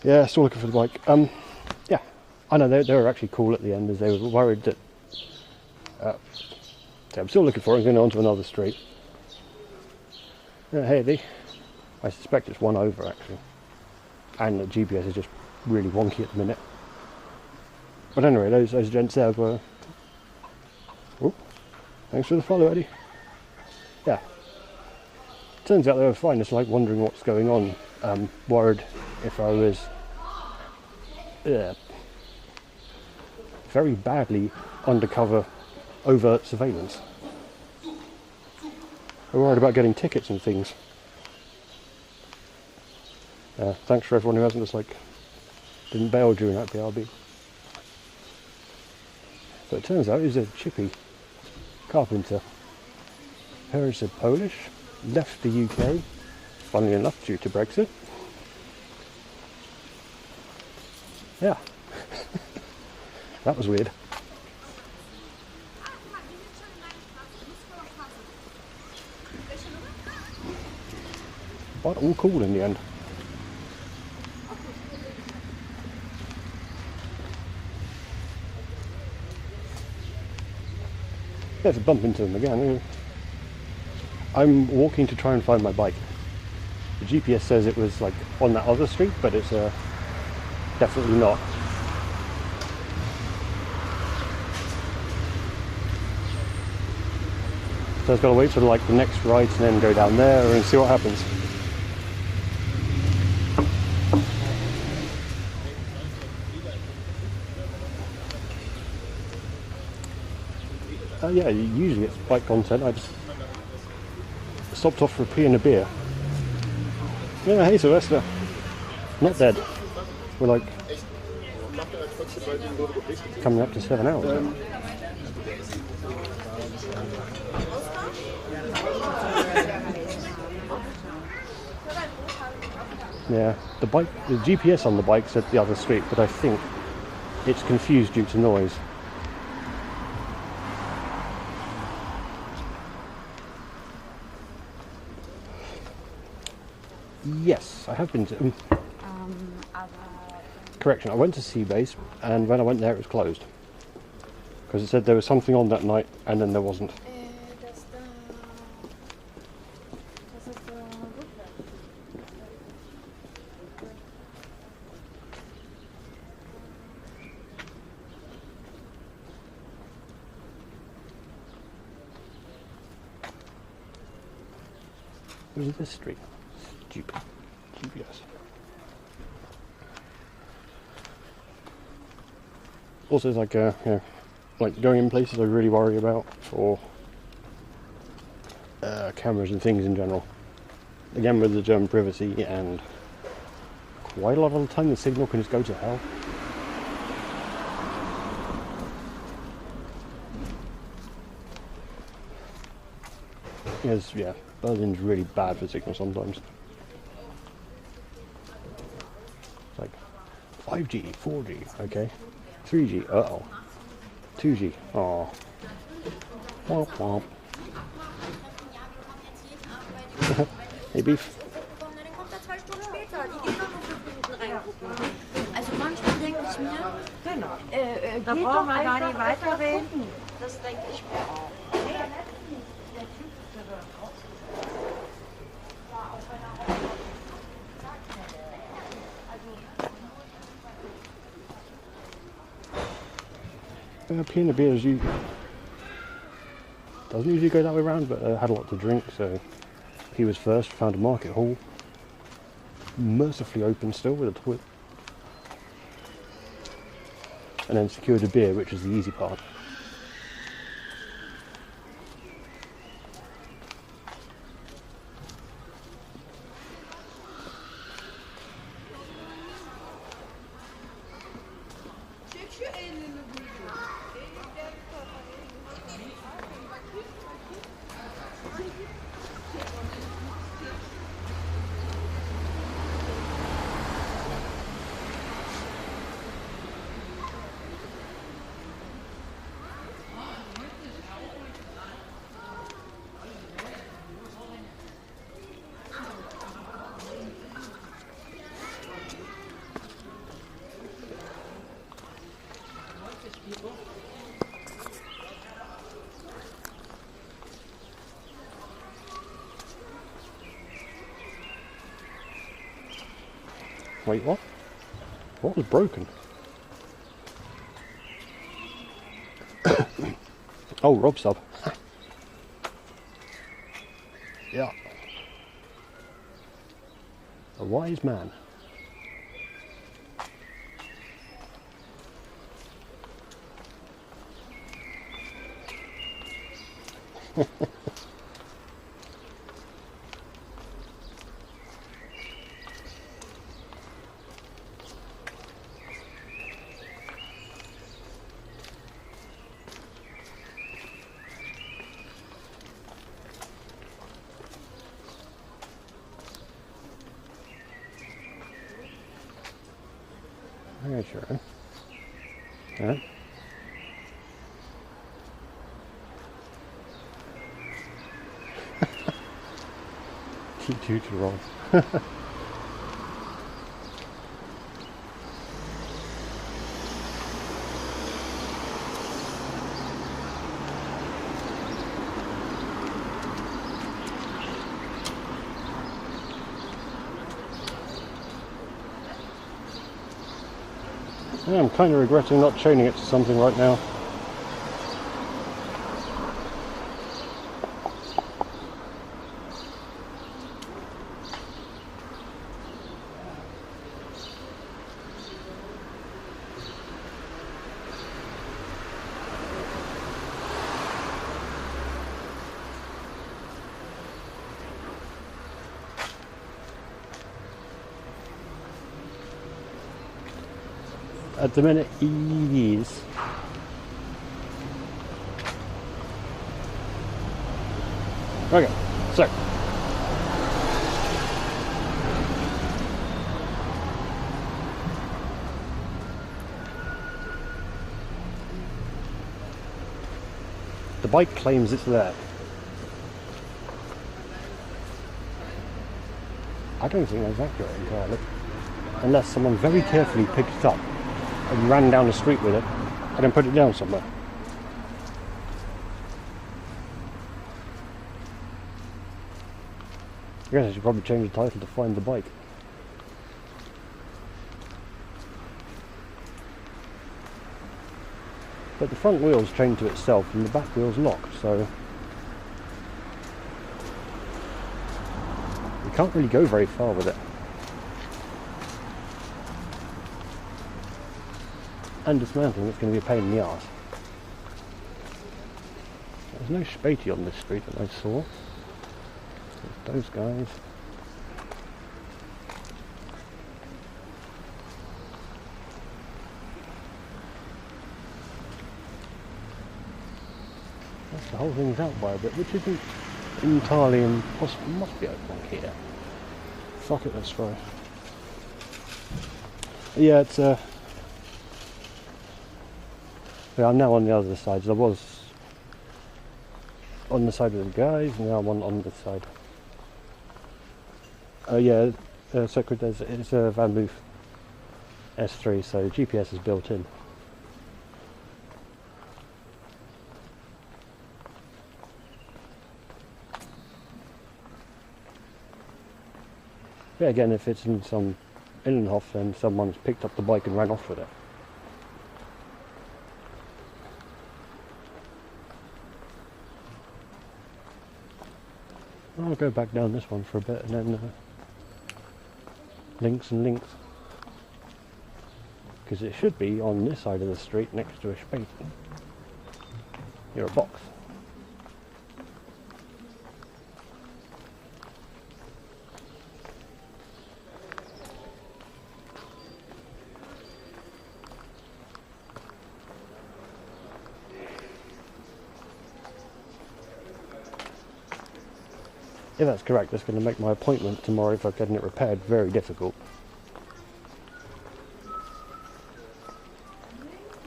A: Yeah, still looking for the bike. Yeah, I know they were actually cool at the end, as they were worried that. So I'm still looking for it. I'm going on to another street. Yeah, hey, I suspect it's one over actually, and the GPS is just really wonky at the minute. But anyway, those gents there were. Oh, thanks for the follow, Eddie. Yeah. Turns out they were fine. It's like wondering what's going on. Worried if I was very badly undercover overt surveillance. I'm worried about getting tickets and things. Thanks for everyone who hasn't just like didn't bail during that BRB. But it turns out he's a chippy carpenter. Parents are Polish, left the UK, funnily enough due to Brexit. Yeah. That was weird. But all cool in the end. Yeah, to bump into them again. I'm walking to try and find my bike. The GPS says it was like on that other street, but it's definitely not. So I've got to wait for like the next right and then go down there and see what happens. Yeah, usually it's bike content. I just stopped off for a pee and a beer. Yeah, hey Sylvester. Not dead. We're like coming up to 7 hours now. Yeah, the GPS on the bike said the other street, but I think it's confused due to noise. Yes, I have been to. Correction, I went to Seabase, and when I went there, it was closed because it said there was something on that night, and then there wasn't. Where's this street? Stupid GPS. Also, it's like you know, like going in places I really worry about for cameras and things in general. Again, with the German privacy, and quite a lot of the time the signal can just go to hell. Yes, yeah, Berlin's really bad for signal sometimes. It's like 5G, 4G, okay. 3G, uh-oh. 2G, oh. Womp womp. Hey, Beef.
C: Also manchmal denke ich mir,
F: Genau.
C: da brauchen wir gar nicht weiterreden.
F: Das denke ich mir auch.
A: Pee and a beer doesn't usually go that way around, but had a lot to drink, so he was first, found a market hall, mercifully open still with a toilet, and then secured a beer, which is the easy part. Wait, what? What was broken? Oh, Rob sub. Yeah. A wise man. Very sure. Yeah. T2 to Rob. Yeah, I'm kind of regretting not chaining it to something right now. At the minute, it is. Okay, so. The bike claims it's there. I don't think that's accurate entirely. Unless someone very carefully picked it up and ran down the street with it and then put it down somewhere. I guess I should probably change the title to Find the Bike. But the front wheel's chained to itself and the back wheel's locked, so you can't really go very far with it. And dismantling it's going to be a pain in the arse. There's no spatey on this street that I saw. There's those guys. The whole thing's out by a bit, which isn't entirely impossible. It must be open here. Fuck it, let's try. Yeah, it's yeah, I'm now on the other side. I was on the side of the guys, now I'm on this side. Yeah, Secret it's a Van Moof S3, so GPS is built in. Yeah, again, if it's in some Innenhof, then someone's picked up the bike and ran off with it. I'll go back down this one for a bit and then links and links. Because it should be on this side of the street next to a space. Near a box. If that's correct, that's going to make my appointment tomorrow for getting it repaired very difficult.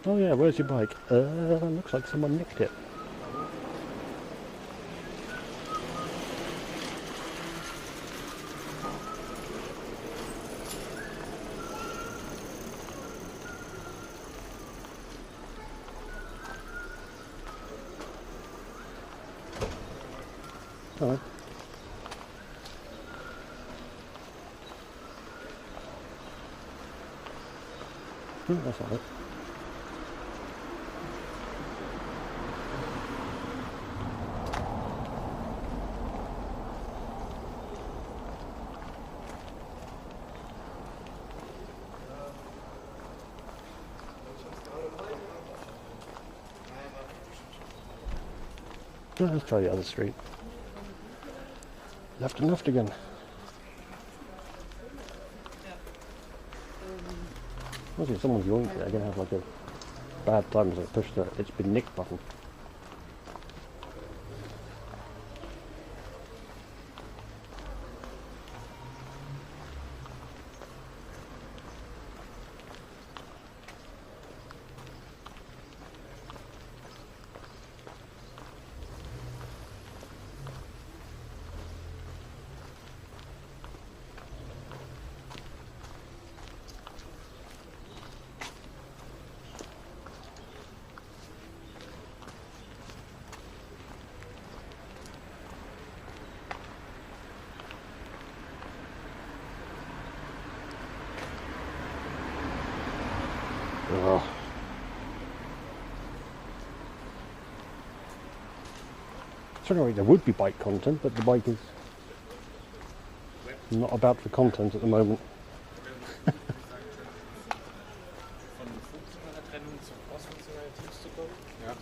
A: Oh yeah, where's your bike? Looks like someone nicked it. Alright. That's alright. Let's try the other street. Left and left again. Honestly, if someone's yoinked it, they're going to have like a bad time as they push the "it's been nicked" button. Oh. Certainly there would be bike content, but the bike is not about the content at the moment.
D: Von funktionaler Trennung zur cross-funktionalen Teams zu kommen. Ja.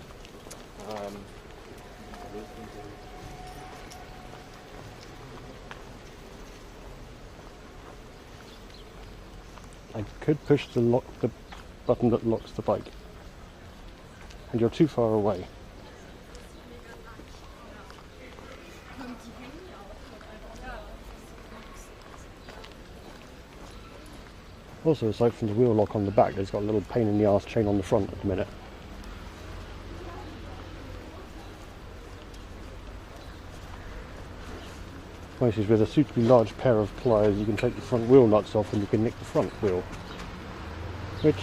A: I could push the button that locks the bike, and you're too far away. Also, aside from the wheel lock on the back, there's got a little pain in the arse chain on the front at the minute. Most is with a suitably large pair of pliers, you can take the front wheel nuts off and you can nick the front wheel, which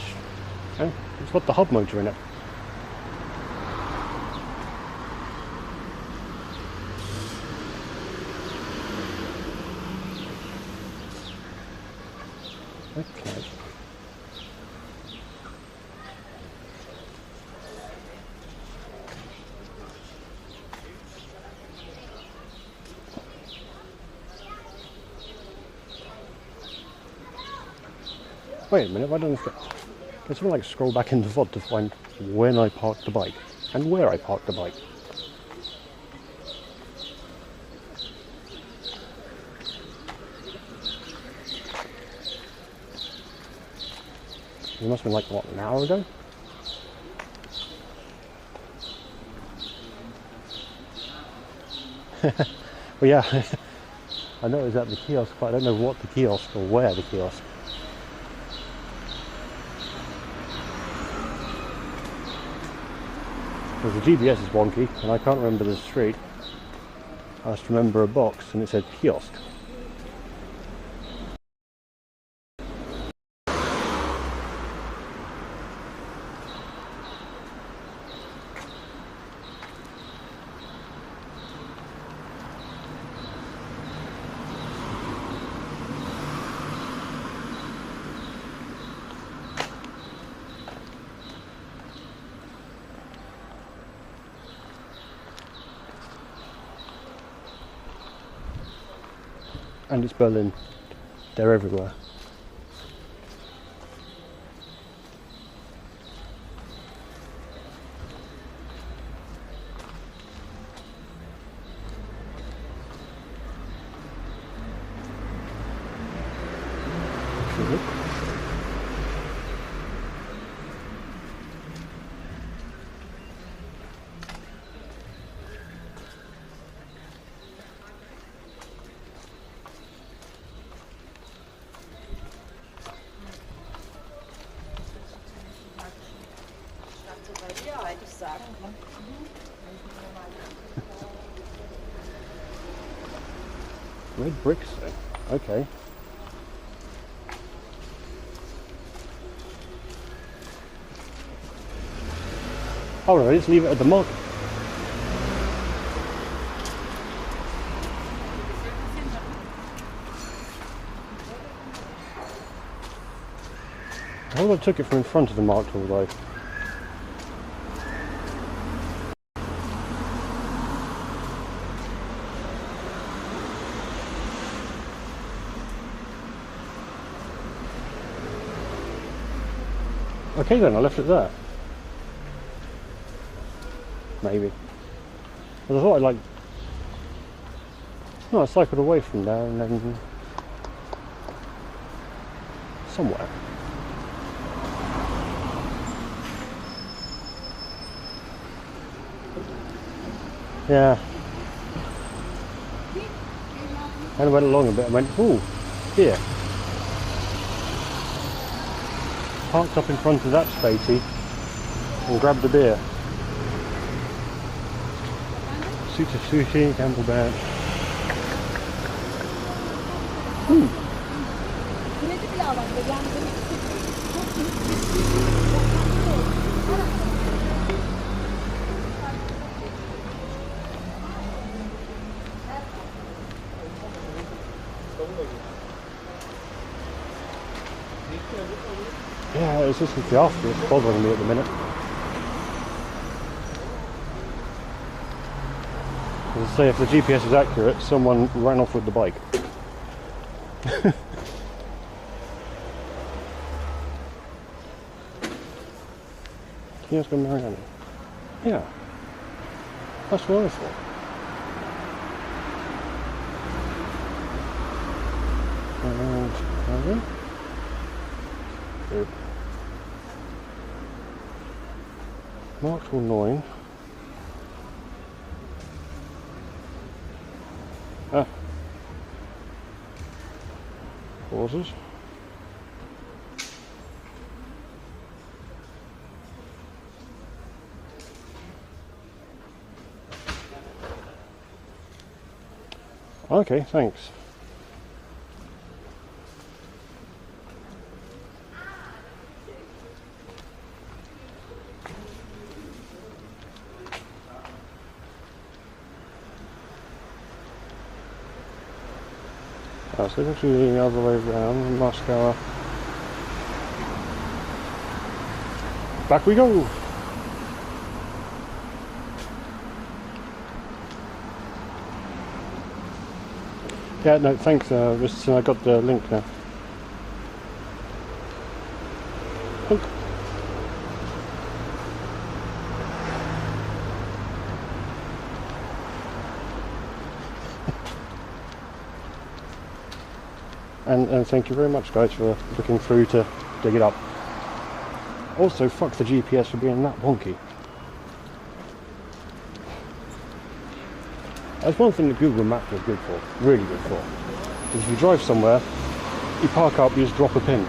A: it's got the hub motor in it. Okay. Wait a minute, I don't know. Can someone like scroll back into VOD to find when I parked the bike and where I parked the bike? It must have been like, what, an hour ago? Well, yeah, I know it was at the kiosk, but I don't know what the kiosk or where the kiosk. Because the GPS is wonky, and I can't remember the street. I just remember a box, and it said kiosk. And it's Berlin. They're everywhere. Red bricks, okay. Oh no, just leave it at the market. I would have took it from in front of the Mark tool though. Okay then, I left it there. Maybe. But I thought I'd like... No, I cycled away from there and then... somewhere. Yeah. And I went along a bit and went, ooh, here. Parked up in front of that spatey and grabbed a beer. Suit of sushi, Campbell Bear. Yeah, it's just the after it's bothering me at the minute. As I say, if the GPS is accurate, someone ran off with the bike. Can you ask Marianne? Yeah. That's what I thought. And good. Mark tool 9. Pauses. Okay, thanks. So it's actually the other way around, Moscow. Back we go! Yeah, no, thanks, I got the link now. Oh. And thank you very much, guys, for looking through to dig it up. Also, fuck the GPS for being that wonky. That's one thing that Google Maps is good for, really good for. If you drive somewhere, you park up, you just drop a pin.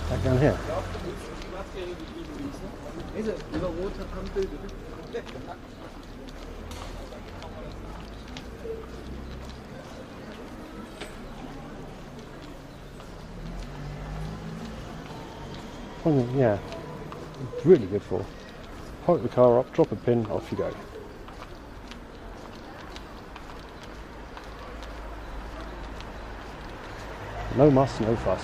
A: Back down here. Yeah, it's really good for. Park the car up, drop a pin, off you go. No muss, no fuss.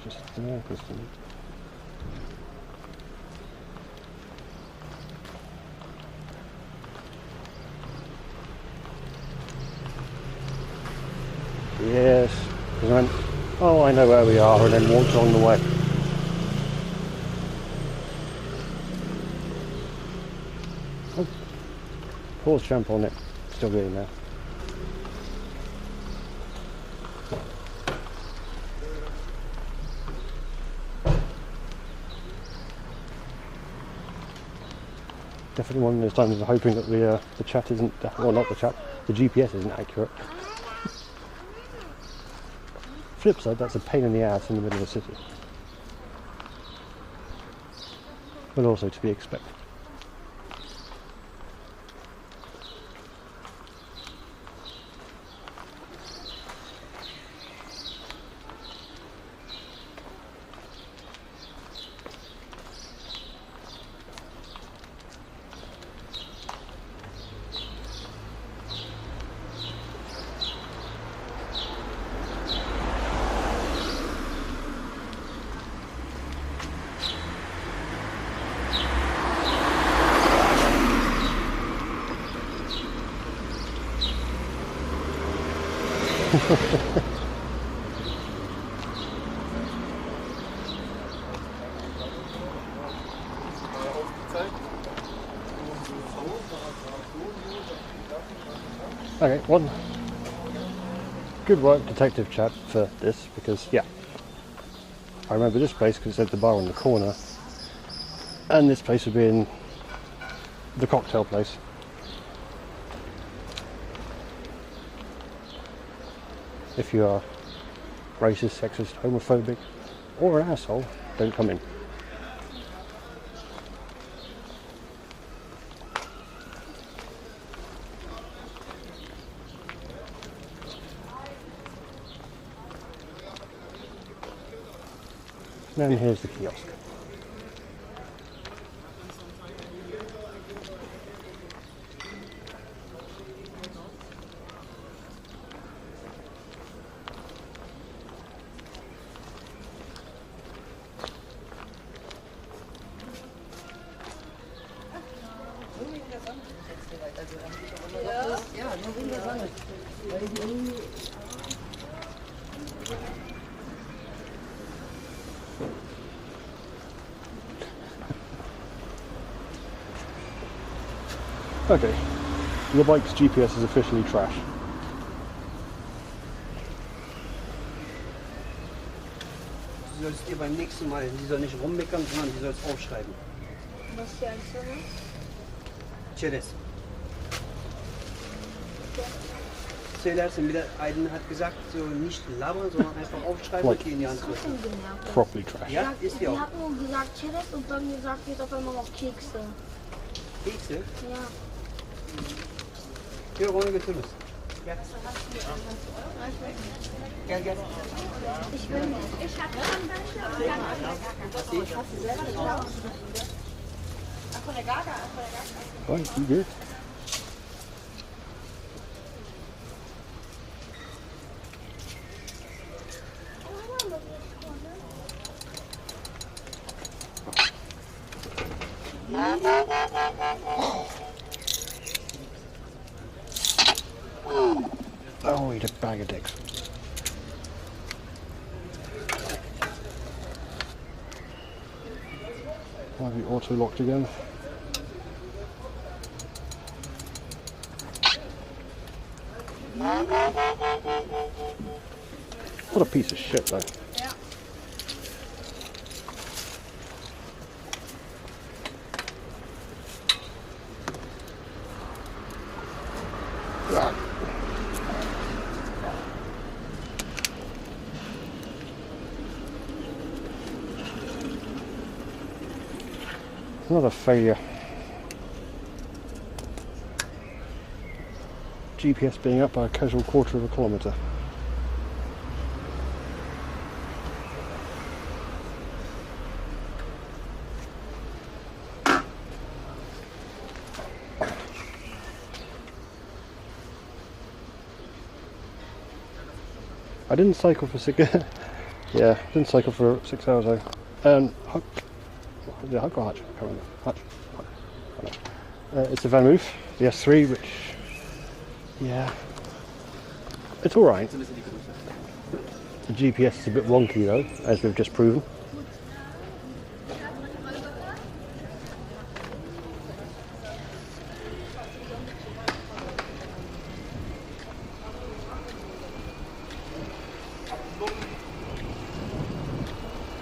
A: Just there, Kristen. Yes, because I went, oh, I know where we are, and then walked along the way. Oh, pause jump on it, still getting there. Definitely one of those times I'm hoping that the chat isn't, well not the chat, the GPS isn't accurate. Flip side, that's a pain in the ass in the middle of the city. But also to be expected. Okay, one good work detective chat for this, because yeah, I remember this place because it said the bar on the corner, and this place would be in the cocktail place. If you are racist, sexist, homophobic, or an asshole, don't come in. And here's the kiosk. Okay, your bike's GPS is officially trash.
B: Du sollst dir beim nächsten Mal, die soll nicht rummeckern, sondern die soll es aufschreiben.
C: Was für ein Server?
B: Cheres. Söylersin, bir de Aydın hat gesagt, so nicht labern, sondern einfach aufschreiben und die in die Hand drücken.
A: Properly trash.
B: Ja, ist die
C: Die
B: auch.
C: hat nur gesagt Cheddar und dann gesagt jetzt auf einmal noch Kekse.
B: Kekse?
C: Ja.
B: Hier, Ronny, götürürüz. Gel. Gel, gel.
C: Ich will nicht. Ich hatte schon welche. Hast du selber geklaut? Von der Gaga.
A: Right, you good? Oh, eat a bag of dicks. Why have you auto-locked again? What a piece of shit, though.
C: Ja.
A: Another failure. GPS being up by a casual quarter of a kilometre. I didn't cycle for 6 yeah, didn't cycle for 6 hours though. Huck, is it Huck or Hutch? I can't remember. Hutch. I don't know. It's a Van Moof, the S3, which, yeah, it's alright. The GPS is a bit wonky though, as we've just proven.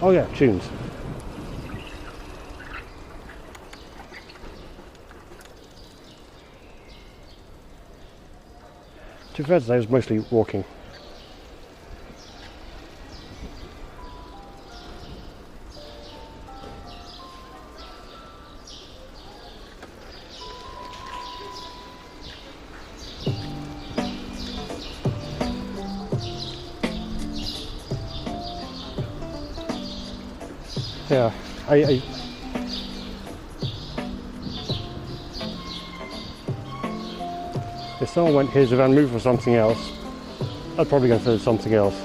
A: Oh yeah, tunes. be fair today, I was mostly walking. Yeah, if someone went, here's a van, move for something else, I'd probably go for something else.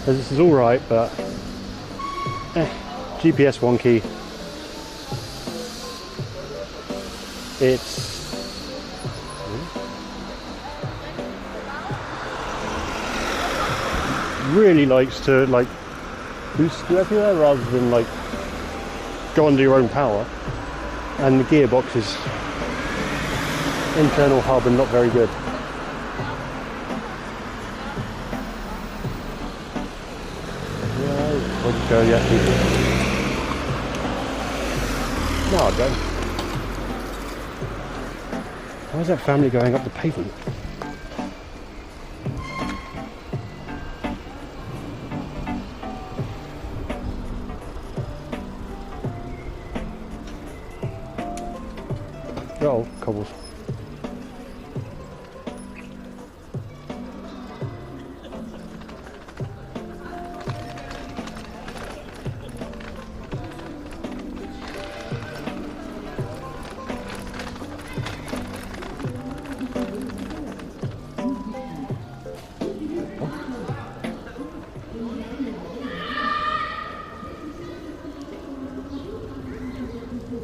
A: This is alright, but GPS wonky. It's really likes to like boost you everywhere rather than like go under your own power, and the gearbox is internal hub and not very good. Yeah, I'll just go, yeah, people. No, I don't. Why is that family going up the pavement? Oh, cobbles.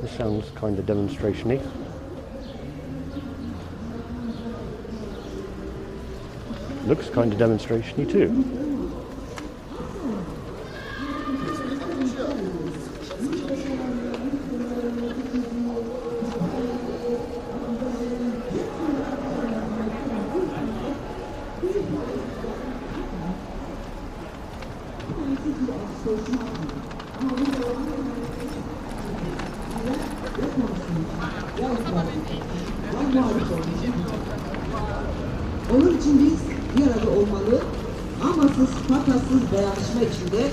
A: This sounds kind of demonstration-y. Looks kind of demonstration-y too.
H: Onun için biz bir arada olmalı, amasız, patasız dayanışma içinde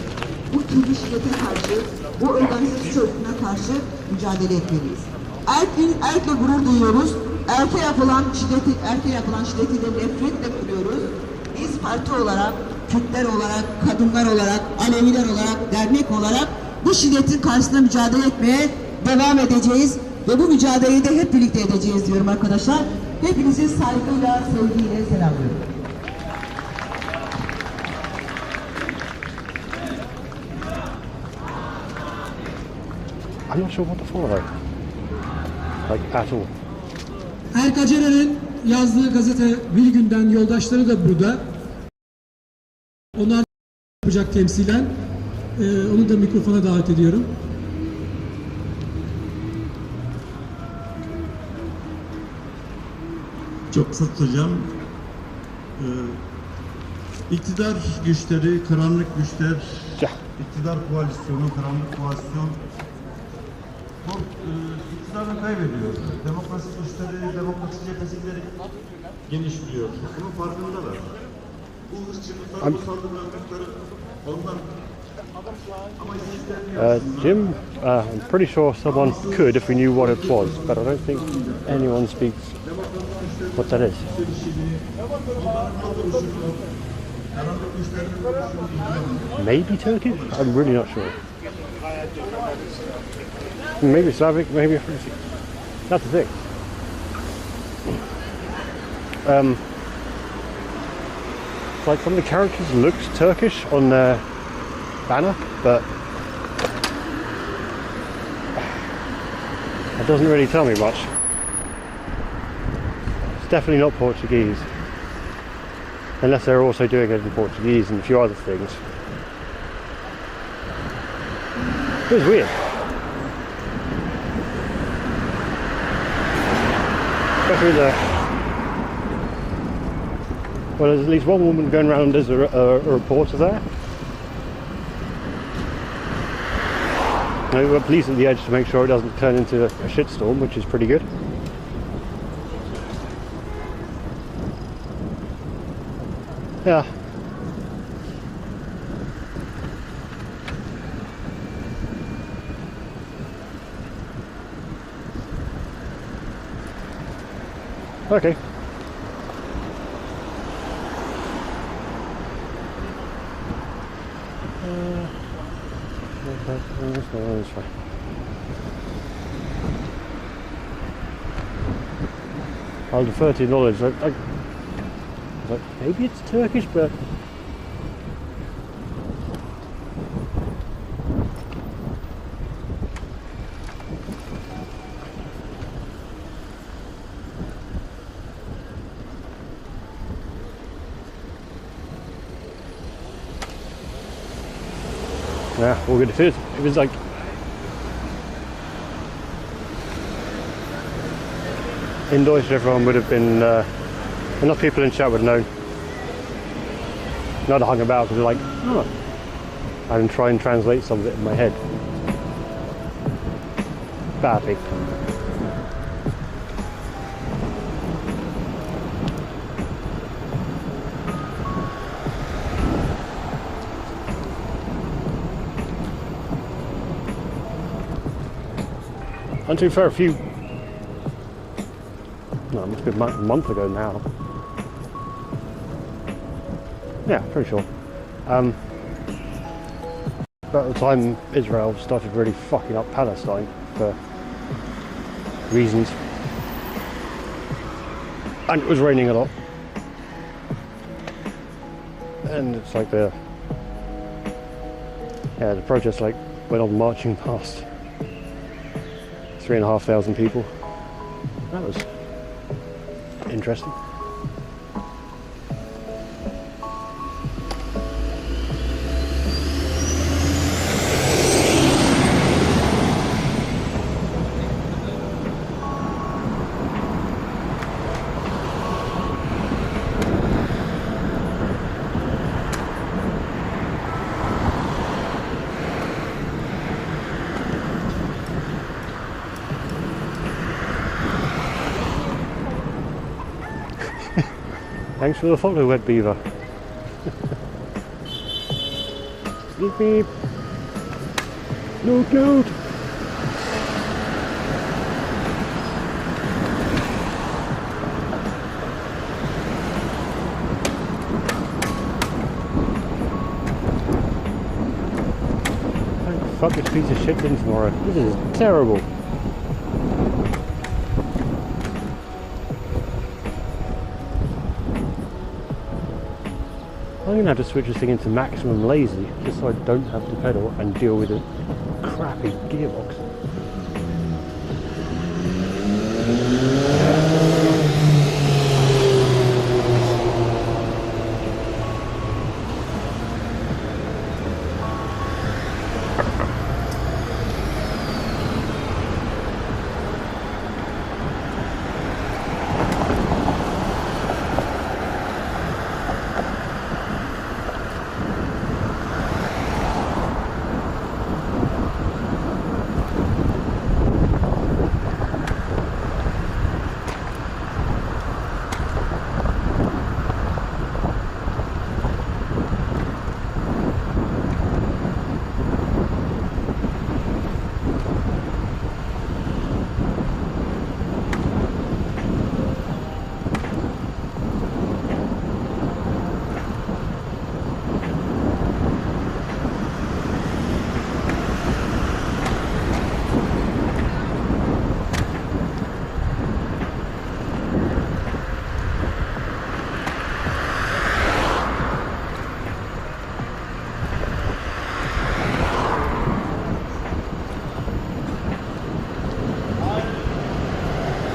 H: bu kirli şiddete karşı, bu organize örgütüne karşı mücadele etmeliyiz. Erkle gurur duyuyoruz. Erke yapılan şiddeti de nefretle kırıyoruz. Biz parti olarak, Kürtler olarak, kadınlar olarak, Aleviler olarak, dernek olarak bu şiddetin karşısında mücadele etmeye devam edeceğiz. Ve bu mücadeleyi de hep birlikte edeceğiz diyorum arkadaşlar. Hepinizi saygıyla, sevgiyle selamlıyorum.
A: I'm not sure what to follow, like at all.
I: Erkacera'nın yazdığı gazete Bir Günden yoldaşları da burada. Onlar yapacak temsilen. Onu da mikrofona davet ediyorum.
J: Çok kısa tutacağım. İktidar güçleri, karanlık güçler, iktidar koalisyonu, karanlık koalisyon iktidarını kaybediyor. Demokrasi güçleri, demokrasi cephesi giderek genişliyor. Bunun farkındalar. Bu hırsçılıklar, bu saldırganlıkları ondan.
A: Jim, I'm pretty sure someone could if we knew what it was, but I don't think anyone speaks what that is. Maybe Turkish? I'm really not sure. Maybe Slavic, maybe French. That's the thing. It's like some of the characters look Turkish on their banner, but that doesn't really tell me much. It's definitely not Portuguese, unless they're also doing it in Portuguese and a few other things. It was weird. Especially well, there's at least one woman going around as a reporter there. We've got police at the edge to make sure it doesn't turn into a shitstorm, which is pretty good. Yeah. Okay. This way. I'll defer to your knowledge. Maybe it's Turkish, but yeah, all good. If it was like in Deutsch, everyone would have been enough people in chat would know. Not hung about because they're like, oh, and try and translate some of it in my head badly. And to be fair, it must be a month ago now. Yeah, pretty sure. About the time Israel started really fucking up Palestine for reasons. And it was raining a lot. And it's like the protest like went on marching past 3,500 people. That was interesting. Thanks for the follow, Wet Beaver. Beep beep. Note note. Fuck this piece of shit in tomorrow. This is terrible. I'm going to have to switch this thing into maximum lazy just so I don't have to pedal and deal with a crappy gearbox.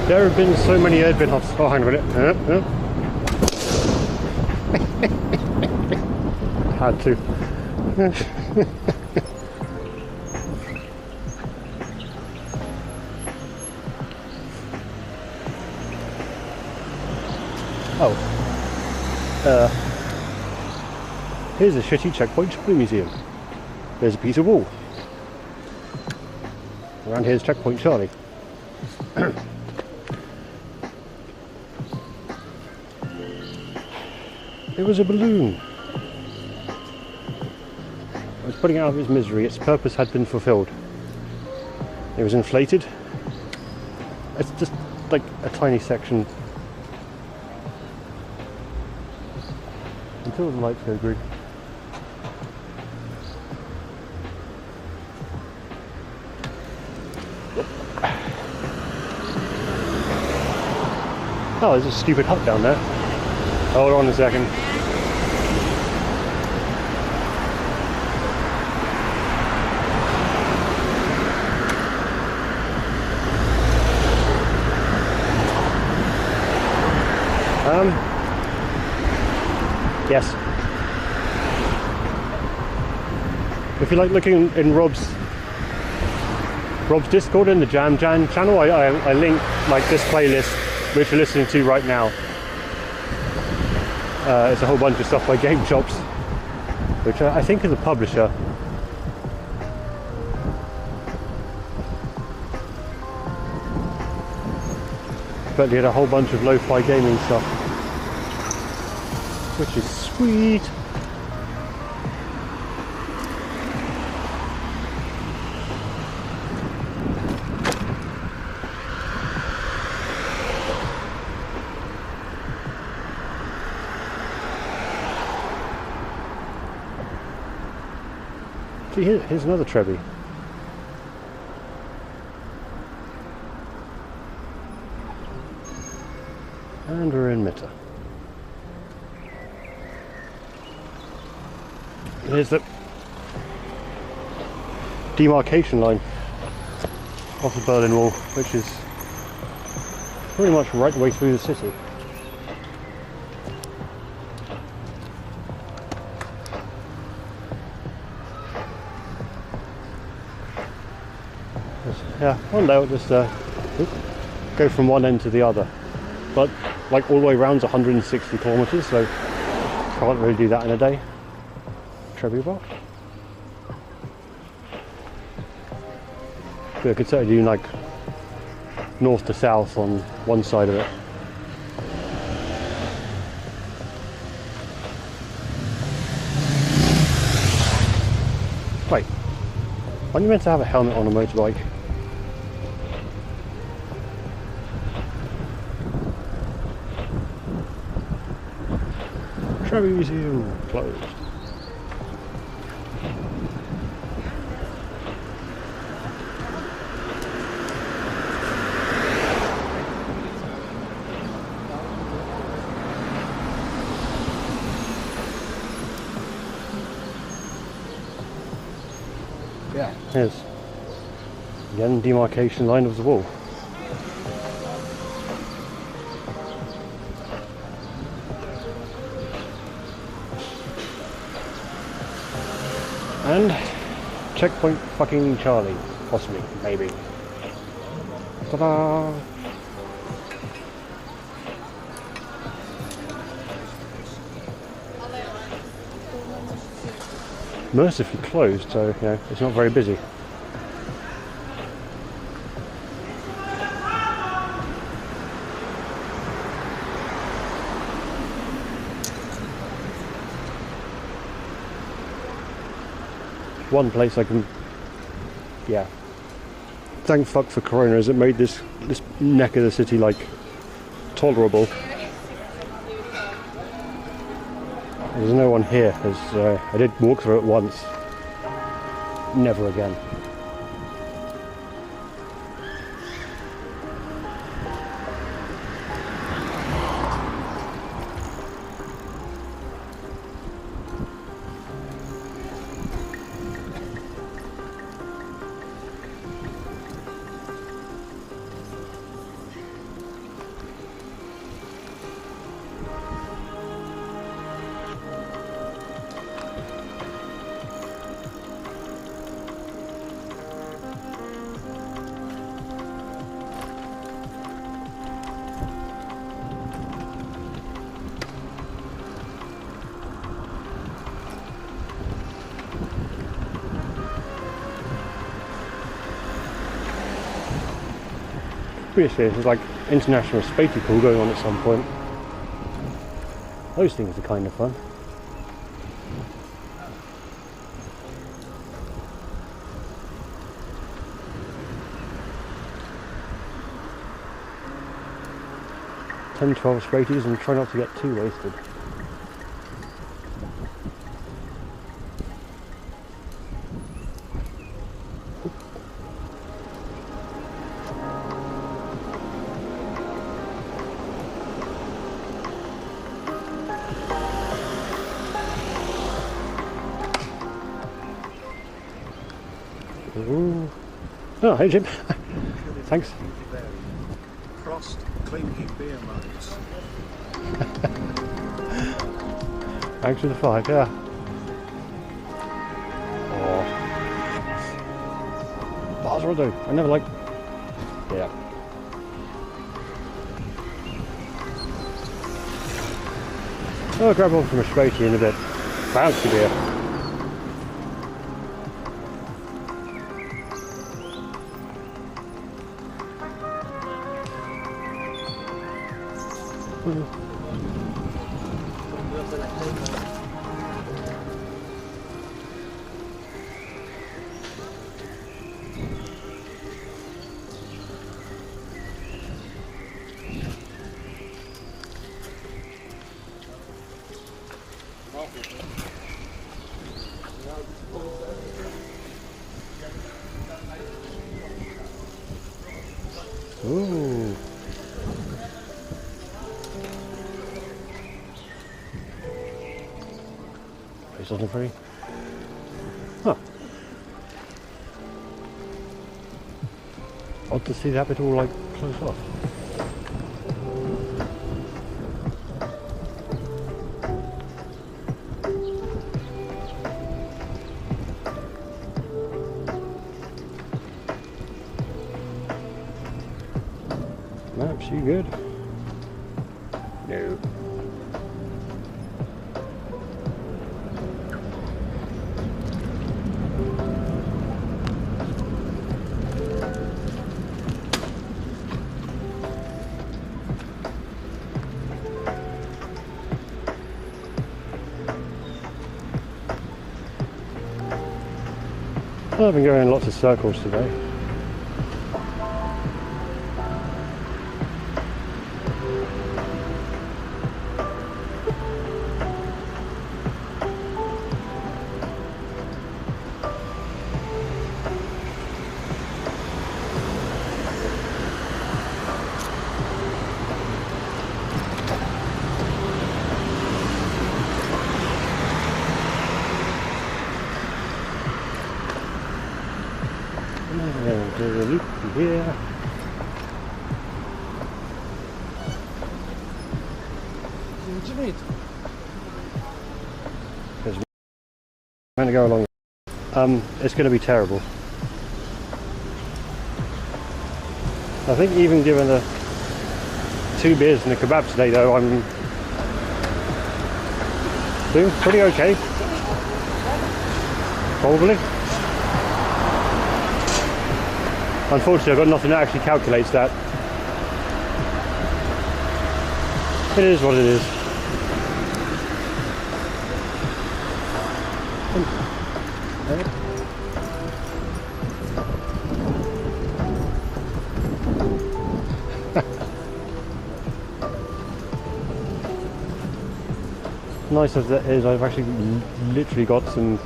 A: There have been so many Ed bin hops. Oh, hang on a minute. Had to. Here's a shitty checkpoint Charlie museum. There's a piece of wall. Around here's checkpoint Charlie. It was a balloon. It was putting it out of its misery. Its purpose had been fulfilled. It was inflated. It's just like a tiny section. Until the lights go green. Oh, there's a stupid hut down there. Hold on a second. Yes. If you like looking in Rob's Discord in the Jam channel, I link like this playlist which you're listening to right now. It's a whole bunch of stuff by Game Shops, which I think is a publisher. But they had a whole bunch of lo-fi gaming stuff, which is sweet. See, here's another Trebi. And we're in Mitte. Here's the demarcation line off the Berlin Wall, which is pretty much right the way through the city. Yeah, one day I'll just go from one end to the other, but like all the way around is 160 kilometers, so can't really do that in a day. Trebi bar. But I could certainly do like north to south on one side of it. Wait, aren't you meant to have a helmet on a motorbike? Trebi Museum closed. Yeah, here's again demarcation line of the wall. And checkpoint fucking Charlie, possibly, maybe. Ta-da! Mercifully closed, so you know it's not very busy. One place I can, yeah. Thank fuck for Corona, as it made this neck of the city like tolerable. There's no one here, as I did walk through it once. Never again. Obviously, there's like international spatial going on at some point. Those things are kind of fun. Ten, 12 straighties and try not to get too wasted. Ooh. Oh, hey Jim. Thanks.
D: Frost clinky beer mugs.
A: Thanks for the 5, yeah. Oh. That's what I do. I never like. Yeah. I'll grab one from a straighty in a bit. Fancy beer. Ooh. Is something free? Huh. Odd to see that bit all like close off. Maps, you good? No. I've been going in lots of circles today. And do a loop here. I'm going to go along. It's going to be terrible. I think even given the 2 beers and a kebab today though, I'm doing pretty okay. Probably. Unfortunately, I've got nothing that actually calculates that. It is what it is. Nice as that is, I've actually literally got some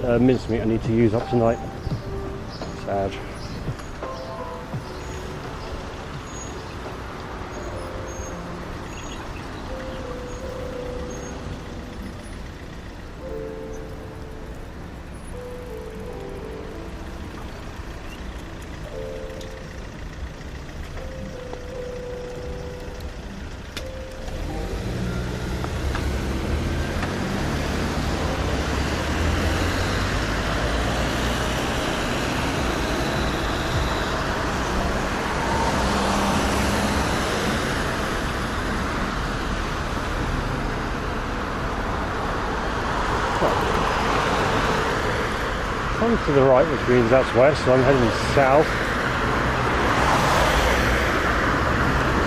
A: mincemeat I need to use up tonight. Sad. To the right, which means that's west, so I'm heading south.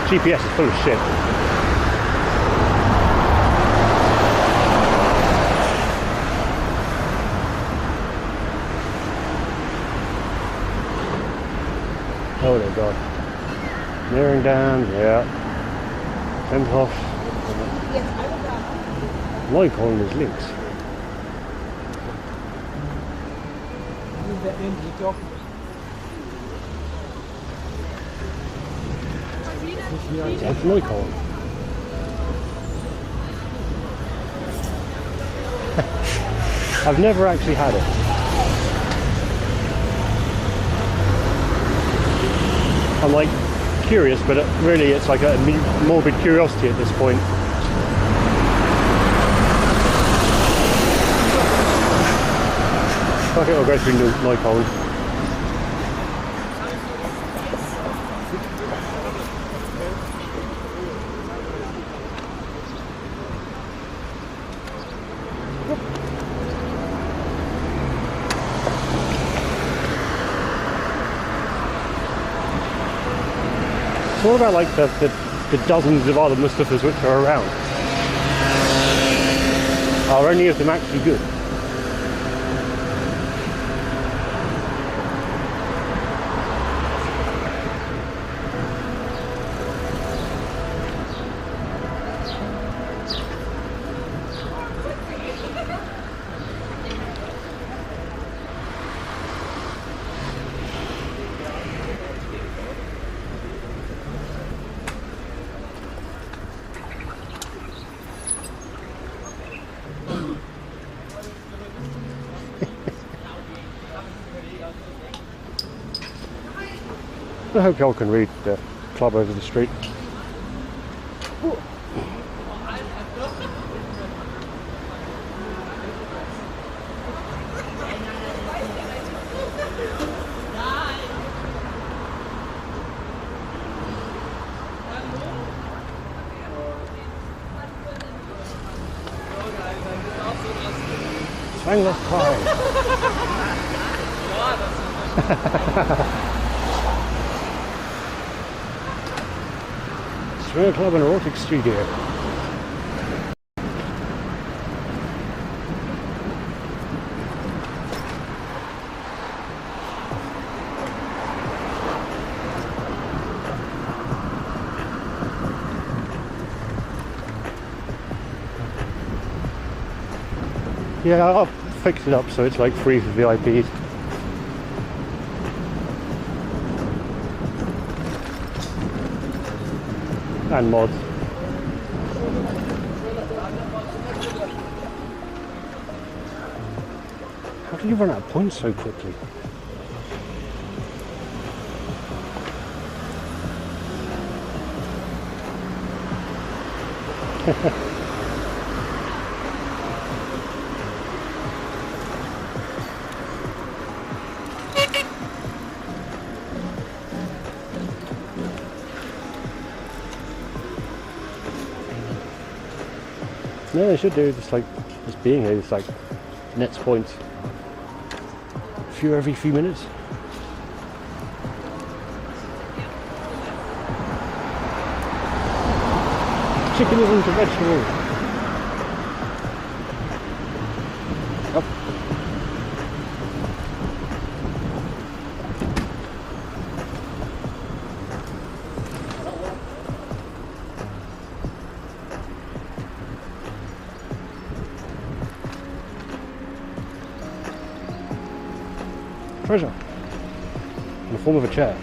A: GPS is full of shit. Nearing down, yeah. 10th off. Nikon is links. That's Nikon. I've never actually had it. I'm like curious, but really it's like a morbid curiosity at this point. Fuck it, I'll go through Nikon. It's all about like the dozens of other Mustafas which are around. Are any of them actually good? I hope y'all can read the club over the street. Swing this car. Swinger Club and Erotic Studio. Yeah, I'll fix it up so it's like free for VIPs. And mods. How do you run out of points so quickly? No, they should do just like just being here. It's like nets points. A few every few minutes. Chicken isn't a vegetable. Up. Treasure in the form of a chair.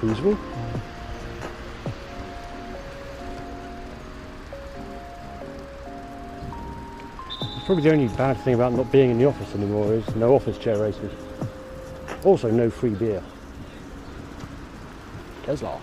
A: Feasible. Probably the only bad thing about not being in the office anymore is no office chair races. Also no free beer. Tesla.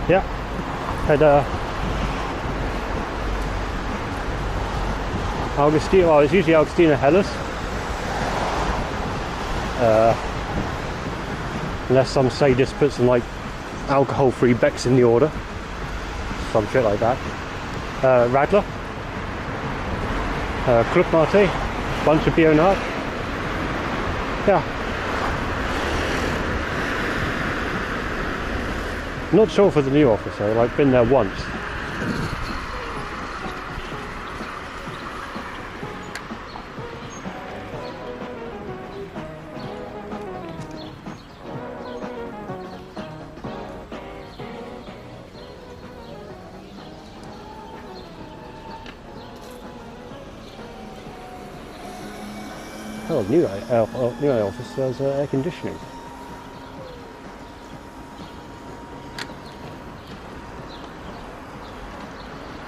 A: Yeah, had Augustina, well, it's usually Augustina Helles. Unless some sadist puts some like alcohol-free Becks in the order. Some shit like that. Radler. Club Mate. Bunch of Bionard. Yeah. Not sure for the new office though, like been there once. Oh, new office has air conditioning.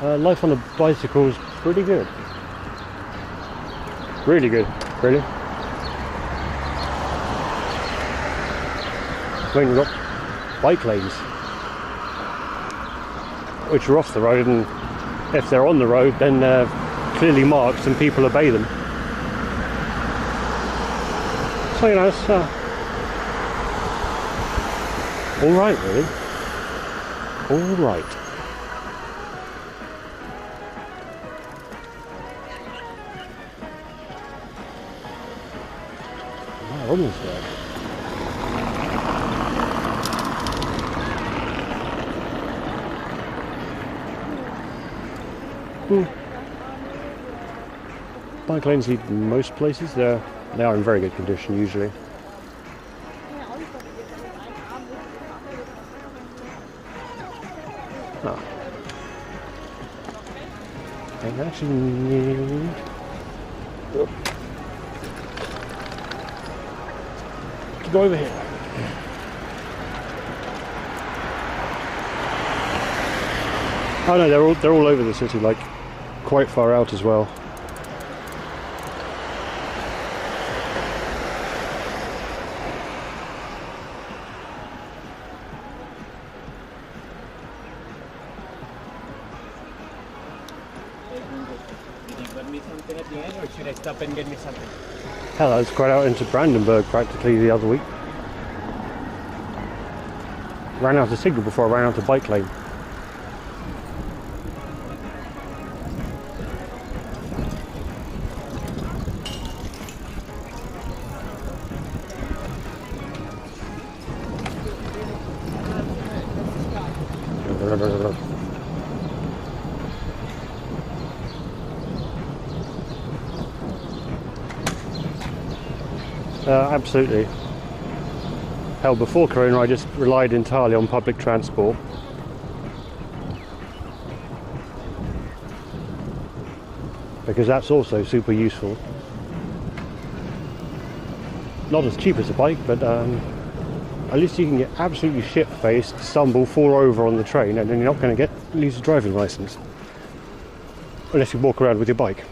A: Life on a bicycle is pretty good. Really good, really. When we've got bike lanes, which are off the road, and if they're on the road, then they're clearly marked and people obey them. So, you know, it's alright, really. Alright. Wow, almost there. Bike lanes lead most places. They are in very good condition usually. Oh. I actually need to go over here. Oh no, they're all over the city, like quite far out as well.
B: Or should I stop and get me something?
A: Hell, I was quite out into Brandenburg practically the other week. Ran out of signal before I ran out of bike lane. Absolutely. Hell, before Corona I just relied entirely on public transport. Because that's also super useful. Not as cheap as a bike, but at least you can get absolutely shit-faced, stumble, fall over on the train, and then you're not going to lose a driving license. Unless you walk around with your bike.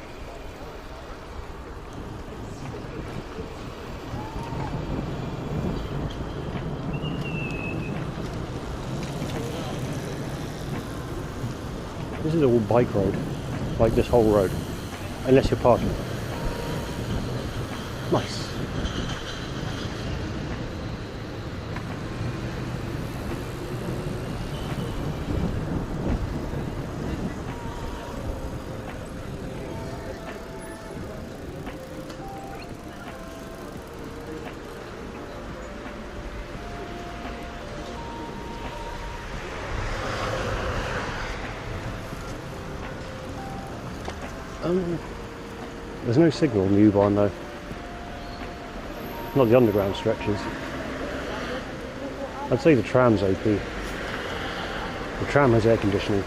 A: This is all bike road, like this whole road, unless you're parking. Nice. There's no signal on the U-Bahn though. Not the underground stretches. I'd say the tram's OP. The tram has air conditioning.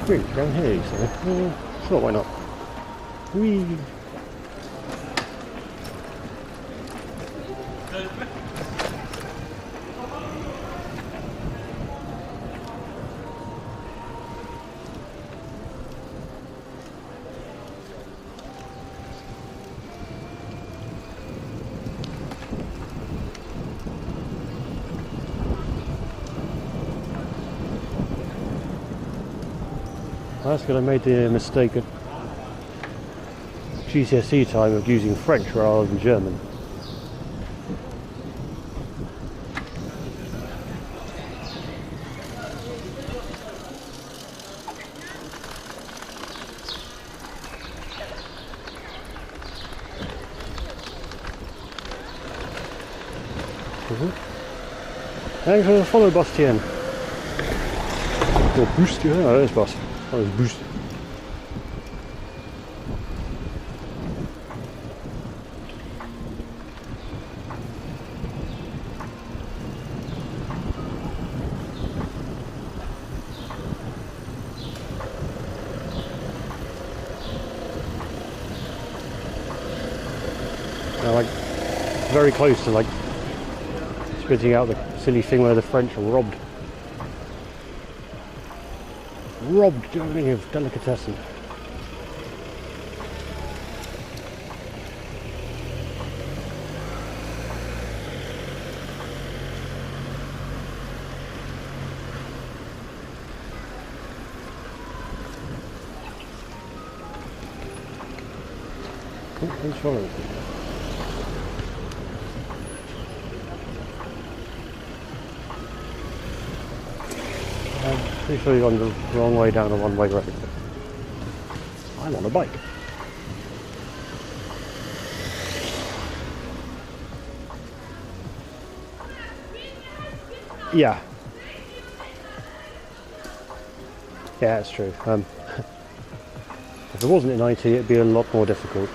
A: Really, down here, you say? Sure, why not? Whee! That's because I made the mistake at GCSE time of using French rather than German. Thanks for the follow, Bastien. Or boost, yeah, there's Bast. Oh, it's boost. Now, like, very close to like spitting out the silly thing where the French are robbed Germany of delicatessen. Oh, who's following? I'm pretty sure you're on the wrong way down a one-way road. I'm on a bike. Yeah. Yeah, that's true. If it wasn't in IT, it'd be a lot more difficult.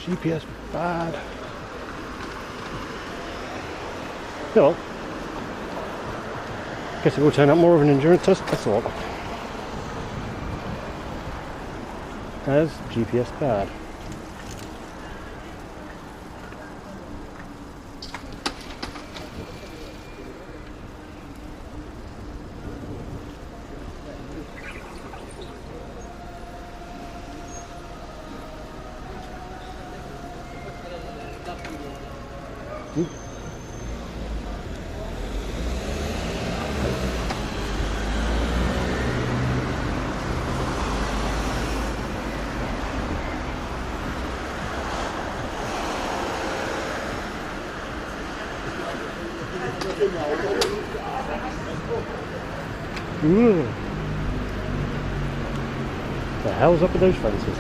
A: GPS bad. Yeah, well, guess it will turn out more of an endurance test, that's all. As GPS bad. Ooh. The hell's up with those fences?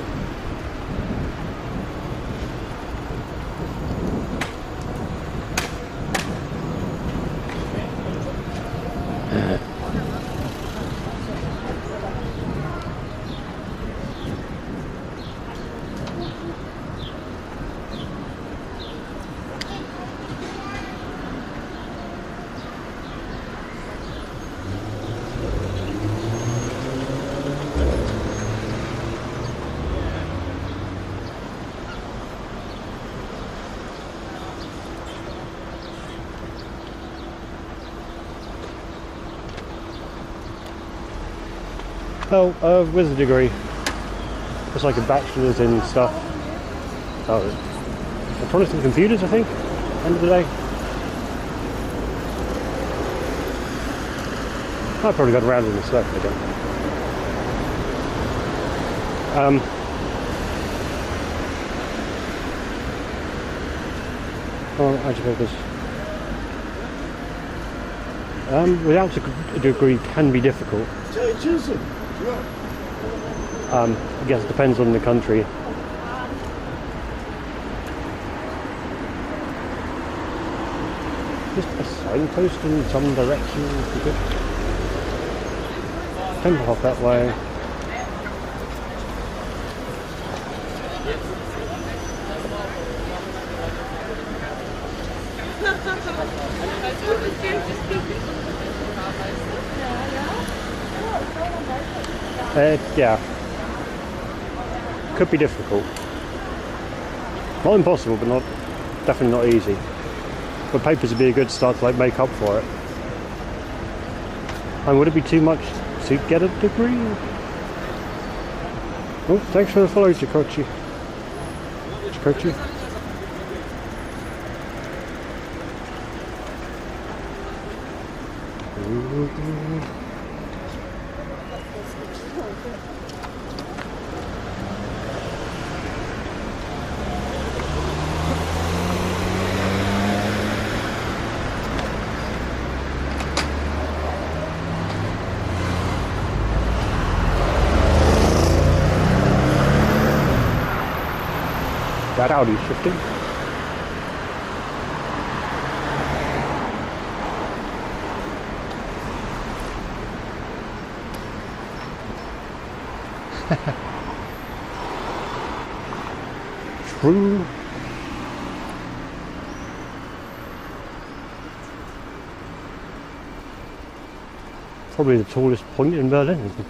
A: Well, with a degree, it's like a bachelor's in stuff. Oh, electronics and computers, I think. End of the day, I've probably got around in the circle again. Oh, actually, without a degree can be difficult. I guess it depends on the country. Just a signpost in some direction would be good. Can hop that way. Yeah. Could be difficult. Not impossible, but not definitely not easy. But papers would be a good start to like make up for it. And would it be too much to get a degree? Oh, thanks for the follow, Jacochi. Jacochi. That Audi's shifting. True. Probably the tallest point in Berlin, isn't it?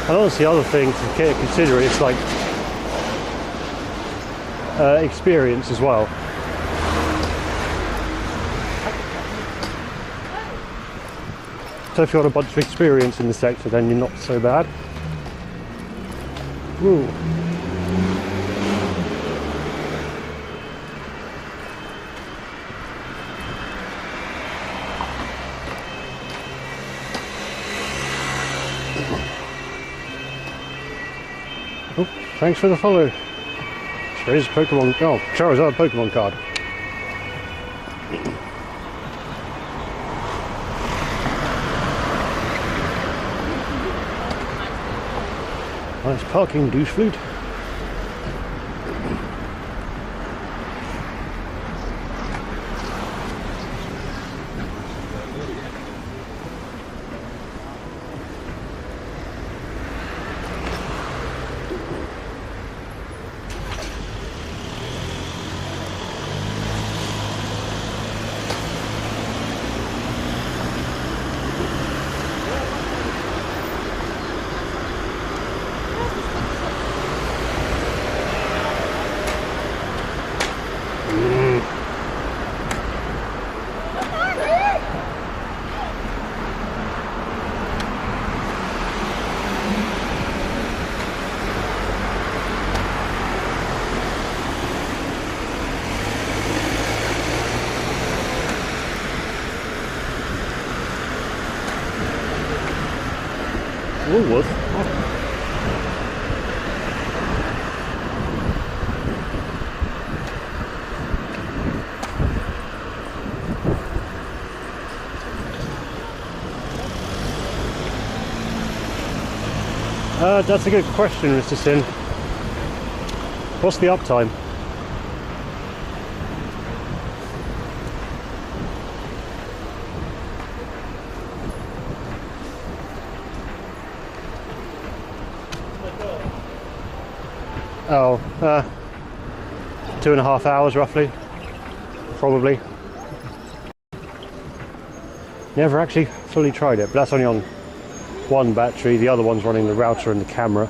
A: And honestly, the other thing to consider is like experience as well. So if you want a bunch of experience in the sector, then you're not so bad. Ooh. Oh, thanks for the follow. There's a Pokemon. Oh, Charizard Pokemon card. Nice parking, douche flute. Woolworth. That's a good question, Mr. Sin. What's the uptime? Oh, 2.5 hours roughly, probably. Never actually fully tried it, but that's only on one battery. The other one's running the router and the camera.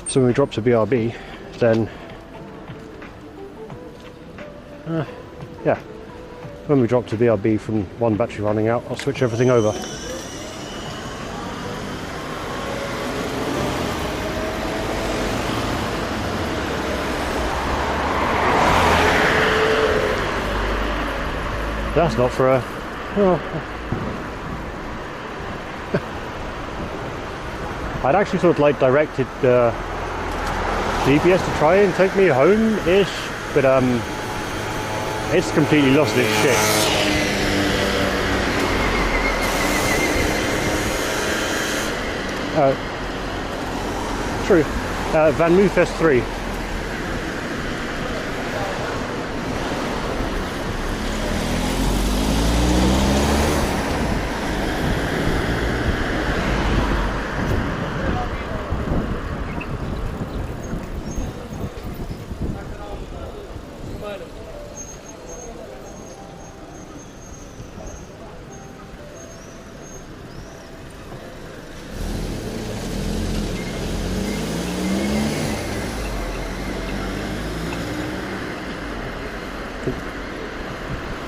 A: So when we drop to BRB, then yeah, when we drop to BRB from one battery running out, I'll switch everything over. That's not for a... Oh. I'd actually sort of like directed GPS to try and take me home-ish, but it's completely lost its shit. True. Van Moofest 3.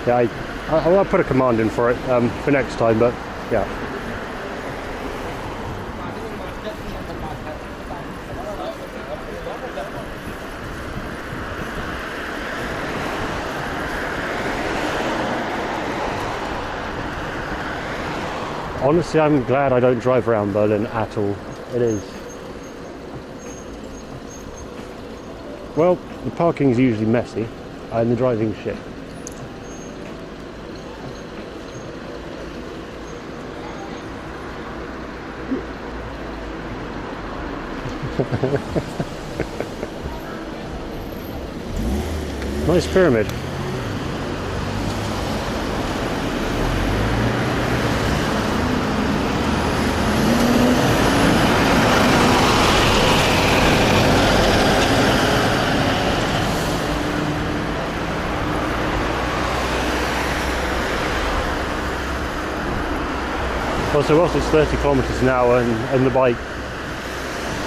A: Yeah, I'll put a command in for it for next time, but yeah. Honestly, I'm glad I don't drive around Berlin at all. It is. Well, the parking is usually messy and the driving shit. Nice pyramid. So whilst it's 30 kilometers an hour and the bike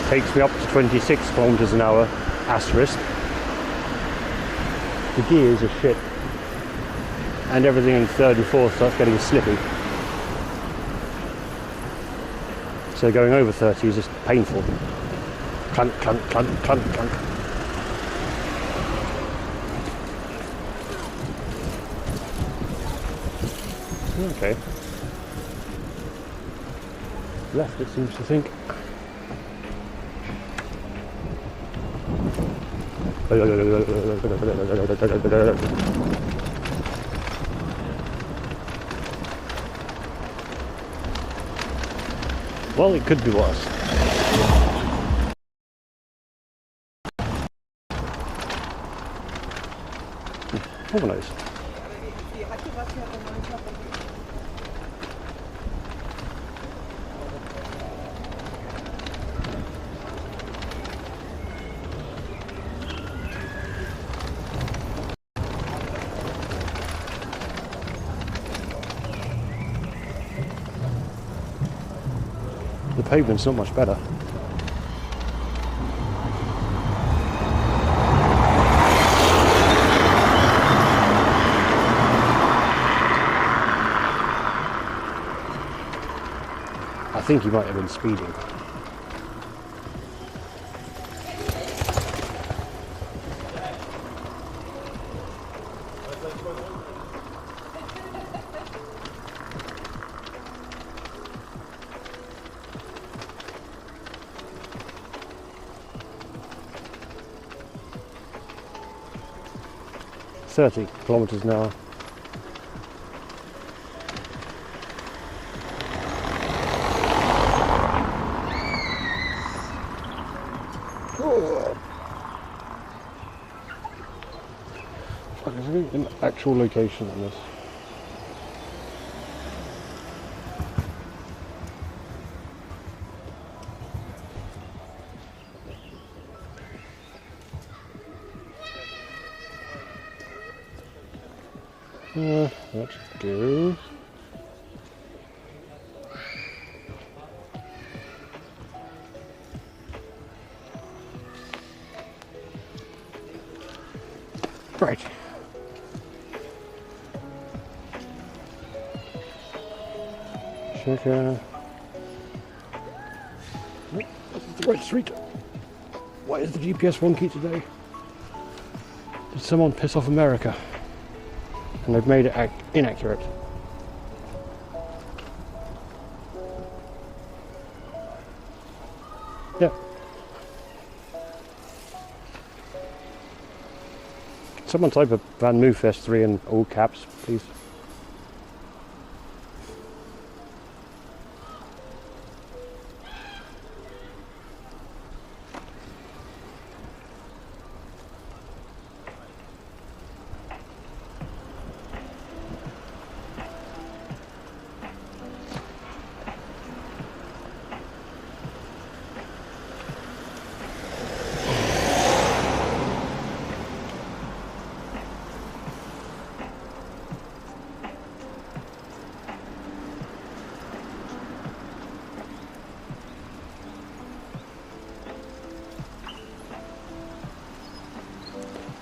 A: takes me up to 26 kilometers an hour, asterisk, the gears are shit. And everything in third and fourth starts getting slippy. So going over 30 is just painful. Clunk, clunk, clunk, clunk, clunk. Okay. Left, it seems to think. Well, it could be worse. Who knows? The pavement's not much better. I think he might have been speeding. .30 kilometers an hour. Oh. Fuck, is there an actual location on this? Let's do. Right. Check this is the right street. Why is the GPS wonky today? Did someone piss off America? And they've made it inaccurate. Someone type of Van Moofest 3 in all caps, please.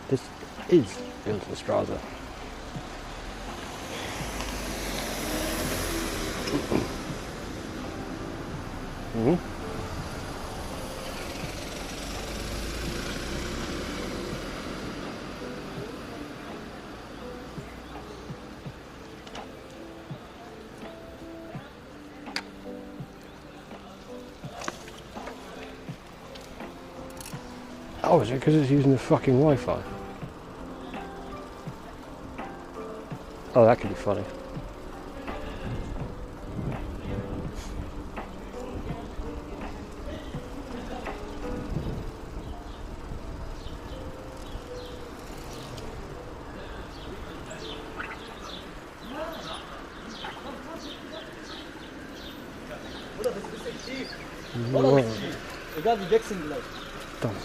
A: This is Wiltonstrasse. Oh, is it because it's using the fucking Wi-Fi? Oh, that could be funny.
B: Egal diyeceksin bile.
A: Tamam.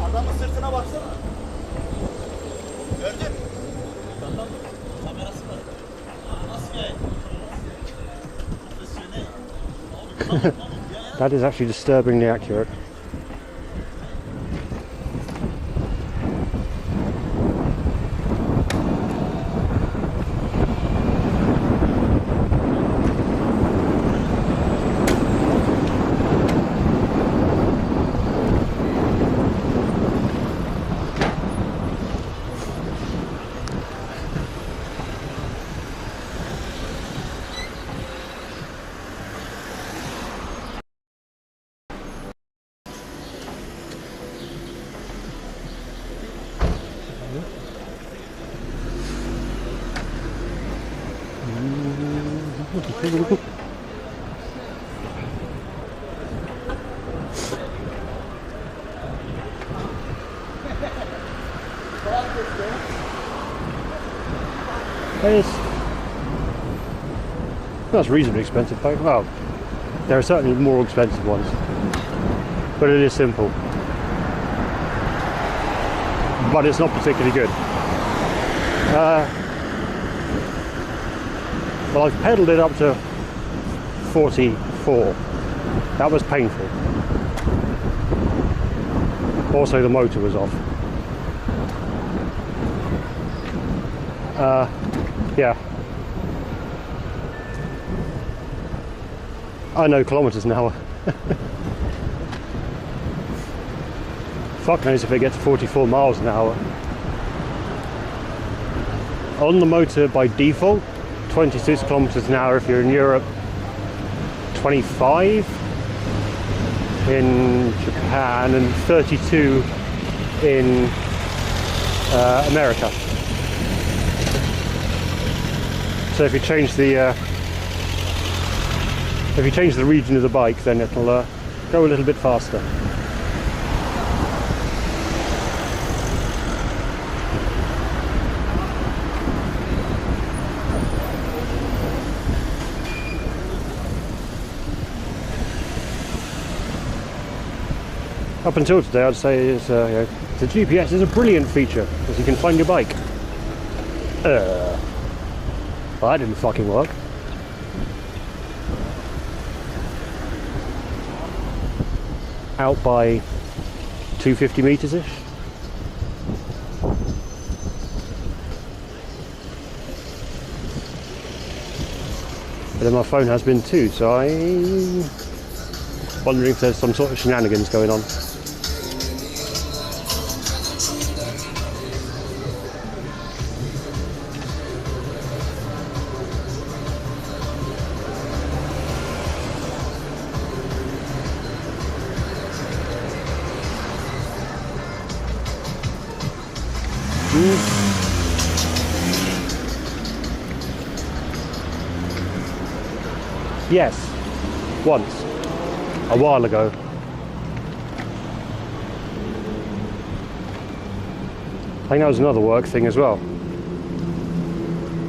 E: Adamın sırtına baksana. Gördün mü? Kamerası var. Nasıl yayın?
A: That is actually disturbingly accurate. That's reasonably expensive bike. Well, there are certainly more expensive ones, but it is simple. But it's not particularly good. Well, I've pedalled it up to 44. That was painful. Also, the motor was off. Yeah. I know kilometers an hour. Fuck knows if it gets 44 miles an hour. On the motor by default, 26 kilometers an hour if you're in Europe, 25 in Japan, and 32 in America. So if you change the region of the bike, then it'll go a little bit faster. Up until today, I'd say it's, the GPS is a brilliant feature, as you can find your bike. Well, that didn't fucking work. Out by 250 meters-ish. But then my phone has been too, so I'm wondering if there's some sort of shenanigans going on. Yes, once, a while ago. I think that was another work thing as well.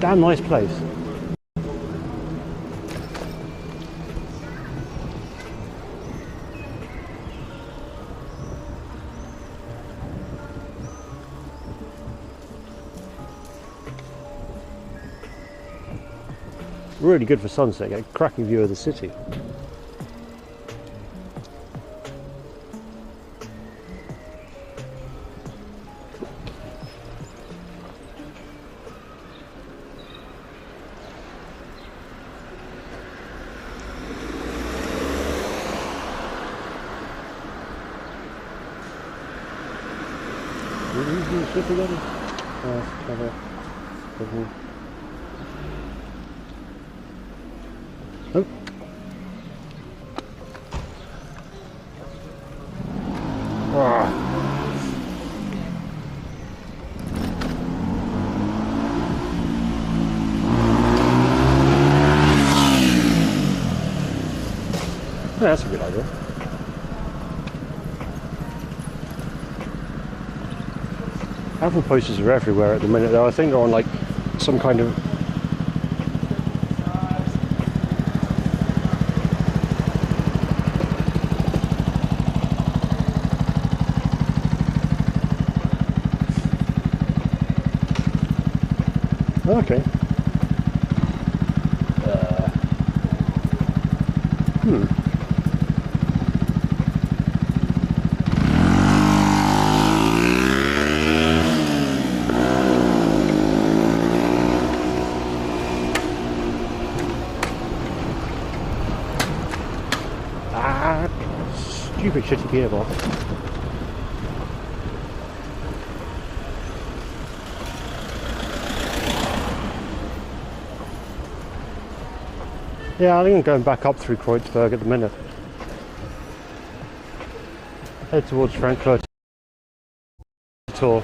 A: Damn nice place. Really good for sunset, get a cracking view of the city. Oh. Yeah, that's a good idea. Apple posters are everywhere at the minute though. I think they're on like some kind of okay. Stupid shitty gearbox. Yeah, I think I'm going back up through Kreuzberg at the minute. Head towards Frankfurt. Tour.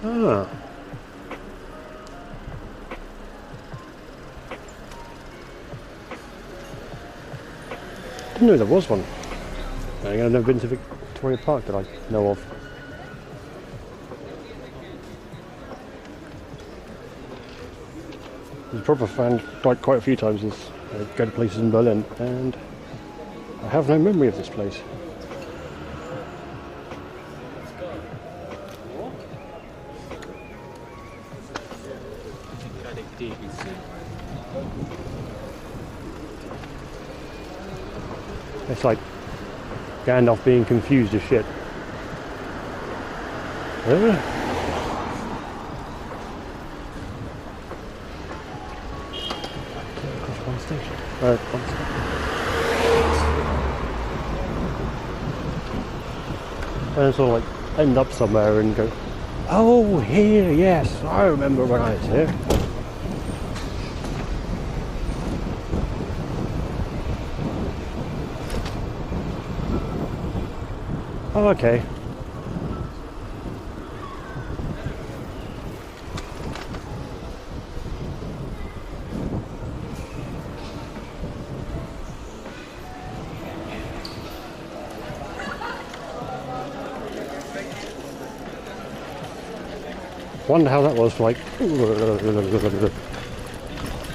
A: Ah. Didn't know there was one. I've never been to Victoria Park that I know of. I've probably found like quite a few times as I go to places in Berlin, and I have no memory of this place. It's like Gandalf being confused as shit. One station. One station. And sort of like end up somewhere and go, oh, here, yes, I remember when I was here. Oh, okay. Wonder how that was like.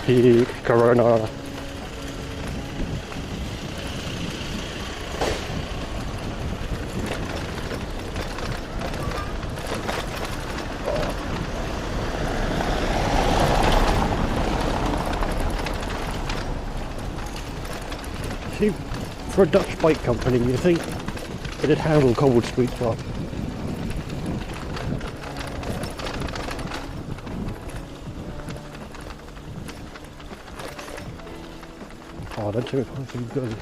A: Peak Corona. See, for a Dutch bike company, you think it'd handle cold streets well. Oh, don't take it quite so good.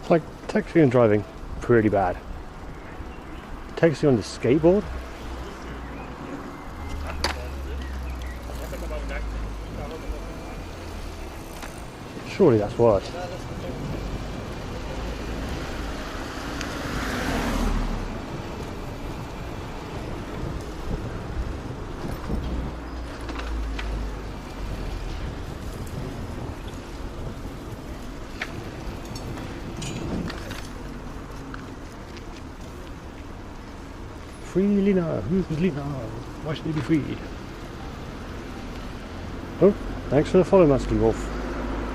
A: Like, texting and driving, pretty bad. Texting on the skateboard? Surely that's worse. Free Lina, who's Lina? Why should they be freed? Oh, thanks for the follow, Musky Wolf.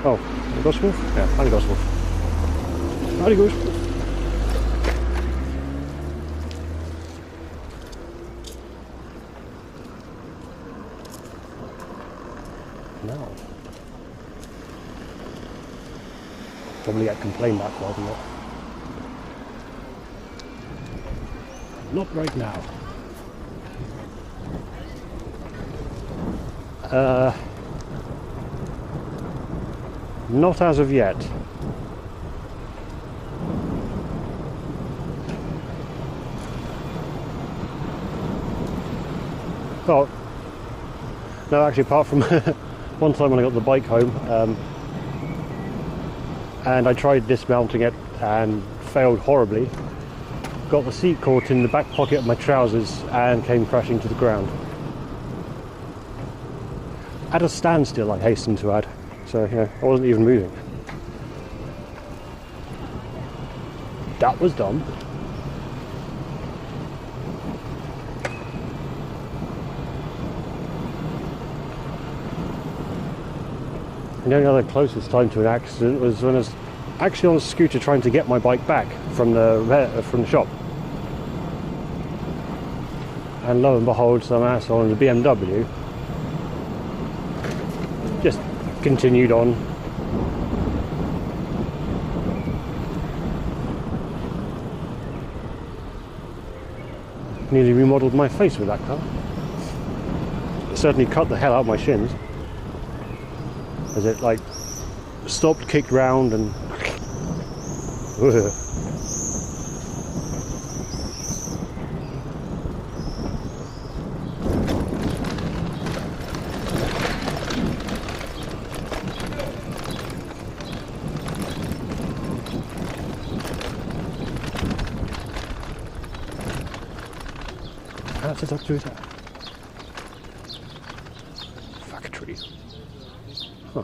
A: Oh, Ghost Wolf? Yeah, I'm Ghost Wolf. Howdy, Ghost Wolf. Now. Probably get complained about quite a lot. Not right now. Not as of yet. Oh, no, actually, apart from one time when I got the bike home, and I tried dismounting it and failed horribly. Got the seat caught in the back pocket of my trousers and came crashing to the ground. At a standstill, I hasten to add. So, yeah, I wasn't even moving. That was dumb. And the only other closest time to an accident was when I was actually on a scooter trying to get my bike back from the shop. And lo and behold, some asshole in the BMW just continued on. Nearly remodeled my face with that car. Certainly cut the hell out of my shins. As it like stopped, kicked round and That's it up to it. Factory. Huh.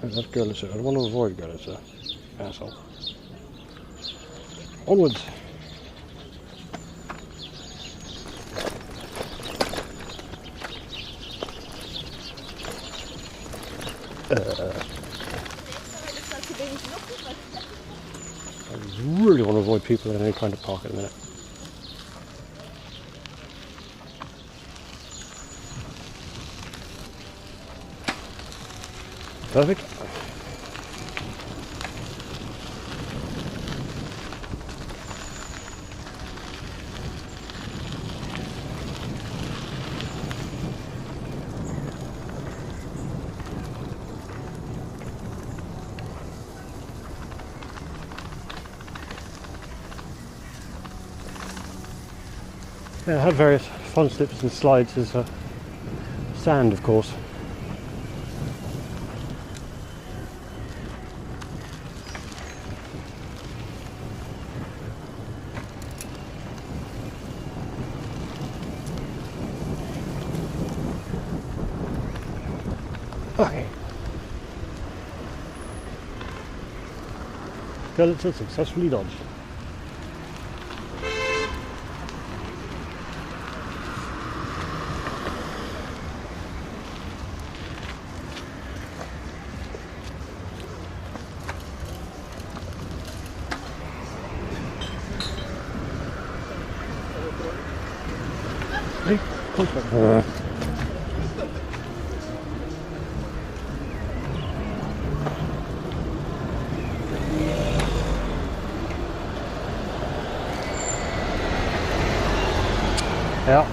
A: That's Gurlitzer. I want to avoid Gurlitzer. Asshole. Onwards. I really want to avoid people that are trying to park at the minute. Perfect. Yeah, I had various fun slips and slides as sand, of course. Okay. Skeleton successfully dodged. Hey, close. Ja.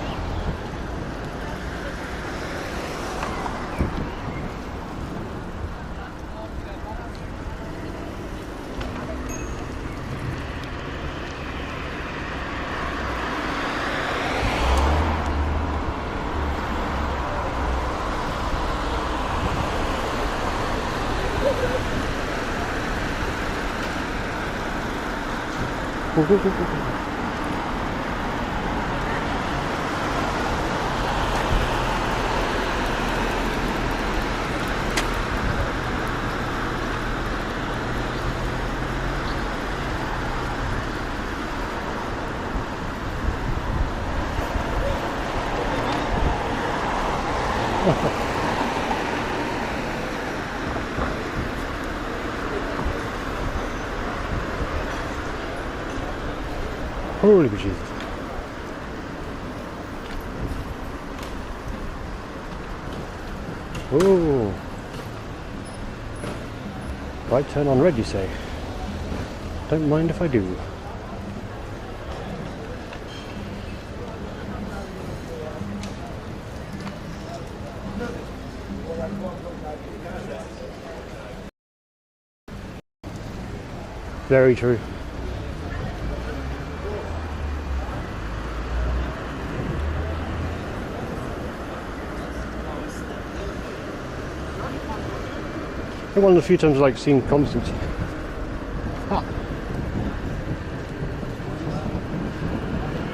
A: Holy Jesus. Oh. Right turn on red, you say? Don't mind if I do. Very true. I think one of the few times I've like seen Constance. Ah.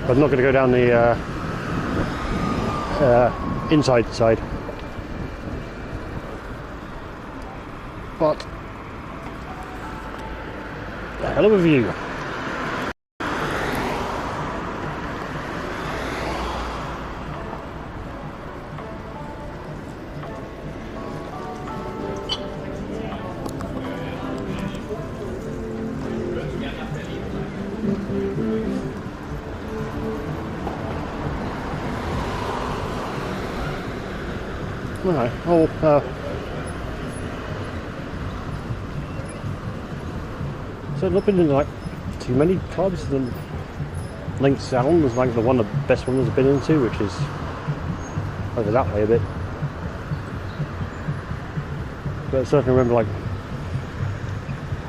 A: I'm not going to go down the inside side, but a hell of a view. Right. Oh, so I've not been in like too many clubs. The Link Sound was like the best one I've been into, which is over that way a bit. But I certainly remember like,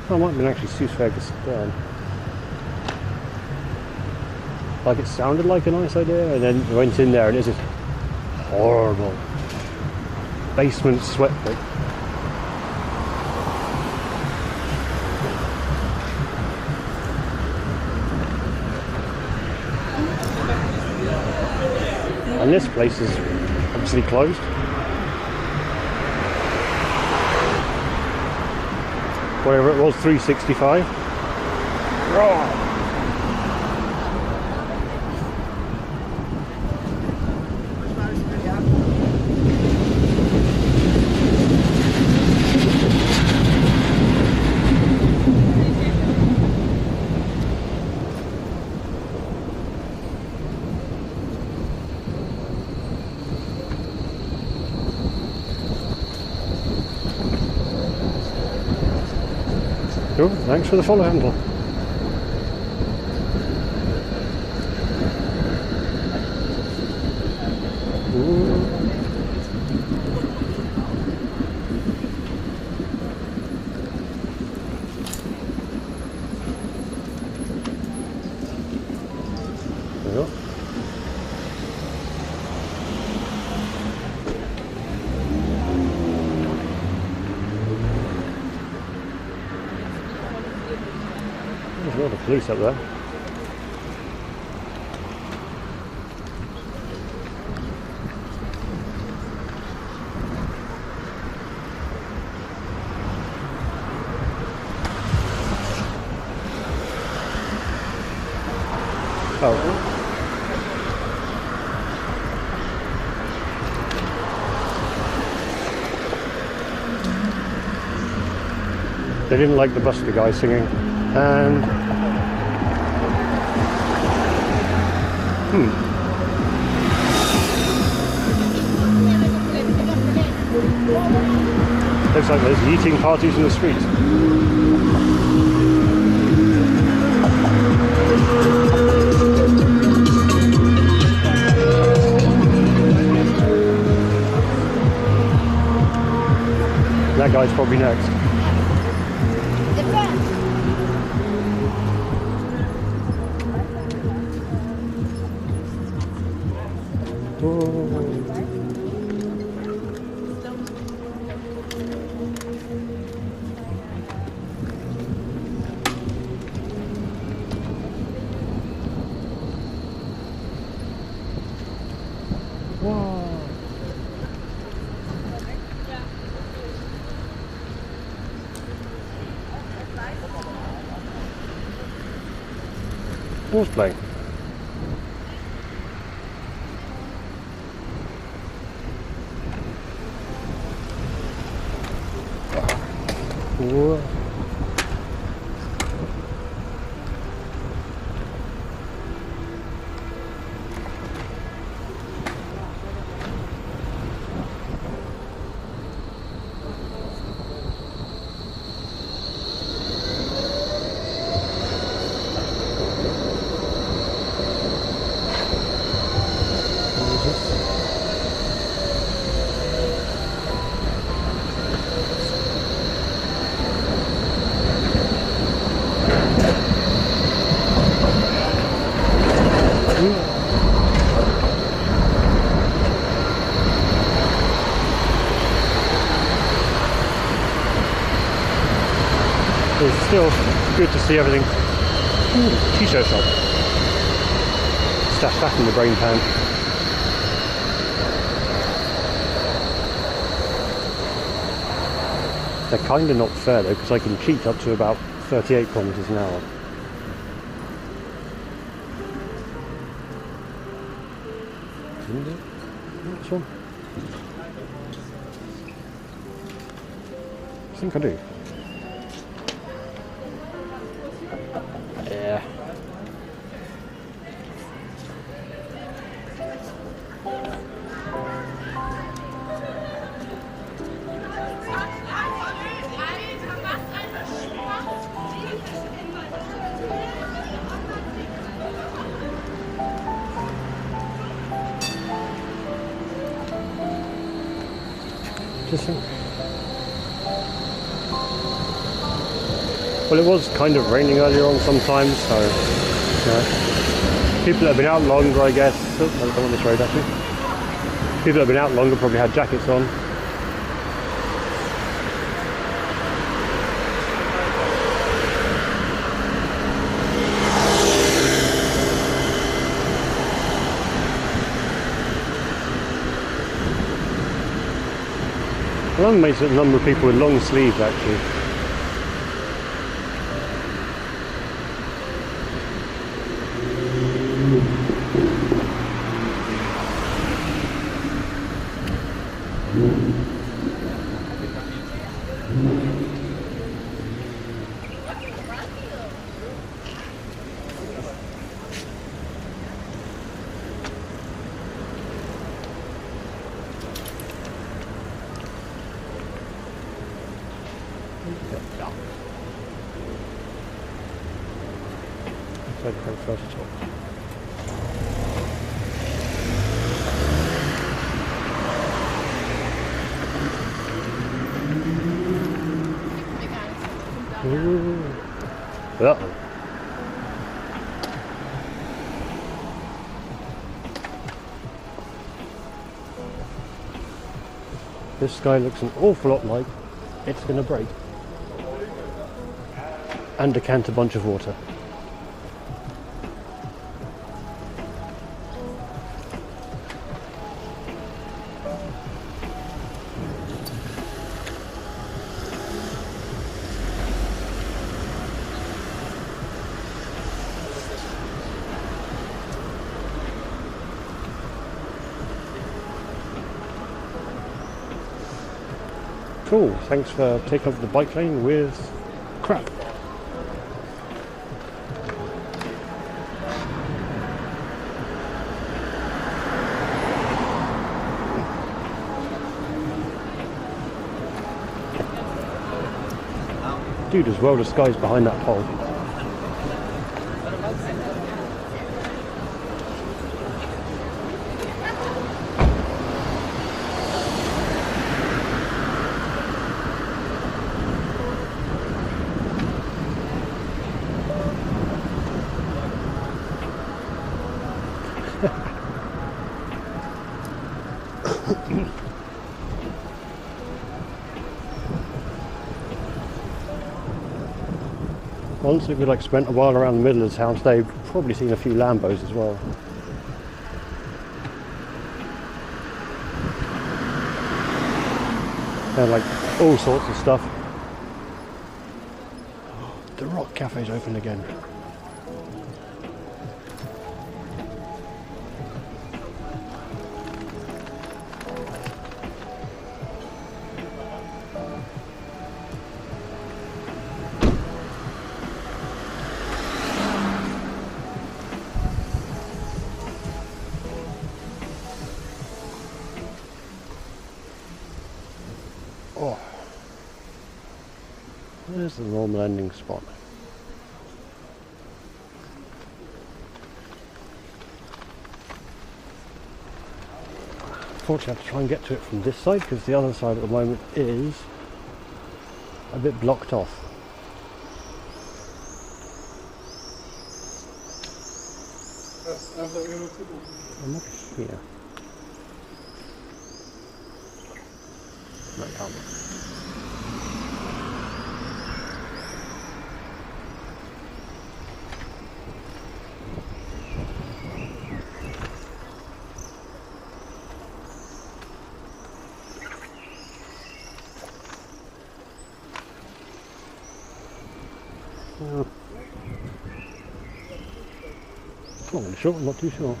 A: oh, it might have been actually Susvegas down. Like it sounded like a nice idea, and then I went in there and it's just horrible basement sweat pit. And this place is obviously closed. Whatever it was, 365. Oh. Cool, thanks for the follow handle. There's a lot of police up there. Oh. They didn't like the busker guy singing, and looks like there's eating parties in the street. That guy's probably next. Who's playing? Whoa. It's still good to see everything. Ooh, t-shirt shop. Stash that in the brain pan. They're kind of not fair though, because I can cheat up to about 38 kilometers an hour. Which one? I think I do. Yeah. Well, it was kind of raining earlier on sometimes, so people that have been out longer, I guess. Oh, I don't want this road actually. People that have been out longer probably had jackets on. Well, I'm amazed at the number of people with long sleeves actually. First top. Uh-oh. This guy looks an awful lot like it's going to break. And decant a bunch of water. Cool, thanks for taking up the bike lane with crap. Dude is well disguised behind that pole. Once if you like spent a while around the middle of the town today, you've probably seen a few Lambos as well. And like all sorts of stuff. The Rock Cafe's open again. Oh, there's the normal landing spot. Unfortunately, I have to try and get to it from this side because the other side at the moment is a bit blocked off. I'm up here. No, I can't. Not really sure, I'm not too sure.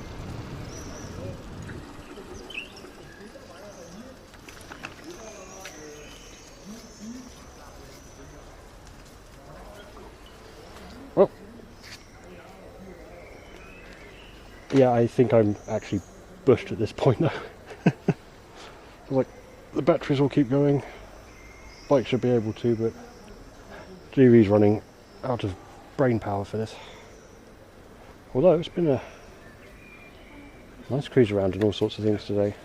A: Oh. Yeah, I think I'm actually bushed at this point now. Like, the batteries will keep going. Bike should be able to, but GV's running out of brain power for this. Although it's been a nice cruise around and all sorts of things today.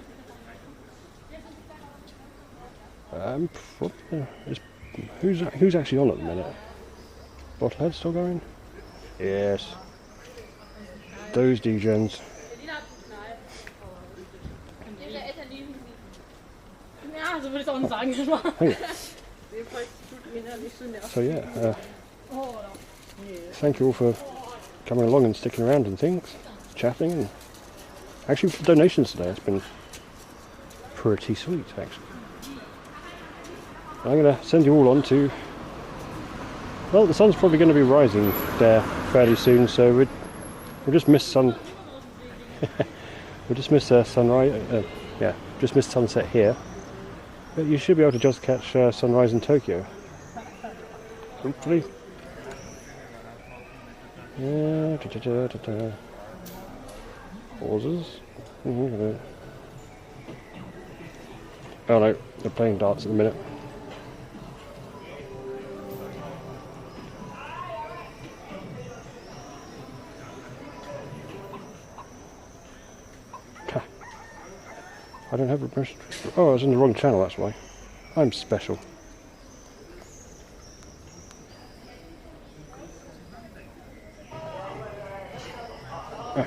A: Who's actually on at the minute? Bothead still going? Yes. Those degens.
C: Ja, so würde ich es auch nicht sagen.
A: So yeah, thank you all for coming along and sticking around and things, chatting, and actually for donations today. It's been pretty sweet actually. I'm going to send you all on to, well, the sun's probably going to be rising there fairly soon, so we'll just miss sun. We'll just miss sunrise. Yeah, just miss sunset here. But you should be able to just catch sunrise in Tokyo. Hopefully. Yeah. Pauses. Oh no, they're playing darts at the minute. I don't have a permission. Oh, I was in the wrong channel, that's why. I'm special. Ah.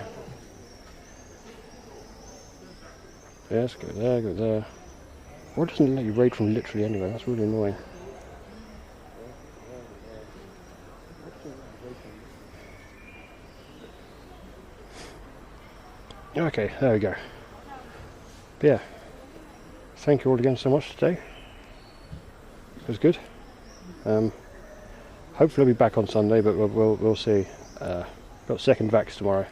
A: Yes, go there, go there. Why doesn't it let you raid from literally anywhere? That's really annoying. Okay, there we go. But yeah, thank you all again so much today. It was good. Hopefully I'll be back on Sunday, but we'll see. Got second vax tomorrow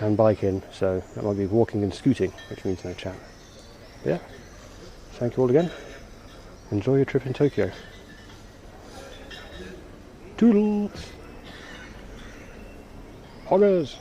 A: and biking, so that might be walking and scooting, which means no chat. But yeah, thank you all again. Enjoy your trip in Tokyo. Toodles! Hoggers!